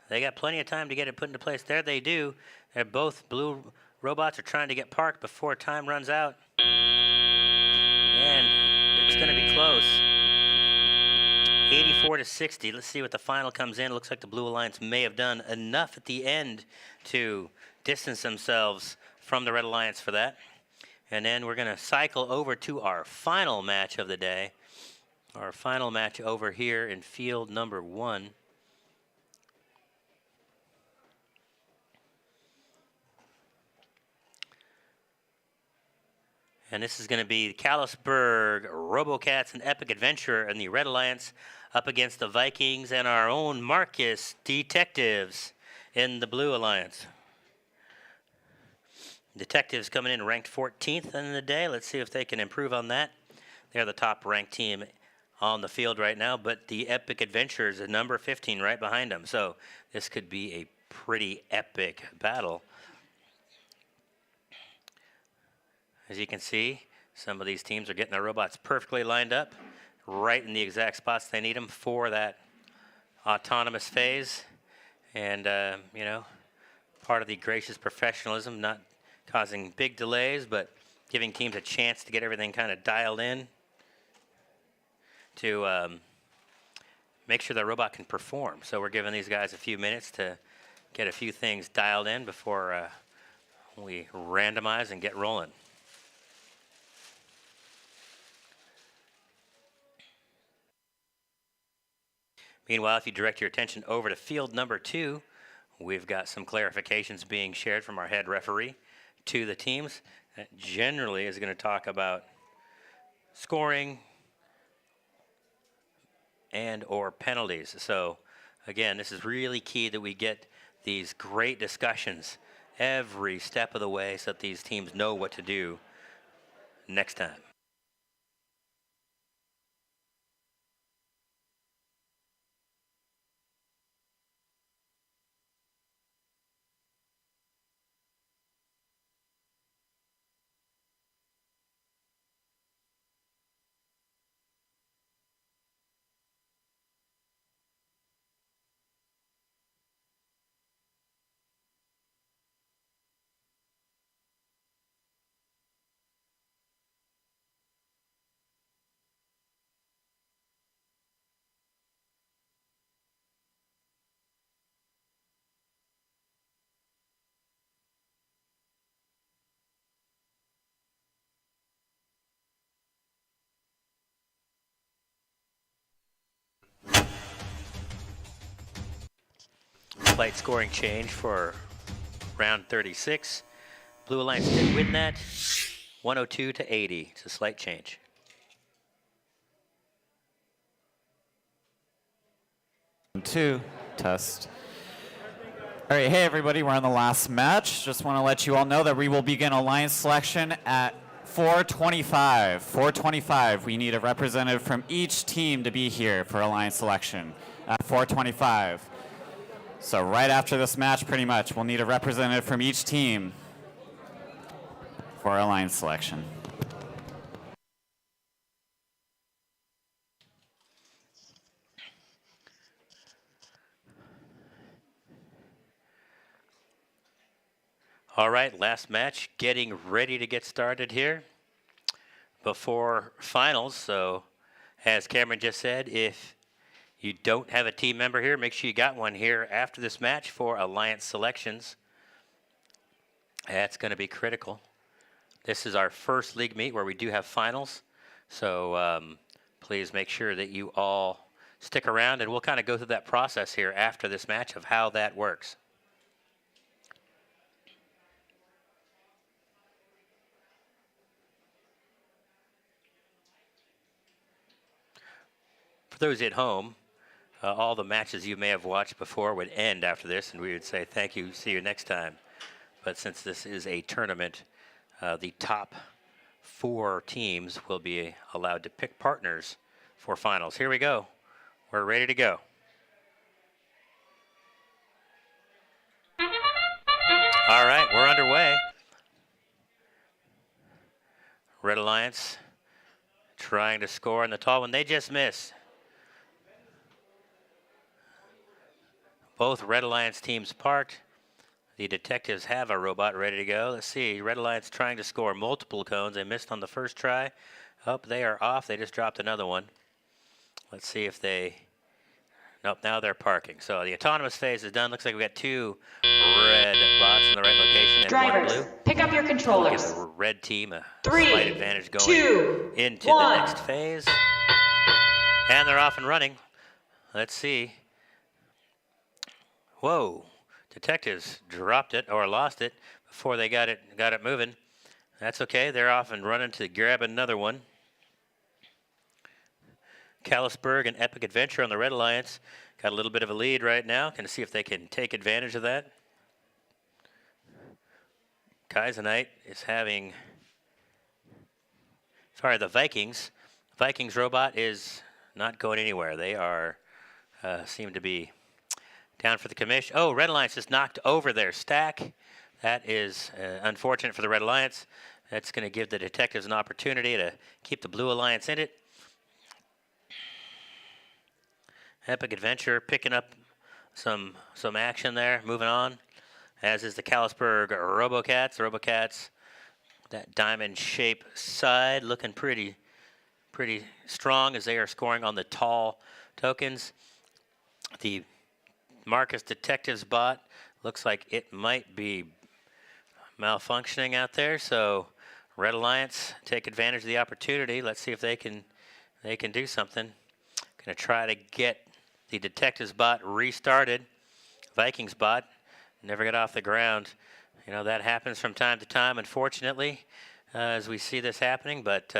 They got plenty of time to get it put into place. There they do. They're both blue robots are trying to get parked before time runs out. And it's going to be close. 84 to 60. Let's see what the final comes in. It looks like the Blue Alliance may have done enough at the end to distance themselves from the Red Alliance for that. And then we're going to cycle over to our final match of the day. Our final match over here in field number 1. And this is going to be Callisburg RoboCats and Epic Adventure and the Red Alliance up against the Vikings and our own Marcus Detectives in the Blue Alliance. Detectives coming in ranked 14th in the day. Let's see if they can improve on that. They're the top ranked team on the field right now, but the Epic Adventure is number 15 right behind them. So this could be a pretty epic battle. As you can see, some of these teams are getting their robots perfectly lined up, right in the exact spots they need them for that autonomous phase. And, part of the gracious professionalism, not causing big delays, but giving teams a chance to get everything kind of dialed in to make sure the robot can perform. So we're giving these guys a few minutes to get a few things dialed in before we randomize and get rolling. Meanwhile, if you direct your attention over to field number 2, we've got some clarifications being shared from our head referee to the teams. That generally is going to talk about scoring and or penalties. So, again, this is really key that we get these great discussions every step of the way so that these teams know what to do next time. slight scoring change for round 36. Blue Alliance did win that, 102 to 80. It's a slight change. Two, test. All right, hey everybody, we're on the last match. Just want to let you all know that we will begin alliance selection at 4:25. 4:25. We need a representative from each team to be here for alliance selection at 4:25. So right after this match, pretty much, we'll need a representative from each team for alliance selection. All right, last match, getting ready to get started here before finals. So as Cameron just said, if you don't have a team member here, make sure you got one here after this match for alliance selections. That's going to be critical. This is our first league meet where we do have finals. So please make sure that you all stick around, and we'll kind of go through that process here after this match of how that works. For those at home, all the matches you may have watched before would end after this, and we would say thank you, see you next time. But since this is a tournament, the top 4 teams will be allowed to pick partners for finals. Here we go. We're ready to go. All right, we're underway. Red Alliance trying to score in the tall one. They just miss. Both Red Alliance teams parked. The detectives have a robot ready to go. Let's see. Red Alliance trying to score multiple cones. They missed on the first try. Oh, they are off. They just dropped another one. Let's see if they... Nope, now they're parking. So the autonomous phase is done. Looks like we've got 2 red bots in the right location and Drivers, 1 blue. pick up your Give controllers. the red team a 3, slight advantage going 2, into 1. the next phase. And they're off and running. Let's see. Whoa. Detectives dropped it or lost it before they got it moving. That's okay. They're off and running to grab another one. Callisburg and Epic Adventure on the Red Alliance got a little bit of a lead right now. Going to see if they can take advantage of that. Kaizenite is having... Sorry, the Vikings. Vikings robot is not going anywhere. They are seem to be down for the commission. Oh, Red Alliance just knocked over their stack. That is unfortunate for the Red Alliance. That's going to give the detectives an opportunity to keep the Blue Alliance in it. Epic Adventure picking up some action there, moving on, as is the Callisburg Robocats. Robocats, that diamond-shaped side, looking pretty strong as they are scoring on the tall tokens. The Marcus Detectives bot looks like it might be malfunctioning out there, so Red Alliance take advantage of the opportunity. Let's see if they can do something. Gonna try to get the Detectives bot restarted. Vikings bot never got off the ground. You know, that happens from time to time, unfortunately, as we see this happening, but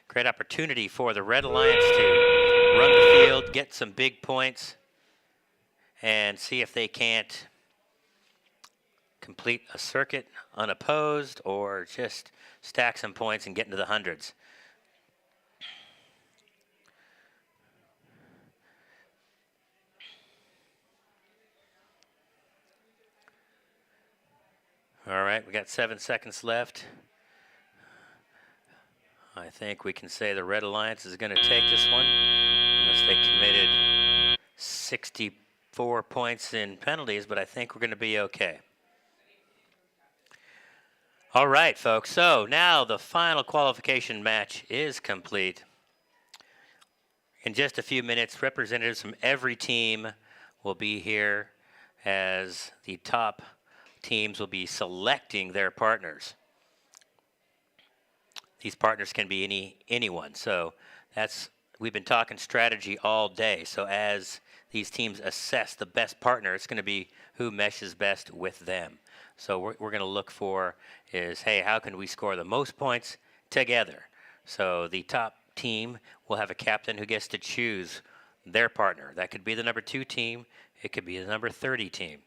great opportunity for the Red Alliance to run the field, get some big points, and see if they can't complete a circuit unopposed or just stack some points and get into the hundreds. All right, we got 7 seconds left. I think we can say the Red Alliance is going to take this one, unless they committed 64 points in penalties, but I think we're going to be okay. All right, folks, so now the final qualification match is complete. In just a few minutes, representatives from every team will be here as the top teams will be selecting their partners. These partners can be anyone. So we've been talking strategy all day. So as these teams assess the best partner, it's going to be who meshes best with them. So we're going to look for is, hey, how can we score the most points together? So the top team will have a captain who gets to choose their partner. That could be the number 2 team. It could be the number 30 team.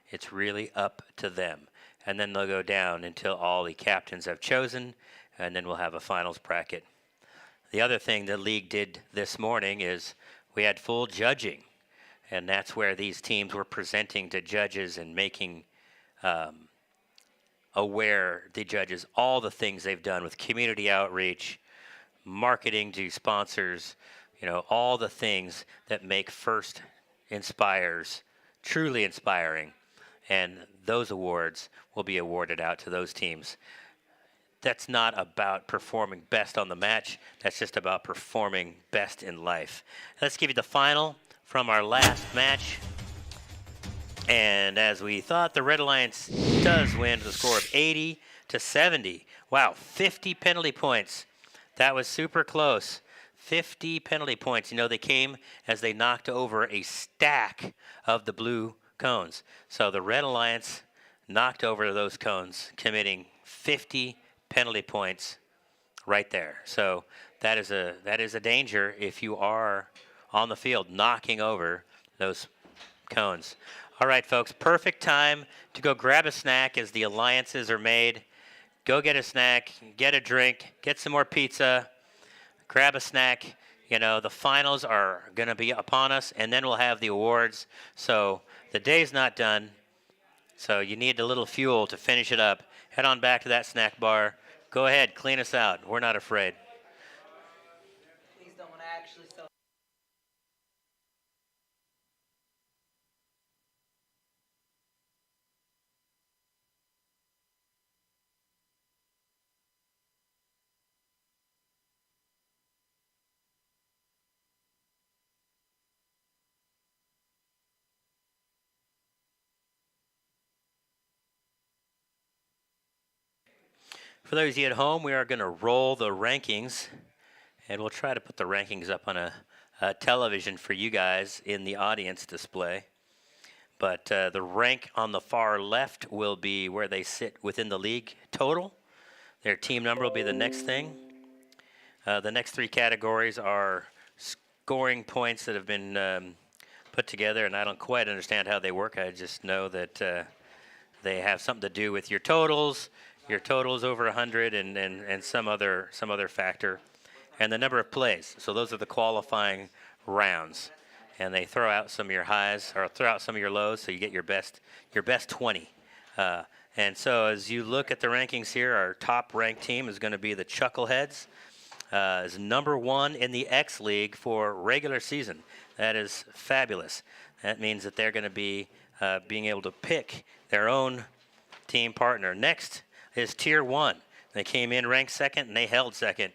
It's really up to them. And then they'll go down until all the captains have chosen, and then we'll have a finals bracket. The other thing the league did this morning is we had full judging, and that's where these teams were presenting to judges and making aware the judges all the things they've done with community outreach, marketing to sponsors, all the things that make First Inspires truly inspiring. And those awards will be awarded out to those teams. That's not about performing best on the match. That's just about performing best in life. Let's give you the final from our last match. And as we thought, the Red Alliance does win with a score of 80-70. Wow, 50 penalty points. That was super close. 50 penalty points. They came as they knocked over a stack of the blue cones. So the Red Alliance knocked over those cones, committing 50 penalty points right there. So that is a danger if you are on the field knocking over those cones. All right, folks, perfect time to go grab a snack as the alliances are made. Go get a snack, get a drink, get some more pizza, grab a snack. The finals are going to be upon us, and then we'll have the awards. So the day's not done, so you need a little fuel to finish it up. Head on back to that snack bar. Go ahead, clean us out. We're not afraid. Please don't want to actually sell. For those of you at home, we are going to roll the rankings, and we'll try to put the rankings up on a television for you guys in the audience display. But the rank on the far left will be where they sit within the league total. Their team number will be the next thing. The next 3 categories are scoring points that have been put together, and I don't quite understand how they work. I just know that they have something to do with your totals over 100 and some other factor, and the number of plays. So those are the qualifying rounds, and they throw out some of your highs or throw out some of your lows, so you get your best 20. And so as you look at the rankings here, our top ranked team is going to be the Chuckleheads, is number 1 in the X League for regular season. That is fabulous. That means that they're going to be being able to pick their own team partner. Next is Tier 1. They came in ranked second, and they held second.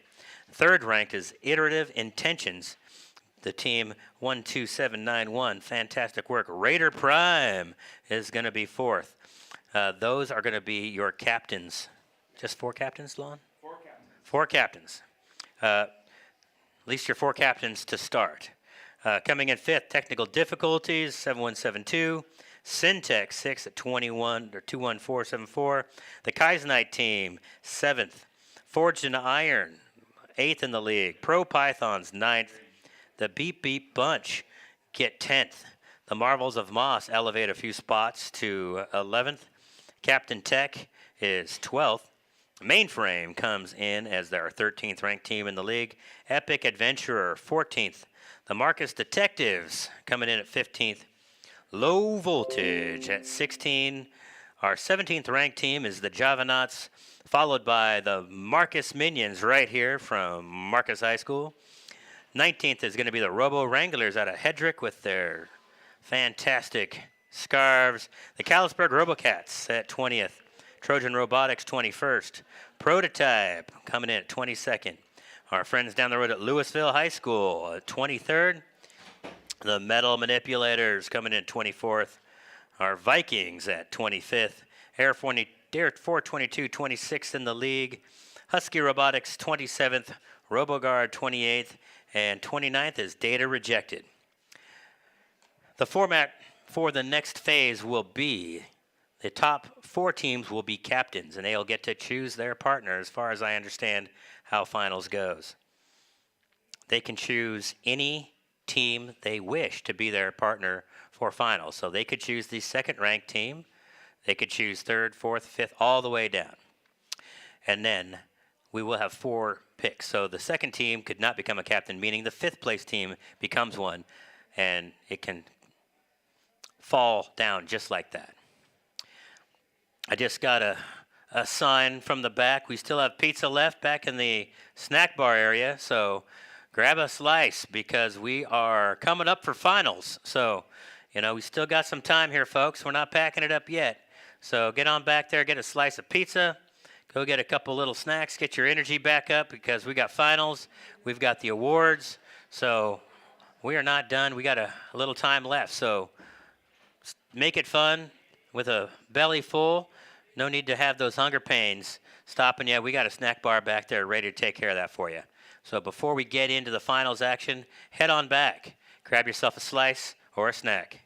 Third ranked is Iterative Intentions, the team 12791. Fantastic work. Raider Prime is going to be fourth. Those are going to be your captains. Just 4 captains, Lon? 4 captains. 4 captains. At least your 4 captains to start. Coming in fifth, Technical Difficulties, 7172. Syntech 6 at 21474. The Kaizenite team 7th. Forged in Iron 8th in the league. Pro Pythons 9th. The Beep Beep Bunch get 10th. The Marvels of Moss elevate a few spots to 11th. Captain Tech is 12th. Mainframe comes in as their 13th ranked team in the league. Epic Adventurer 14th. The Marcus Detectives coming in at 15th. Low Voltage at 16. Our 17th ranked team is the Javanauts, followed by the Marcus Minions right here from Marcus High School. 19th is going to be the Robo Wranglers out of Hedrick with their fantastic scarves. The Kalispberg Robocats at 20th. Trojan Robotics 21st. Prototype coming in at 22nd. Our friends down the road at Louisville High School at 23rd. The Metal Manipulators coming in 24th. Our Vikings at 25th. Air 422 26th in the league. Husky Robotics 27th. RoboGuard 28th. And 29th is Data Rejected. The format for the next phase will be the top 4 teams will be captains, and they'll get to choose their partner as far as I understand how finals goes. They can choose any team they wish to be their partner for finals. So they could choose the second-ranked team. They could choose third, fourth, fifth, all the way down. And then we will have 4 picks. So the second team could not become a captain, meaning the 5th place team becomes one, and it can fall down just like that. I just got a sign from the back. We still have pizza left back in the snack bar area, so grab a slice because we are coming up for finals. So, we still got some time here, folks. We're not packing it up yet. So get on back there, get a slice of pizza, go get a couple little snacks, get your energy back up because we got finals. We've got the awards. So we are not done. We got a little time left. So make it fun with a belly full. No need to have those hunger pains stopping you. We got a snack bar back there ready to take care of that for you. So before we get into the finals action, head on back. Grab yourself a slice or a snack.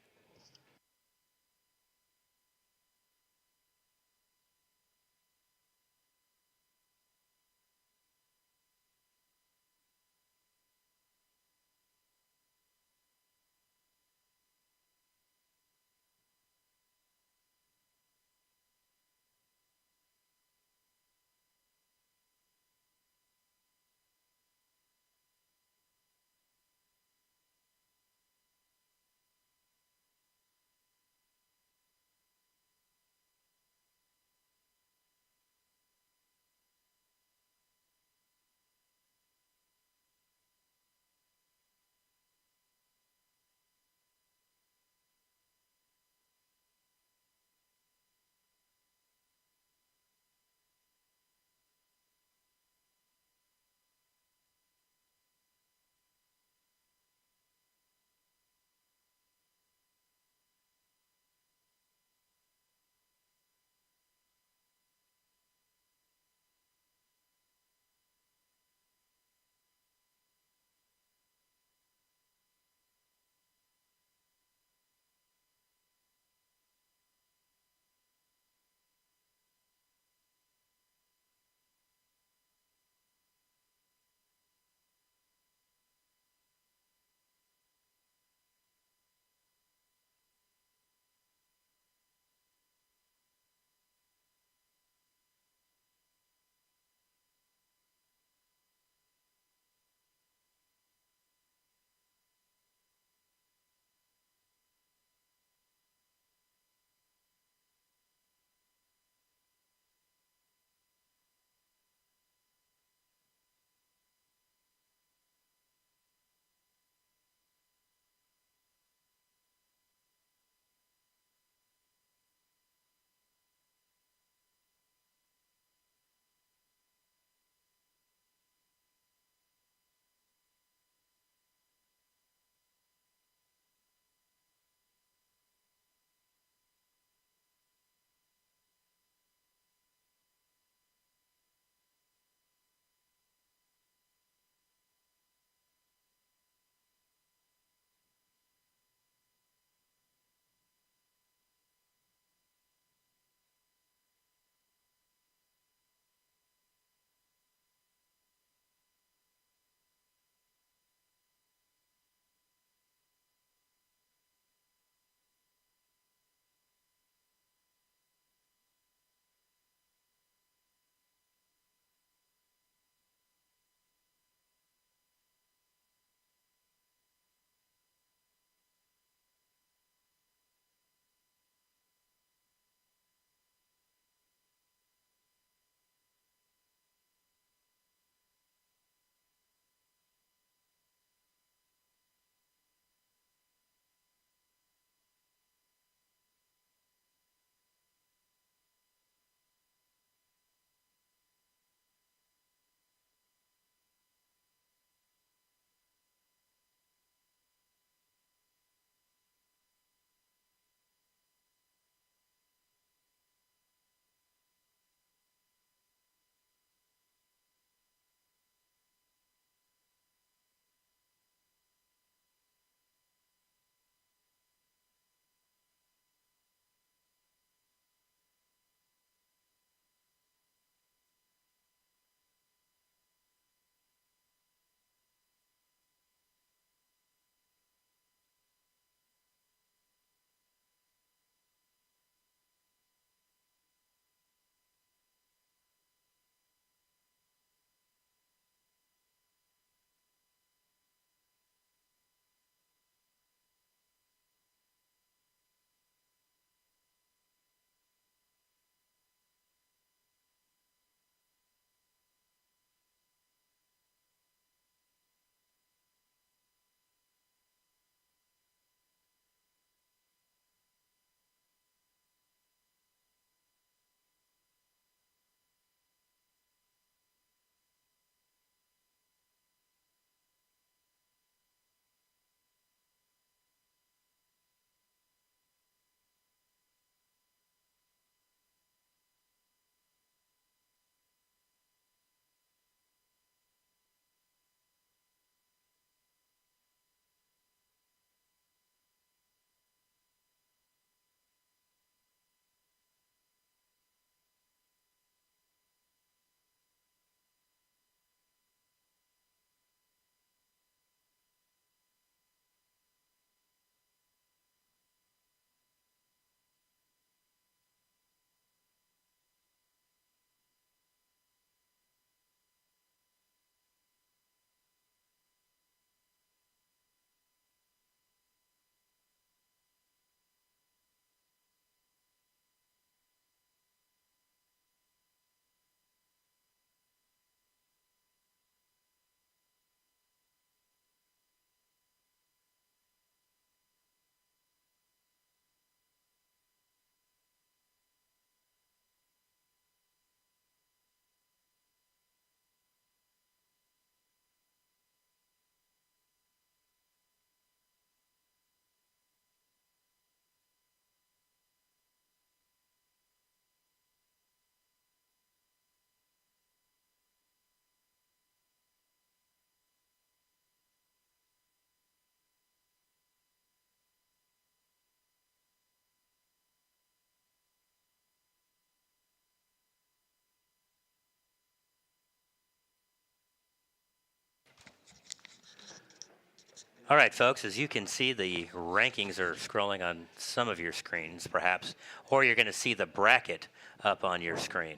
All right, folks, as you can see, the rankings are scrolling on some of your screens, perhaps, or you're going to see the bracket up on your screen.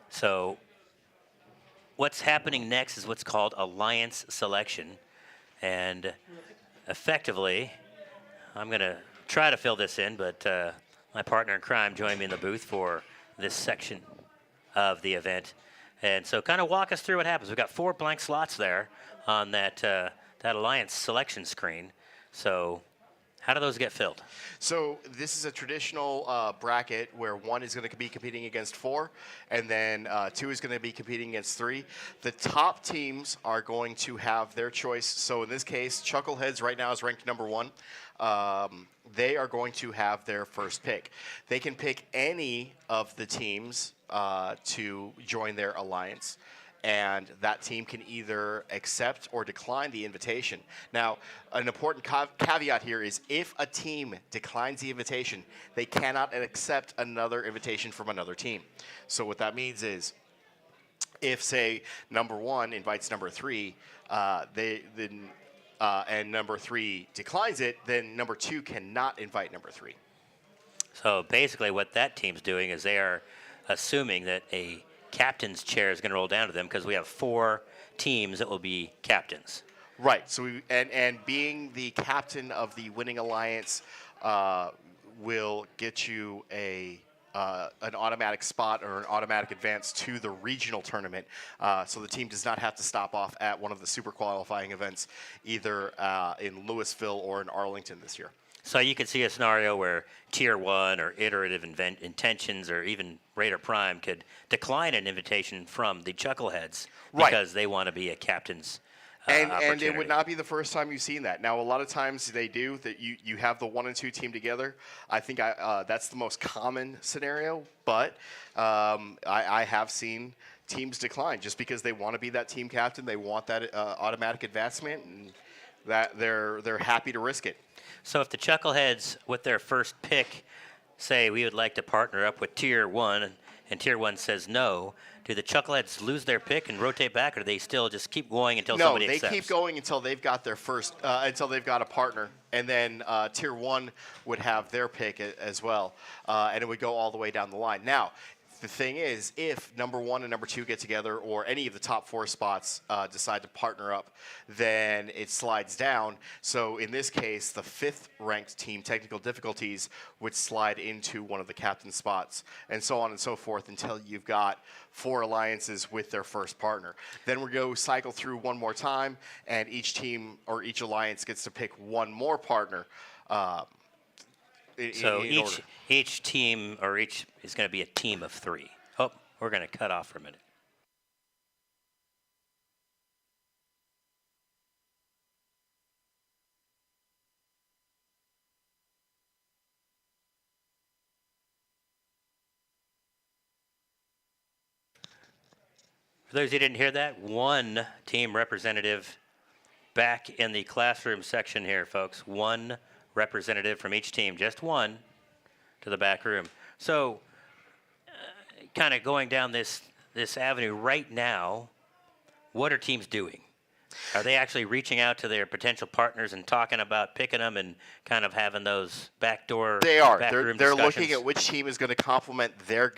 So what's happening next is what's called alliance selection. And effectively, I'm going to try to fill this in, but my partner in crime joined me in the booth for this section of the event. And so kind of walk us through what happens. We've got 4 blank slots there on that alliance selection screen. So how do those get filled? So this is a traditional bracket where 1 is going to be competing against 4, and then 2 is going to be competing against 3. The top teams are going to have their choice. So in this case, Chuckleheads right now is ranked number 1. They are going to have their first pick. They can pick any of the teams to join their alliance, and that team can either accept or decline the invitation. Now, an important caveat here is if a team declines the invitation, they cannot accept another invitation from another team. So what that means is if, say, number 1 invites number 3, and number 3 declines it, then number 2 cannot invite number 3. So basically what that team's doing is they are assuming that a captain's chair is going to roll down to them because we have 4 teams that will be captains. Right. So and being the captain of the winning alliance will get you an automatic spot or an automatic advance to the regional tournament. So the team does not have to stop off at one of the super qualifying events, either in Louisville or in Arlington this year. So you could see a scenario where Tier 1 or Iterative Intentions or even Raider Prime could decline an invitation from the Chuckleheads because they want to be a captain's and it would not be the first time you've seen that. Now, a lot of times they do that. You have the 1 and 2 team together. I think that's the most common scenario. But I have seen teams decline just because they want to be that team captain. They want that automatic advancement, and that they're happy to risk it. So if the Chuckleheads, with their first pick, say we would like to partner up with Tier 1, and Tier 1 says no, do the Chuckleheads lose their pick and rotate back, or do they still just keep going until somebody accepts? No, they keep going until they've got their until they've got a partner, and then Tier 1 would have their pick as well, and it would go all the way down the line. Now, the thing is, if number 1 and number 2 get together, or any of the top 4 spots decide to partner up, then it slides down. So in this case, the 5th ranked team, Technical Difficulties, would slide into one of the captain spots, and so on and so forth until you've got 4 alliances with their first partner. Then we go cycle through one more time, and each team or each alliance gets to pick 1 more partner. So each team or each is going to be a team of 3. Oh, we're going to cut off for a minute. For those who didn't hear that, 1 team representative back in the classroom section here, folks. 1 representative from each team, just 1, to the back room. So kind of going down this avenue right now, what are teams doing? Are they actually reaching out to their potential partners and talking about picking them and kind of having those backdoor? They are. Backroom They're discussions? looking at which team is going to complement their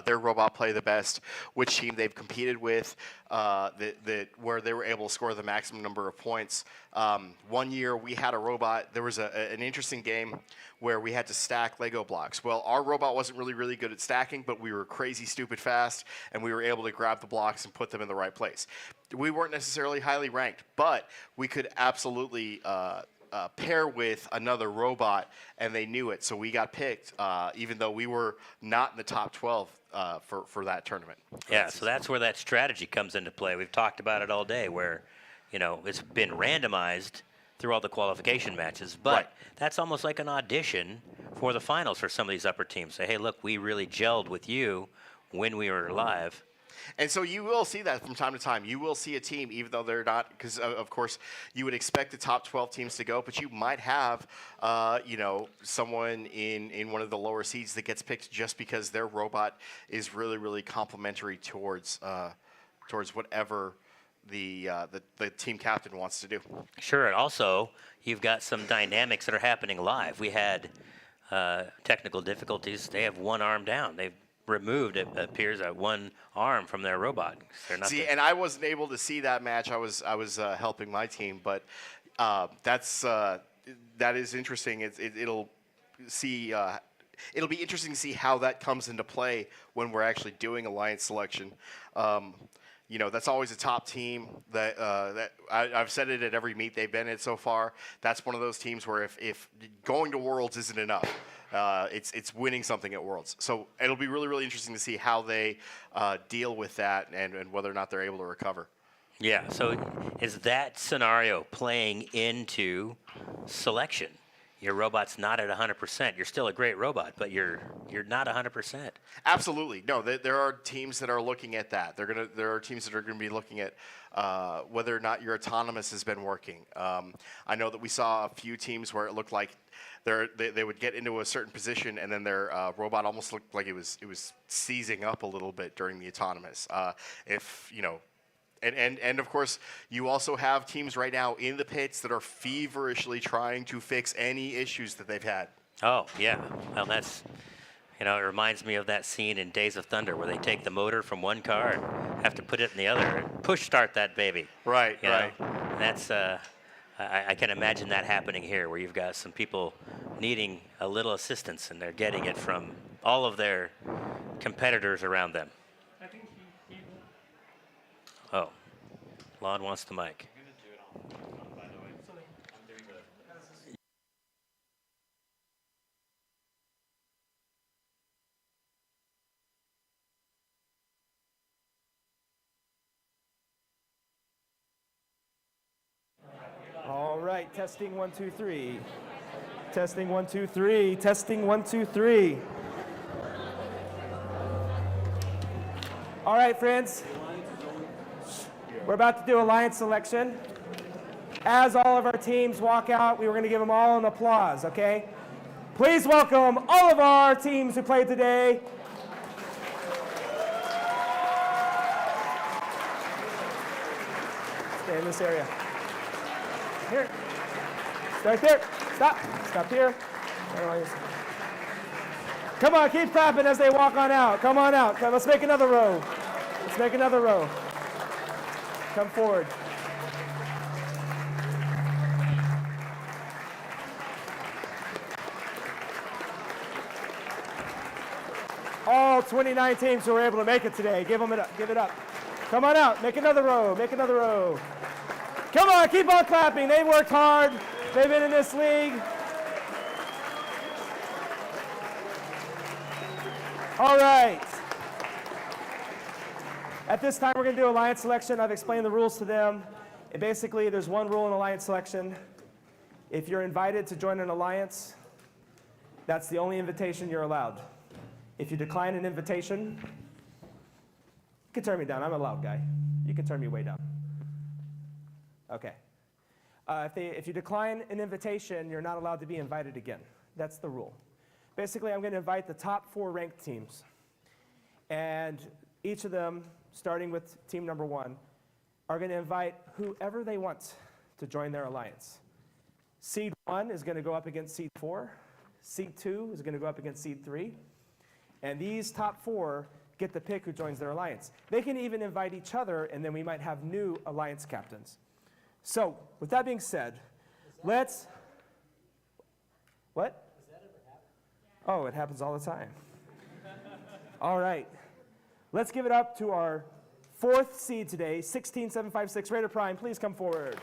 robot play the best, which team they've competed with, where they were able to score the maximum number of points. One year we had a robot. There was an interesting game where we had to stack Lego blocks. Well, our robot wasn't really good at stacking, but we were crazy stupid fast, and we were able to grab the blocks and put them in the right place. We weren't necessarily highly ranked, but we could absolutely pair with another robot, and they knew it. So we got picked, even though we were not in the top 12 for that tournament. Yeah, so that's where that strategy comes into play. We've talked about it all day where, it's been randomized through all the qualification matches, but that's almost like an audition for the finals for some of these upper teams. Say, hey, look, we really gelled with you when we were live. And so you will see that from time to time. You will see a team, even though they're not, because of course you would expect the top 12 teams to go, but you might have, someone in one of the lower seeds that gets picked just because their robot is really complementary towards whatever the team captain wants to do. Sure, and also you've got some dynamics that are happening live. We had technical difficulties. They have one arm down. They've removed, it appears, one arm from their robot. They're not See, and I wasn't able to see that match. I was helping my team, but that is interesting. It'll be interesting to see how that comes into play when we're actually doing alliance selection. That's always a top team. I've said it at every meet they've been at so far. That's one of those teams where if going to Worlds isn't enough, it's winning something at Worlds. So it'll be really, really interesting to see how they deal with that and whether or not they're able to recover. Yeah, so is that scenario playing into selection? Your robot's not at 100%. You're still a great robot, but you're not 100%. Absolutely. No, there are teams that are looking at that. There are teams that are going to be looking at whether or not your autonomous has been working. I know that we saw a few teams where it looked like they would get into a certain position and then their robot almost looked like it was seizing up a little bit during the autonomous. And of course, you also have teams right now in the pits that are feverishly trying to fix any issues that they've had. Oh, yeah. Well, it reminds me of that scene in Days of Thunder where they take the motor from one car and have to put it in the other and push start that baby. Right, you know? right. That's, I can imagine that happening here where you've got some people needing a little assistance and they're getting it from all of their competitors around them. I think he Oh, Lon wants the mic. All right, testing 1, 2, 3. Testing 1, 2, 3. Testing 1, 2, 3. All right, friends. We're about to do alliance selection. As all of our teams walk out, we were going to give them all an applause, okay? Please welcome all of our teams who played today. Stay in this area. Here. Start there. Stop. Stop here. Come on, keep clapping as they walk on out. Come on out. Come, let's make another row. Let's make another row. Come forward. All 29 teams who were able to make it today, give it up. Give it up. Come on out. Make another row. Make another row. Come on, keep on clapping. They worked hard. They've been in this league. All right. At this time, we're going to do alliance selection. I've explained the rules to them. And basically, there's one rule in alliance selection. If you're invited to join an alliance, that's the only invitation you're allowed. If you decline an invitation, you can turn me down. I'm a loud guy. You can turn me way down. Okay. If you decline an invitation, you're not allowed to be invited again. That's the rule. Basically, I'm going to invite the top 4 ranked teams. And each of them, starting with team number 1, are going to invite whoever they want to join their alliance. Seed 1 is going to go up against Seed 4. Seed 2 is going to go up against Seed 3. And these top 4 get to pick who joins their alliance. They can even invite each other, and then we might have new alliance captains. So, with that being said, let's... What? Does that ever happen? Oh, it happens all the time. All right. Let's give it up to our 4th seed today, 16756 Raider Prime. Please come forward.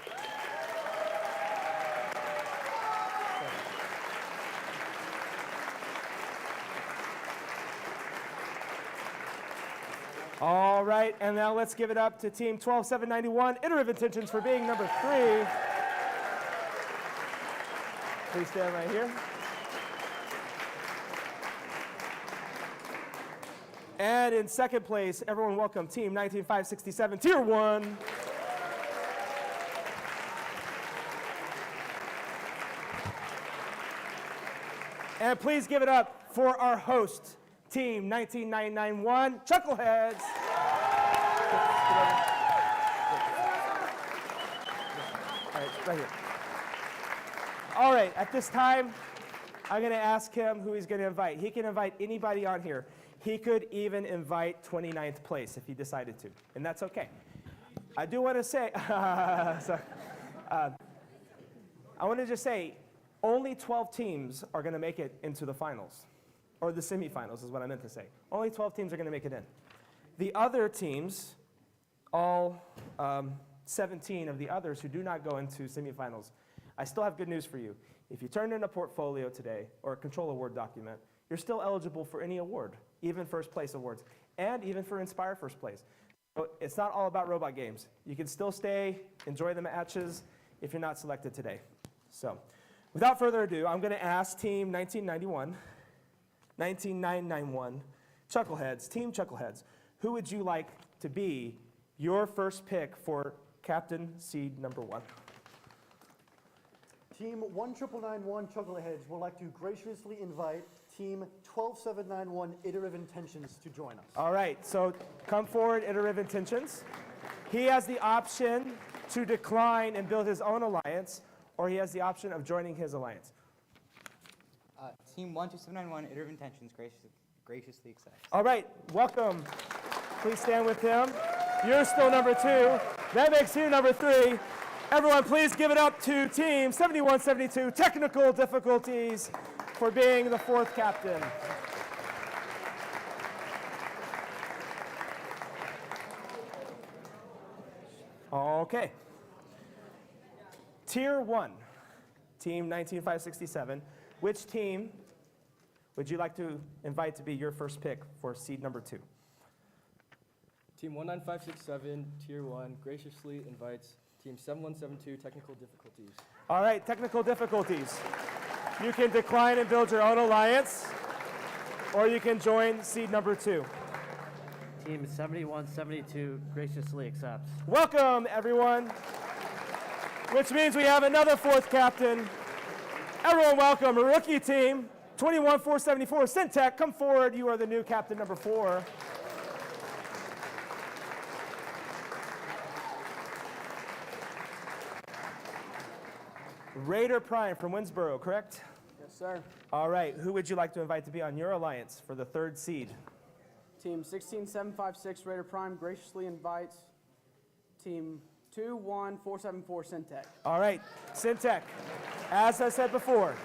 All right, and now let's give it up to team 12791, Iterative Intentions, for being number 3. Please stand right here. And in second place, everyone welcome team 19567, Tier 1. And please give it up for our host, Team 19991, Chuckleheads. right here. All right, at this time, I'm going to ask him who he's going to invite. He can invite anybody on here. He could even invite 29th place if he decided to, and that's okay. I do want to say, I want to just say, only 12 teams are going to make it into the finals, or the semifinals is what I meant to say. Only 12 teams are going to make it in. The other teams, all 17 of the others who do not go into semifinals, I still have good news for you. If you turn in a portfolio today or a control award document, you're still eligible for any award, even first place awards, and even for Inspire first place. So it's not all about robot games. You can still stay, enjoy the matches if you're not selected today. So without further ado, I'm going to ask Team 1991, Chuckleheads, Team Chuckleheads, who would you like to be your first pick for Captain Seed number 1? Team 19991 Chuckleheads would like to graciously invite Team 12791 Iterative Intentions to join us. All right, so come forward, Iterative Intentions. He has the option to decline and build his own alliance, or he has the option of joining his alliance. Team 12791 Iterative Intentions graciously accepts. All right, welcome. Please stand with him. You're still number 2. That makes you number 3. Everyone, please give it up to Team 7172 Technical Difficulties for being the 4th captain. Okay. Tier 1, Team 19567. Which team would you like to invite to be your first pick for seed number 2? Team 19567, Tier 1, graciously invites Team 7172 Technical Difficulties. All right, Technical Difficulties. You can decline and build your own alliance, or you can join seed number 2. Team 7172 graciously accepts. Welcome, everyone. Which means we have another 4th captain. Everyone welcome, a rookie team, 21474 Syntech. Come forward, you are the new captain number 4. Raider Prime from Winsboro, correct? Yes, sir. All right, who would you like to invite to be on your alliance for the 3rd seed? Team 16756 Raider Prime graciously invites Team 21474 Syntech. All right, Syntech, as I said before,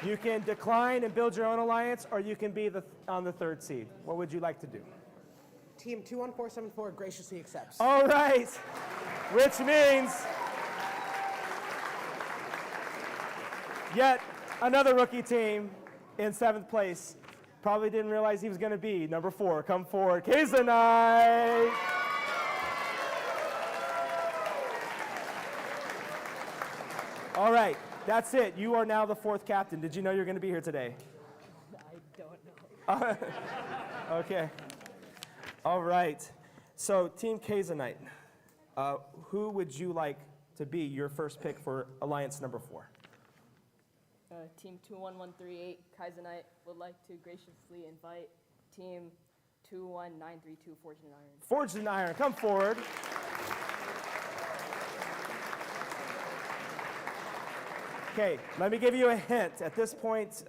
you can decline and build your own alliance, or you can be on the 3rd seed. What would you like to do? Team 21474 graciously accepts. All right, which means yet another rookie team in 7th place. Probably didn't realize he was going to be number 4. Come forward, Kazanite. All right, that's it. You are now the 4th captain. Did you know you're going to be here today? I don't know. Okay. All right. So, Team Kazanite, who would you like to be your first pick for alliance number 4? Team 21138 Kaizenite would like to graciously invite Team 21932 Forged in Iron. Forged in Iron, come forward. Okay, let me give you a hint. At this point,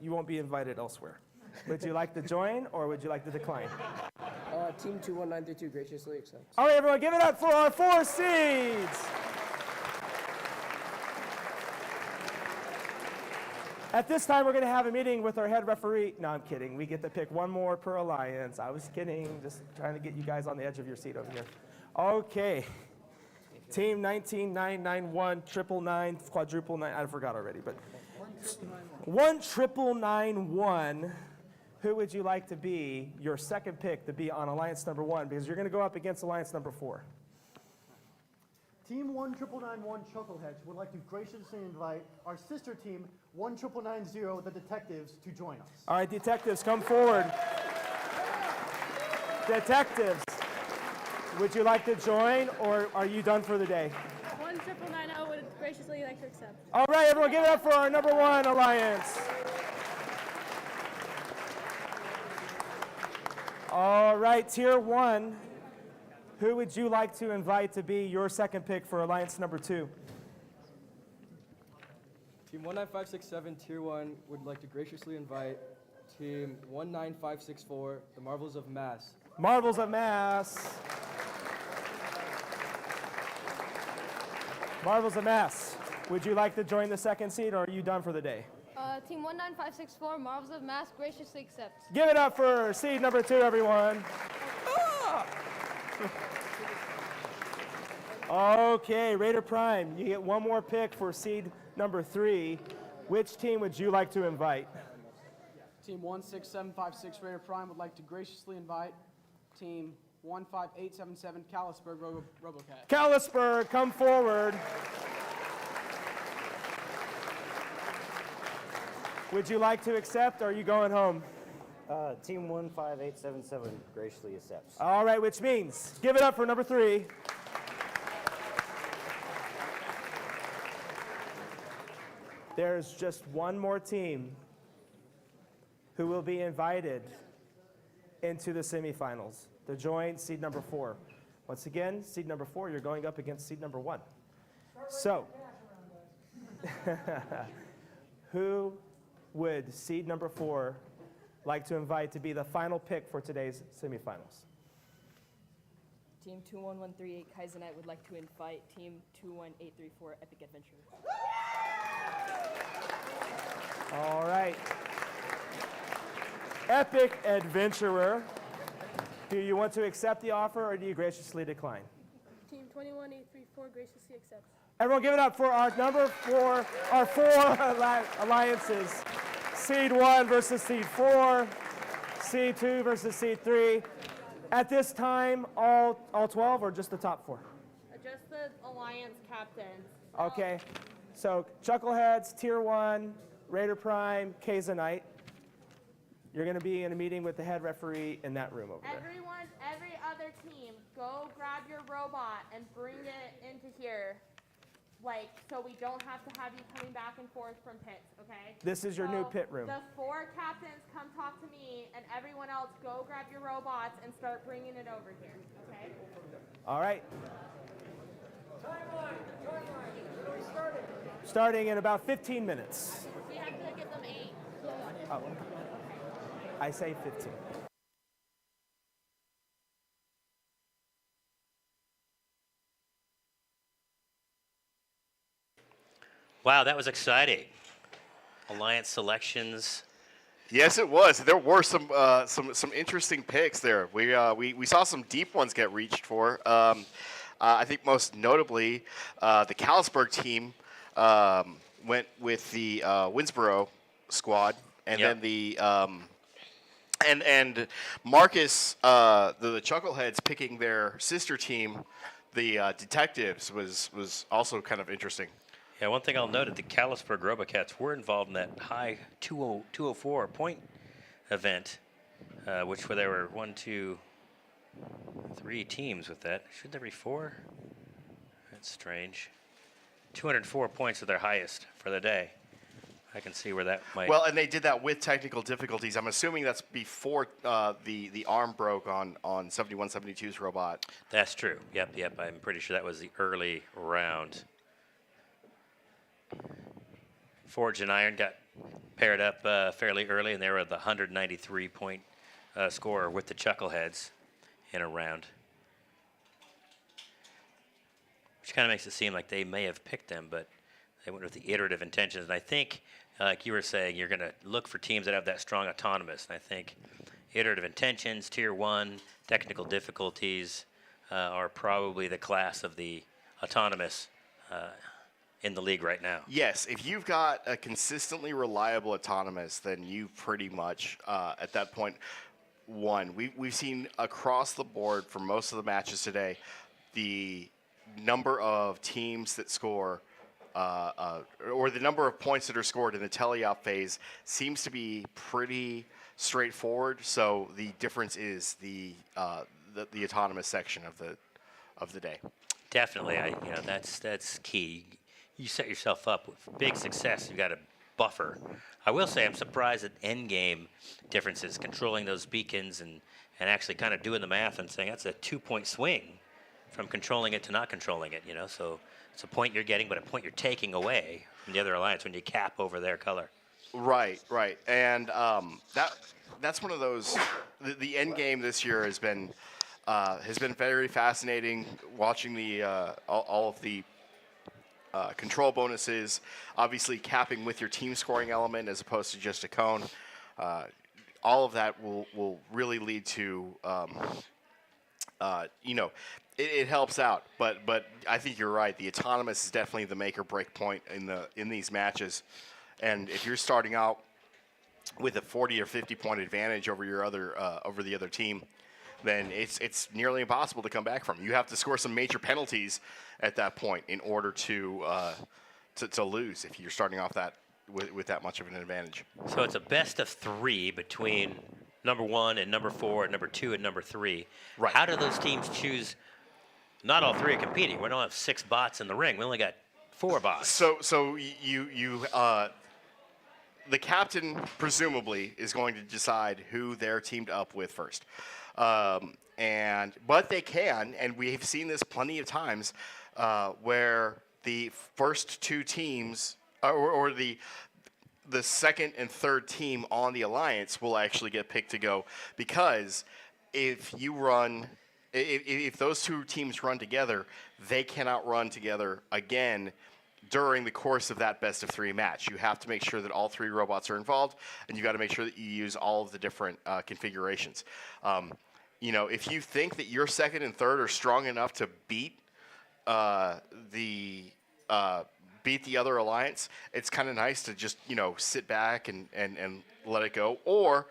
you won't be invited elsewhere. Would you like to join, or would you like to decline? Team 21932 graciously accepts. All right, everyone, give it up for our 4 seeds. At this time, we're going to have a meeting with our head referee. No, I'm kidding. We get to pick 1 more per alliance. I was kidding, just trying to get you guys on the edge of your seat over here. Okay. Team 19991, 999, quadruple 9. I forgot already, but 19991. Who would you like to be your 2nd pick to be on alliance number 1? Because you're going to go up against alliance number 4. Team 19991 Chuckleheads would like to graciously invite our sister team 19990 the Detectives to join us. All right, detectives, come forward. Detectives, would you like to join, or are you done for the day? 19990 would graciously like to accept. All right, everyone, give it up for our number 1 alliance. All right, Tier 1. Who would you like to invite to be your second pick for Alliance number 2? Team 19567, Tier 1, would like to graciously invite Team 19564, the Marvels of Mass. Marvels of Mass. Marvels of Mass. Would you like to join the second seed, or are you done for the day? Team 19564, Marvels of Mass, graciously accepts. Give it up for seed number 2, everyone. Okay, Raider Prime, you get one more pick for seed number 3. Which team would you like to invite? Team 16756 Raider Prime would like to graciously invite Team 15877 Callisburg Robocat. Callisburg, come forward. Would you like to accept, or are you going home? Team 15877 graciously accepts. All right, which means, give it up for number 3. There's just one more team who will be invited into the semifinals to join seed number 4. Once again, seed number 4, you're going up against seed number 1. So, who would seed number 4 like to invite to be the final pick for today's semifinals? Team 21138 Kaizenite would like to invite Team 21834 Epic Adventure. All right. Epic Adventurer, do you want to accept the offer, or do you graciously decline? Team 21834 graciously accepts. Everyone give it up for our number 4, our 4 alliances. Seed 1 versus Seed 4, Seed 2 versus Seed 3. At this time, all 12 or just the top 4? Just the alliance captains. Okay, so Chuckleheads, Tier 1, Raider Prime, Kazanite. You're going to be in a meeting with the head referee in that room over there. Everyone, every other team, go grab your robot and bring it into here. Like, so we don't have to have you coming back and forth from pits, okay? This is your new pit room. The 4 captains come talk to me, and everyone else go grab your robots and start bringing it over here, okay? All right. Starting in about 15 minutes. We have to give them 8. Oh. I say 15. Wow, that was exciting. Alliance selections. Yes, it was. There were some interesting picks there. We saw some deep ones get reached for. I think most notably, the Callisburg team went with the Winsboro squad, and then the and Marcus, the Chuckleheads picking their sister team, the Detectives, was also kind of interesting. Yeah, one thing I'll note is the Callisburg Robocats were involved in that high 204 point event, which where there were 1, 2, 3 teams with that. Should there be 4? That's strange. 204 points are their highest for the day. I can see where that might. Well, and they did that with technical difficulties. I'm assuming that's before the arm broke on 7172's robot. That's true. Yep. I'm pretty sure that was the early round. Forge and Iron got paired up fairly early, and they were the 193-point scorer with the Chuckleheads in a round. Which kind of makes it seem like they may have picked them, but they went with the iterative intentions. And I think, like you were saying, you're going to look for teams that have that strong autonomous. And I think iterative intentions, Tier 1, technical difficulties are probably the class of the autonomous in the league right now. Yes, if you've got a consistently reliable autonomous, then you pretty much, at that point, won. We've seen across the board for most of the matches today, the number of teams that score, or the number of points that are scored in the teleop phase seems to be pretty straightforward. So the difference is the autonomous section of the day. Definitely, that's key. You set yourself up with big success. You got a buffer. I will say I'm surprised at end game differences, controlling those beacons and actually kind of doing the math and saying that's a 2-point swing from controlling it to not controlling it, so it's a point you're getting, but a point you're taking away from the other alliance when you cap over their color. Right, and that's one of those. The end game this year has been very fascinating. Watching the all of the control bonuses, obviously capping with your team scoring element as opposed to just a cone. All of that will really lead to it helps out. But I think you're right. The autonomous is definitely the make or break point in these matches. And if you're starting out with a 40 or 50 point advantage over the other team, then it's nearly impossible to come back from. You have to score some major penalties at that point in order to lose if you're starting off that with that much of an advantage. So it's a best of 3 between number 1 and number 4, and number 2 and number 3. Right. How do those teams choose? Not all 3 are competing. We don't have 6 bots in the ring. We only got 4 bots. So you the captain presumably is going to decide who they're teamed up with first. But they can, and we've seen this plenty of times, where the first 2 teams or the second and third team on the alliance will actually get picked to go, because if those 2 teams run together, they cannot run together again during the course of that best of 3 match. You have to make sure that all 3 robots are involved, and you got to make sure that you use all of the different configurations. If you think that your second and third are strong enough to beat the other alliance, it's kind of nice to just sit back and let it go. Or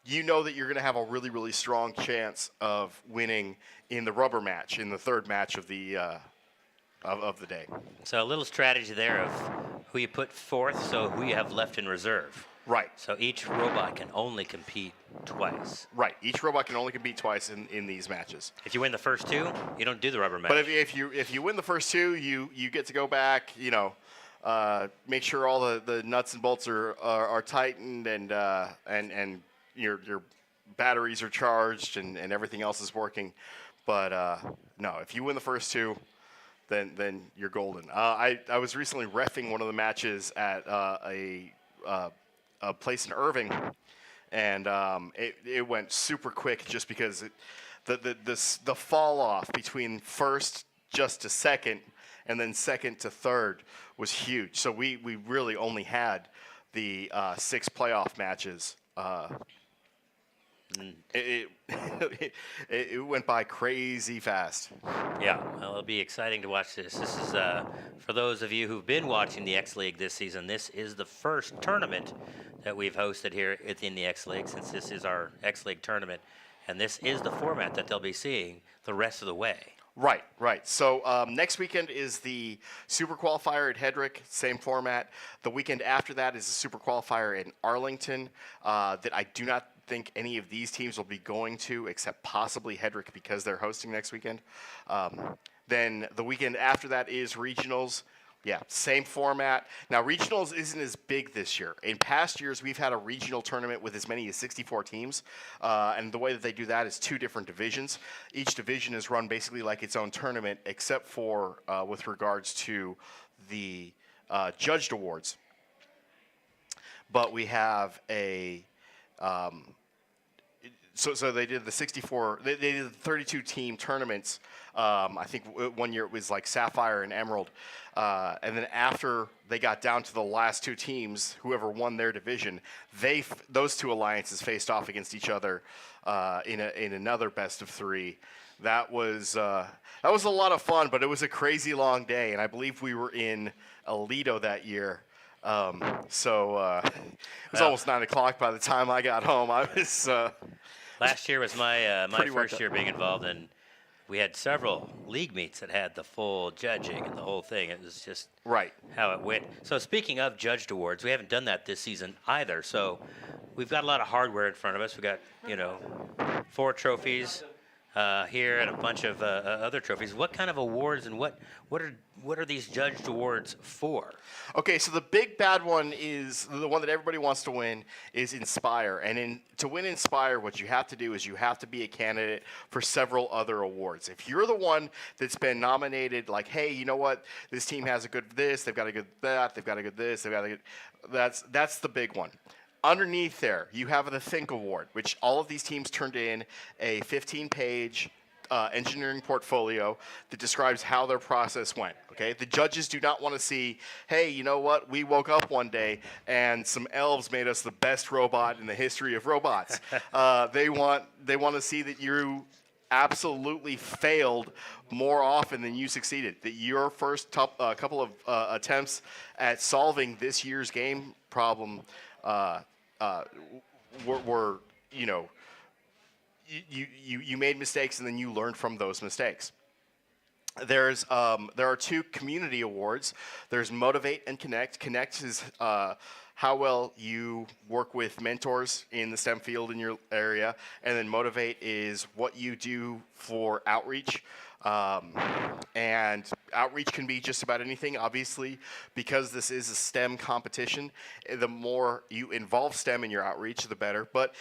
that you're going to have a really, really strong chance of winning in the rubber match, in the third match of the day. So a little strategy there of who you put fourth, so who you have left in reserve. Right. So each robot can only compete twice. Right. Each robot can only compete twice in these matches. If you win the first 2, you don't do the rubber match. But if you win the first 2, you get to go back. Make sure all the nuts and bolts are tightened and your batteries are charged and everything else is working. But no, if you win the first 2, then you're golden. I was recently reffing one of the matches at a place in Irving, and it went super quick just because the fall off between first just to second and then second to third was huge. So we really only had the 6 playoff matches. It went by crazy fast. Yeah, well, it'll be exciting to watch this. This is, for those of you who've been watching the X League this season, this is the first tournament that we've hosted here within the X League, since this is our X League tournament. And this is the format that they'll be seeing the rest of the way. Right. So next weekend is the Super Qualifier at Hedrick, same format. The weekend after that is the Super Qualifier in Arlington that I do not think any of these teams will be going to, except possibly Hedrick because they're hosting next weekend. Then the weekend after that is regionals. Yeah, same format. Now, regionals isn't as big this year. In past years, we've had a regional tournament with as many as 64 teams, and the way that they do that is 2 different divisions. Each division is run basically like its own tournament, except for with regards to the judged awards. But we have a so they did the 64. They did the 32 team tournaments. I think one year it was like Sapphire and Emerald, and then after they got down to the last 2 teams, whoever won their division, those 2 alliances faced off against each other in another best of 3. That was a lot of fun, but it was a crazy long day, and I believe we were in Aledo that year. It was almost 9 o'clock by the time I got home. I was. Last year was my pretty first year being involved, and we had several league meets that had the full judging and the whole thing. It was just how it went. So speaking of judged awards, we haven't done that this season either. So we've got a lot of hardware in front of us. We got 4 trophies, here and a bunch of other trophies. What kind of awards and what are these judged awards for? Okay, so the big bad one is the one that everybody wants to win is Inspire. And to win Inspire, what you have to do is you have to be a candidate for several other awards. If you're the one that's been nominated, like, hey, you know what, this team has a good this, they've got a good that, they've got a good this, they've got a good that's the big one. Underneath there, you have the Think Award, which all of these teams turned in a 15-page engineering portfolio that describes how their process went. Okay, the judges do not want to see, hey, you know what? We woke up one day and some elves made us the best robot in the history of robots. They want to see that you absolutely failed more often than you succeeded. That your first couple of attempts at solving this year's game problem were you know, you made mistakes and then you learned from those mistakes. There are 2 community awards. There's Motivate and Connect. Connect is how well you work with mentors in the STEM field in your area, and then Motivate is what you do for outreach. And outreach can be just about anything. Obviously, because this is a STEM competition, the more you involve STEM in your outreach, the better. But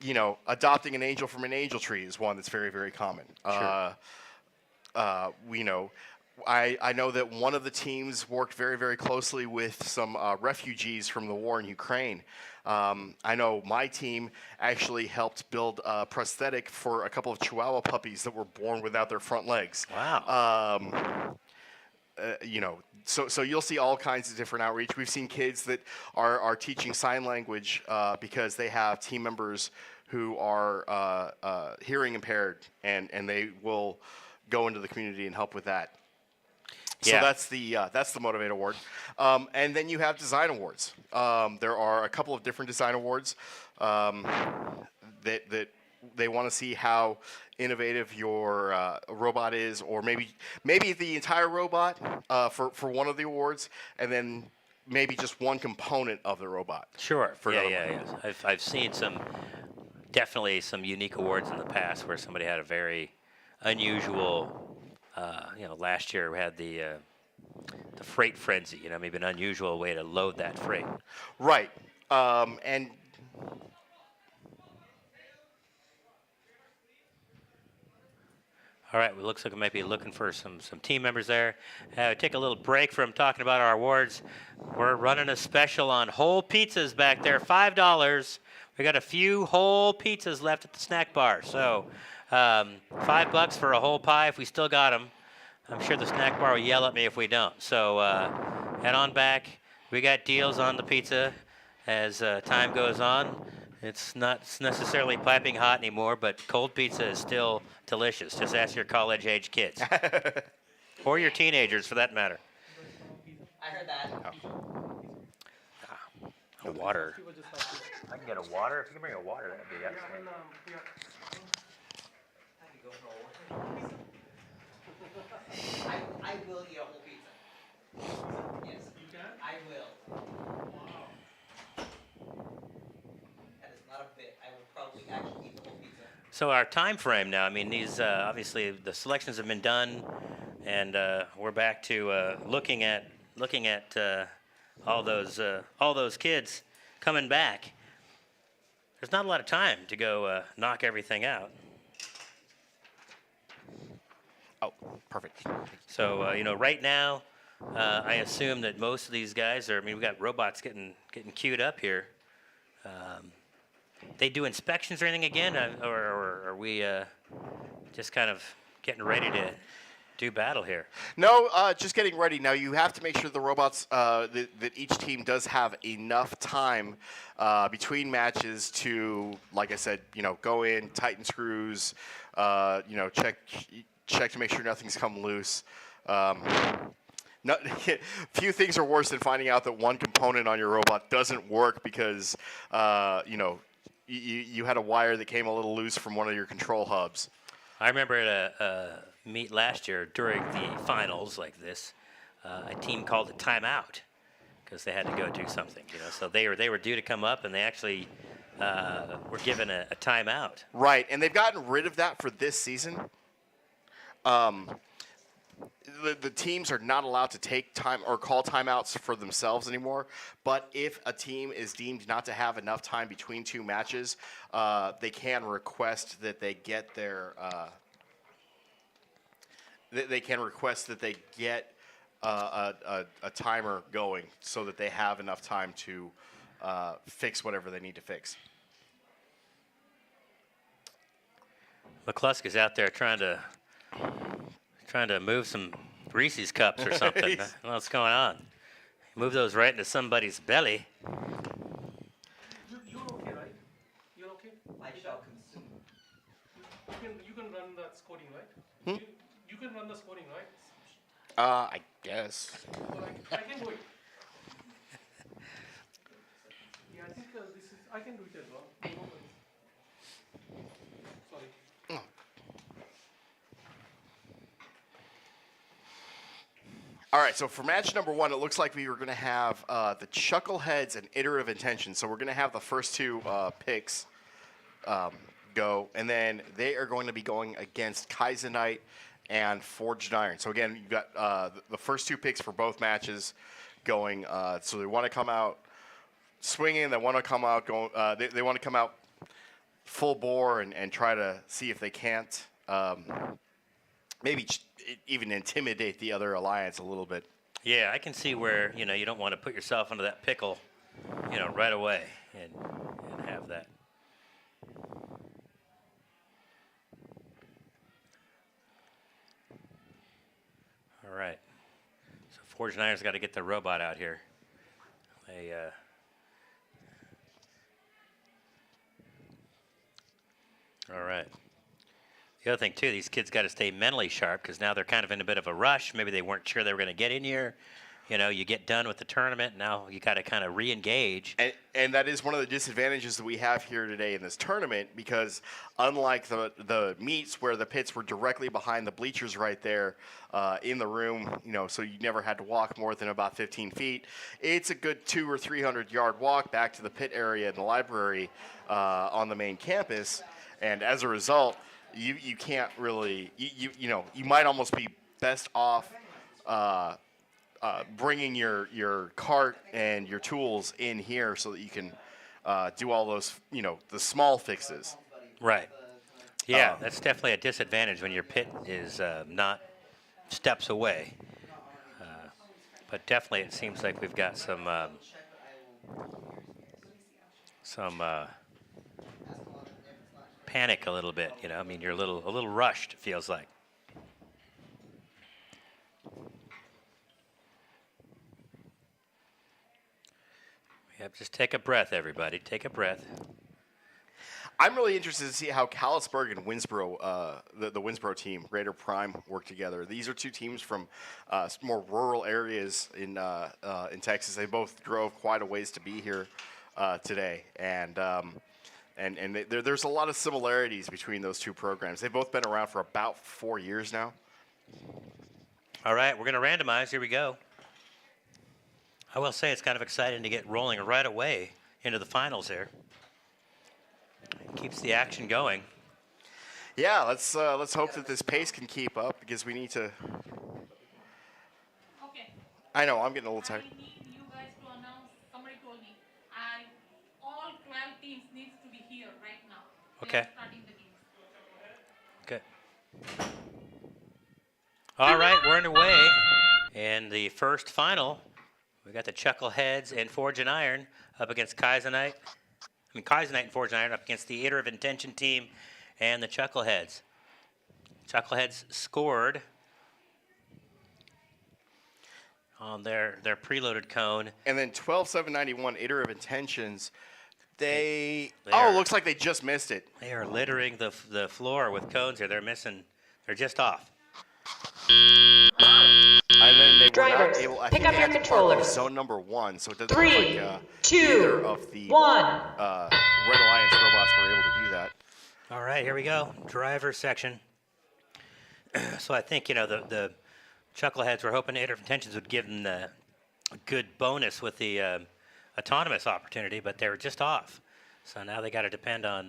you know, adopting an angel from an angel tree is one that's very, very common. Sure. You know, I know that one of the teams worked very, very closely with some refugees from the war in Ukraine. I know my team actually helped build a prosthetic for a couple of Chihuahua puppies that were born without their front legs. Wow. You know, so you'll see all kinds of different outreach. We've seen kids that are teaching sign language because they have team members who are hearing impaired, and they will go into the community and help with that. Yeah. So that's the Motivate Award, and then you have design awards. There are a couple of different design awards that they want to see how innovative your robot is, or maybe the entire robot for one of the awards, and then maybe just one component of the robot. Sure. For Yeah. I've seen definitely some unique awards in the past where somebody had a very unusual. Last year we had the freight frenzy. You know, maybe an unusual way to load that freight. Right. And all right, well, looks like we might be looking for some team members there. Take a little break from talking about our awards. We're running a special on whole pizzas back there, $5. We got a few whole pizzas left at the snack bar. So $5 for a whole pie if we still got them. I'm sure the snack bar will yell at me if we don't. So head on back. We got deals on the pizza as time goes on. It's not necessarily piping hot anymore, but cold pizza is still delicious. Just ask your college-age kids. Or your teenagers, for that matter. I heard that. A water. I can get a water. If you can bring a water, that'd be excellent. I will eat a whole pizza. Yes. You can? I will. Wow. That is not a bit. I will probably actually eat the whole pizza. So our time frame now, I mean, these obviously the selections have been done, and we're back to looking at all those kids coming back. There's not a lot of time to go knock everything out. Oh, perfect. So right now, I assume that most of these guys are. I mean, we got robots getting queued up here. They do inspections or anything again, or are we just kind of getting ready to do battle here? No, just getting ready. Now you have to make sure the robots that each team does have enough time between matches to, like I said, go in, tighten screws, check to make sure nothing's come loose. Few things are worse than finding out that one component on your robot doesn't work because you had a wire that came a little loose from one of your control hubs. I remember at a meet last year during the finals like this, a team called a timeout because they had to go do something. So they were due to come up, and they actually were given a timeout. Right, and they've gotten rid of that for this season. The teams are not allowed to take time or call timeouts for themselves anymore. But if a team is deemed not to have enough time between two matches, they can request that they get their. They can request that they get a timer going so that they have enough time to fix whatever they need to fix. McCluskey's out there trying to move some Reese's cups or something. I don't know what's going on. Move those right into somebody's belly. You're okay, right? You're okay? I shall consume. You can run the scoring, right? You can run the scoring, right? I guess. Well, I can do it. Yeah, I think I can do it as well. No worries. Sorry. All right, so for match number one, it looks like we were going to have the Chuckleheads and Iterative Intentions. So we're going to have the first two picks go, and then they are going to be going against Kaizenite and Forged Iron. So again, you've got the first two picks for both matches going. So they want to come out swinging. They want to come out going. They want to come out full bore and try to see if they can't. Maybe even intimidate the other alliance a little bit. Yeah, I can see where you don't want to put yourself into that pickle, right away and have that. All right. So Forge Iron's got to get the robot out here. All right. The other thing, too, these kids got to stay mentally sharp because now they're kind of in a bit of a rush. Maybe they weren't sure they were going to get in here. You get done with the tournament. Now you got to kind of re-engage. And that is one of the disadvantages that we have here today in this tournament because unlike the meets where the pits were directly behind the bleachers right there in the room, so you never had to walk more than about 15 feet, it's a good 200 or 300 yard walk back to the pit area in the library on the main campus. And as a result, you can't really, you might almost be best off bringing your cart and your tools in here so that you can do all those, the small fixes. Right. Yeah, that's definitely a disadvantage when your pit is not steps away. But definitely it seems like we've got some panic a little bit, I mean, you're a little rushed, it feels like. Yep, just take a breath, everybody. Take a breath. I'm really interested to see how Callisburg and Winsboro, the Winsboro team, Greater Prime, work together. These are two teams from more rural areas in Texas. They both drove quite a ways to be here today, and there's a lot of similarities between those two programs. They've both been around for about 4 years now. All right, we're going to randomize. Here we go. I will say it's kind of exciting to get rolling right away into the finals here. It keeps the action going. Yeah, let's hope that this pace can keep up because we need to. Okay. I know I'm getting a little tired. I need you guys to announce. Somebody told me. All 12 teams needs to be here right now. They Okay. are starting the games. Okay. All right, we're underway. And the first final, we got the Chuckleheads and Forge and Iron up against Kaizenite. Kaizenite and Forge and Iron up against the Iterative Intention team and the Chuckleheads. Chuckleheads scored on their preloaded cone. And then 12,791 Iterative Intentions. Are- looks like they just missed it. They are littering the floor with cones here. They're just off. And then they Drivers, were not able. I pick think up they your had to park controllers. zone number 1, so it doesn't 3, look like 2, either of the 1. Red Alliance robots were able to do that. All right, here we go. Driver section. So I think, the Chuckleheads were hoping Iterative Intentions would give them a good bonus with the autonomous opportunity, but they were just off. So now they got to depend on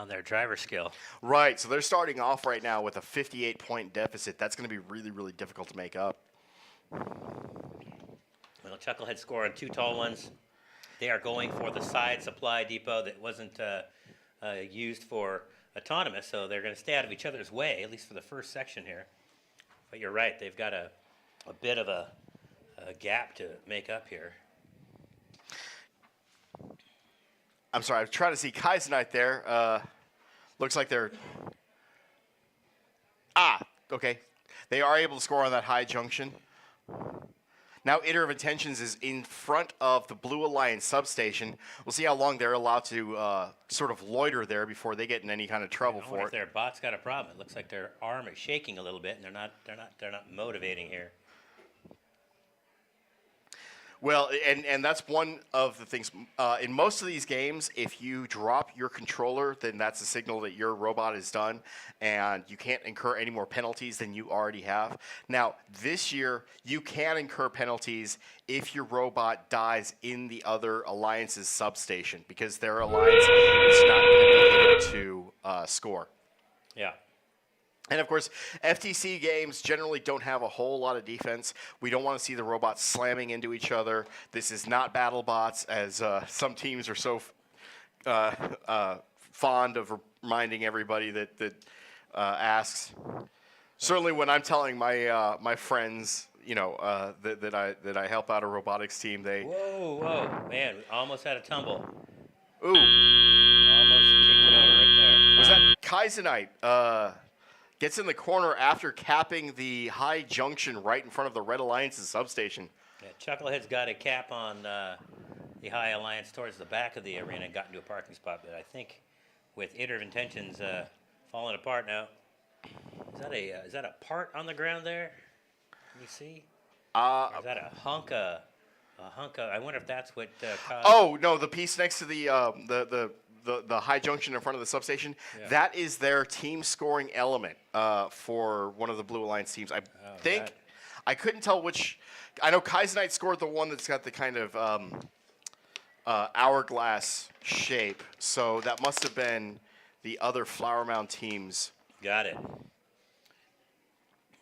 their driver skill. Right. So they're starting off right now with a 58-point deficit. That's going to be really, really difficult to make up. Well, Chucklehead score on 2 tall ones. They are going for the side supply depot that wasn't used for autonomous, so they're going to stay out of each other's way, at least for the first section here. But you're right, they've got a bit of a gap to make up here. I'm sorry, I'm trying to see Kaizenite there. Looks like they're... okay. They are able to score on that high junction. Now Iter of Intentions is in front of the Blue Alliance substation. We'll see how long they're allowed to sort of loiter there before they get in any kind of trouble I wonder for if it. their bot's got a problem. It looks like their arm is shaking a little bit, and they're not motivating here. Well, and that's one of the things. In most of these games, if you drop your controller, then that's a signal that your robot is done, and you can't incur any more penalties than you already have. Now, this year, you can incur penalties if your robot dies in the other Alliance's substation, because their Alliance is not going to be able to score. Yeah. And of course, FTC games generally don't have a whole lot of defense. We don't want to see the robots slamming into each other. This is not BattleBots, as some teams are so fond of reminding everybody that asks. Certainly, when I'm telling my my friends, you know, that I help out a robotics team, they Whoa, man, we almost had a tumble. Ooh. Almost kicked it over right there. Was that Kaizenite? Gets in the corner after capping the high junction right in front of the Red Alliance's substation. Yeah, Chucklehead's got a cap on the High Alliance towards the back of the arena and got into a parking spot. But I think with Iter of Intentions falling apart now, is that a part on the ground there? Can you see? Or is that a hunk of? I wonder if that's what caused. Oh no, the piece next to the high junction in front of the substation, Yeah. that is their team scoring element for one of the Blue Alliance teams. I think, that- I couldn't tell which. I know Kaizenite scored the one that's got the kind of hourglass shape, so that must have been the other Flower Mound teams. Got it.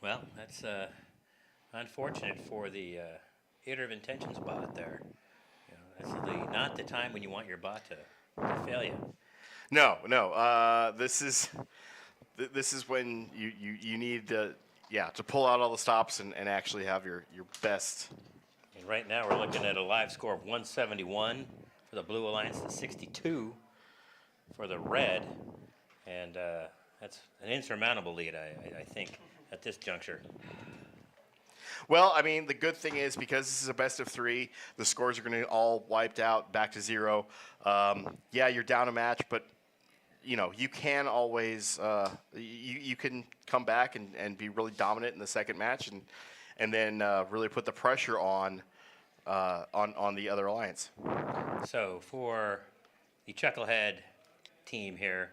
Well, that's unfortunate for the Iter of Intentions bot there. You know, that's not the time when you want your bot to fail you. No. This is when you need to pull out all the stops and actually have your best. And right now we're looking at a live score of 171 for the Blue Alliance to 62 for the Red, and that's an insurmountable lead, I think, at this juncture. Well, I mean, the good thing is because this is a best of 3, the scores are going to all wiped out back to 0. Yeah, you're down a match, but you know you can always you can come back and be really dominant in the second match and then really put the pressure on the other alliance. So for the Chucklehead team here,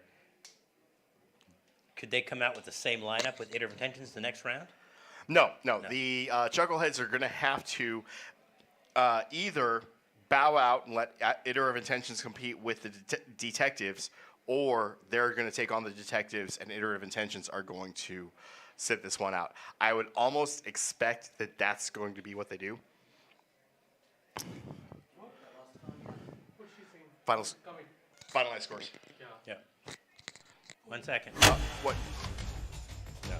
could they come out with the same lineup with Iter of Intentions the next round? No. The Chuckleheads are going to have to either bow out and let Iter of Intentions compete with the detectives, or they're going to take on the detectives, and Iter of Intentions are going to sit this one out. I would almost expect that that's going to be what they do. Finalized scores. Yeah. 1 second. What? No.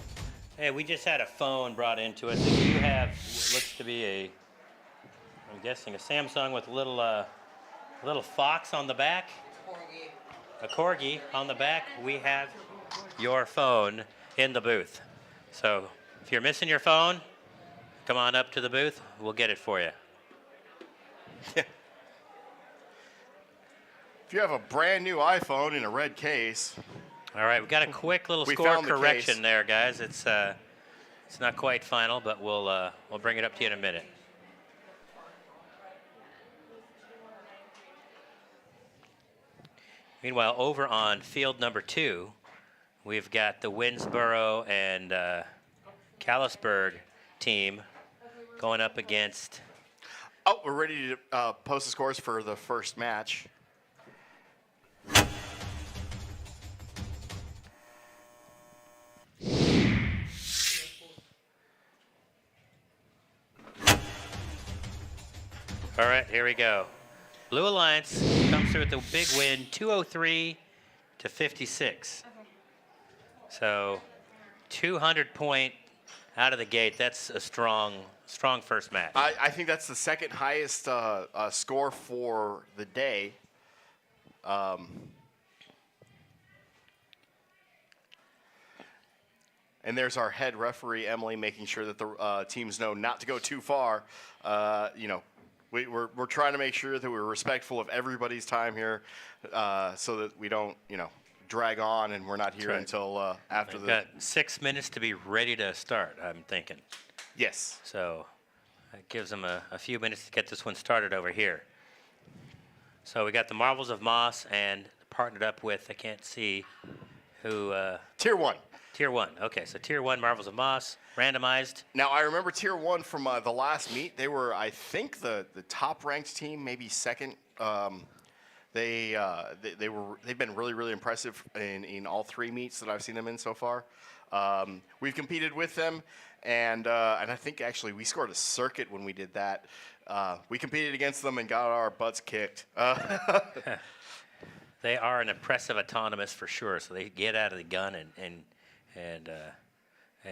Hey, we just had a phone brought into us. If you have what looks to be I'm guessing a Samsung with a little fox on the back. A corgi on the back. We have your phone in the booth. So if you're missing your phone, come on up to the booth. We'll get it for you. If you have a brand new iPhone in a red case. All right, we've got a quick little We score found the correction case. there, guys. It's not quite final, but we'll bring it up to you in a minute. Meanwhile, over on field number 2, we've got the Winsboro and Callisburg team going up against. Oh, we're ready to post the scores for the first match. All right, here we go. Blue Alliance comes through with a big win, 203 to 56. So 200 point out of the gate. That's a strong first match. I think that's the second highest score for the day. And there's our head referee, Emily, making sure that the teams know not to go too far. We're trying to make sure that we're respectful of everybody's time here, so that we don't, drag on and we're not here until after We've got 6 minutes to be ready to start, I'm thinking. Yes. So that gives them a few minutes to get this one started over here. So we got the Marvels of Moss and partnered up with, I can't see who. Tier 1. Tier 1. Okay, so Tier 1 Marvels of Moss, randomized. Now, I remember Tier 1 from the last meet. They were, I think, the top-ranked team, maybe second. They've been really, really impressive in all 3 meets that I've seen them in so far. We've competed with them, and I think, actually, we scored a circuit when we did that. We competed against them and got our butts kicked. They are an impressive autonomous for sure, so they get out of the gun and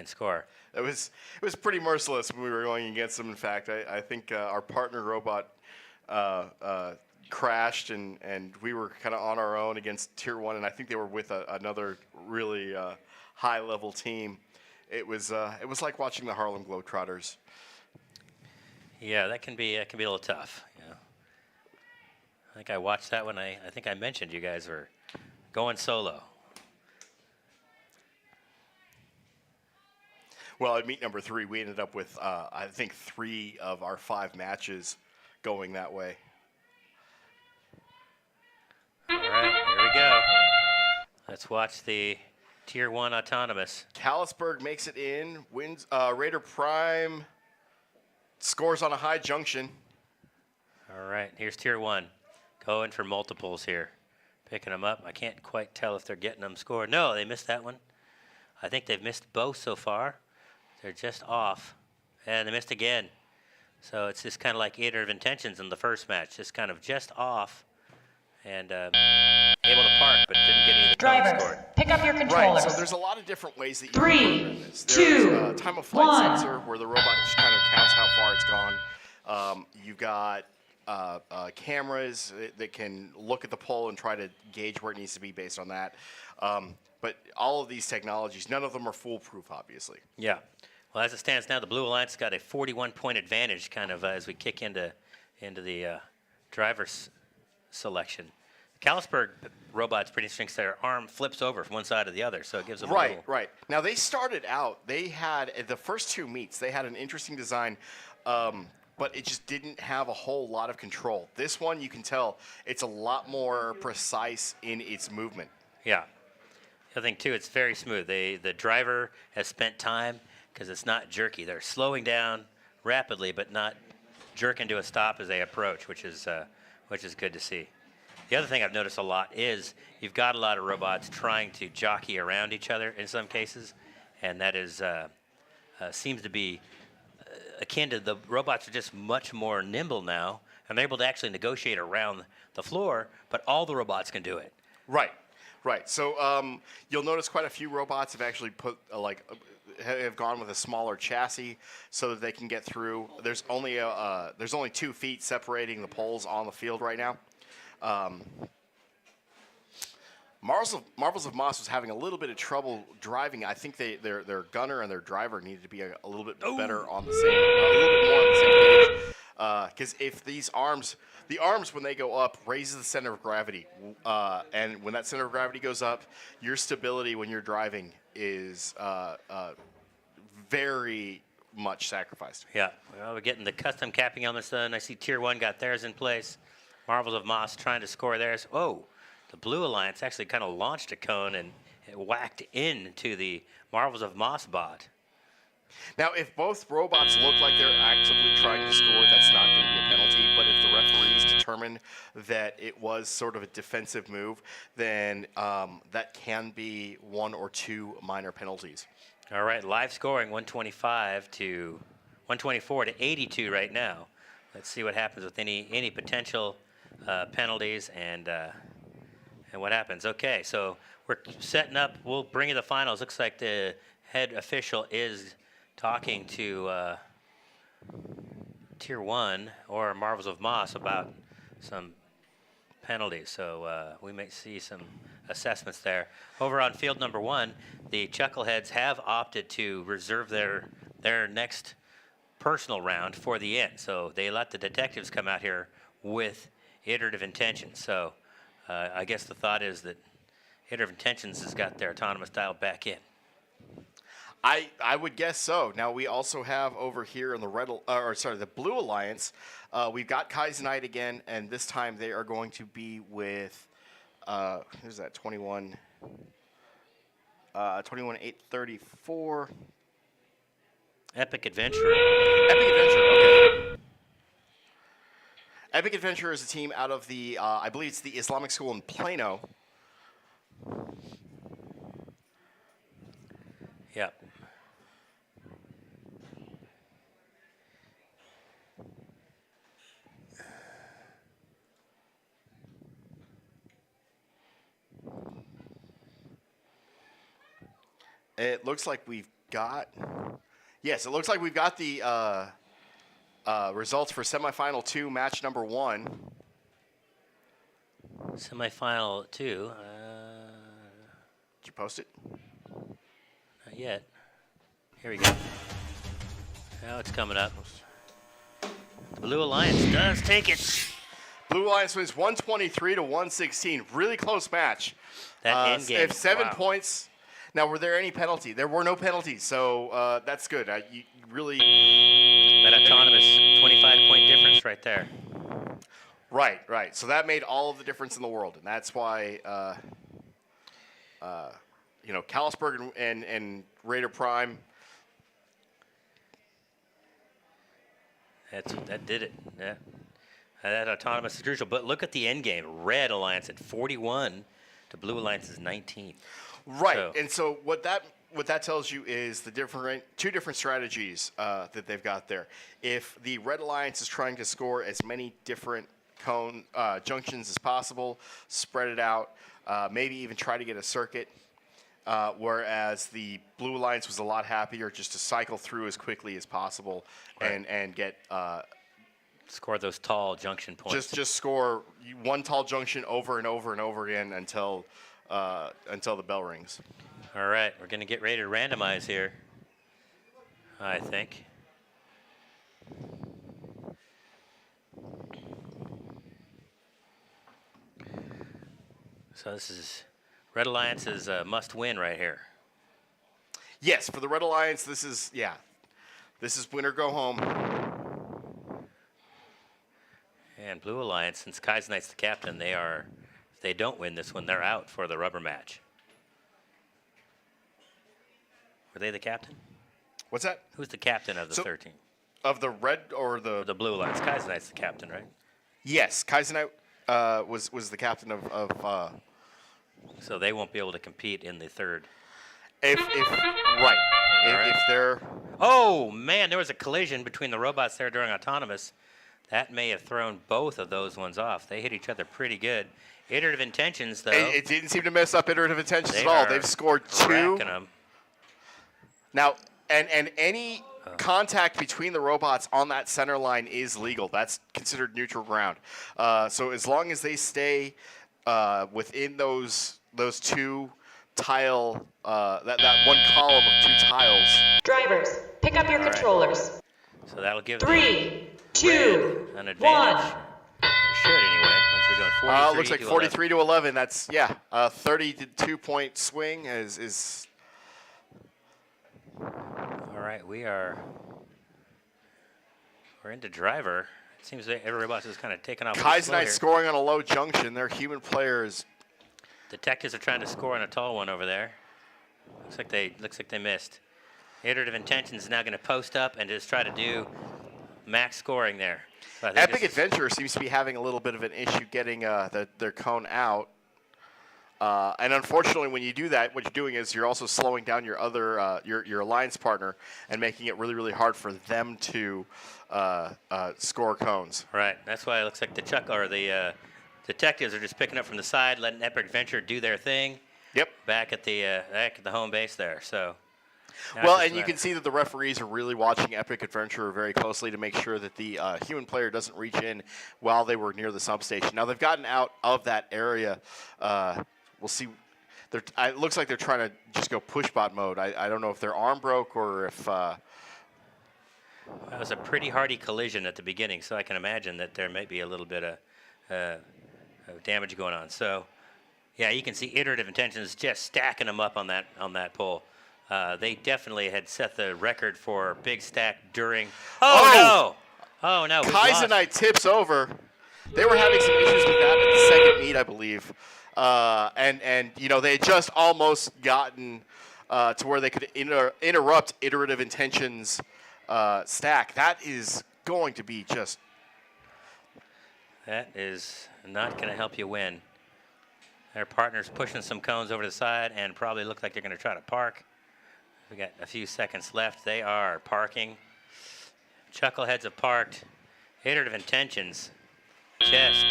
score. It was pretty merciless when we were going against them. In fact, I think our partner robot crashed, and we were kind of on our own against Tier 1, and I think they were with another really high-level team. It was like watching the Harlem Globetrotters. Yeah, that can be a little tough. I think I watched that one. I think I mentioned you guys were going solo. Well, at meet number 3, we ended up with, I think, 3 of our 5 matches going that way. All right, here we go. Let's watch the Tier 1 autonomous. Callisburg makes it in, wins. Raider Prime scores on a high junction. All right, here's Tier 1. Going for multiples here. Picking them up. I can't quite tell if they're getting them scored. No, they missed that one. I think they've missed both so far. They're just off. And they missed again. So it's just kind of like Eater of Intentions in the first match. Just off. And able to park, but didn't get any of the cones scored. Pick up your controllers. Right, so there's a lot of different ways that you 3, can program this. 2, There's time of flight 1. sensor, where the robot just kind of counts how far it's gone. You've got cameras that can look at the pole and try to gauge where it needs to be based on that. But all of these technologies, none of them are foolproof, obviously. Yeah. Well, as it stands now, the Blue Alliance got a 41-point advantage kind of as we kick into the driver's selection. Callisburg robot's pretty interesting because their arm flips over from one side to the other, so it gives them a little... Right. Now, they started out, they had, at the first 2 meets, they had an interesting design, but it just didn't have a whole lot of control. This one, you can tell, it's a lot more precise in its movement. Yeah. The other thing, too, it's very smooth. The driver has spent time because it's not jerky. They're slowing down rapidly, but not jerking to a stop as they approach, which is good to see. The other thing I've noticed a lot is you've got a lot of robots trying to jockey around each other in some cases, and that is seems to be akin to the robots are just much more nimble now, and they're able to actually negotiate around the floor, but all the robots can do it. Right. So you'll notice quite a few robots have actually put have gone with a smaller chassis so that they can get through. There's only 2 feet separating the poles on the field right now. Marvels of Moss was having a little bit of trouble driving. I think their gunner and their driver needed to be a little bit better on the same, a little bit more on the same page. Because if the arms when they go up raises the center of gravity, and when that center of gravity goes up, your stability when you're driving is very much sacrificed. Yeah, well, we're getting the custom capping elements done. I see Tier 1 got theirs in place. Marvels of Moss trying to score theirs. Oh, the Blue Alliance actually kind of launched a cone and it whacked into the Marvels of Moss bot. Now, if both robots look like they're actively trying to score, that's not going to be a penalty. But if the referees determine that it was sort of a defensive move, then that can be 1 or 2 minor penalties. All right, live scoring 124 to 82 right now. let's see what happens with any potential penalties and what happens. Okay, so we're setting up. We'll bring you the finals. Looks like the head official is talking to Tier 1 or Marvels of Moss about some penalties. So we may see some assessments there. Over on field number 1, the Chuckleheads have opted to reserve their next personal round for the end. So they let the detectives come out here with iterative intentions. So I guess the thought is that iterative intentions has got their autonomous dial back in. I would guess so. Now we also have over here in the the Blue Alliance, we've got Kaizenite again, and this time they are going to be with who's that? 21-834. Epic Adventure. Epic Adventure. Okay. Epic Adventure is a team out of the I believe it's the Islamic School in Plano. Yep. It looks like we've got. Yes, it looks like we've got the results for semifinal 2, match number 1. Semifinal 2. Did you post it? Not yet. Here we go. Now it's coming up. The Blue Alliance does take it. Blue Alliance wins 123-116. Really close match. That end game. If 7 wow. points. Now, were there any penalty? There were no penalties, so that's good. You really. That autonomous 25-point difference right there. Right. So that made all of the difference in the world, and that's why, Callisburg and Raider Prime. That did it. Yeah. That autonomous is crucial. But look at the end game. Red Alliance at 41 to Blue Alliance's 19. Right, and so what that tells you is the two different strategies that they've got there. If the Red Alliance is trying to score as many different cone junctions as possible, spread it out, maybe even try to get a circuit, whereas the Blue Alliance was a lot happier just to cycle through as quickly as possible and get score those tall junction points. Just score one tall junction over and over and over again until the bell rings. All right, we're going to get ready to randomize here, I think. So this is Red Alliance's must-win right here. Yes, for the Red Alliance, this is win or go home. And Blue Alliance, since Kaizenite's the captain, if they don't win this one, they're out for the rubber match. Were they the captain? What's that? Who's the captain of the 13? Of the Red or the Blue Alliance? Kaizenite's the captain, right? Yes, Kaizenite was the captain of So they won't be able to compete in the third. If they're. Oh man, there was a collision between the robots there during autonomous. That may have thrown both of those ones off. They hit each other pretty good. Iterative intentions, though. It didn't seem to mess up iterative intentions at all. They've scored 2. Them. Now, and any contact between the robots on that center line is legal. That's considered neutral ground. So as long as they stay within those 2 tile, that one column of 2 tiles. Drivers, pick up your controllers. So that'll give 3, 2, an advantage. 1. It should anyway. Once we're going 43 looks like 43 to 11. That's 32-point swing is. All right, we're into driver. It seems that every robot is kind of taking off. Kaizenite scoring on a low junction. Their human players. Detectives are trying to score on a tall one over there. Looks like they missed. Iterative Intentions is now going to post up and just try to do max scoring there. So Epic Adventure seems to be having a little bit of an issue getting their cone out. And unfortunately, when you do that, what you're doing is you're also slowing down your other your alliance partner and making it really, really hard for them to score cones. Right. That's why it looks like the detectives are just picking up from the side, letting Epic Adventure do their thing. Yep. Back at the home base there. So. Well, and you can see that the referees are really watching Epic Adventure very closely to make sure that the human player doesn't reach in while they were near the substation. Now, they've gotten out of that area. We'll see. It looks like they're trying to just go push-bot mode. I don't know if their arm broke or if... That was a pretty hardy collision at the beginning, so I can imagine that there may be a little bit of damage going on. So, yeah, you can see Iterative Intentions just stacking them up on that pole. They definitely had set the record for big stack during. Oh no! Kaizenite tips over. They were having some issues with that at the second meet, I believe, and they had just almost gotten to where they could interrupt Iterative Intentions stack. That is going to be just. That is not going to help you win. Their partner's pushing some cones over to the side and probably look like they're going to try to park. We got a few seconds left. They are parking. Chuckleheads have parked. Iterative Intentions just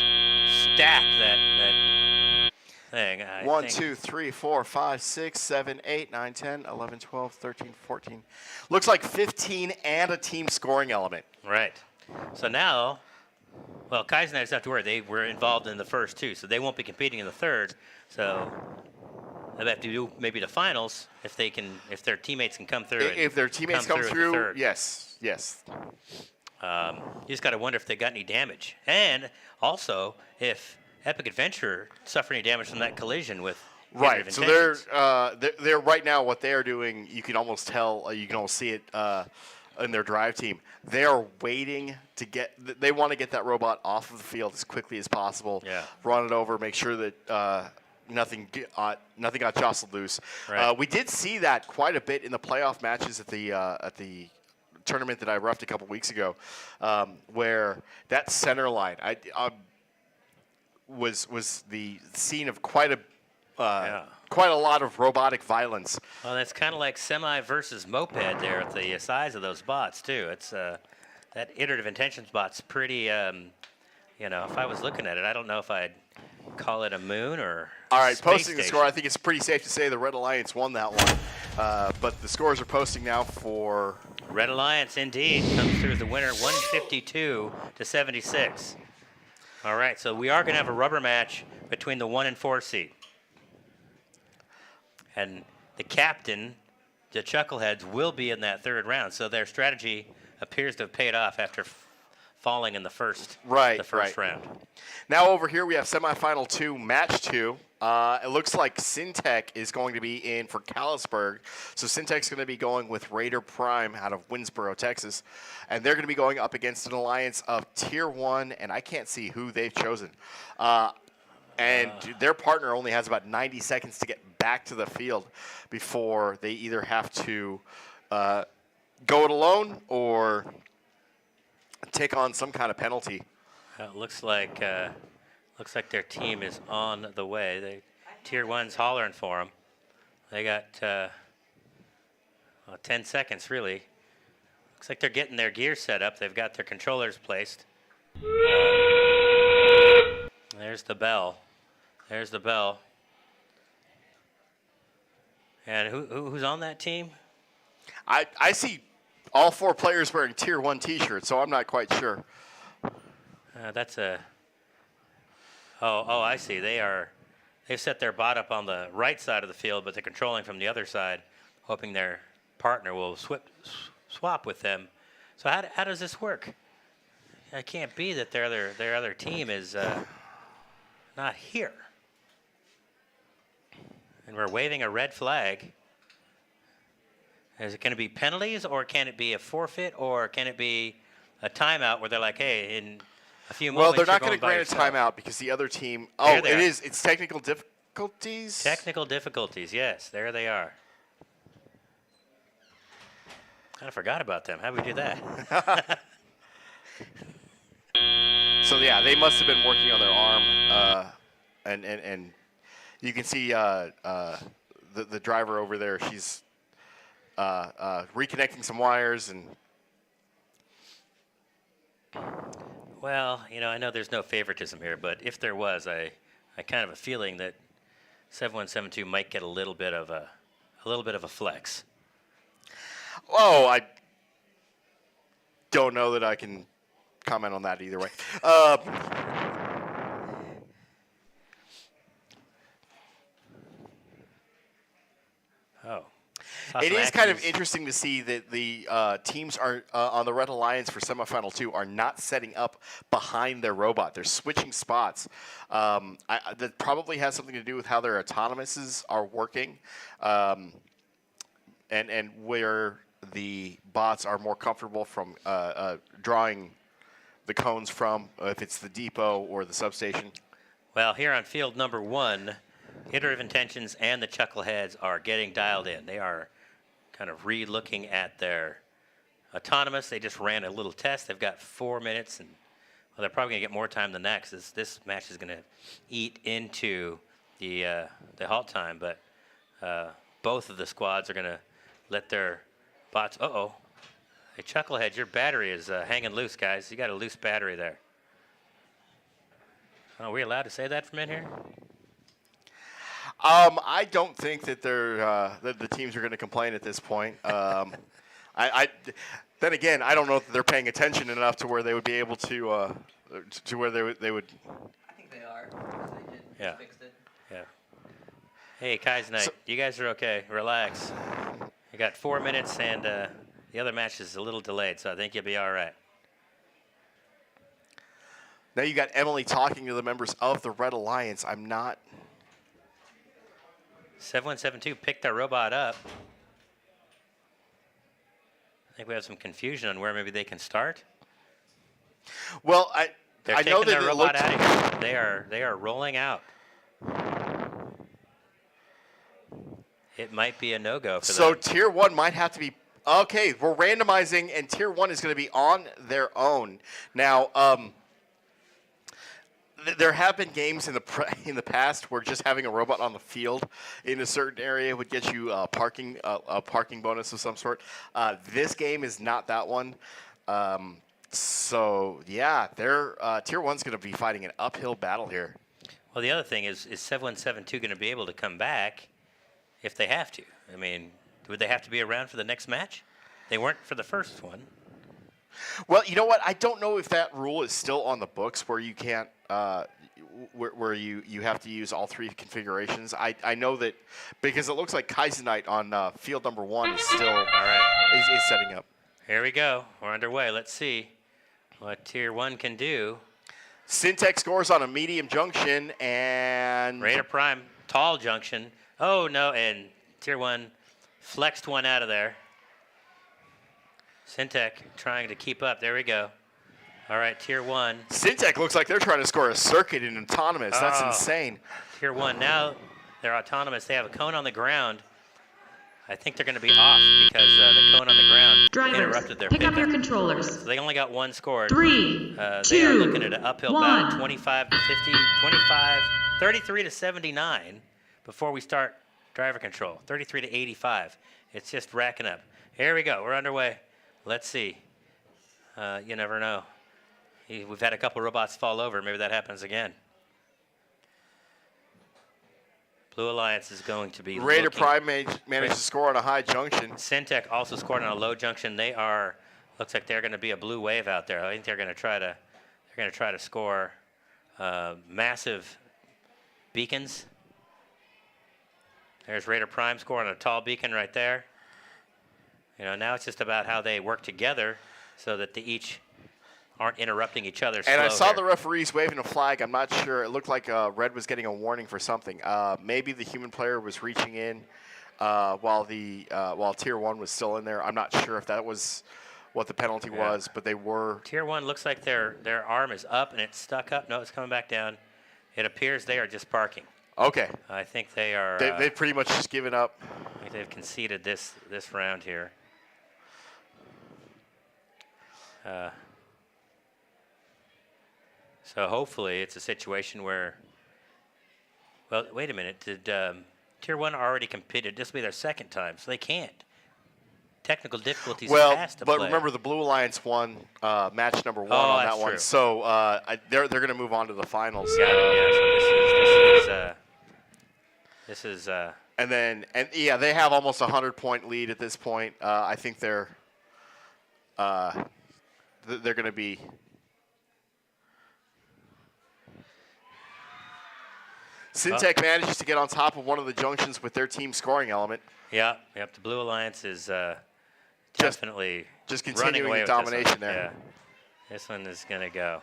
stack that thing. 1, 2, 3, 4, 5, 6, 7, 8, 9, 10, 11, 12, 13, 14. Looks like 15 and a team scoring element. Right. So now, well, Kaizen doesn't have to worry. They were involved in the first two, so they won't be competing in the third. So they'll have to do maybe the finals if their teammates can come through. If their teammates come through, yes. You just got to wonder if they got any damage, and also if Epic Adventure suffered any damage from that collision with. Right. So they're right now. What they are doing, you can almost tell. You can almost see it in their drive team. They are waiting to get. They want to get that robot off of the field as quickly as possible. Yeah. Run it over. Make sure that. Nothing got jostled loose. Right. We did see that quite a bit in the playoff matches at the tournament that I roughed a couple weeks ago, where that center line was the scene of quite a lot of robotic violence. Well, that's kind of like semi versus moped there at the size of those bots too. It's that Iterative Intentions bot's pretty. If I was looking at it, I don't know if I'd call it a moon or. All right, space posting the station. score. I think it's pretty safe to say the Red Alliance won that one. But the scores are posting now for. Red Alliance indeed comes through as the winner, 152 to 76. All right, so we are going to have a rubber match between the 1 and 4 seed. And the captain, the Chuckleheads, will be in that third round. So their strategy appears to have paid off after falling in the first round. Now over here we have semifinal 2, match 2. It looks like Syntech is going to be in for Callisburg. So Syntech's going to be going with Raider Prime out of Winsboro, Texas. And they're going to be going up against an alliance of Tier 1, and I can't see who they've chosen. And their partner only has about 90 seconds to get back to the field before they either have to go it alone or take on some kind of penalty. It looks like their team is on the way. Tier 1's hollering for them. They got 10 seconds, really. Looks like they're getting their gear set up. They've got their controllers placed. There's the bell. There's the bell. And who's on that team? I see all 4 players wearing Tier 1 T-shirts, so I'm not quite sure. That's a. Oh, I see. They've set their bot up on the right side of the field, but they're controlling from the other side, hoping their partner will swap with them. So how does this work? It can't be that their other team is not here. And we're waving a red flag. Is it going to be penalties, or can it be a forfeit, or can it be a timeout where they're like, hey, in a few moments. Well, they're not going to grant a timeout because the other team. Oh, it is. It's technical difficulties. Technical difficulties. Yes, there they are. I forgot about them. How do we do that? So yeah, they must have been working on their arm, and You can see the driver over there. She's reconnecting some wires and. Well, I know there's no favoritism here, but if there was, I kind of have a feeling that 7172 might get a little bit of a flex. Oh, I don't know that I can comment on that either way. It is kind of interesting to see that the teams are on the Red Alliance for semifinal 2 are not setting up behind their robot. They're switching spots. That probably has something to do with how their autonomouses are working, and where the bots are more comfortable from drawing the cones from, if it's the depot or the substation. Well, here on field number 1, Iterative Intentions and the Chuckleheads are getting dialed in. They are kind of re-looking at their autonomous. They just ran a little test. They've got 4 minutes, and well, they're probably going to get more time than that because this match is going to eat into the halt time. But both of the squads are going to let their bots. Hey, Chucklehead, your battery is hanging loose, guys. You got a loose battery there. Are we allowed to say that from in here? I don't think that that the teams are going to complain at this point. Then again, I don't know that they're paying attention enough to where they would be able to where they would. I think they are. They did fixed it. Yeah. Hey, Kai's Knight, you guys are okay. Relax. You got 4 minutes, and the other match is a little delayed, so I think you'll be all right. Now you got Emily talking to the members of the Red Alliance. I'm not. 7172 picked their robot up. I think we have some confusion on where maybe they can start. Well, They're I taking know that their it robot looked. out of here. They are rolling out. It might be a no-go for them. So Tier 1 might have to be. Okay, we're randomizing, and Tier 1 is going to be on their own. Now, there have been games in the past where just having a robot on the field in a certain area would get you a parking bonus of some sort. This game is not that one. So yeah, their Tier 1's going to be fighting an uphill battle here. Well, the other thing is 7172 going to be able to come back if they have to? I mean, would they have to be around for the next match? They weren't for the first one. Well, you know what? I don't know if that rule is still on the books where you can't, where you have to use all 3 configurations. I know that because it looks like Kaizenite on field number 1 is still is setting up. Here we go. We're underway. Let's see what Tier 1 can do. Syntech scores on a medium junction and Raider Prime, tall junction. Oh, no, and Tier 1 flexed one out of there. Syntech trying to keep up. There we go. All right, Tier 1. Syntech looks like they're trying to score a circuit in autonomous. That's insane. Tier 1. Now they're autonomous. They have a cone on the ground. I think they're going to be off because the cone on the ground interrupted their pick pickup. up your controllers. So they only got 1 scored. 3, They 2, are looking at an uphill 1. battle, 25 to 50, 25, 33 to 79 before we start driver control. 33 to 85. It's just racking up. Here we go. We're underway. Let's see. You never know. We've had a couple robots fall over. Maybe that happens again. Blue Alliance is going to be Raider looking. Prime managed to score on a high junction. Syntech also scored on a low junction. They are, looks like they're going to be a blue wave out there. I think they're going to try to score massive beacons. There's Raider Prime scoring a tall beacon right there. Now it's just about how they work together so that they each aren't interrupting each other's And I flow saw here. the referees waving a flag. I'm not sure. It looked like Red was getting a warning for something. Maybe the human player was reaching in while Tier 1 was still in there. I'm not sure if that was what the penalty was, but they were. Tier 1 looks like their arm is up and it's stuck up. No, it's coming back down. It appears they are just parking. Okay. I think they are. They've pretty much just given up. I think they've conceded this round here. So hopefully it's a situation where Well, wait a minute. Did Tier 1 already competed? This will be their second time, so they can't. Technical difficulties Well, has to but play. remember the Blue Alliance won match number 1 Oh, on that's that one, true. so they're going to move on to the finals. Got it. Yeah. So this is. And they have almost a 100-point lead at this point. I think they're going to be. Syntec manages to get on top of one of the junctions with their team scoring element. Yeah. Yep. The Blue Alliance is definitely just running continuing away the with domination this one. there. Yeah. This one is going to go.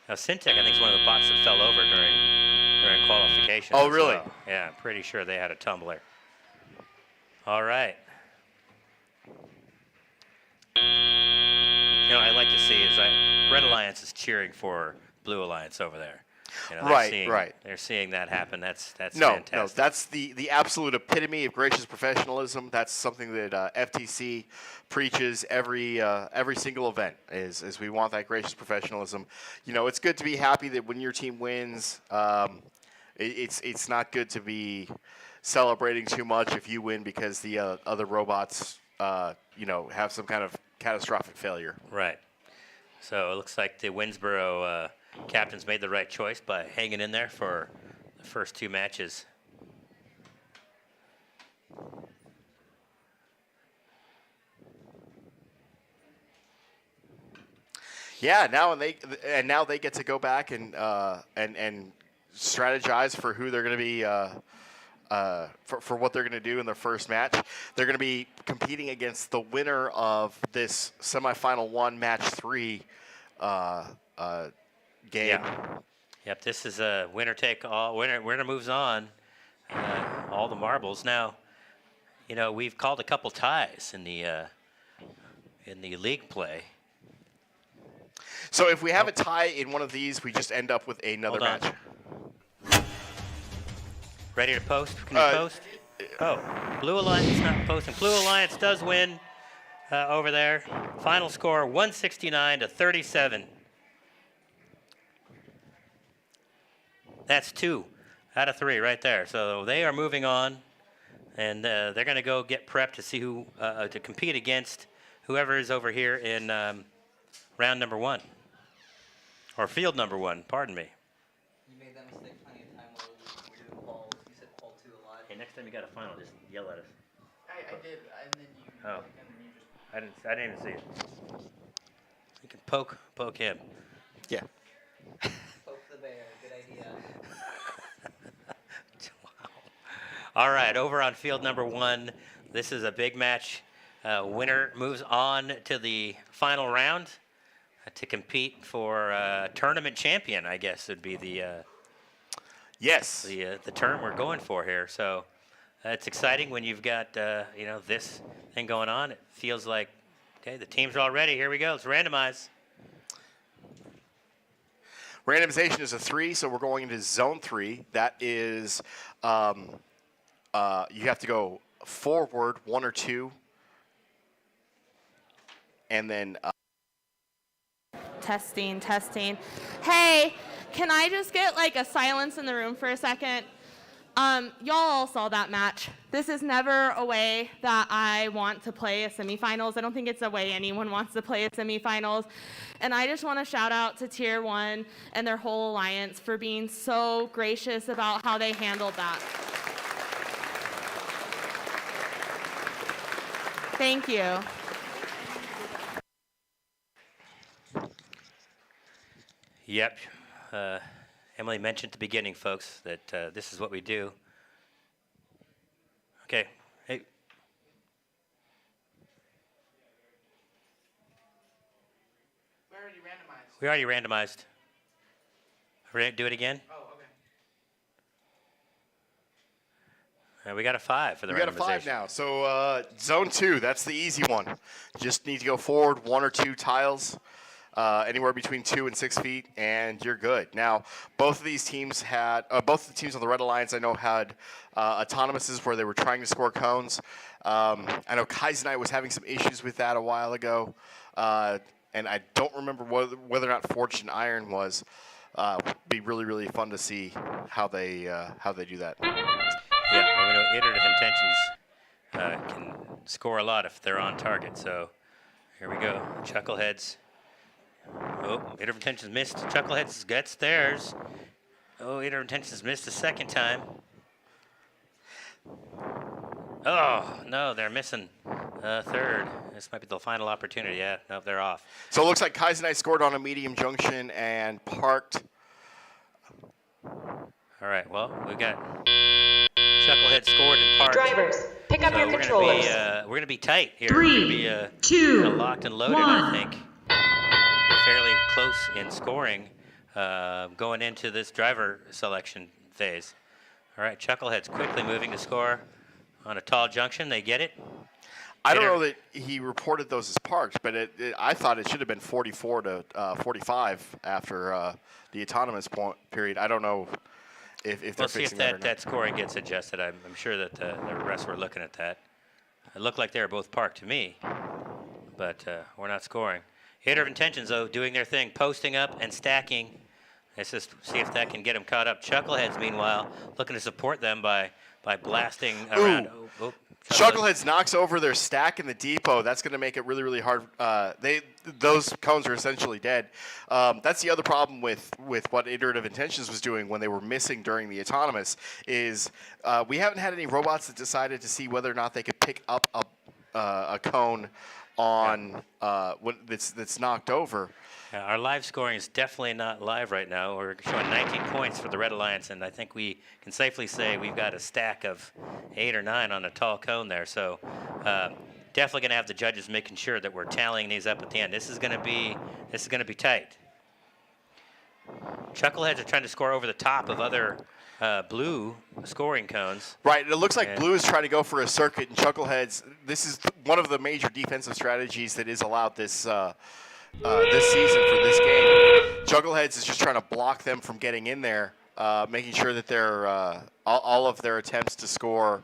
Now, Syntec, I think, is one of the bots that fell over during qualification. Oh, as really? well. Yeah, I'm pretty sure they had a tumbler. All right. You know, I like to see is Red Alliance is cheering for Blue Alliance over there. You know, Right. They're seeing that happen. That's fantastic. No, that's the absolute epitome of gracious professionalism. That's something that FTC preaches every single event. Is we want that gracious professionalism. You know, it's good to be happy that when your team wins. It's not good to be celebrating too much if you win because the other robots have some kind of catastrophic failure. Right. So it looks like the Winsboro captains made the right choice by hanging in there for the first 2 matches. Yeah, now they get to go back and strategize for who they're going to be for what they're going to do in their first match. They're going to be competing against the winner of this semifinal 1, match 3 game. Yeah. Yep. This is a winner take all. Winner moves on. All the marbles. Now, you know, we've called a couple ties in the league play. So if we have a tie in one of these, we just end up with another Hold on. match. Ready to post? Can you post? Oh, Blue Alliance is not posting. Blue Alliance does win over there. Final score 169-37. That's 2 out of 3 right there. So they are moving on, and they're going to go get prepped to see who to compete against whoever is over here in round number 1 or field number 1. Pardon me. You made that mistake plenty of time while we were doing polls. You said poll 2 a lot. Hey, next time you got a final, just yell at us. I did, and then you. Oh. I didn't even see it. You can poke him. Yeah. Poke the bear. Good idea. Wow. All right, over on field number 1, this is a big match. Winner moves on to the final round to compete for tournament champion, I guess would be the yes the term we're going for here. So it's exciting when you've got this thing going on. It feels like okay, the teams are all ready. Here we go. Let's randomize. Randomization is a 3, so we're going into zone 3. That is, you have to go forward 1 or 2, and then. Testing. Hey, can I just get like a silence in the room for a second? Y'all all saw that match. This is never a way that I want to play a semifinals. I don't think it's a way anyone wants to play a semifinals. And I just want to shout out to Tier 1 and their whole alliance for being so gracious about how they handled that. Thank you. Yep. Emily mentioned at the beginning, folks, that this is what we do. Okay. Hey. We already randomized. Do it again? Oh, okay. We got a 5 for the randomization. We got a 5 now. So zone 2, that's the easy one. Just need to go forward 1 or 2 tiles. Anywhere between 2 and 6 feet, and you're good. Now, both of these teams had, both the teams on the Red Alliance, I know, had autonomouses where they were trying to score cones. I know Kaizenite was having some issues with that a while ago, and I don't remember whether or not Forged in Iron was. Be really, really fun to see how they do that. Yeah, we know iterative intentions can score a lot if they're on target. So here we go. Chuckleheads. Oh, iterative intentions missed. Chuckleheads gets theirs. Oh, iterative intentions missed a second time. Oh, no, they're missing third. This might be the final opportunity. Yeah, no, they're off. So it looks like Kaizenite scored on a medium junction and parked. All right, well, we've got Chucklehead scored and parked. Drivers, pick up your controllers. We're going to be tight here. 3, we're going to be 2, kinda locked and loaded, 1. I think. Fairly close in scoring going into this driver selection phase. All right, Chucklehead's quickly moving to score on a tall junction. They get it. I don't know that he reported those as parked, but I thought it should have been 44 to 45 after the autonomous period. I don't know if they're We'll see if fixing that or not. that scoring gets adjusted. I'm sure that the rest were looking at that. It looked like they were both parked to me, but we're not scoring. Iterative intentions, though, doing their thing, posting up and stacking. Let's just see if that can get them caught up. Chuckleheads, meanwhile, looking to support them by blasting around. Oh, Chuckleheads knocks over their stack in the depot. That's going to make it really, really hard. Those cones are essentially dead. That's the other problem with what Iterative Intentions was doing when they were missing during the autonomous is we haven't had any robots that decided to see whether or not they could pick up a cone on that's knocked over. Yeah, our live scoring is definitely not live right now. We're showing 19 points for the Red Alliance, and I think we can safely say we've got a stack of 8 or 9 on a tall cone there. So definitely going to have the judges making sure that we're tallying these up at the end. This is going to be tight. Chuckleheads are trying to score over the top of other blue scoring cones. Right, it looks like blue is trying to go for a circuit, and Chuckleheads, this is one of the major defensive strategies that is allowed this season for this game. Chuckleheads is just trying to block them from getting in there, making sure that they're, all of their attempts to score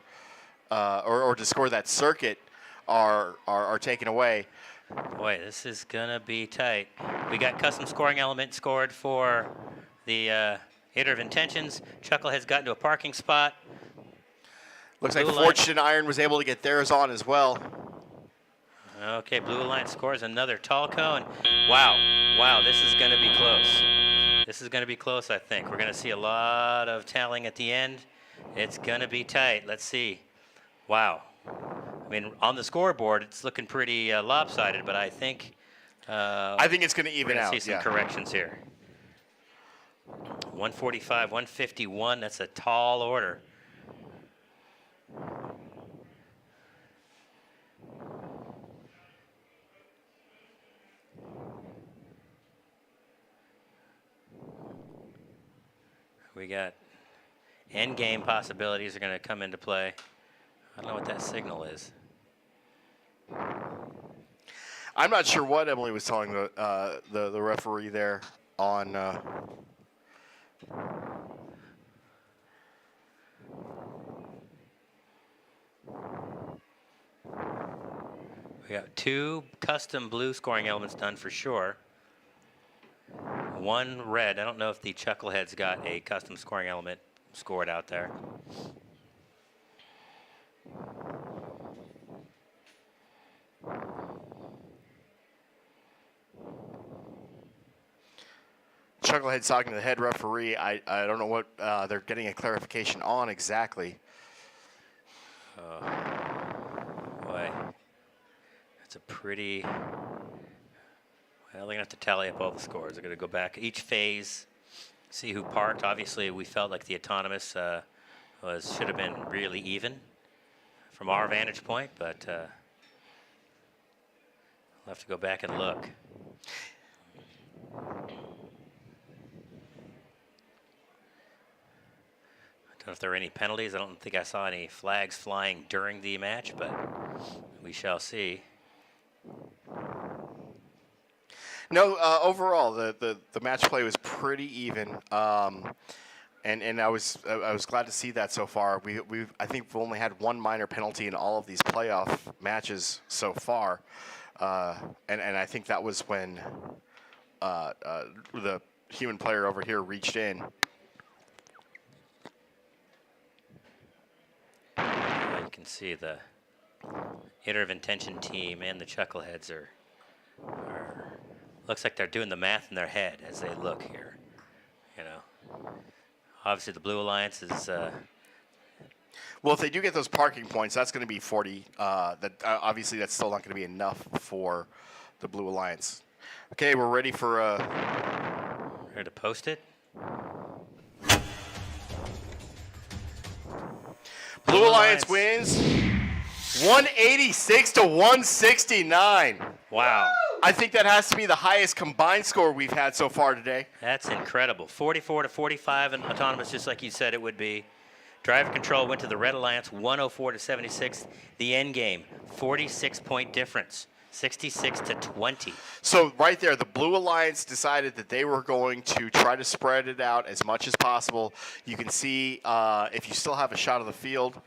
or to score that circuit are taken away. Boy, this is going to be tight. We got custom scoring element scored for the Iterative Intentions. Chucklehead's gotten to a parking spot. Looks like Fortune Iron was able to get theirs on as well. Okay, Blue Alliance scores another tall cone. Wow, this is going to be close. This is going to be close, I think. We're going to see a lot of tallying at the end. It's going to be tight. Let's see. Wow. I mean, on the scoreboard, it's looking pretty lopsided, but I think it's going to even out. See some corrections here. 145, 151. That's a tall order. We got end game possibilities are going to come into play. I don't know what that signal is. I'm not sure what Emily was telling the referee there on. We got 2 custom blue scoring elements done for sure. 1 red. I don't know if the Chuckleheads got a custom scoring element scored out there. Chucklehead's talking to the head referee. I don't know what they're getting a clarification on exactly. Boy, that's a pretty. Well, they're going to have to tally up all the scores. They're going to go back each phase, see who parked. Obviously, we felt like the autonomous should have been really even from our vantage point, but we'll have to go back and look. I don't know if there were any penalties. I don't think I saw any flags flying during the match, but we shall see. No, overall the match play was pretty even, and I was glad to see that so far. I think we've only had 1 minor penalty in all of these playoff matches so far, and I think that was when the human player over here reached in. You can see the Iter of Intention team and the Chuckleheads are looks like they're doing the math in their head as they look here. You know, obviously the Blue Alliance is. Well, if they do get those parking points, that's going to be 40. Obviously, that's still not going to be enough for the Blue Alliance. Okay, we're ready for. Ready to post it. Blue Alliance wins 186 to 169. Wow. I think that has to be the highest combined score we've had so far today. That's incredible. 44 to 45 and autonomous, just like you said it would be. Driver control went to the Red Alliance, 104 to 76. The end game, 46-point difference, 66 to 20. So right there, the Blue Alliance decided that they were going to try to spread it out as much as possible. You can see if you still have a shot of the field.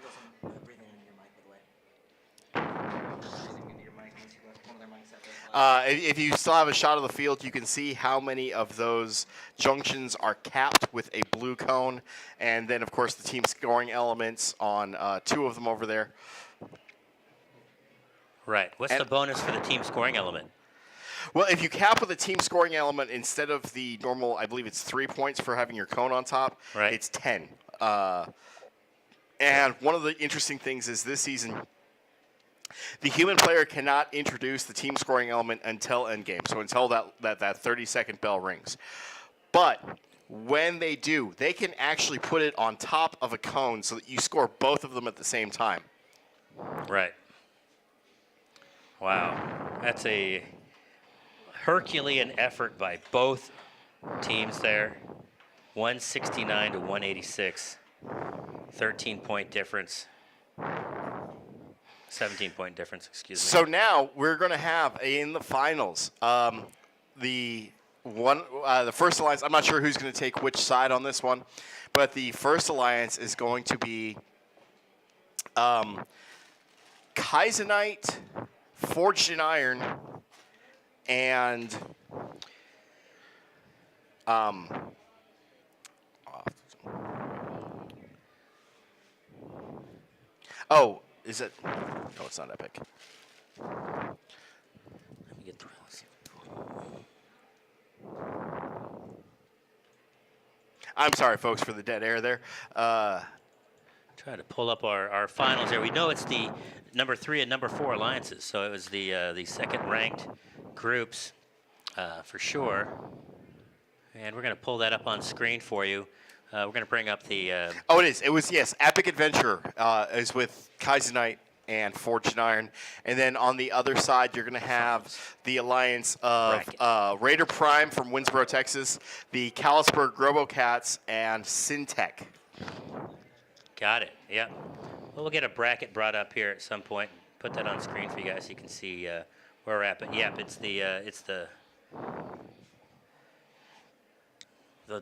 If you still have a shot of the field, you can see how many of those junctions are capped with a blue cone. And then, of course, the team scoring elements on 2 of them over there. Right. What's the bonus for the team scoring element? Well, if you cap with a team scoring element, instead of the normal, I believe it's 3 points for having your cone on top, right. It's 10. And one of the interesting things is this season, the human player cannot introduce the team scoring element until endgame, so until that 30-second bell rings. But when they do, they can actually put it on top of a cone so that you score both of them at the same time. Right. Wow. That's a Herculean effort by both teams there. 169 to 186. 13-point difference. 17-point difference, excuse me. So now we're going to have in the finals the first alliance. I'm not sure who's going to take which side on this one, but the first alliance is going to be Kaizenite, Forged in Iron, and oh, is it? No, it's not Epic. Let me get through this. I'm sorry, folks, for the dead air there. Try to pull up our finals here. We know it's the number 3 and number 4 alliances, so it was the second-ranked groups for sure. And we're going to pull that up on screen for you. We're going to bring up the. Oh, it is. It was, yes. Epic Adventure is with Kaizenite and Forged in Iron. And then on the other side, you're going to have the alliance of Raider Prime from Winsboro, Texas, the Kalispberg Grobocats, and Syntech. Got it. Yeah. Well, we'll get a bracket brought up here at some point. Put that on screen for you guys so you can see where we're at. But yep, it's the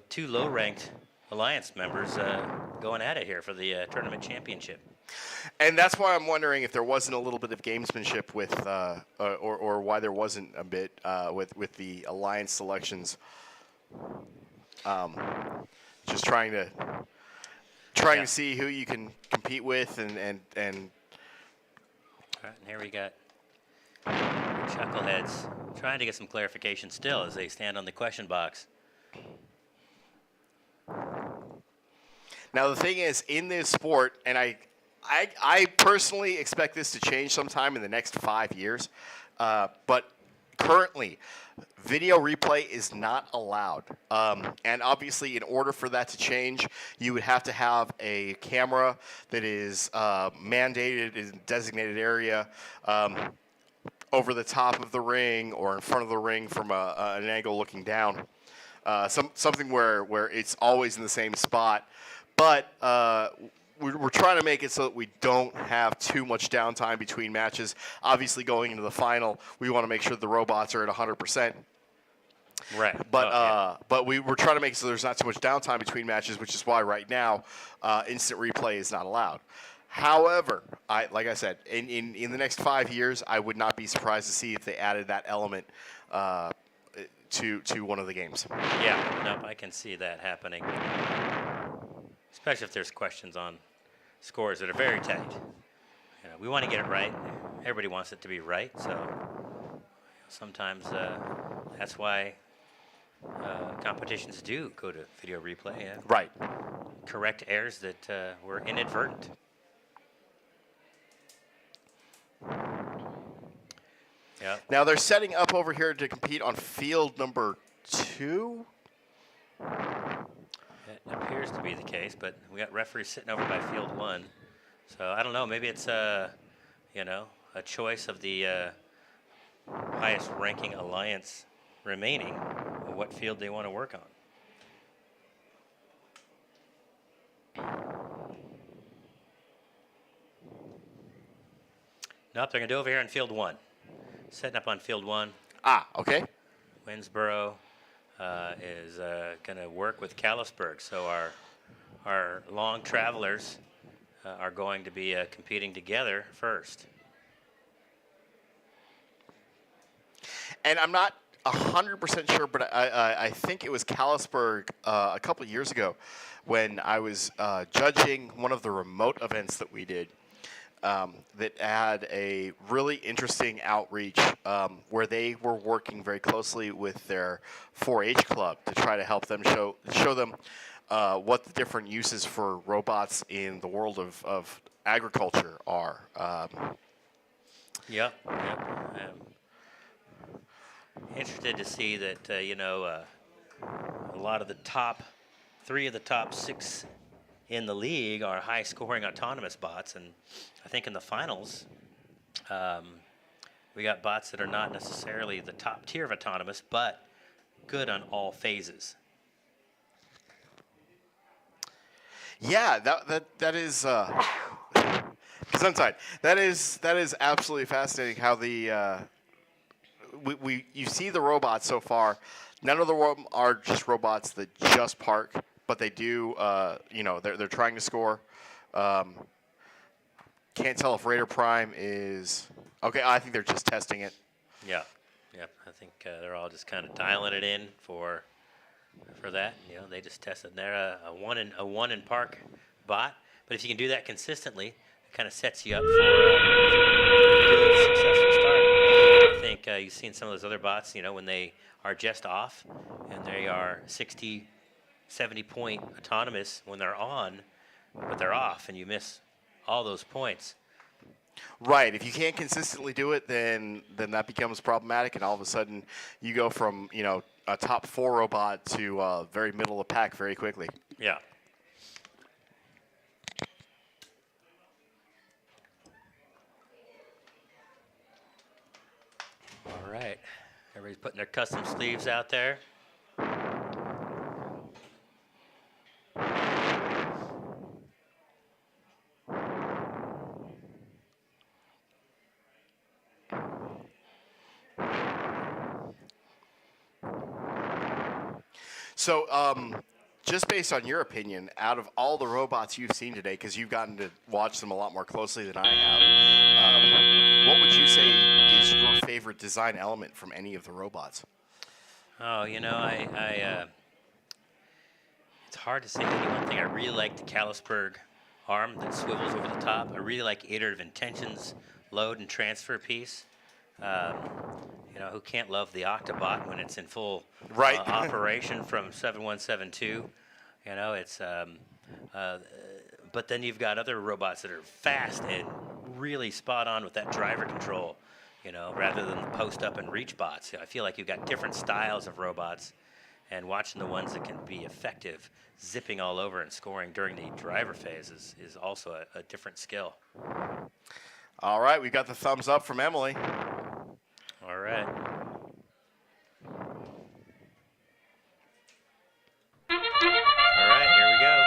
2 low-ranked alliance members going at it here for the tournament championship. And that's why I'm wondering if there wasn't a little bit of gamesmanship with, or why there wasn't a bit with the alliance selections. Just trying to see who you can compete with and. All right, and here we got Chuckleheads trying to get some clarification still as they stand on the question box. Now the thing is, in this sport, and I personally expect this to change sometime in the next 5 years, but currently, video replay is not allowed. And obviously, in order for that to change, you would have to have a camera that is mandated in a designated area over the top of the ring or in front of the ring from an angle looking down. Something where it's always in the same spot. But we're trying to make it so that we don't have too much downtime between matches. Obviously, going into the final, we want to make sure the robots are at 100%. Right. But we're trying to make it so there's not too much downtime between matches, which is why right now instant replay is not allowed. However, like I said, in the next 5 years, I would not be surprised to see if they added that element to one of the games. Yeah, nope, I can see that happening. Especially if there's questions on scores that are very tight. You know, we want to get it right. Everybody wants it to be right, so sometimes that's why competitions do go to video replay. Yeah. Right. Correct errors that were inadvertent. Yeah. Now they're setting up over here to compete on field number 2. It appears to be the case, but we got referees sitting over by field 1. So I don't know. Maybe it's you know, a choice of the highest ranking alliance remaining, or what field they want to work on. Nope, they're gonna do over here on field 1. Setting up on field 1. Ah, okay. Winsboro is going to work with Callisburg. So our long travelers are going to be competing together first. And I'm not 100% sure, but I think it was Callisburg a couple years ago when I was judging one of the remote events that we did. That had a really interesting outreach where they were working very closely with their 4-H club to try to help them show them what the different uses for robots in the world of agriculture are. Yep. Interested to see that you know, a lot of the top 3 of the top 6 in the league are high-scoring autonomous bots, and I think in the finals, we got bots that are not necessarily the top tier of autonomous, but good on all phases. Yeah, that is. Sunside. That is absolutely fascinating. How the you see the robots so far. None of them are just robots that just park. But they do, you know, they're trying to score. Can't tell if Raider Prime is okay. I think they're just testing it. Yeah, yep. I think they're all just kind of dialing it in for that. You know, they just tested. They're a one in park bot. But if you can do that consistently, it kind of sets you up for a good successful start. I think you've seen some of those other bots. You know, when they are just off and they are 60. 70-point autonomous when they're on, but they're off, and you miss all those points. Right. If you can't consistently do it, then that becomes problematic, and all of a sudden you go from, you know, a top 4 robot to very middle of the pack very quickly. Yeah. All right. Everybody's putting their custom sleeves out there. So, just based on your opinion, out of all the robots you've seen today, because you've gotten to watch them a lot more closely than I have, what would you say is your favorite design element from any of the robots? Oh, you know, it's hard to say any one thing. I really like the Callisburg arm that swivels over the top. I really like Iterative Intentions load and transfer piece. You know, who can't love the Octobot when it's in full operation from 7172? You know, it's but then you've got other robots that are fast and really spot on with that driver control, you know, rather than the post up and reach bots. You know, I feel like you've got different styles of robots, and watching the ones that can be effective, zipping all over and scoring during the driver phase is also a different skill. All right, we got the thumbs up from Emily. All right. All right, here we go.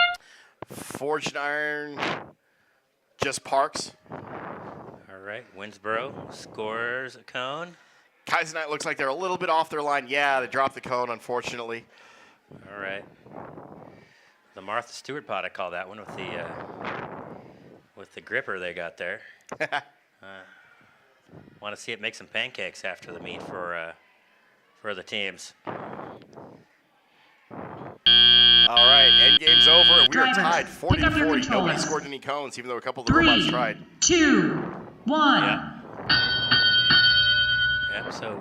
Forged Iron just parks. All right, Winsboro scores a cone. Kaizenite looks like they're a little bit off their line. Yeah, they dropped the cone, unfortunately. All right. The Martha Stewart pot, I call that one with the gripper they got there. Want to see it make some pancakes after the meet for for the teams. All right, end game's over, and we are Drivers, tied 40 pick to up your 40. Nobody controllers. scored any cones, even though a couple of the robots 3, tried. 2, 1. Yep, so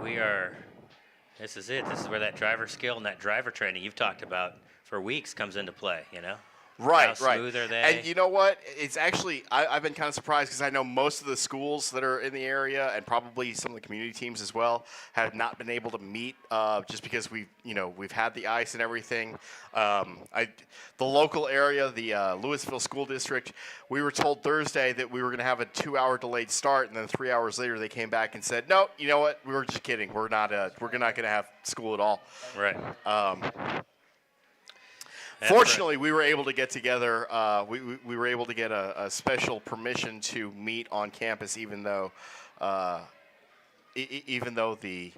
this is it. This is where that driver skill and that driver training you've talked about for weeks comes into play, you know? Right, How right. smooth are they? And you know what? It's actually, I've been kind of surprised because I know most of the schools that are in the area and probably some of the community teams as well have not been able to meet just because we've had the ice and everything. The local area, the Louisville School District, we were told Thursday that we were going to have a 2-hour delayed start, and then 3 hours later they came back and said, no, you know what? We were just kidding. We're not going to have school at all. Right. Fortunately, we were able to get together. We were able to get a special permission to meet on campus, even though the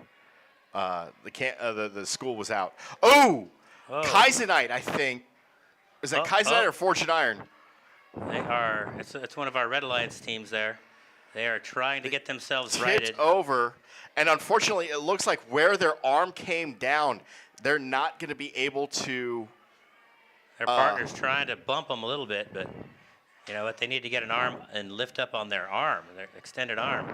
school was out. Oh, Kaizenite, I think. Is that Kaizenite or Fortune Iron? They are. It's one of our Red Alliance teams there. They are trying to get themselves Tipped righted. over, and unfortunately, it looks like where their arm came down, they're not going to be able to. Their partner's trying to bump them a little bit, but you know what? They need to get an arm and lift up on their arm, their extended arm.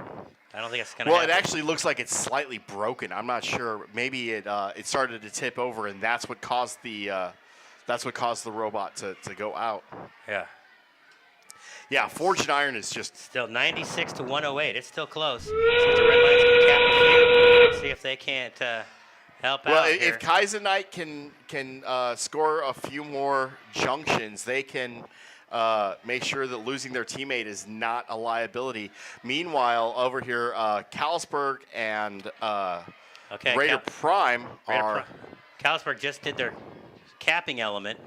I don't think it's going to happen. Well, it actually looks like it's slightly broken. I'm not sure. Maybe it started to tip over, and that's what caused the robot to go out. Yeah. Yeah, Forged Iron is just still 96 to 108. It's still close. See if the Red Lions can cap a few. See if they can't help out here. If Kaizenite can score a few more junctions, they can make sure that losing their teammate is not a liability. Meanwhile, over here, Calsburg and Raider Prime are. Calsburg just did their capping element.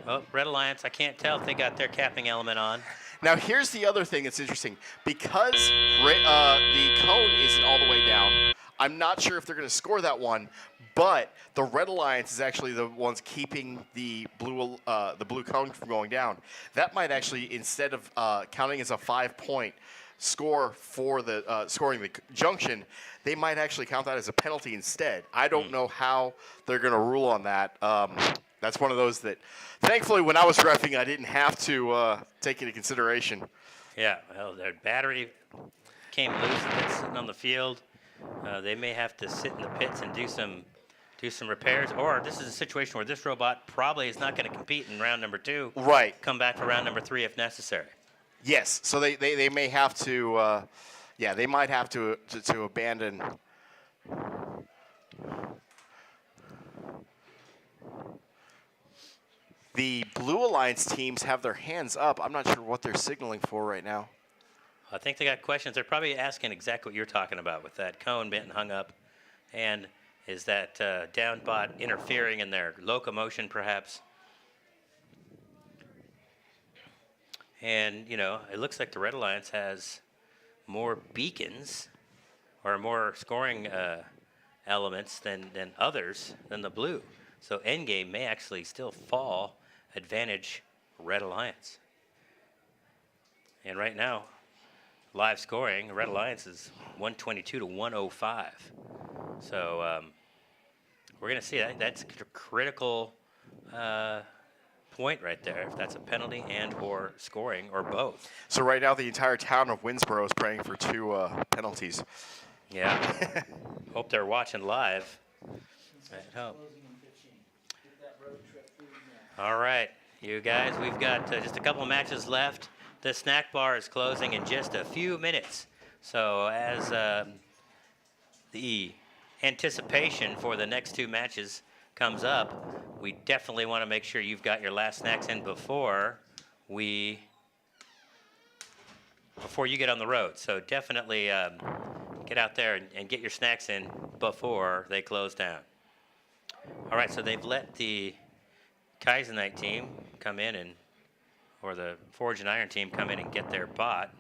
Oh, Red Alliance, I can't tell if they got their capping element on. Now, here's the other thing that's interesting. Because the cone isn't all the way down, I'm not sure if they're going to score that one, but the Red Alliance is actually the ones keeping the blue cone from going down. That might actually, instead of counting as a 5-point score for the scoring the junction, they might actually count that as a penalty instead. I don't know how they're going to rule on that. That's one of those that, thankfully, when I was reffing, I didn't have to take into consideration. Yeah, well, their battery came loose. It's sitting on the field. They may have to sit in the pits and do some repairs. Or this is a situation where this robot probably is not going to compete in round number 2. Right. Come back for round number 3 if necessary. Yes. So they may have to. They might have to abandon. The Blue Alliance teams have their hands up. I'm not sure what they're signaling for right now. I think they got questions. They're probably asking exactly what you're talking about with that cone bent and hung up. And is that down bot interfering in their locomotion, perhaps? And, you know, it looks like the Red Alliance has more beacons or more scoring elements than others than the blue. So endgame may actually still fall advantage Red Alliance. And right now, live scoring, Red Alliance is 122 to 105. So we're going to see that. That's a critical point right there, if that's a penalty and or scoring or both. So right now, the entire town of Winsboro is praying for 2 penalties. Yeah. Hope they're watching live at home. All right, you guys, we've got just a couple matches left. The snack bar is closing in just a few minutes. So as the anticipation for the next 2 matches comes up, we definitely want to make sure you've got your last snacks in before you get on the road. So definitely get out there and get your snacks in before they close down. All right, so they've let the Kaizenite team come in or the Forge and Iron team come in and get their bot.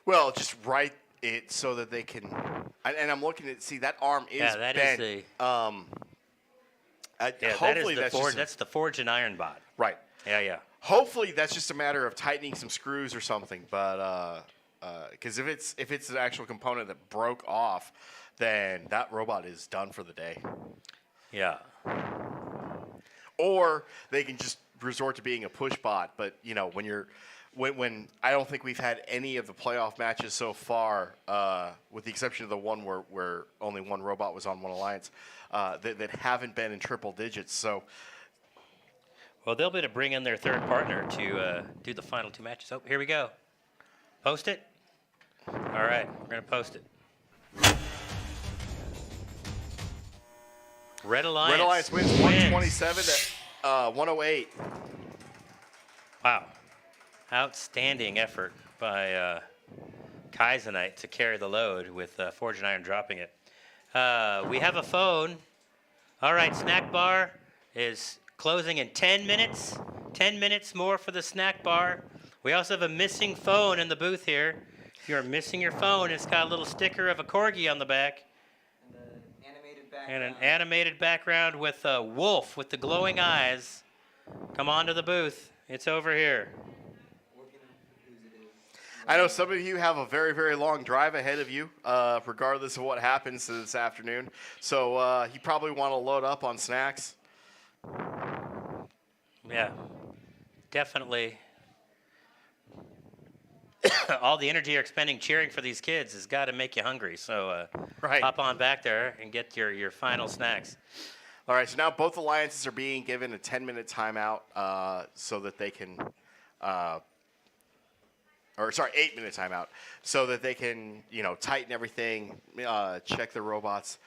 Well, just write it so that they can, and I'm looking at, see, that arm is yeah, that bent. Is hopefully that's the Forge and Iron bot. Right. Yeah, yeah. Hopefully that's just a matter of tightening some screws or something, but Because if it's an actual component that broke off, then that robot is done for the day. Yeah. Or they can just resort to being a push bot. But when I don't think we've had any of the playoff matches so far, with the exception of the one where only one robot was on one alliance, that haven't been in triple digits. So. Well, they'll be to bring in their third partner to do the final 2 matches. Oh, here we go. Post it. All right, we're gonna post it. Red Alliance wins 127 to 108. Wow. Outstanding effort by Kaizenite to carry the load with Forge and Iron dropping it. We have a phone. All right, Snack Bar is closing in 10 minutes. 10 minutes more for the snack bar. We also have a missing phone in the booth here. If you're missing your phone, it's got a little sticker of a corgi on the back. And an animated background with a wolf with the glowing eyes. Come on to the booth. It's over here. I know some of you have a very, very long drive ahead of you, regardless of what happens this afternoon. So you probably want to load up on snacks. Yeah, definitely. All the energy you're expending cheering for these kids has got to make you hungry. So hop on back there and get your final snacks. All right, so now both alliances are being given a 10-minute timeout so that they can, 8-minute timeout, so that they can, tighten everything, check their robots.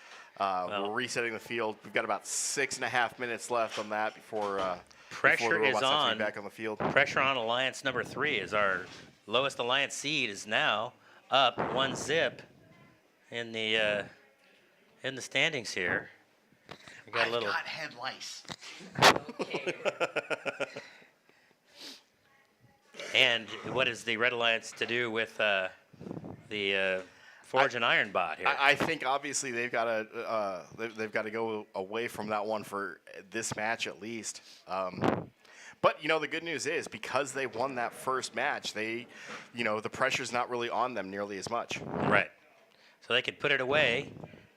We're resetting the field. We've got about 6.5 minutes left on that before pressure the robots is have to on. be back on the field. Pressure on Alliance number 3 is our lowest alliance seed is now up 1 zip in the standings here. We got a little. Got head lice. And what is the Red Alliance to do with the Forge and Iron bot here? I think obviously they've got to go away from that one for this match at least. But the good news is because they won that first match, the pressure's not really on them nearly as much. Right. So they could put it away,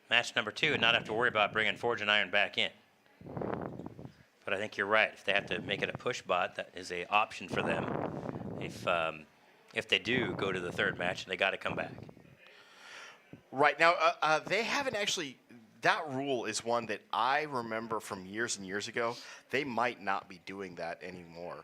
match number 2, and not have to worry about bringing Forge and Iron back in. But I think you're right. If they have to make it a push bot, that is an option for them. If they do go to the third match, they got to come back. Right. Now, they haven't actually – that rule is one that I remember from years and years ago. They might not be doing that anymore.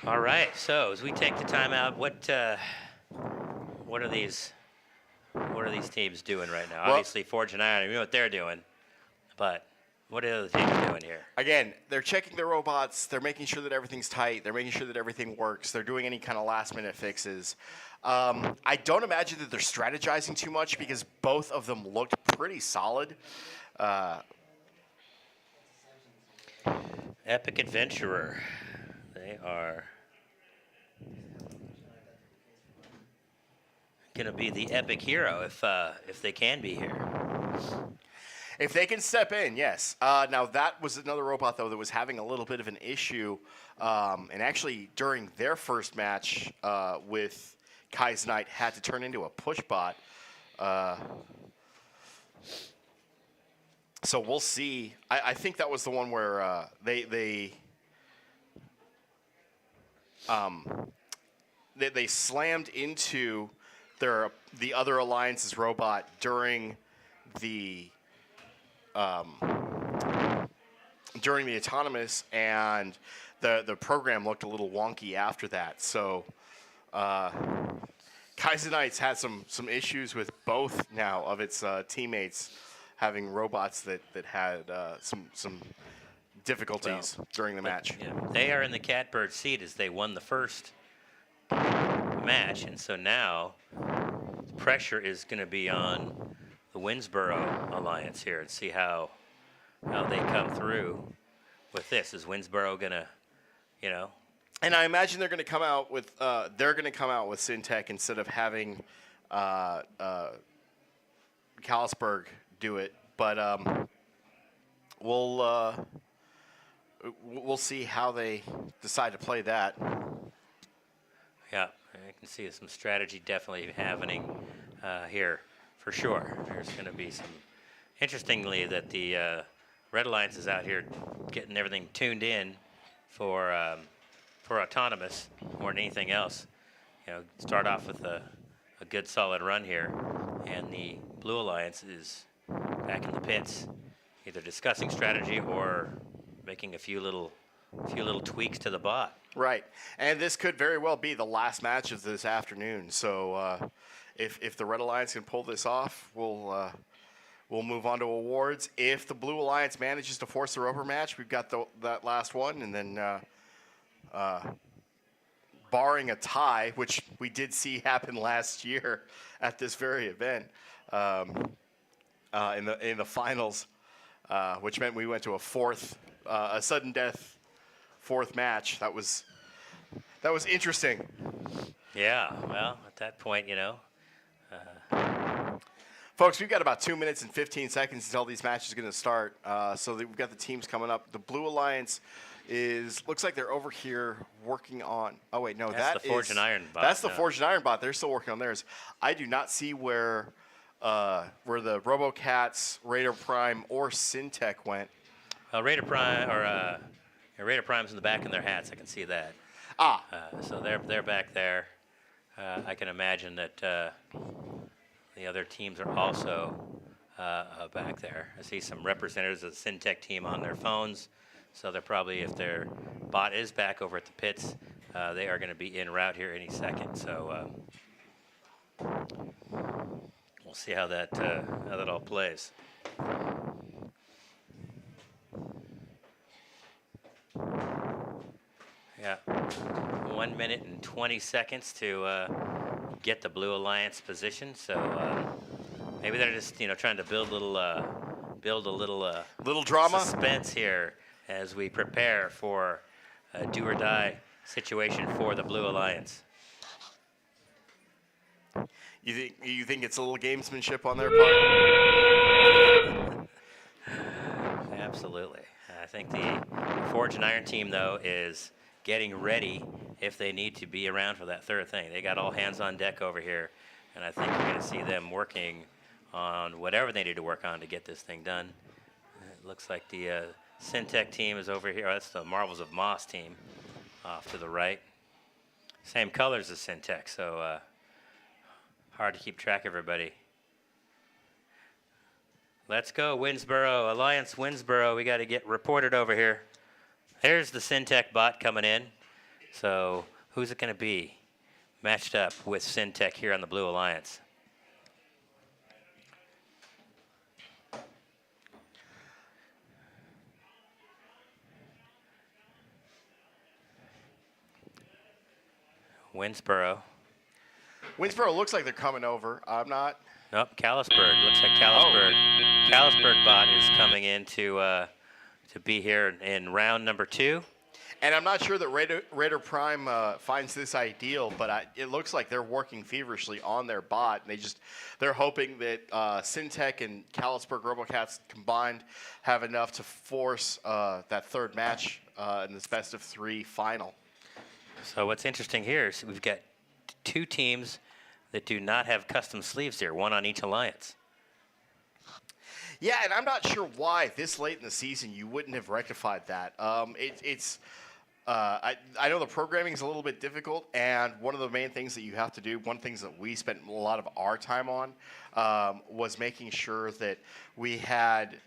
All right. So as we take the time out, what are these teams doing right now? Well, obviously, Forge and Iron, we know what they're doing, but what are the other teams doing here? Again, they're checking their robots. They're making sure that everything's tight. They're making sure that everything works. They're doing any kind of last-minute fixes. I don't imagine that they're strategizing too much because both of them looked pretty solid. Epic Adventurer. They are going to be the epic hero if they can be here. If they can step in, yes. Now, that was another robot, though, that was having a little bit of an issue. And actually, during their first match with Kaizenite, had to turn into a push bot. So we'll see. I think that was the one where they slammed into the other alliance's robot during the autonomous, and the program looked a little wonky after that. So Kaizenite's had some issues with both now of its teammates having robots that had some difficulties during the match. Yeah, they are in the catbird seat as they won the first match, and so now pressure is going to be on the Winsboro Alliance here and see how they come through with this. Is Winsboro going to, you know. And I imagine they're going to come out with Syntech instead of having Callisburg do it. But we'll see how they decide to play that. Yeah, I can see some strategy definitely happening here for sure. There's going to be some. Interestingly, that the Red Alliance is out here getting everything tuned in for autonomous more than anything else. You know, start off with a good solid run here, and the Blue Alliance is back in the pits, either discussing strategy or making a few little tweaks to the bot. Right, and this could very well be the last match of this afternoon. So if the Red Alliance can pull this off, we'll move on to awards. If the Blue Alliance manages to force a rubber match, we've got that last one, and then barring a tie, which we did see happen last year at this very event in the finals, which meant we went to a sudden death fourth match. That was interesting. Yeah, well, at that point, you know. Folks, we've got about 2 minutes and 15 seconds until these matches are going to start. So we've got the teams coming up. The Blue Alliance looks like they're over here working on. Oh wait, no, that's the Forge and Iron bot. That's the Forge and Iron bot. They're still working on theirs. I do not see where the RoboCats, Raider Prime, or Syntech went. Raider Prime Raider Prime's in the back in their hats. I can see that. So they're back there. I can imagine that the other teams are also back there. I see some representatives of the Syntech team on their phones. So they're probably, if their bot is back over at the pits, they are going to be en route here any second. So we'll see how that all plays. Yeah, 1 minute and 20 seconds to get the Blue Alliance position. So maybe they're just trying to build a little drama, suspense here as we prepare for a do or die situation for the Blue Alliance. You think it's a little gamesmanship on their part? Absolutely. I think the Forge and Iron team, though, is getting ready if they need to be around for that third thing. They got all hands on deck over here, and I think you're going to see them working on whatever they need to work on to get this thing done. It looks like the Syntech team is over here. Oh, that's the Marvels of Moss team off to the right. Same colors as Syntech, so hard to keep track of everybody. Let's go, Winsboro, Alliance Winsboro. We got to get reported over here. There's the Syntech bot coming in. So who's it going to be matched up with Syntech here on the Blue Alliance? Winsboro. Winsboro looks like they're coming over. I'm not. Nope, Callisburg. Looks like Callisburg. Callisburg bot is coming in to be here in round number 2. And I'm not sure that Raider Prime finds this ideal, but it looks like they're working feverishly on their bot. And they're hoping that Syntech and Callisburg RoboCats combined have enough to force that third match in this best of 3 final. So what's interesting here is we've got 2 teams that do not have custom sleeves here, one on each alliance. Yeah, and I'm not sure why this late in the season you wouldn't have rectified that. I know the programming is a little bit difficult, and one of the main things that you have to do, one of the things that we spent a lot of our time on, was making sure that we had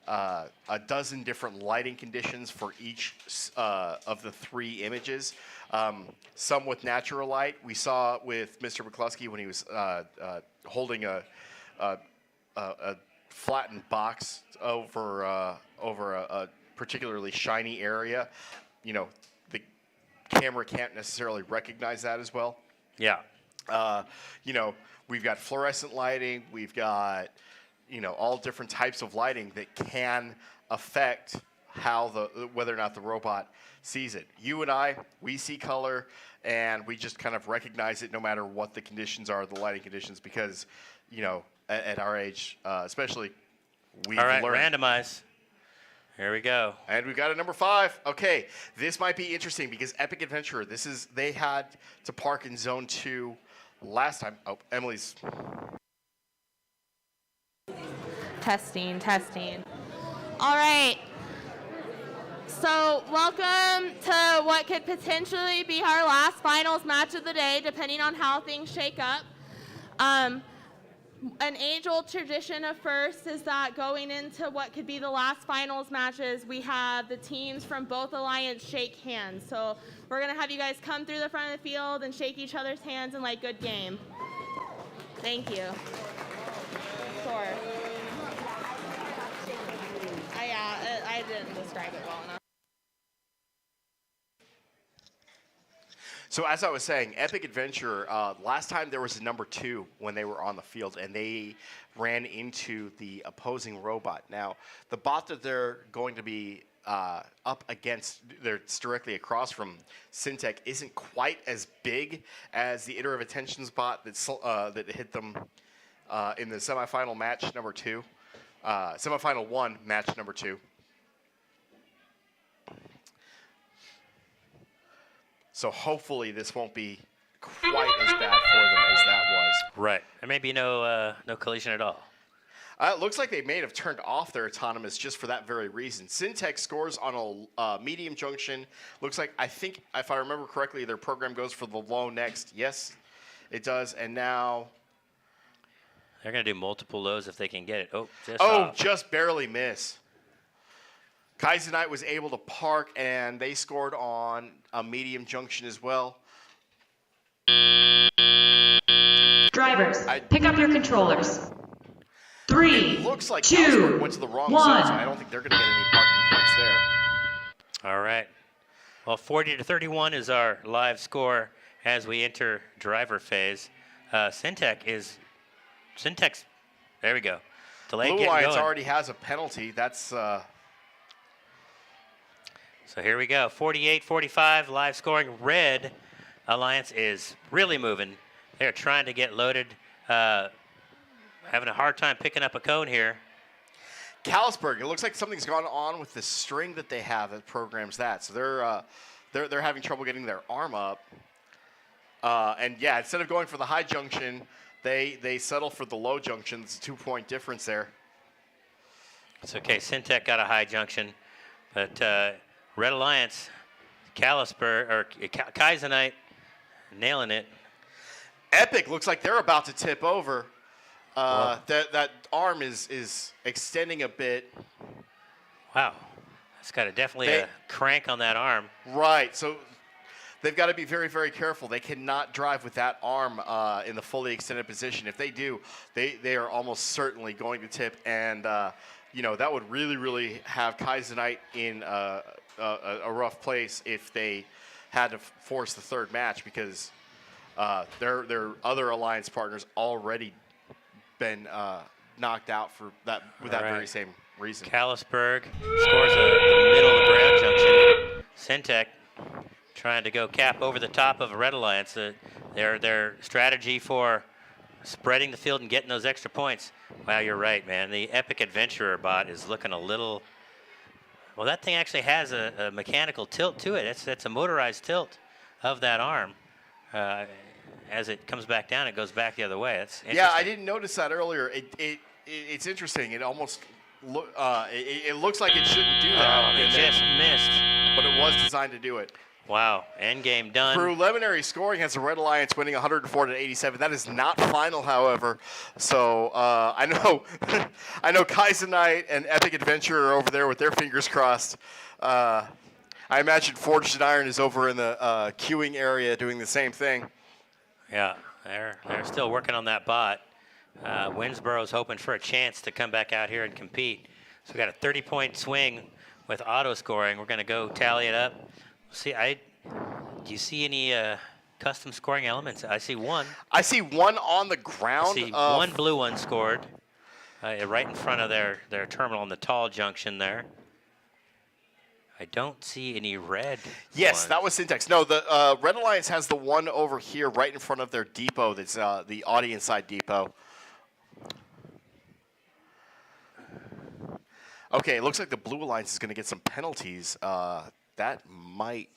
a dozen different lighting conditions for each of the 3 images. Some with natural light. We saw with Mr. McCluskey when he was holding a flattened box over a particularly shiny area. The camera can't necessarily recognize that as well. Yeah. We've got fluorescent lighting. We've got all different types of lighting that can affect whether or not the robot sees it. You and I, we see color, and we just kind of recognize it no matter what the conditions are, the lighting conditions, because, at our age, especially, we've All right, learned. randomize. Here we go. And we've got a number 5. Okay, this might be interesting because Epic Adventure, they had to park in Zone 2 last time. Oh, Emily's. Testing. All right. So welcome to what could potentially be our last finals match of the day, depending on how things shake up. An age-old tradition of first is that going into what could be the last finals matches, we have the teams from both alliance shake hands. So we're going to have you guys come through the front of the field and shake each other's hands and like good game. Thank you. Sure. I didn't describe it well enough. So as I was saying, Epic Adventure, last time there was a number 2 when they were on the field, and they ran into the opposing robot. Now, the bot that they're going to be up against, that's directly across from Syntech, isn't quite as big as the Iterative Attentions bot that hit them in the semifinal match number 2. Semifinal 1, match number 2. So hopefully this won't be quite as bad for them as that was. Right. There may be no collision at all. It looks like they may have turned off their autonomous just for that very reason. Syntech scores on a medium junction. Looks like, I think, if I remember correctly, their program goes for the low next. Yes, it does. And now... They're going to do multiple lows if they can get it. Just barely miss. Kaizenite was able to park, and they scored on a medium junction as well. Drivers, pick up your controllers. 3, it looks like 2, went to the wrong 1. zone, so I don't think they're going to get any parking points there. All right. Well, 40-31 is our live score as we enter driver phase. Syntech's, there we go. Delay Blue getting Lions going. already has a penalty. That's... So here we go, 48-45, live scoring. Red Alliance is really moving. They're trying to get loaded, having a hard time picking up a cone here. Callisburg, it looks like something's gone on with the string that they have that programs that. So they're having trouble getting their arm up. And yeah, instead of going for the high junction, they settle for the low junction. It's a 2-point difference there. It's okay, Syntech got a high junction, but Red Alliance, Kaizenite, nailing it. Epic looks like they're about to tip over. That arm is extending a bit. Wow, it's got definitely a crank on that arm. Right, so they've got to be very, very careful. They cannot drive with that arm in the fully extended position. If they do, they are almost certainly going to tip, and that would really, really have Kaizenite in a rough place if they had to force the third match, because their other alliance partners already been knocked out for that very same reason. Callisburg scores a middle of the ground junction. Syntech trying to go cap over the top of Red Alliance. Their strategy for spreading the field and getting those extra points. Wow, you're right, man. The Epic Adventurer bot is looking a little... Well, that thing actually has a mechanical tilt to it. It's a motorized tilt of that arm. As it comes back down, it goes back the other way. That's interesting. Yeah, I didn't notice that earlier. It's interesting. It almost it looks like it shouldn't do that. Oh, they just missed. But it was designed to do it. Wow, end game done. Preliminary scoring has the Red Alliance winning 104-87. That is not final, however. So I know Kaizenite and Epic Adventure are over there with their fingers crossed. I imagine Forged in Iron is over in the queuing area doing the same thing. Yeah, they're still working on that bot. Winsboro's hoping for a chance to come back out here and compete. So we got a 30-point swing with auto scoring. We're going to go tally it up. See, do you see any custom scoring elements? I see one. I see one on the ground. I see one blue one scored right in front of their terminal in the tall junction there. I don't see any red. Yes, ones. that was Syntax. No, the Red Alliance has the one over here right in front of their depot. That's the audience side depot. Okay, it looks like the Blue Alliance is going to get some penalties. That might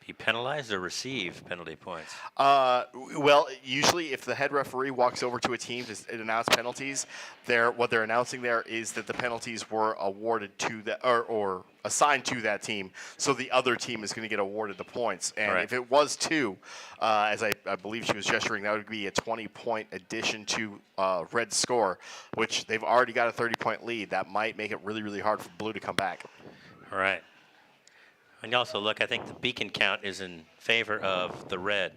be penalized or receive penalty points. Well, usually if the head referee walks over to a team to announce penalties, what they're announcing there is that the penalties were awarded to the or assigned to that team, so the other team is going to get awarded the points. And Right. if it was 2, as I believe she was gesturing, that would be a 20-point addition to Red's score, which they've already got a 30-point lead. That might make it really, really hard for Blue to come back. All right. And also, look, I think the beacon count is in favor of the red.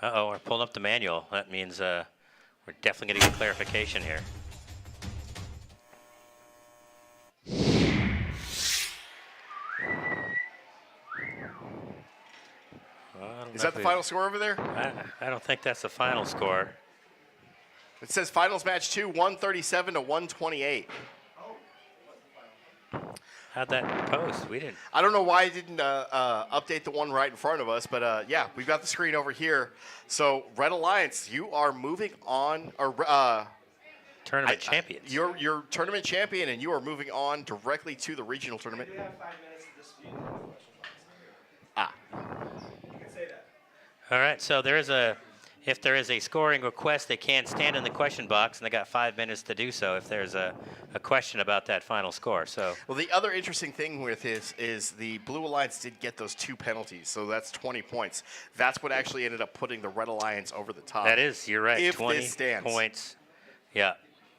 Uh-oh, we're pulling up the manual. That means we're definitely going to get clarification here. Is that the final score over there? I don't think that's the final score. It says finals match 2, 137 to 128. How'd that post? We didn't. I don't know why it didn't update the one right in front of us, but yeah, we've got the screen over here. So Red Alliance, you are moving on. Tournament champions. You're tournament champion, and you are moving on directly to the regional tournament. We have 5 minutes to dispute the question. Ah. You can say that. All right, so if there is a scoring request, they can stand in the question box, and they got 5 minutes to do so if there's a question about that final score. So, well, the other interesting thing with this is the Blue Alliance did get those 2 penalties, so that's 20 points. That's what actually ended up putting the Red Alliance over the top. that is, you're right, If 20 this stands. points. Yeah.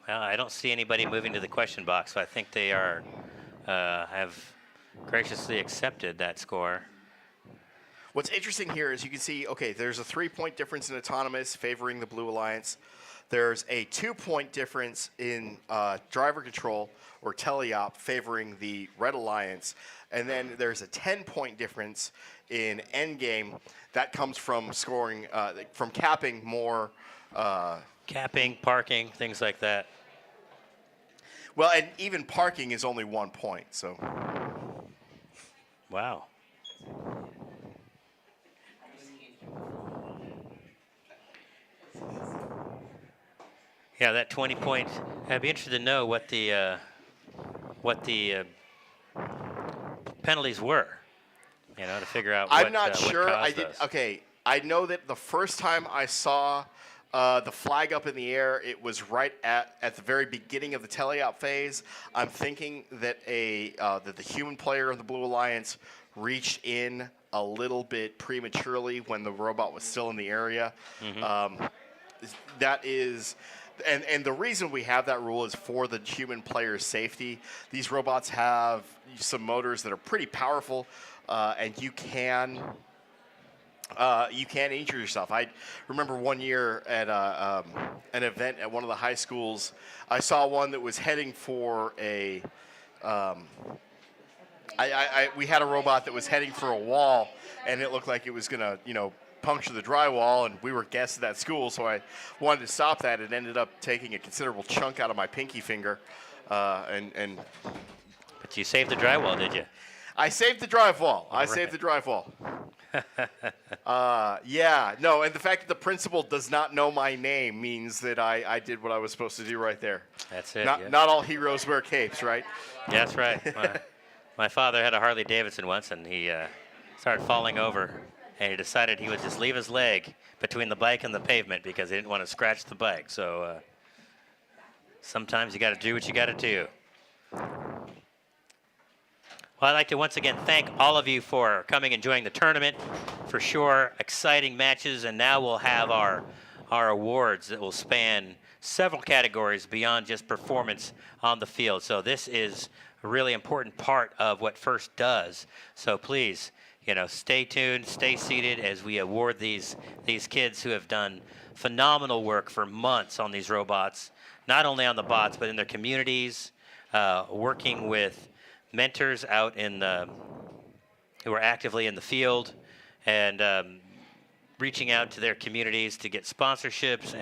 I don't see anybody moving to the question box, so I think they are have graciously accepted that score. What's interesting here is you can see, okay, there's a 3-point difference in autonomous favoring the Blue Alliance. There's a 2-point difference in driver control or teleop favoring the Red Alliance. And then there's a 10-point difference in endgame. That comes from scoring, from capping more. Capping, parking, things like that. Well, and even parking is only 1 point, so. Wow. Yeah, that 20 point. I'd be interested to know what the penalties were. You know, to figure out. I'm what, not what sure. caused those. Okay, I know that the first time I saw the flag up in the air, it was right at the very beginning of the teleop phase. I'm thinking that that the human player of the Blue Alliance reached in a little bit prematurely when the robot was still in the area. Mm-hmm. That is. And the reason we have that rule is for the human player's safety. These robots have some motors that are pretty powerful, and you can injure yourself. I remember one year at an event at one of the high schools, I saw one that was heading for a. We had a robot that was heading for a wall, and it looked like it was gonna, puncture the drywall, and we were guests at that school, so I wanted to stop that. It ended up taking a considerable chunk out of my pinky finger, and. But you saved the drywall, did you? I saved the drywall. Right. Saved the drywall. Yeah, no, and the fact that the principal does not know my name means that I did what I was supposed to do right there. That's it. Not all heroes wear capes, right? Yeah, that's right. My father had a Harley Davidson once, and he started falling over, and he decided he would just leave his leg between the bike and the pavement because he didn't want to scratch the bike. So sometimes you got to do what you got to do. Well, I'd like to once again thank all of you for coming and joining the tournament. For sure, exciting matches, and now we'll have our awards that will span several categories beyond just performance on the field. So this is a really important part of what FIRST does. So please, stay tuned, stay seated as we award these kids who have done phenomenal work for months on these robots, not only on the bots, but in their communities, working with mentors out who are actively in the field, and reaching out to their communities to get sponsorships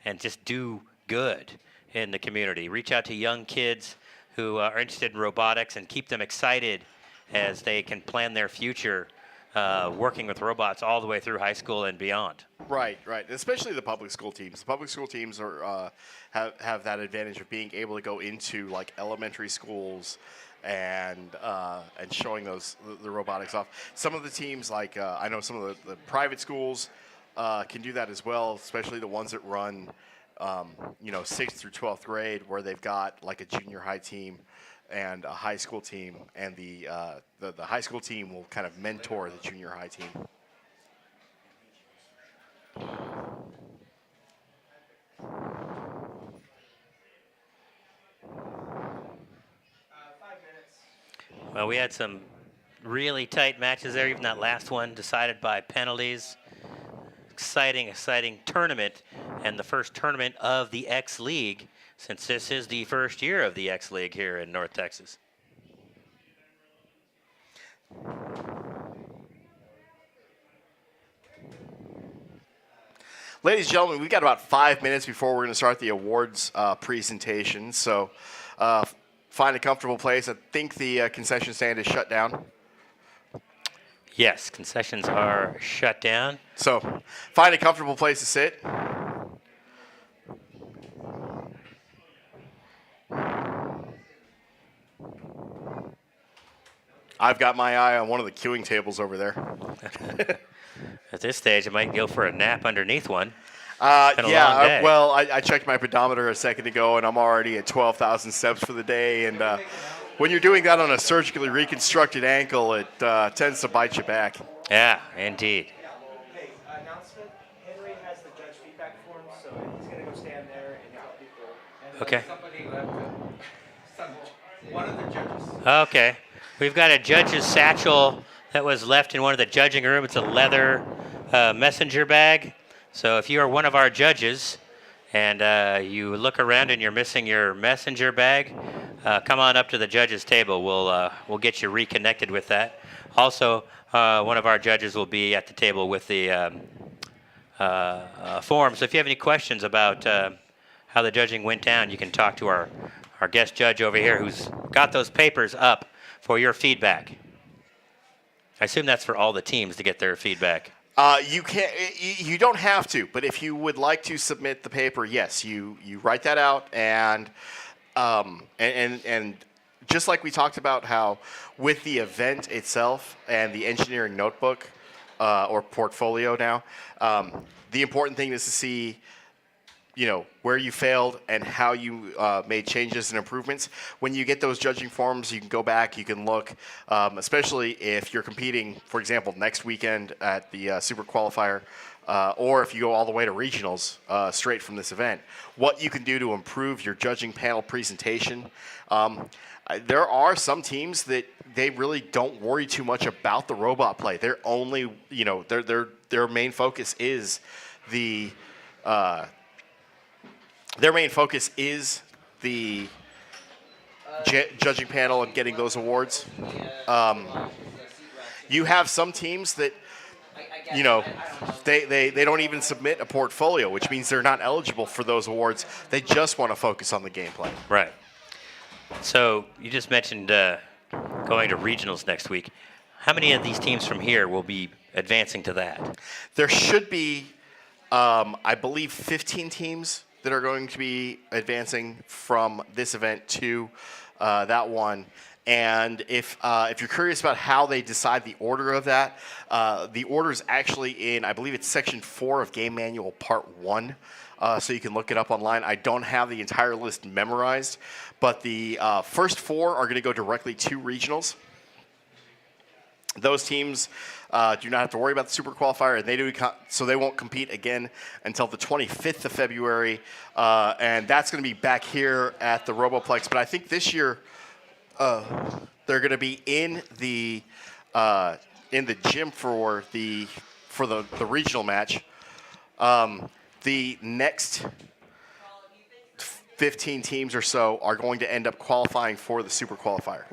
and just do good in the community. Reach out to young kids who are interested in robotics and keep them excited as they can plan their future working with robots all the way through high school and beyond. Right, right. Especially the public school teams. The public school teams are have that advantage of being able to go into like elementary schools and showing the robotics off. Some of the teams, like I know some of the private schools can do that as well, especially the ones that run 6th through 12th grade, where they've got like a junior high team and a high school team, and the high school team will kind of mentor the junior high team. Well, we had some really tight matches there, even that last one decided by penalties. Exciting tournament, and the first tournament of the X League, since this is the first year of the X League here in North Texas. Ladies and gentlemen, we've got about 5 minutes before we're going to start the awards presentation. So find a comfortable place. I think the concession stand is shut down. Yes, concessions are shut down. So find a comfortable place to sit. I've got my eye on one of the queuing tables over there. At this stage, I might go for a nap underneath one. Been a long day. Well, I checked my pedometer a second ago, and I'm already at 12,000 steps for the day. And when you're doing that on a surgically reconstructed ankle, it tends to bite you back. Yeah, indeed. Hey, announcement. Henry has the judge feedback form, so he's going to go stand there and tell people. And Okay. Somebody left one of the judges. Okay. We've got a judge's satchel that was left in one of the judging room. It's a leather messenger bag. So if you are one of our judges and you look around and you're missing your messenger bag, come on up to the judge's table. We'll get you reconnected with that. Also, one of our judges will be at the table with the form. So if you have any questions about how the judging went down, you can talk to our guest judge over here who's got those papers up for your feedback. I assume that's for all the teams to get their feedback. You don't have to, but if you would like to submit the paper, yes, you write that out, and just like we talked about how with the event itself and the engineering notebook or portfolio now, the important thing is to see where you failed and how you made changes and improvements. When you get those judging forms, you can go back, you can look, especially if you're competing, for example, next weekend at the Super Qualifier, or if you go all the way to regionals straight from this event, what you can do to improve your judging panel presentation. There are some teams that they really don't worry too much about the robot play. They're only, their main focus is the judging panel and getting those awards. You have some teams that, they don't even submit a portfolio, which means they're not eligible for those awards. They just want to focus on the gameplay. Right. So you just mentioned going to regionals next week. How many of these teams from here will be advancing to that? There should be, I believe, 15 teams that are going to be advancing from this event to that one. And if you're curious about how they decide the order of that, the order is actually in, I believe it's Section 4 of Game Manual Part 1. So you can look it up online. I don't have the entire list memorized, but the first 4 are going to go directly to regionals. Those teams do not have to worry about the Super Qualifier, and so they won't compete again until the 25th of February, and that's going to be back here at the Roboplex. But I think this year they're going to be in the gym for the regional match. The next 15 teams or so are going to end up qualifying for the Super Qualifier.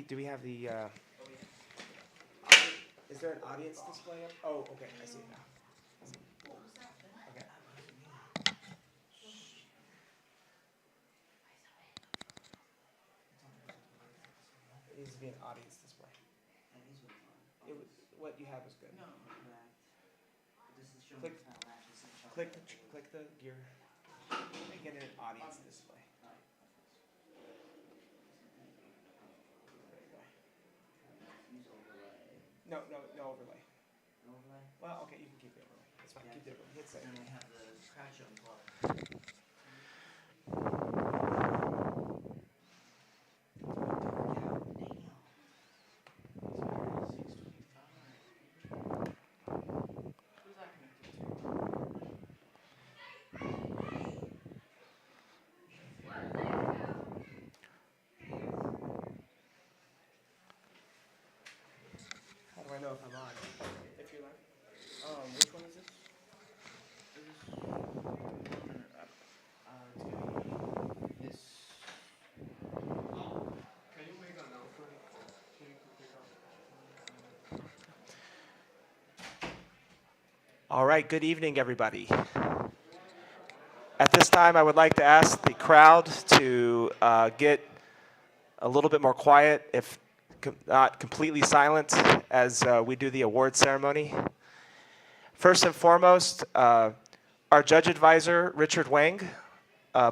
Do we have the, is there an audience display up? Oh, okay, I see it now. Okay. It needs to be an audience display. What you have is good. No, click the gear. Make it an audience display. No overlay. No overlay? Well, okay, you can keep the overlay. It's fine. Keep the overlay. Hit save. And we have the crowd show club. How do I know if I'm on? If you're live? Which one is this? All right, good evening, everybody. At this time, I would like to ask the crowd to get a little bit more quiet, if not completely silent, as we do the award ceremony. First and foremost, our judge advisor, Richard Wang,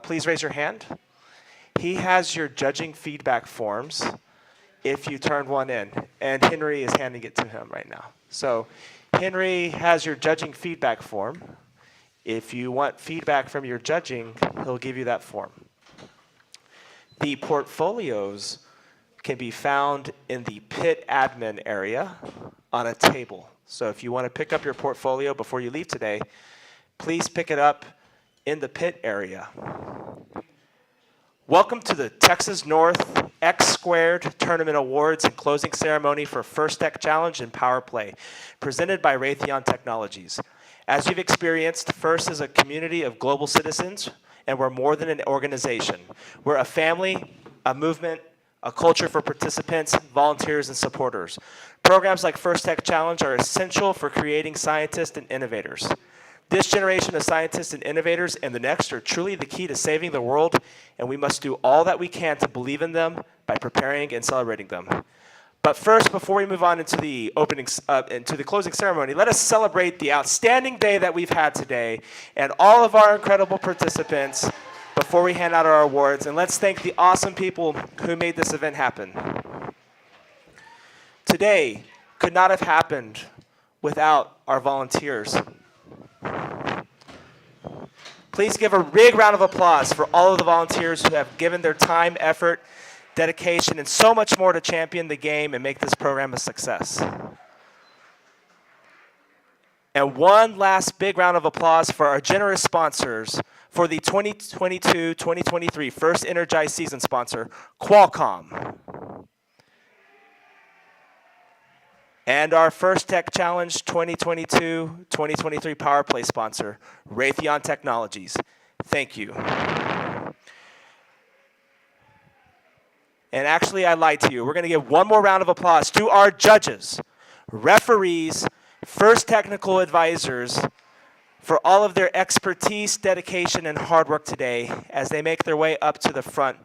please raise your hand. He has your judging feedback forms if you turned one in, and Henry is handing it to him right now. So Henry has your judging feedback form. If you want feedback from your judging, he'll give you that form. The portfolios can be found in the pit admin area on a table. So if you want to pick up your portfolio before you leave today, please pick it up in the pit area. Welcome to the Texas North X Squared Tournament Awards and closing ceremony for First Tech Challenge and Power Play, presented by Raytheon Technologies. As you've experienced, FIRST is a community of global citizens, and we're more than an organization. We're a family, a movement, a culture for participants, volunteers, and supporters. Programs like First Tech Challenge are essential for creating scientists and innovators. This generation of scientists and innovators and the next are truly the key to saving the world, and we must do all that we can to believe in them by preparing and celebrating them. But first, before we move on into the into the closing ceremony, let us celebrate the outstanding day that we've had today and all of our incredible participants before we hand out our awards. And let's thank the awesome people who made this event happen. Today could not have happened without our volunteers. Please give a big round of applause for all of the volunteers who have given their time, effort, dedication, and so much more to champion the game and make this program a success. And one last big round of applause for our generous sponsors for the 2022-2023 First Energized Season sponsor, Qualcomm. And our First Tech Challenge 2022-2023 Power Play sponsor, Raytheon Technologies. Thank you. And actually, I lied to you. We're going to give one more round of applause to our judges, referees, FIRST technical advisors for all of their expertise, dedication, and hard work today as they make their way up to the front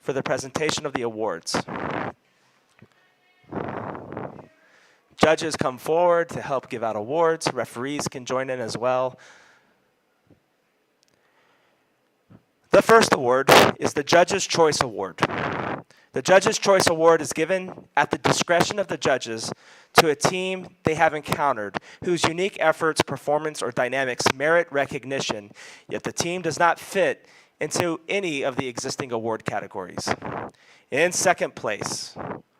for the presentation of the awards. Judges come forward to help give out awards. Referees can join in as well. The first award is the Judge's Choice Award. The Judge's Choice Award is given at the discretion of the judges to a team they have encountered whose unique efforts, performance, or dynamics merit recognition, yet the team does not fit into any of the existing award categories. In second place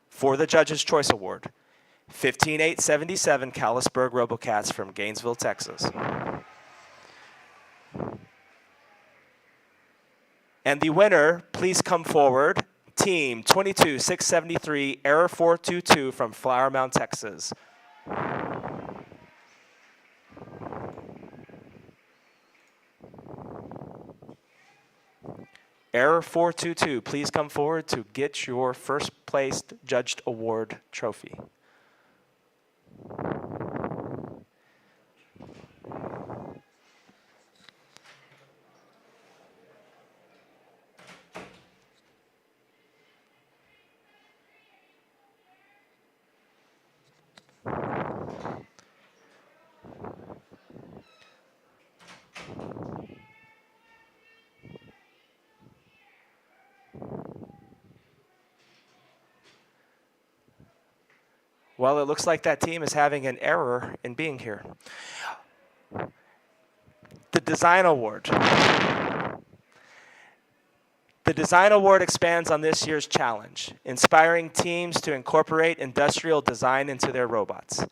for the Judge's Choice Award, 15877 Callisburg Robocats from Gainesville, Texas. And the winner, please come forward, Team 22673 Error 422 from Flower Mound, Texas. Error 422, please come forward to get your first placed Judged Award trophy. Well, it looks like that team is having an error in being here. The Design Award. The Design Award expands on this year's challenge, inspiring teams to incorporate industrial design into their robots.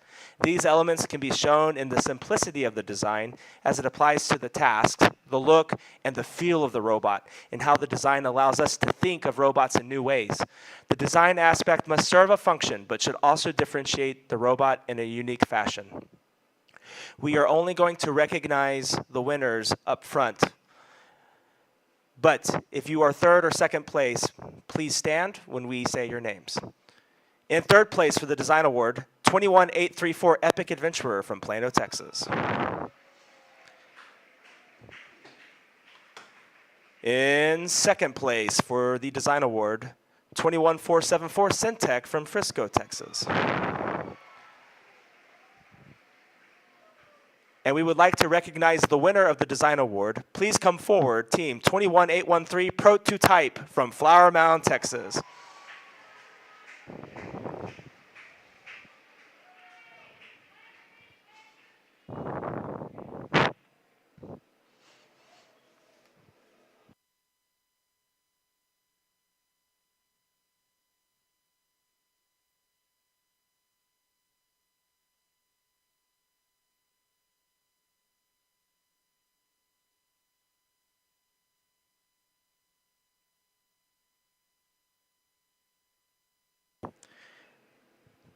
These elements can be shown in the simplicity of the design as it applies to the tasks, the look, and the feel of the robot, and how the design allows us to think of robots in new ways. The design aspect must serve a function, but should also differentiate the robot in a unique fashion. We are only going to recognize the winners up front. But if you are third or second place, please stand when we say your names. In third place for the Design Award, 21834 Epic Adventurer from Plano, Texas. In second place for the Design Award, 21474 Syntech from Frisco, Texas. And we would like to recognize the winner of the Design Award. Please come forward, team 21813 Prototype from Flower Mound, Texas.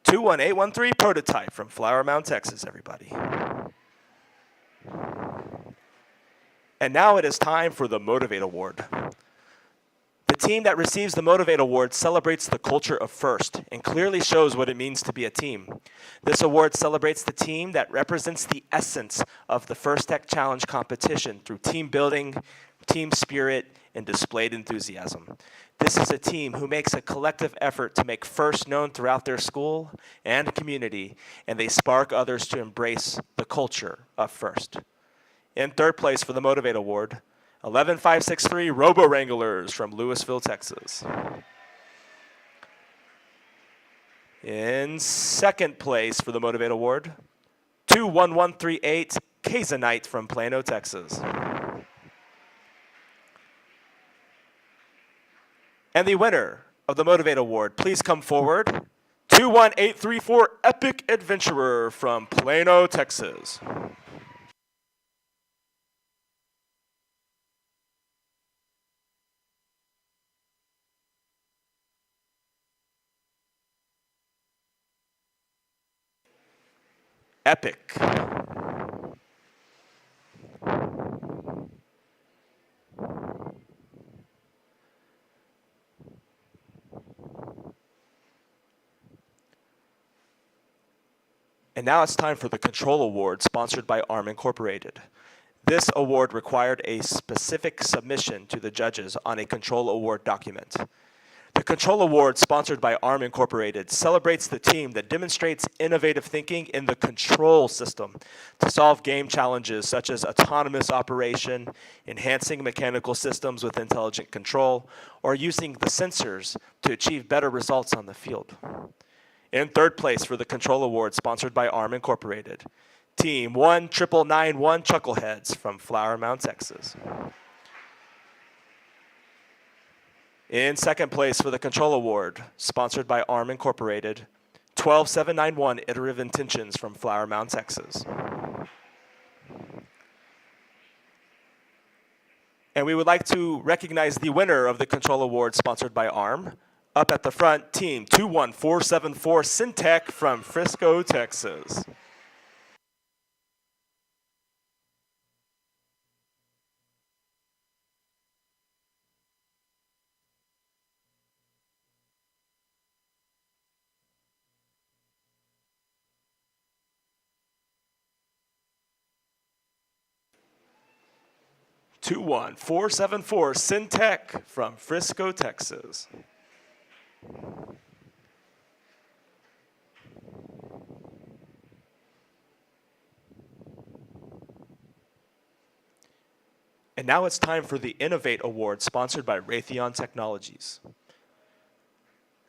Two 21813 Prototype from Flower Mound, Texas, everybody. And now it is time for the Motivate Award. The team that receives the Motivate Award celebrates the culture of FIRST and clearly shows what it means to be a team. This award celebrates the team that represents the essence of the FIRST Tech Challenge competition through team building, team spirit, and displayed enthusiasm. This is a team who makes a collective effort to make FIRST known throughout their school and community, and they spark others to embrace the culture of FIRST. In third place for the Motivate Award, 11563 Robo Wranglers from Louisville, Texas. In second place for the Motivate Award, 21138 Kazanite from Plano, Texas. And the winner of the Motivate Award, please come forward, 21834 Epic Adventurer from Plano, Texas. Epic. And now it's time for the Control Award, sponsored by ARM Incorporated. This award required a specific submission to the judges on a Control Award document. The Control Award, sponsored by ARM Incorporated, celebrates the team that demonstrates innovative thinking in the control system to solve game challenges such as autonomous operation, enhancing mechanical systems with intelligent control, or using the sensors to achieve better results on the field. In third place for the Control Award, sponsored by ARM Incorporated, Team 19991 Chuckleheads from Flower Mound, Texas. In second place for the Control Award, sponsored by ARM Incorporated, 12791 Iterative Intentions from Flower Mound, Texas. And we would like to recognize the winner of the Control Award, sponsored by ARM. Up at the front, team 21474 Syntech from Frisco, Texas. 21474 Syntech from Frisco, Texas. And now it's time for the Innovate Award, sponsored by Raytheon Technologies.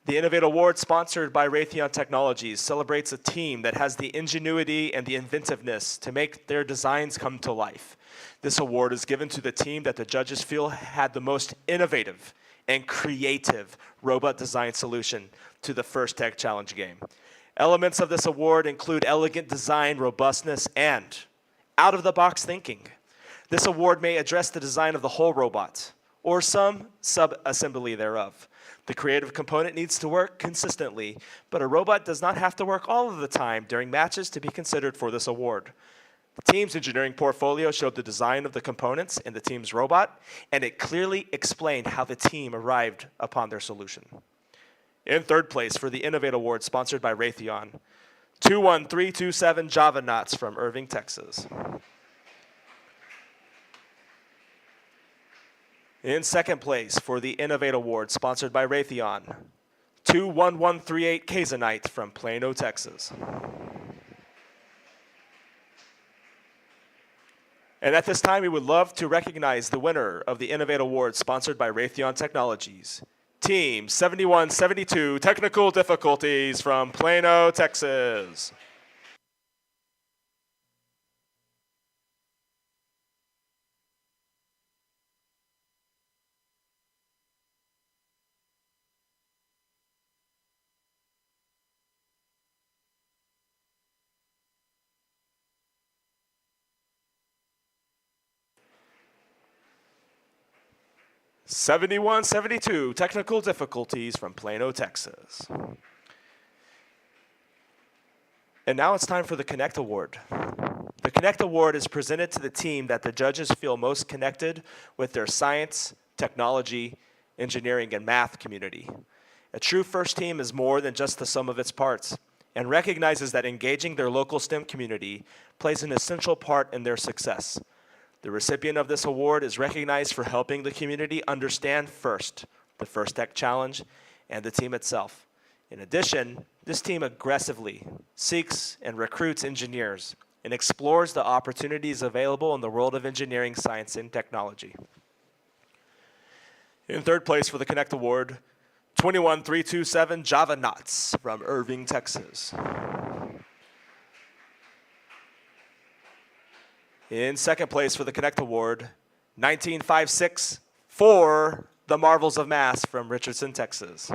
The Innovate Award, sponsored by Raytheon Technologies, celebrates a team that has the ingenuity and the inventiveness to make their designs come to life. This award is given to the team that the judges feel had the most innovative and creative robot design solution to the first Tech Challenge game. Elements of this award include elegant design, robustness, and out-of-the-box thinking. This award may address the design of the whole robot, or some sub-assembly thereof. The creative component needs to work consistently, but a robot does not have to work all of the time during matches to be considered for this award. The team's engineering portfolio showed the design of the components in the team's robot, and it clearly explained how the team arrived upon their solution. In third place for the Innovate Award, sponsored by Raytheon, 21327 Java Knots from Irving, Texas. In second place for the Innovate Award, sponsored by Raytheon, 21138 Kazanite from Plano, Texas. And at this time, we would love to recognize the winner of the Innovate Award, sponsored by Raytheon Technologies, Team 7172 Technical Difficulties from Plano, Texas. '71-'72 Technical Difficulties from Plano, Texas. And now it's time for the Connect Award. The Connect Award is presented to the team that the judges feel most connected with their science, technology, engineering, and math community. A true FIRST team is more than just the sum of its parts, and recognizes that engaging their local STEM community plays an essential part in their success. The recipient of this award is recognized for helping the community understand FIRST, the First Tech Challenge, and the team itself. In addition, this team aggressively seeks and recruits engineers and explores the opportunities available in the world of engineering, science, and technology. In third place for the Connect Award, 21327 Java Knots from Irving, Texas. In second place for the Connect Award, 19564 for the Marvels of Mass from Richardson, Texas.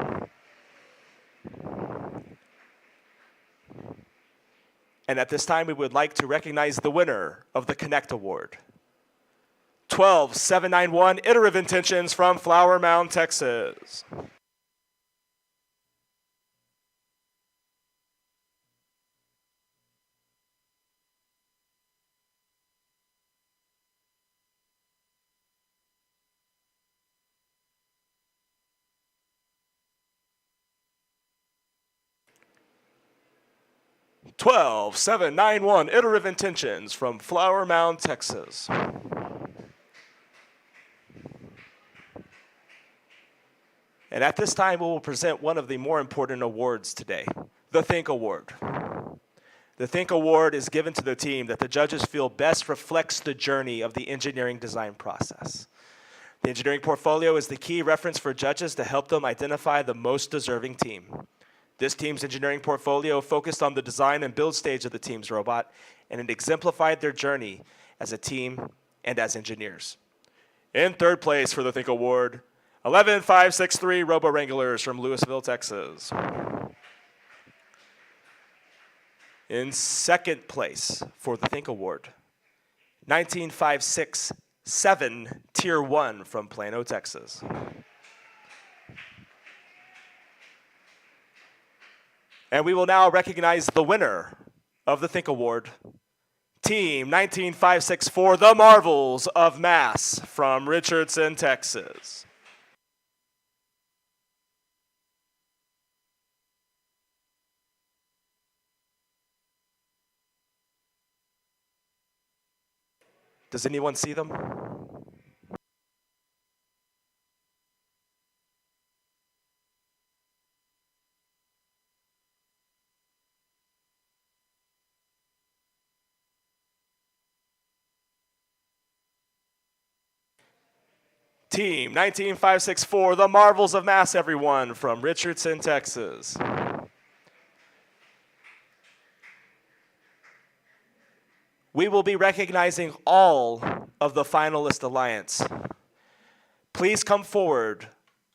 And at this time, we would like to recognize the winner of the Connect Award, 12791 Iterative Intentions from Flower Mound, Texas. '12791 Iterative Intentions from Flower Mound, Texas. And at this time, we will present one of the more important awards today, the Think Award. The Think Award is given to the team that the judges feel best reflects the journey of the engineering design process. The engineering portfolio is the key reference for judges to help them identify the most deserving team. This team's engineering portfolio focused on the design and build stage of the team's robot, and it exemplified their journey as a team and as engineers. In third place for the Think Award, 11563 Robo Wranglers from Louisville, Texas. In second place for the Think Award, 19567 Tier 1 from Plano, Texas. And we will now recognize the winner of the Think Award, Team 19564, the Marvels of Mass from Richardson, Texas. Does anyone see them? Team 19564, the Marvels of Mass, everyone, from Richardson, Texas. We will be recognizing all of the finalist alliance. Please come forward,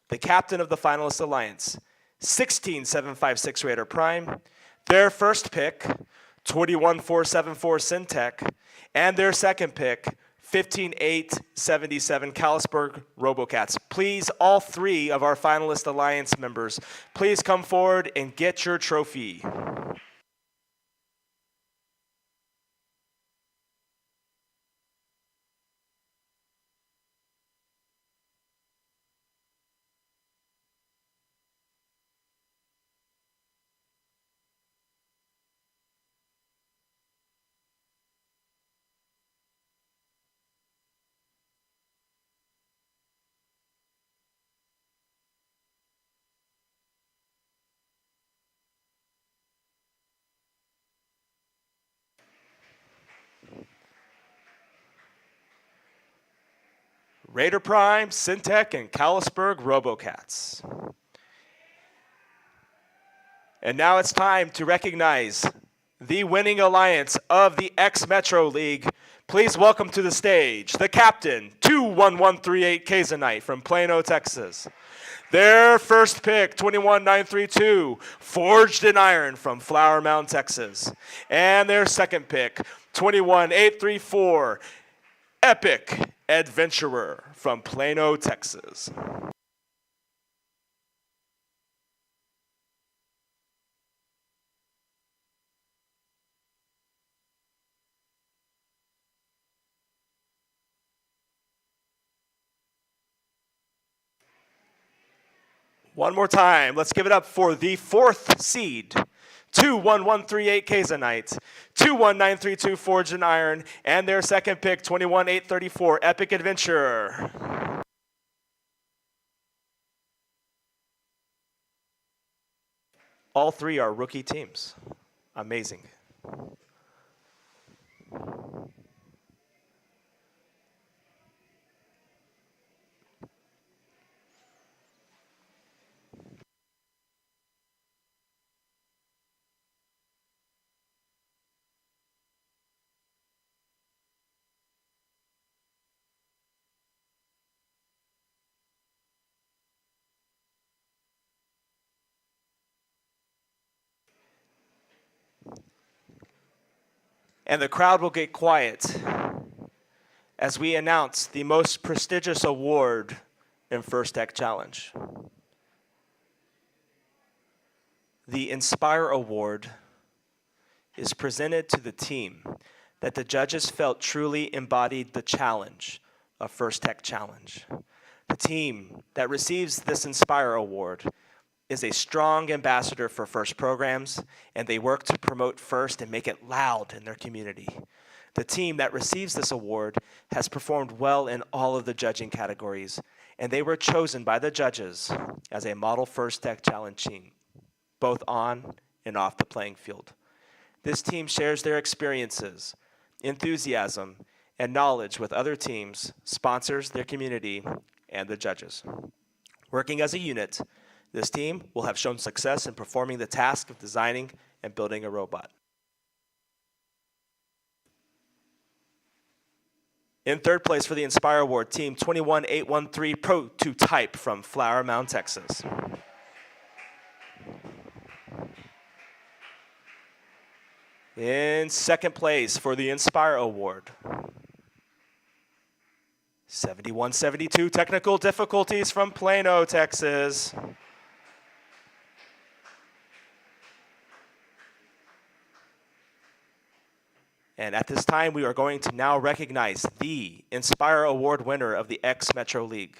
the captain of the finalist alliance, 16756 Raider Prime, their first pick, 21474 Syntech, and their second pick, 15877 Kalispberg Robocats. Please, all three of our finalist alliance members, please come forward and get your trophy. Raider Prime, Syntech, and Kalispberg Robocats. And now it's time to recognize the winning alliance of the X-Metro League. Please welcome to the stage the captain, 21138 Kazanite from Plano, Texas. Their first pick, 21932, Forged in Iron from Flower Mound, Texas. And their second pick, 21834, Epic Adventurer from Plano, Texas. One more time, let's give it up for the fourth seed, 21138 Kazanite, 21932 Forged in Iron, and their second pick, 21834 Epic Adventure. All three are rookie teams. Amazing. And the crowd will get quiet as we announce the most prestigious award in First Tech Challenge. The Inspire Award is presented to the team that the judges felt truly embodied the challenge of First Tech Challenge. The team that receives this Inspire Award is a strong ambassador for FIRST programs, and they work to promote FIRST and make it loud in their community. The team that receives this award has performed well in all of the judging categories, and they were chosen by the judges as a model FIRST Tech Challenge team, both on and off the playing field. This team shares their experiences, enthusiasm, and knowledge with other teams, sponsors, their community, and the judges. Working as a unit, this team will have shown success in performing the task of designing and building a robot. In third place for the Inspire Award, team 21813 Prototype from Flower Mound, Texas. In second place for the Inspire Award, 7172 Technical Difficulties from Plano, Texas. And at this time, we are going to now recognize the Inspire Award winner of the X-Metro League.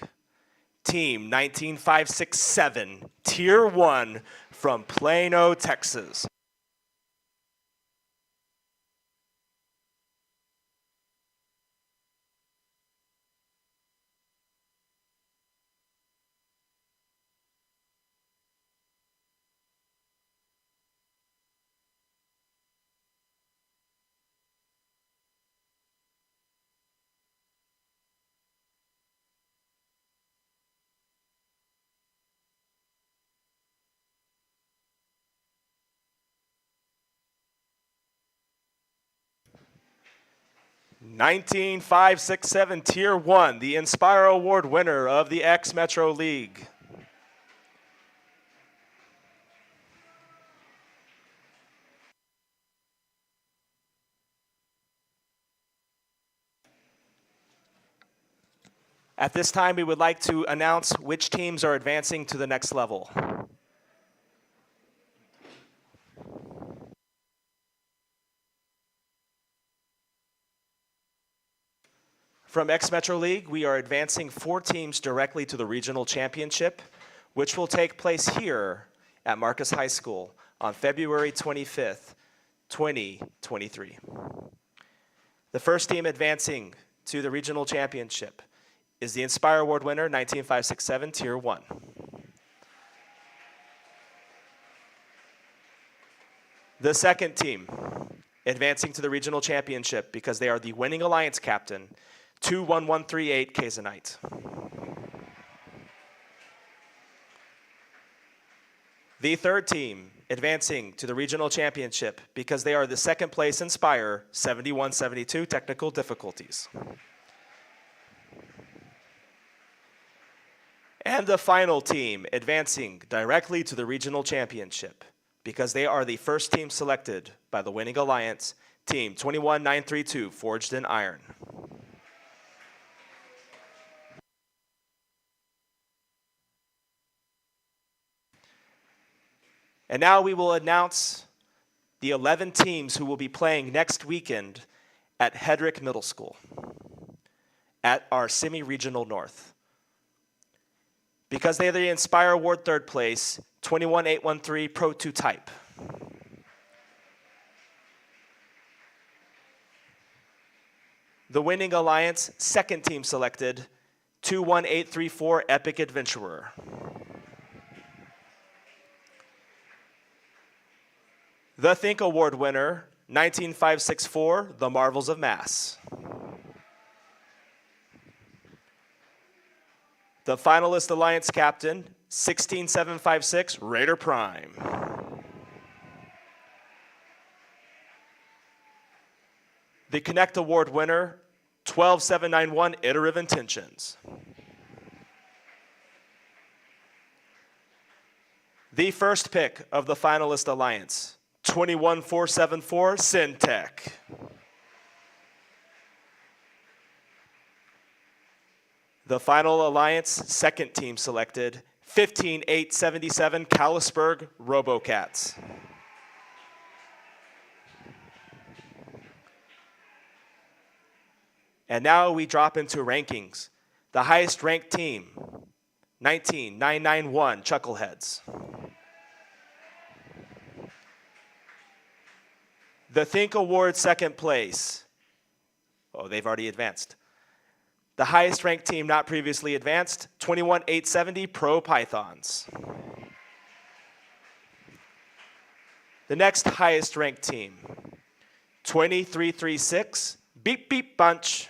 Team 19567, Tier 1 from Plano, Texas. 19567 Tier 1, the Inspire Award winner of the X Metro League. At this time, we would like to announce which teams are advancing to the next level. From X Metro League, we are advancing 4 teams directly to the regional championship, which will take place here at Marcus High School on February 25th, 2023. The first team advancing to the regional championship is the Inspire Award winner, 19567 Tier 1. The second team advancing to the regional championship because they are the winning alliance captain, 21138 Kazanite. The third team advancing to the regional championship because they are the second place Inspire, 7172 Technical Difficulties. And the final team advancing directly to the regional championship because they are the first team selected by the winning alliance, Team 21932 Forged in Iron. And now we will announce the 11 teams who will be playing next weekend at Hedrick Middle School at our semi-regional north. Because they are the Inspire Award third place, 21813 Pro 2 type. The winning alliance, second team selected, 21834 Epic Adventurer. The Think Award winner, 19564 The Marvels of Mass. The finalist alliance captain, 16756 Raider Prime. The Connect Award winner, 12791 Iterative Intentions. The first pick of the finalist alliance, 21474 Syntech. The final alliance, second team selected, 15877 Kalispberg Robocats. And now we drop into rankings. The highest ranked team, 19991 Chuckleheads. The Think Award second place. Oh, they've already advanced. The highest ranked team not previously advanced, 21870 Pro Pythons. The next highest ranked team, 20336 Beep Beep Bunch.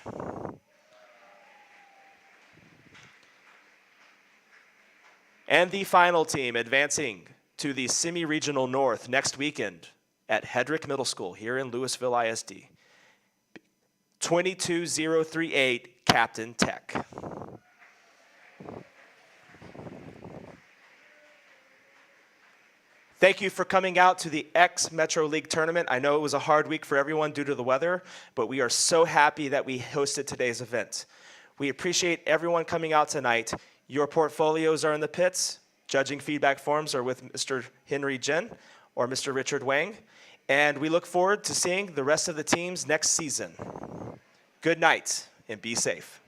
And the final team advancing to the semi-regional north next weekend at Hedrick Middle School here in Louisville ISD. 22038 Captain Tech. Thank you for coming out to the X Metro League tournament. I know it was a hard week for everyone due to the weather, but we are so happy that we hosted today's event. We appreciate everyone coming out tonight. Your portfolios are in the pits. Judging feedback forms are with Mr. Henry Jen or Mr. Richard Wang. And we look forward to seeing the rest of the teams next season. Good night and be safe.